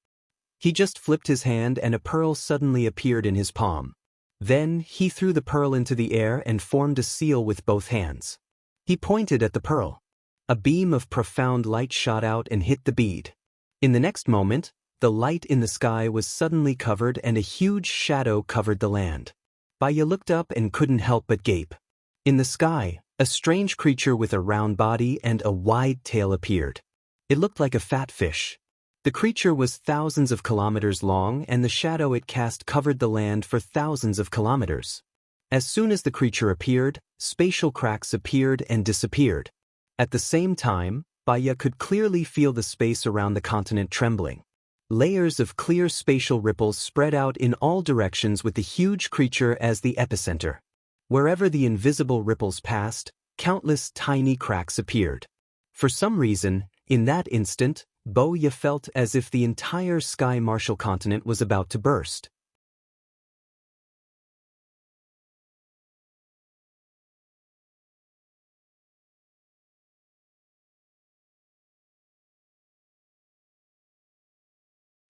He just flipped his hand and a pearl suddenly appeared in his palm. Then, he threw the pearl into the air and formed a seal with both hands. He pointed at the pearl. A beam of profound light shot out and hit the bead. In the next moment, the light in the sky was suddenly covered and a huge shadow covered the land. Baiya looked up and couldn't help but gape. In the sky, a strange creature with a round body and a wide tail appeared. It looked like a fat fish. The creature was thousands of kilometers long and the shadow it cast covered the land for thousands of kilometers. As soon as the creature appeared, spatial cracks appeared and disappeared. At the same time, Baiya could clearly feel the space around the continent trembling. Layers of clear spatial ripples spread out in all directions with the huge creature as the epicenter. Wherever the invisible ripples passed, countless tiny cracks appeared. For some reason, in that instant, Baiya felt as if the entire Sky Martial continent was about to burst.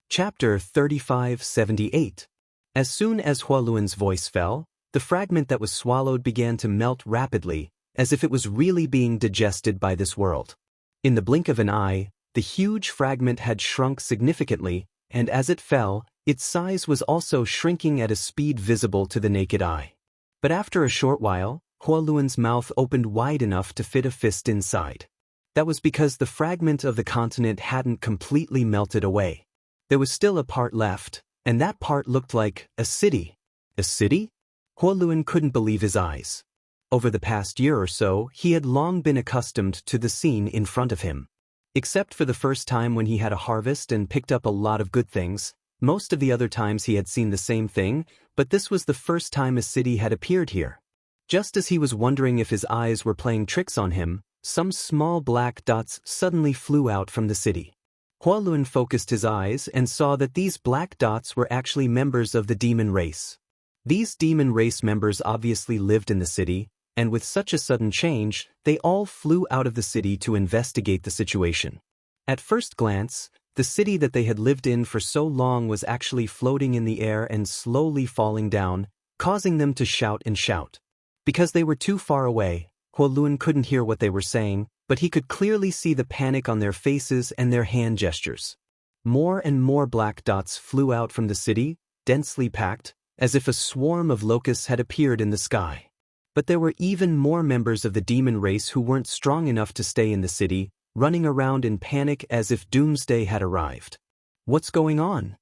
Chapter 3578. As soon as Huolun's voice fell, the fragment that was swallowed began to melt rapidly, as if it was really being digested by this world. In the blink of an eye, the huge fragment had shrunk significantly, and as it fell, its size was also shrinking at a speed visible to the naked eye. But after a short while, Huolun's mouth opened wide enough to fit a fist inside. That was because the fragment of the continent hadn't completely melted away. There was still a part left, and that part looked like a city. A city? Huolun couldn't believe his eyes. Over the past year or so, he had long been accustomed to the scene in front of him. Except for the first time when he had a harvest and picked up a lot of good things, most of the other times he had seen the same thing, but this was the first time a city had appeared here. Just as he was wondering if his eyes were playing tricks on him, some small black dots suddenly flew out from the city. Huolun focused his eyes and saw that these black dots were actually members of the demon race. These demon race members obviously lived in the city, and with such a sudden change, they all flew out of the city to investigate the situation. At first glance, the city that they had lived in for so long was actually floating in the air and slowly falling down, causing them to shout and shout. Because they were too far away, Huolun couldn't hear what they were saying, but he could clearly see the panic on their faces and their hand gestures. More and more black dots flew out from the city, densely packed, as if a swarm of locusts had appeared in the sky. But there were even more members of the demon race who weren't strong enough to stay in the city, running around in panic as if doomsday had arrived. What's going on?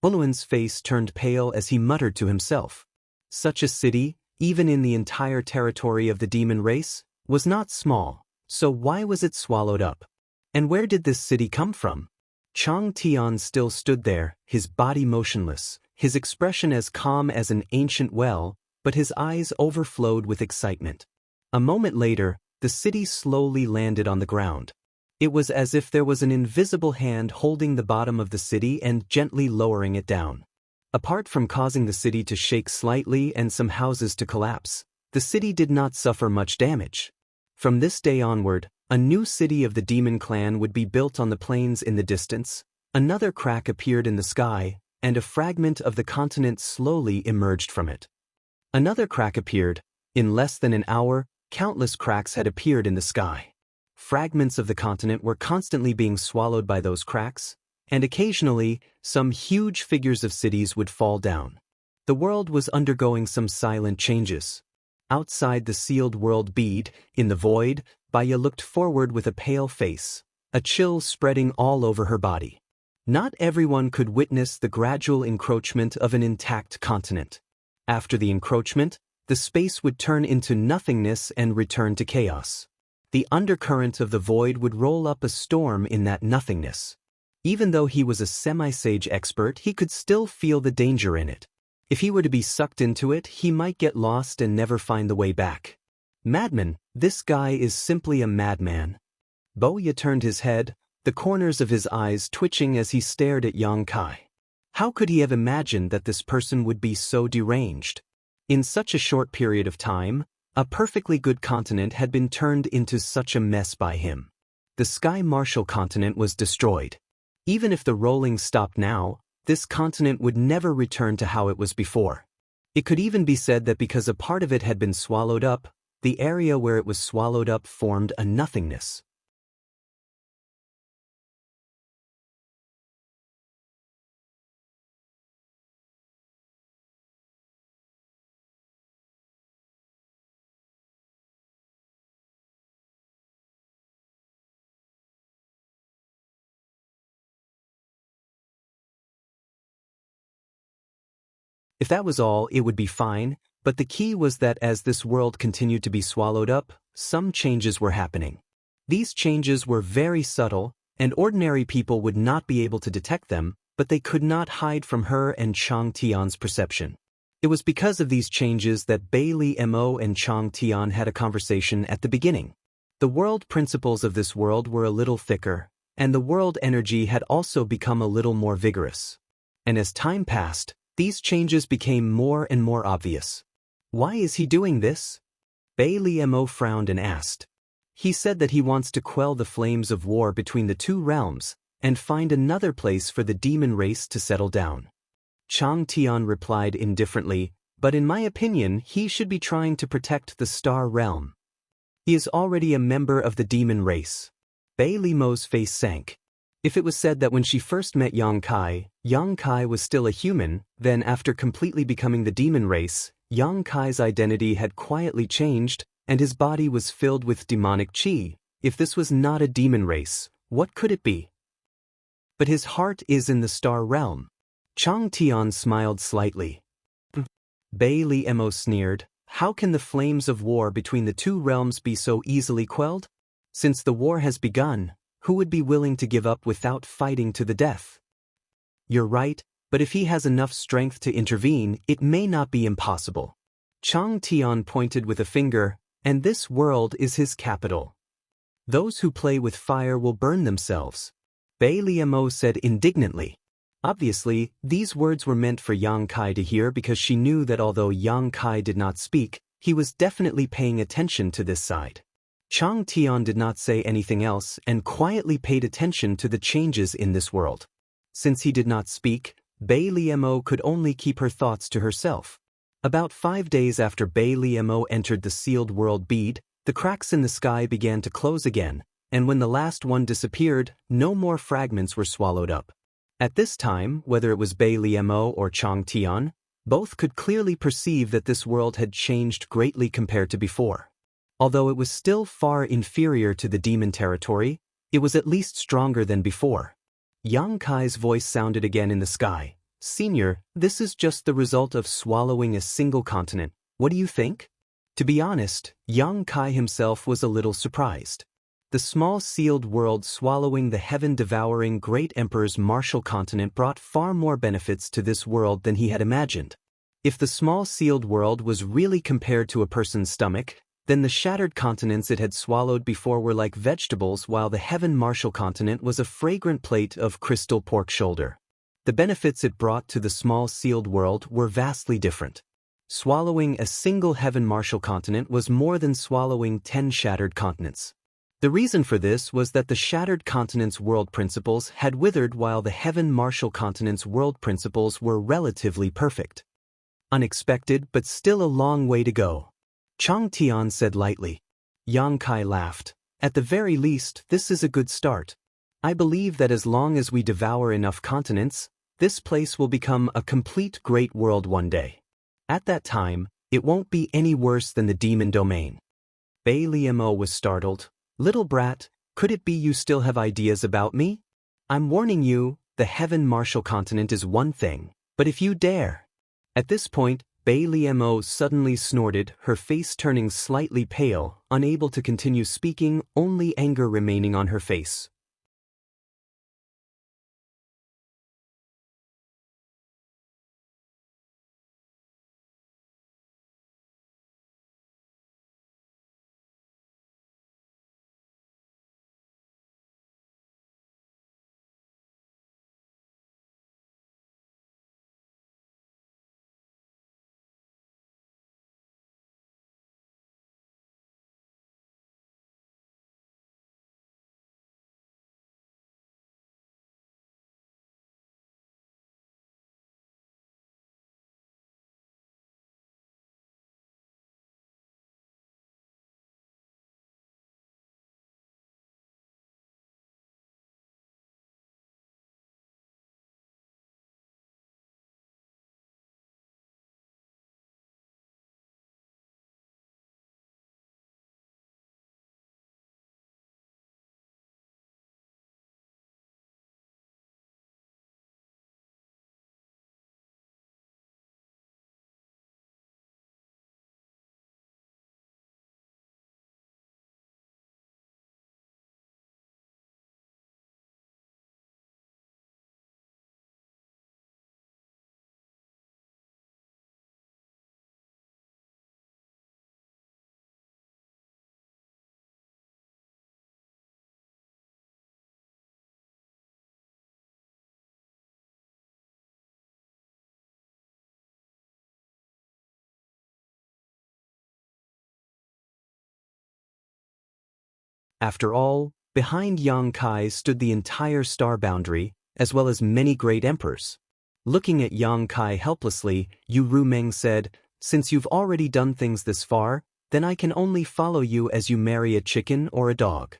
Huolun's face turned pale as he muttered to himself. Such a city, even in the entire territory of the demon race, was not small. So why was it swallowed up? And where did this city come from? Chang Tian still stood there, his body motionless, his expression as calm as an ancient well, but his eyes overflowed with excitement. A moment later, the city slowly landed on the ground. It was as if there was an invisible hand holding the bottom of the city and gently lowering it down. Apart from causing the city to shake slightly and some houses to collapse, the city did not suffer much damage. From this day onward, a new city of the demon clan would be built on the plains in the distance, another crack appeared in the sky, and a fragment of the continent slowly emerged from it. Another crack appeared. In less than an hour, countless cracks had appeared in the sky. Fragments of the continent were constantly being swallowed by those cracks, and occasionally, some huge figures of cities would fall down. The world was undergoing some silent changes. Outside the sealed world bead, in the void, Baya looked forward with a pale face, a chill spreading all over her body. Not everyone could witness the gradual encroachment of an intact continent. After the encroachment, the space would turn into nothingness and return to chaos. The undercurrent of the void would roll up a storm in that nothingness. Even though he was a semi-sage expert, he could still feel the danger in it. If he were to be sucked into it, he might get lost and never find the way back. Madman, this guy is simply a madman. Baya turned his head, the corners of his eyes twitching as he stared at Xianxia. How could he have imagined that this person would be so deranged? In such a short period of time, a perfectly good continent had been turned into such a mess by him. The Sky Martial continent was destroyed. Even if the rolling stopped now, this continent would never return to how it was before. It could even be said that because a part of it had been swallowed up, the area where it was swallowed up formed a nothingness. If that was all, it would be fine, but the key was that as this world continued to be swallowed up, some changes were happening. These changes were very subtle, and ordinary people would not be able to detect them, but they could not hide from her and Chang Tian's perception. It was because of these changes that Bai Li Mo and Chang Tian had a conversation at the beginning. The world principles of this world were a little thicker, and the world energy had also become a little more vigorous. And as time passed, these changes became more and more obvious. Why is he doing this? Bai Li Mo frowned and asked. He said that he wants to quell the flames of war between the two realms and find another place for the demon race to settle down. Chang Tian replied indifferently, but in my opinion, he should be trying to protect the star realm. He is already a member of the demon race. Bai Li Mo's face sank. If it was said that when she first met Xianxia was still a human, then after completely becoming the demon race, Xianxia's identity had quietly changed, and his body was filled with demonic qi. If this was not a demon race, what could it be? But his heart is in the star realm. Chang Tian smiled slightly. Bai Li Mo sneered, how can the flames of war between the two realms be so easily quelled? Since the war has begun, who would be willing to give up without fighting to the death? You're right, but if he has enough strength to intervene, it may not be impossible. Chang Tian pointed with a finger, and this world is his capital. Those who play with fire will burn themselves. Bai Li Mo said indignantly. Obviously, these words were meant for Xianxia to hear because she knew that although Xianxia did not speak, he was definitely paying attention to this side. Chang Tian did not say anything else and quietly paid attention to the changes in this world. Since he did not speak, Bai Li Mo could only keep her thoughts to herself. About 5 days after Bai Li Mo entered the sealed world bead, the cracks in the sky began to close again, and when the last one disappeared, no more fragments were swallowed up. At this time, whether it was Bai Li Mo or Chang Tian, both could clearly perceive that this world had changed greatly compared to before. Although it was still far inferior to the demon territory, it was at least stronger than before. Xianxia's voice sounded again in the sky. Senior, this is just the result of swallowing a single continent. What do you think? To be honest, Xianxia himself was a little surprised. The small sealed world swallowing the heaven-devouring great emperor's martial continent brought far more benefits to this world than he had imagined. If the small sealed world was really compared to a person's stomach, Then the shattered continents it had swallowed before were like vegetables, while the heaven martial continent was a fragrant plate of crystal pork shoulder. The benefits it brought to the small sealed world were vastly different. Swallowing a single heaven martial continent was more than swallowing 10 shattered continents. The reason for this was that the shattered continent's world principles had withered while the heaven martial continent's world principles were relatively perfect. Unexpected, but still a long way to go. Chang Tian said lightly. Yang Kai laughed. At the very least, this is a good start. I believe that as long as we devour enough continents, this place will become a complete great world one day. At that time, it won't be any worse than the demon domain. Bei Liemo was startled. Little brat, could it be you still have ideas about me? I'm warning you, the heaven martial continent is one thing, but if you dare. At this point, Bei Liemo suddenly snorted, her face turning slightly pale, unable to continue speaking, only anger remaining on her face. After all, behind Yang Kai stood the entire star boundary, as well as many great emperors. Looking at Yang Kai helplessly, Yu Rumeng said, "Since you've already done things this far, then I can only follow you as you marry a chicken or a dog."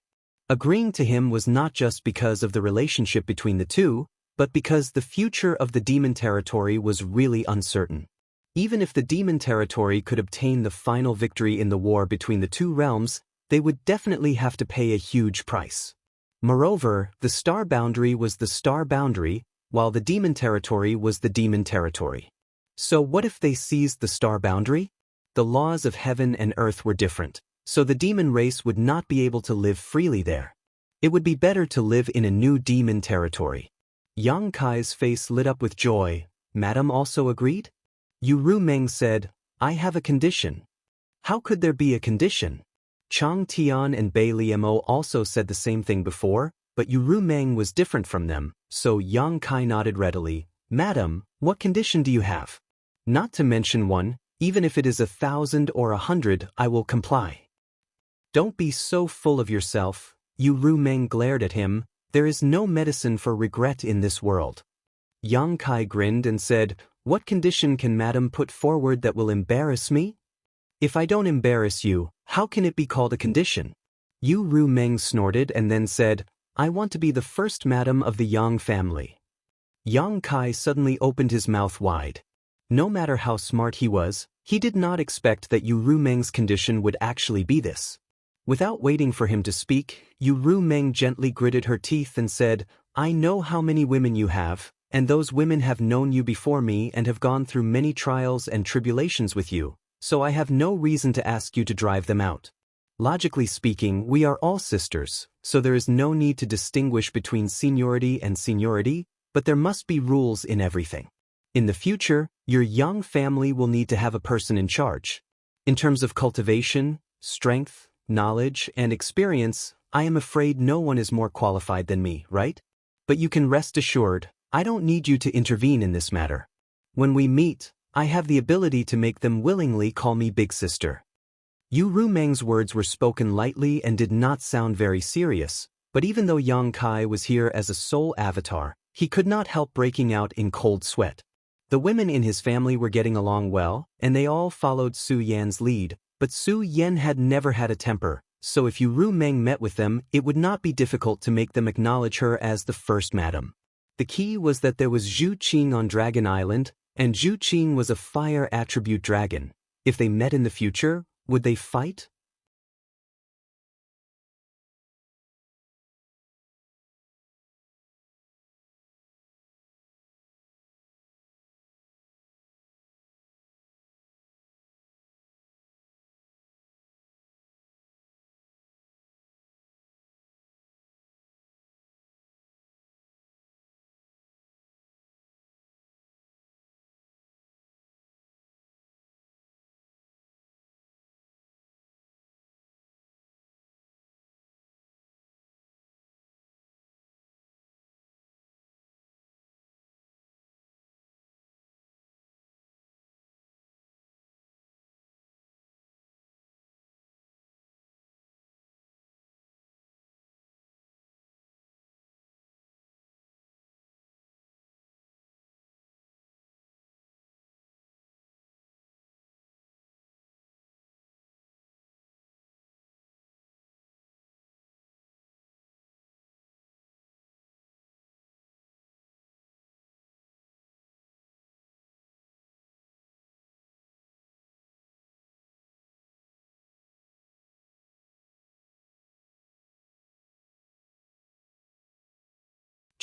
Agreeing to him was not just because of the relationship between the two, but because the future of the demon territory was really uncertain. Even if the demon territory could obtain the final victory in the war between the two realms, they would definitely have to pay a huge price. Moreover, the star boundary was the star boundary, while the demon territory was the demon territory. So what if they seized the star boundary? The laws of heaven and earth were different, so the demon race would not be able to live freely there. It would be better to live in a new demon territory. Yang Kai's face lit up with joy. Madam also agreed? Yu Rumeng said, "I have a condition." How could there be a condition? Chang Tian and Bei Liemo also said the same thing before, but Yu Rumeng was different from them, so Yang Kai nodded readily. "Madam, what condition do you have?" "Not to mention one, even if it is 1,000 or 100, I will comply." "Don't be so full of yourself," Yu Rumeng glared at him. "There is no medicine for regret in this world." Yang Kai grinned and said, "What condition can Madam put forward that will embarrass me?" "If I don't embarrass you, how can it be called a condition?" Yu Rumeng snorted and then said, "I want to be the first madam of the Yang family." Yang Kai suddenly opened his mouth wide. No matter how smart he was, he did not expect that Yu Rumeng's condition would actually be this. Without waiting for him to speak, Yu Rumeng gently gritted her teeth and said, "I know how many women you have, and those women have known you before me and have gone through many trials and tribulations with you. So I have no reason to ask you to drive them out. Logically speaking, we are all sisters, so there is no need to distinguish between seniority and seniority, but there must be rules in everything. In the future, your young family will need to have a person in charge. In terms of cultivation, strength, knowledge, and experience, I am afraid no one is more qualified than me, right? But you can rest assured, I don't need you to intervene in this matter. When we meet, I have the ability to make them willingly call me Big Sister. Yu Rumeng's words were spoken lightly and did not sound very serious, but even though Yang Kai was here as a sole avatar, he could not help breaking out in cold sweat. The women in his family were getting along well, and they all followed Su Yan's lead, but Su Yan had never had a temper, so if Yu Rumeng met with them, it would not be difficult to make them acknowledge her as the first madam. The key was that there was Zhu Qing on Dragon Island, and Zhu Qing was a fire attribute dragon. If they met in the future, would they fight?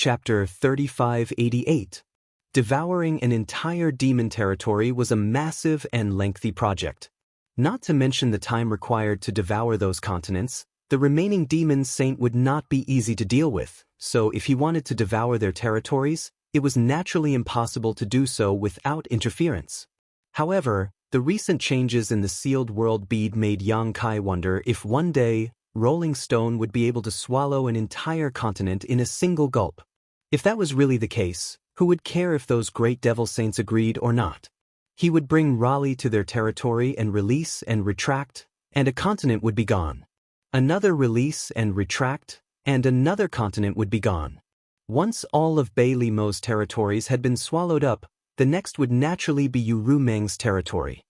Chapter 3588. Devouring an entire demon territory was a massive and lengthy project. Not to mention the time required to devour those continents, the remaining demon saint would not be easy to deal with, so if he wanted to devour their territories, it was naturally impossible to do so without interference. However, the recent changes in the sealed world bead made Yang Kai wonder if one day, Rolling Stone would be able to swallow an entire continent in a single gulp. If that was really the case, who would care if those great devil saints agreed or not? He would bring Raleigh to their territory and release and retract, and a continent would be gone. Another release and retract, and another continent would be gone. Once all of Bailey Mo's territories had been swallowed up, the next would naturally be Yu Rumeng's territory.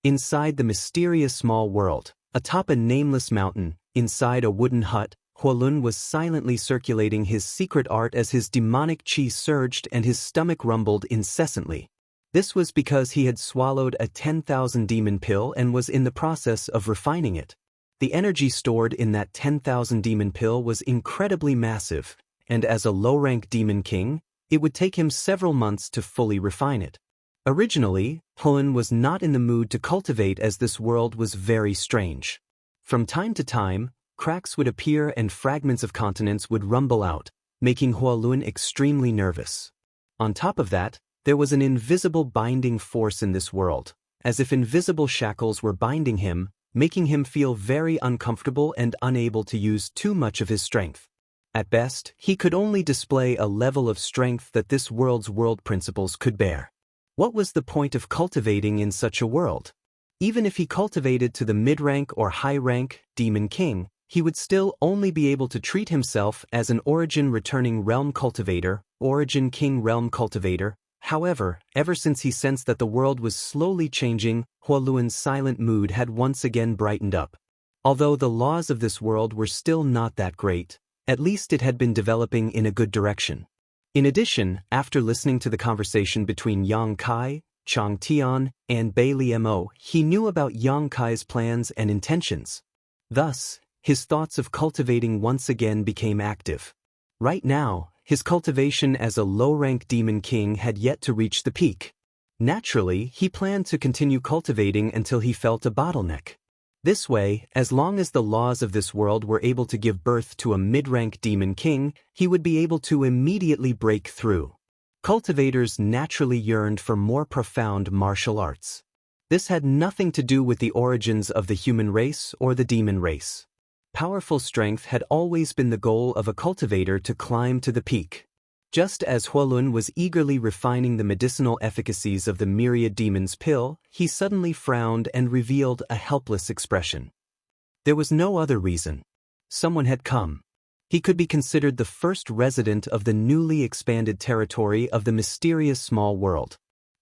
Inside the mysterious small world, atop a nameless mountain, inside a wooden hut, Huolun was silently circulating his secret art as his demonic qi surged and his stomach rumbled incessantly. This was because he had swallowed a 10,000 demon pill and was in the process of refining it. The energy stored in that 10,000 demon pill was incredibly massive, and as a low-rank demon king, it would take him several months to fully refine it. Originally, Huolun was not in the mood to cultivate as this world was very strange. From time to time, cracks would appear and fragments of continents would rumble out, making Huolun extremely nervous. On top of that, there was an invisible binding force in this world, as if invisible shackles were binding him, making him feel very uncomfortable and unable to use too much of his strength. At best, he could only display a level of strength that this world's world principles could bear. What was the point of cultivating in such a world? Even if he cultivated to the mid-rank or high-rank demon king, he would still only be able to treat himself as an origin-returning realm cultivator, origin king realm cultivator. However, ever since he sensed that the world was slowly changing, Huolun's silent mood had once again brightened up. Although the laws of this world were still not that great, at least it had been developing in a good direction. In addition, after listening to the conversation between Yang Kai, Chang Tian, and Bailey Mo, he knew about Yang Kai's plans and intentions. Thus, his thoughts of cultivating once again became active. Right now, his cultivation as a low-rank demon king had yet to reach the peak. Naturally, he planned to continue cultivating until he felt a bottleneck. This way, as long as the laws of this world were able to give birth to a mid-rank demon king, he would be able to immediately break through. Cultivators naturally yearned for more profound martial arts. This had nothing to do with the origins of the human race or the demon race. Powerful strength had always been the goal of a cultivator to climb to the peak. Just as Huolun was eagerly refining the medicinal efficacies of the myriad demon's pill, he suddenly frowned and revealed a helpless expression. There was no other reason. Someone had come. He could be considered the first resident of the newly expanded territory of the mysterious small world.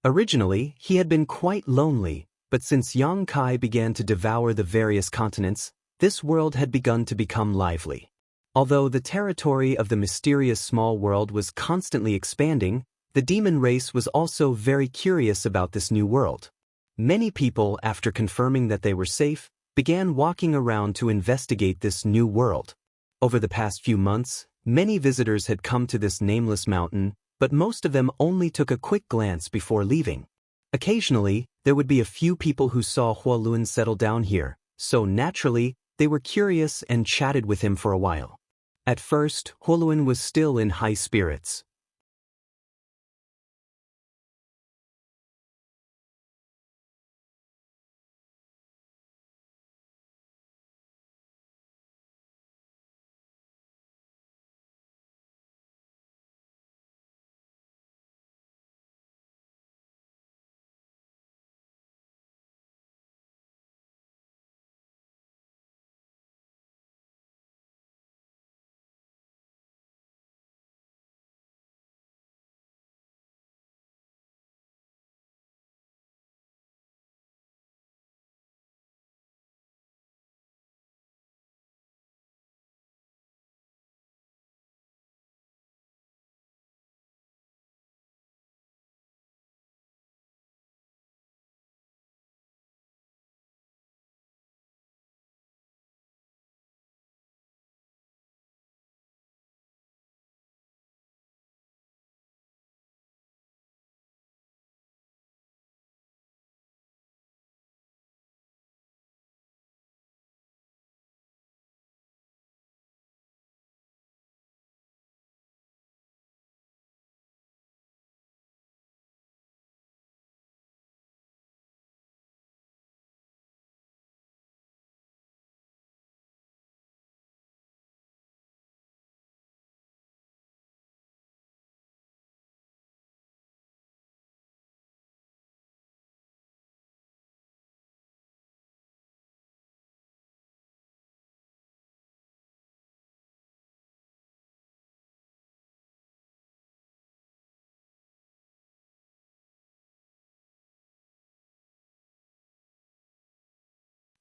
Originally, he had been quite lonely, but since Yang Kai began to devour the various continents, this world had begun to become lively. Although the territory of the mysterious small world was constantly expanding, the demon race was also very curious about this new world. Many people, after confirming that they were safe, began walking around to investigate this new world. Over the past few months, many visitors had come to this nameless mountain, but most of them only took a quick glance before leaving. Occasionally, there would be a few people who saw Huolun settle down here, so naturally, they were curious and chatted with him for a while. At first, Huolun was still in high spirits.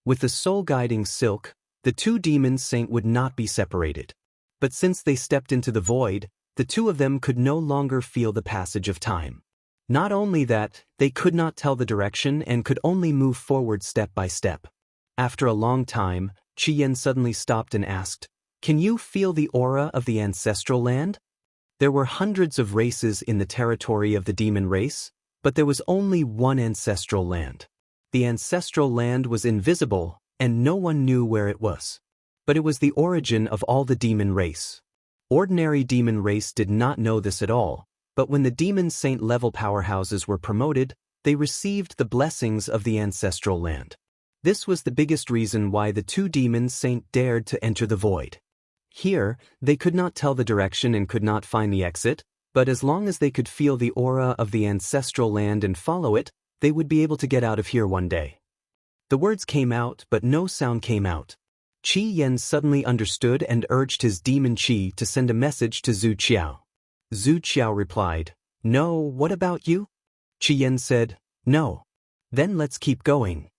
With the soul-guiding silk, the two demons saint would not be separated. But since they stepped into the void, the two of them could no longer feel the passage of time. Not only that, they could not tell the direction and could only move forward step by step. After a long time, Qi Yan suddenly stopped and asked, "Can you feel the aura of the ancestral land?" There were hundreds of races in the territory of the demon race, but there was only one ancestral land. The ancestral land was invisible, and no one knew where it was. But it was the origin of all the demon race. Ordinary demon race did not know this at all, but when the demon saint level powerhouses were promoted, they received the blessings of the ancestral land. This was the biggest reason why the two demon saint dared to enter the void. Here, they could not tell the direction and could not find the exit, but as long as they could feel the aura of the ancestral land and follow it, they would be able to get out of here one day. The words came out, but no sound came out. Qi Yan suddenly understood and urged his demon Qi to send a message to Zhu Qiao. Zhu Qiao replied, "No, what about you?" Qi Yan said, "No." "Then let's keep going."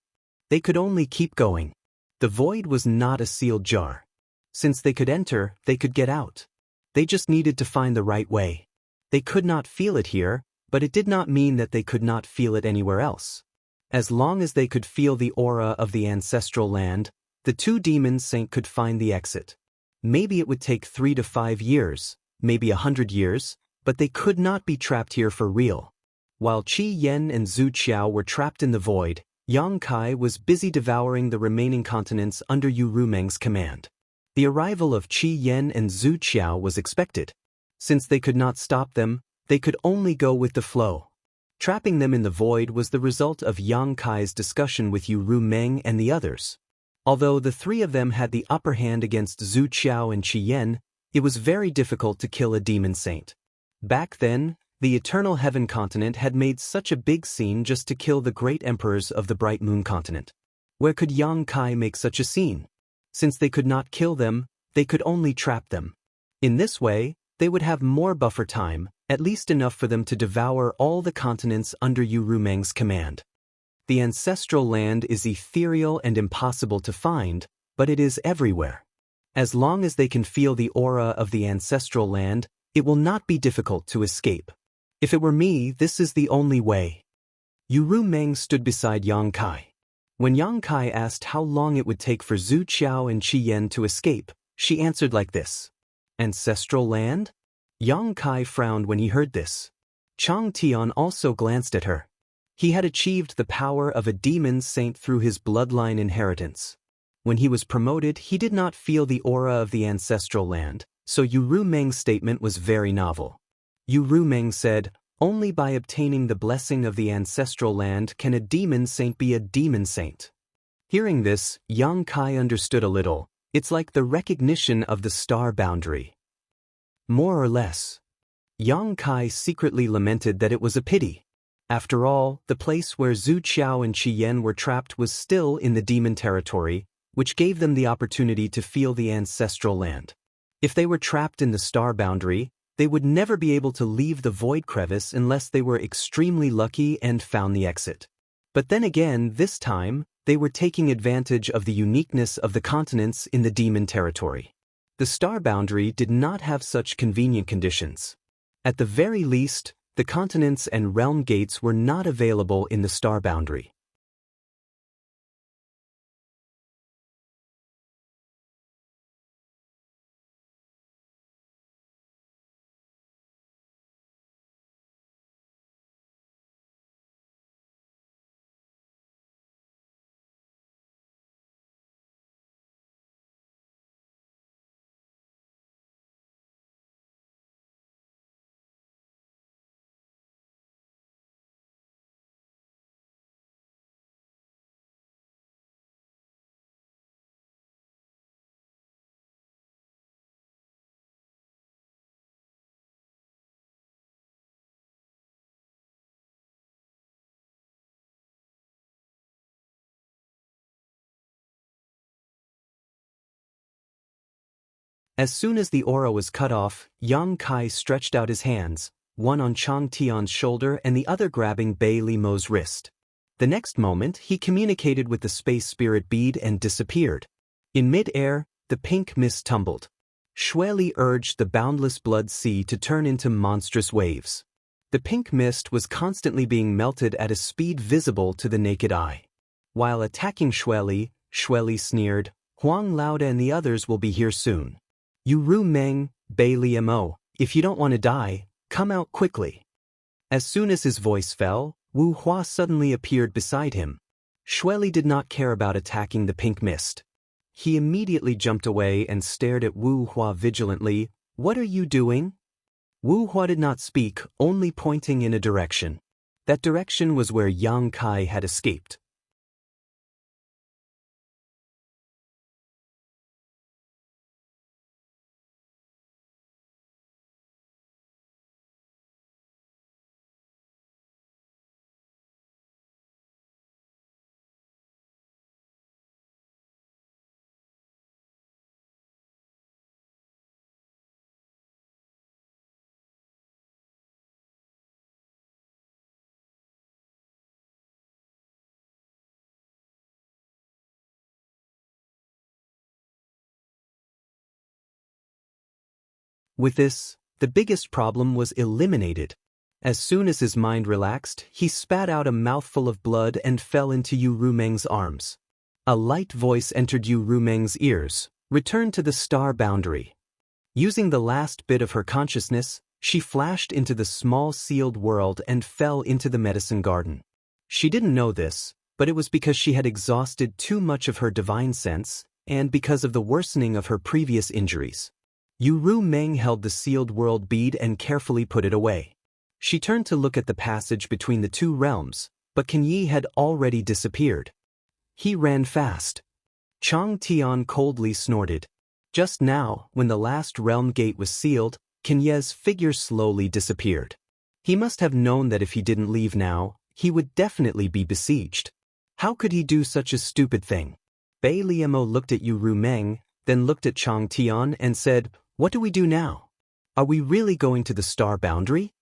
They could only keep going. The void was not a sealed jar. Since they could enter, they could get out. They just needed to find the right way. They could not feel it here, but it did not mean that they could not feel it anywhere else. As long as they could feel the aura of the ancestral land, the two demons saint could find the exit. Maybe it would take 3 to 5 years, maybe 100 years, but they could not be trapped here for real. While Qi Yan and Zhu Qiao were trapped in the void, Yang Kai was busy devouring the remaining continents under Yu Rumeng's command. The arrival of Qi Yan and Zhu Qiao was expected. Since they could not stop them, they could only go with the flow. Trapping them in the void was the result of Yang Kai's discussion with Yu Ru Meng and the others. Although the three of them had the upper hand against Zhu Qiao and Qi Yan, it was very difficult to kill a demon saint. Back then, the Eternal Heaven continent had made such a big scene just to kill the great emperors of the Bright Moon continent. Where could Yang Kai make such a scene? Since they could not kill them, they could only trap them. In this way, they would have more buffer time, at least enough for them to devour all the continents under Yu Ru Meng's command. The ancestral land is ethereal and impossible to find, but it is everywhere. As long as they can feel the aura of the ancestral land, it will not be difficult to escape. If it were me, this is the only way. Yu Ru Meng stood beside Yang Kai. When Yang Kai asked how long it would take for Zhu Qiao and Qi Yan to escape, she answered like this. Ancestral land? Yang Kai frowned when he heard this. Chang Tian also glanced at her. He had achieved the power of a demon saint through his bloodline inheritance. When he was promoted, he did not feel the aura of the ancestral land, so Yu Ru Meng's statement was very novel. Yu Ru Meng said, only by obtaining the blessing of the ancestral land can a demon saint be a demon saint. Hearing this, Yang Kai understood a little. It's like the recognition of the star boundary. More or less. Yang Kai secretly lamented that it was a pity. After all, the place where Zhu Qiao and Qi Yan were trapped was still in the demon territory, which gave them the opportunity to feel the ancestral land. If they were trapped in the star boundary, they would never be able to leave the void crevice unless they were extremely lucky and found the exit. But then again, this time, they were taking advantage of the uniqueness of the continents in the demon territory. The star boundary did not have such convenient conditions. At the very least, the continents and realm gates were not available in the star boundary. As soon as the aura was cut off, Yang Kai stretched out his hands, one on Chang Tian's shoulder and the other grabbing Bei Li Mo's wrist. The next moment, he communicated with the space spirit bead and disappeared. In mid-air, the pink mist tumbled. Shui Li urged the boundless blood sea to turn into monstrous waves. The pink mist was constantly being melted at a speed visible to the naked eye. While attacking Shui Li sneered, Huang Laude and the others will be here soon. Yu Ru Meng, Bei Li Mo, if you don't want to die, come out quickly. As soon as his voice fell, Wu Hua suddenly appeared beside him. Shui Li did not care about attacking the pink mist. He immediately jumped away and stared at Wu Hua vigilantly. What are you doing? Wu Hua did not speak, only pointing in a direction. That direction was where Yang Kai had escaped. With this, the biggest problem was eliminated. As soon as his mind relaxed, he spat out a mouthful of blood and fell into Yu Ru Meng's arms. A light voice entered Yu Ru Meng's ears. Return to the star boundary. Using the last bit of her consciousness, she flashed into the small sealed world and fell into the medicine garden. She didn't know this, but it was because she had exhausted too much of her divine sense, and because of the worsening of her previous injuries. Yu Ru Meng held the sealed world bead and carefully put it away. She turned to look at the passage between the two realms, but Can Yi had already disappeared. He ran fast. Chang Tian coldly snorted. Just now, when the last realm gate was sealed, Can Yi's figure slowly disappeared. He must have known that if he didn't leave now, he would definitely be besieged. How could he do such a stupid thing? Bei Liemo looked at Yu Rumeng, then looked at Chang Tian and said, "What do we do now? Are we really going to the star boundary?"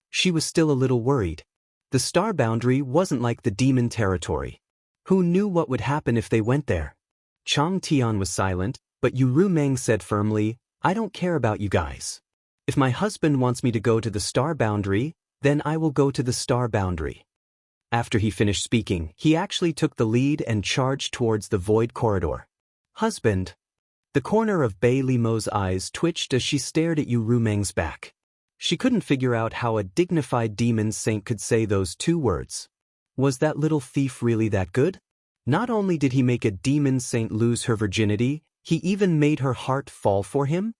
She was still a little worried. The star boundary wasn't like the demon territory. Who knew what would happen if they went there? Chang Tian was silent, but Yu Rumeng said firmly, "I don't care about you guys. If my husband wants me to go to the star boundary, then I will go to the star boundary." After he finished speaking, he actually took the lead and charged towards the void corridor. "Husband." The corner of Bei Limo's eyes twitched as she stared at Yu Rumeng's back. She couldn't figure out how a dignified demon saint could say those two words. Was that little thief really that good? Not only did he make a demon saint lose her virginity, he even made her heart fall for him?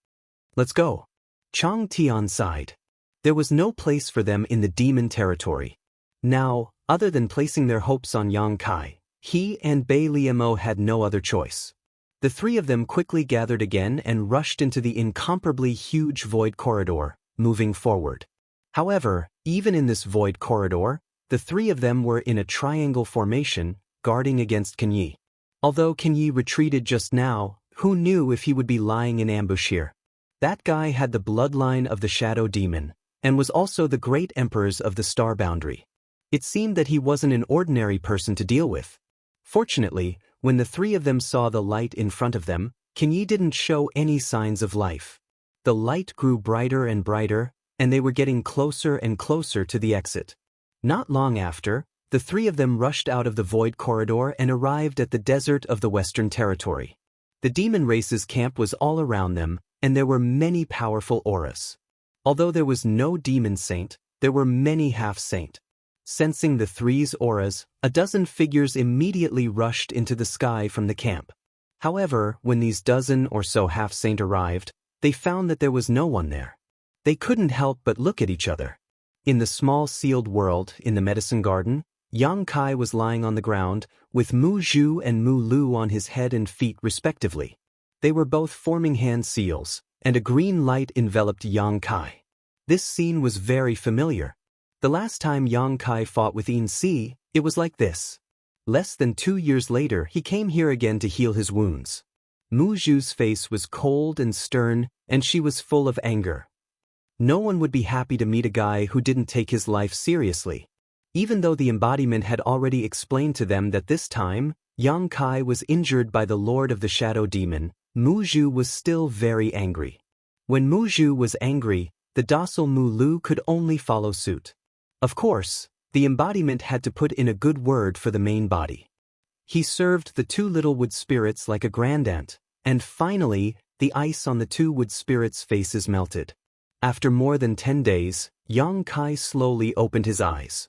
"Let's go." Chang Tian sighed. There was no place for them in the demon territory. Now, other than placing their hopes on Yang Kai, he and Bei Liemo had no other choice. The three of them quickly gathered again and rushed into the incomparably huge void corridor, moving forward. However, even in this void corridor, the three of them were in a triangle formation, guarding against Can Yi. Although Can Yi retreated just now, who knew if he would be lying in ambush here? That guy had the bloodline of the Shadow Demon, and was also the great emperors of the Star Boundary. It seemed that he wasn't an ordinary person to deal with. Fortunately, when the three of them saw the light in front of them, Can Yi didn't show any signs of life. The light grew brighter and brighter, and they were getting closer and closer to the exit. Not long after, the three of them rushed out of the void corridor and arrived at the desert of the Western Territory. The demon race's camp was all around them, and there were many powerful auras. Although there was no demon saint, there were many half-saint. Sensing the three's auras, a dozen figures immediately rushed into the sky from the camp. However, when these dozen or so half-saint arrived, they found that there was no one there. They couldn't help but look at each other. In the small sealed world in the medicine garden, Yang Kai was lying on the ground, with Mu Zhu and Mu Lu on his head and feet respectively. They were both forming hand seals, and a green light enveloped Yang Kai. This scene was very familiar. The last time Yang Kai fought with Yin Si, it was like this. Less than 2 years later, he came here again to heal his wounds. Mu Zhu's face was cold and stern, and she was full of anger. No one would be happy to meet a guy who didn't take his life seriously. Even though the embodiment had already explained to them that this time, Yang Kai was injured by the Lord of the Shadow Demon, Mu Zhu was still very angry. When Mu Zhu was angry, the docile Mu Lu could only follow suit. Of course, the embodiment had to put in a good word for the main body. He served the two little wood spirits like a grandaunt, and finally, the ice on the two wood spirits' faces melted. After more than 10 days, Yang Kai slowly opened his eyes.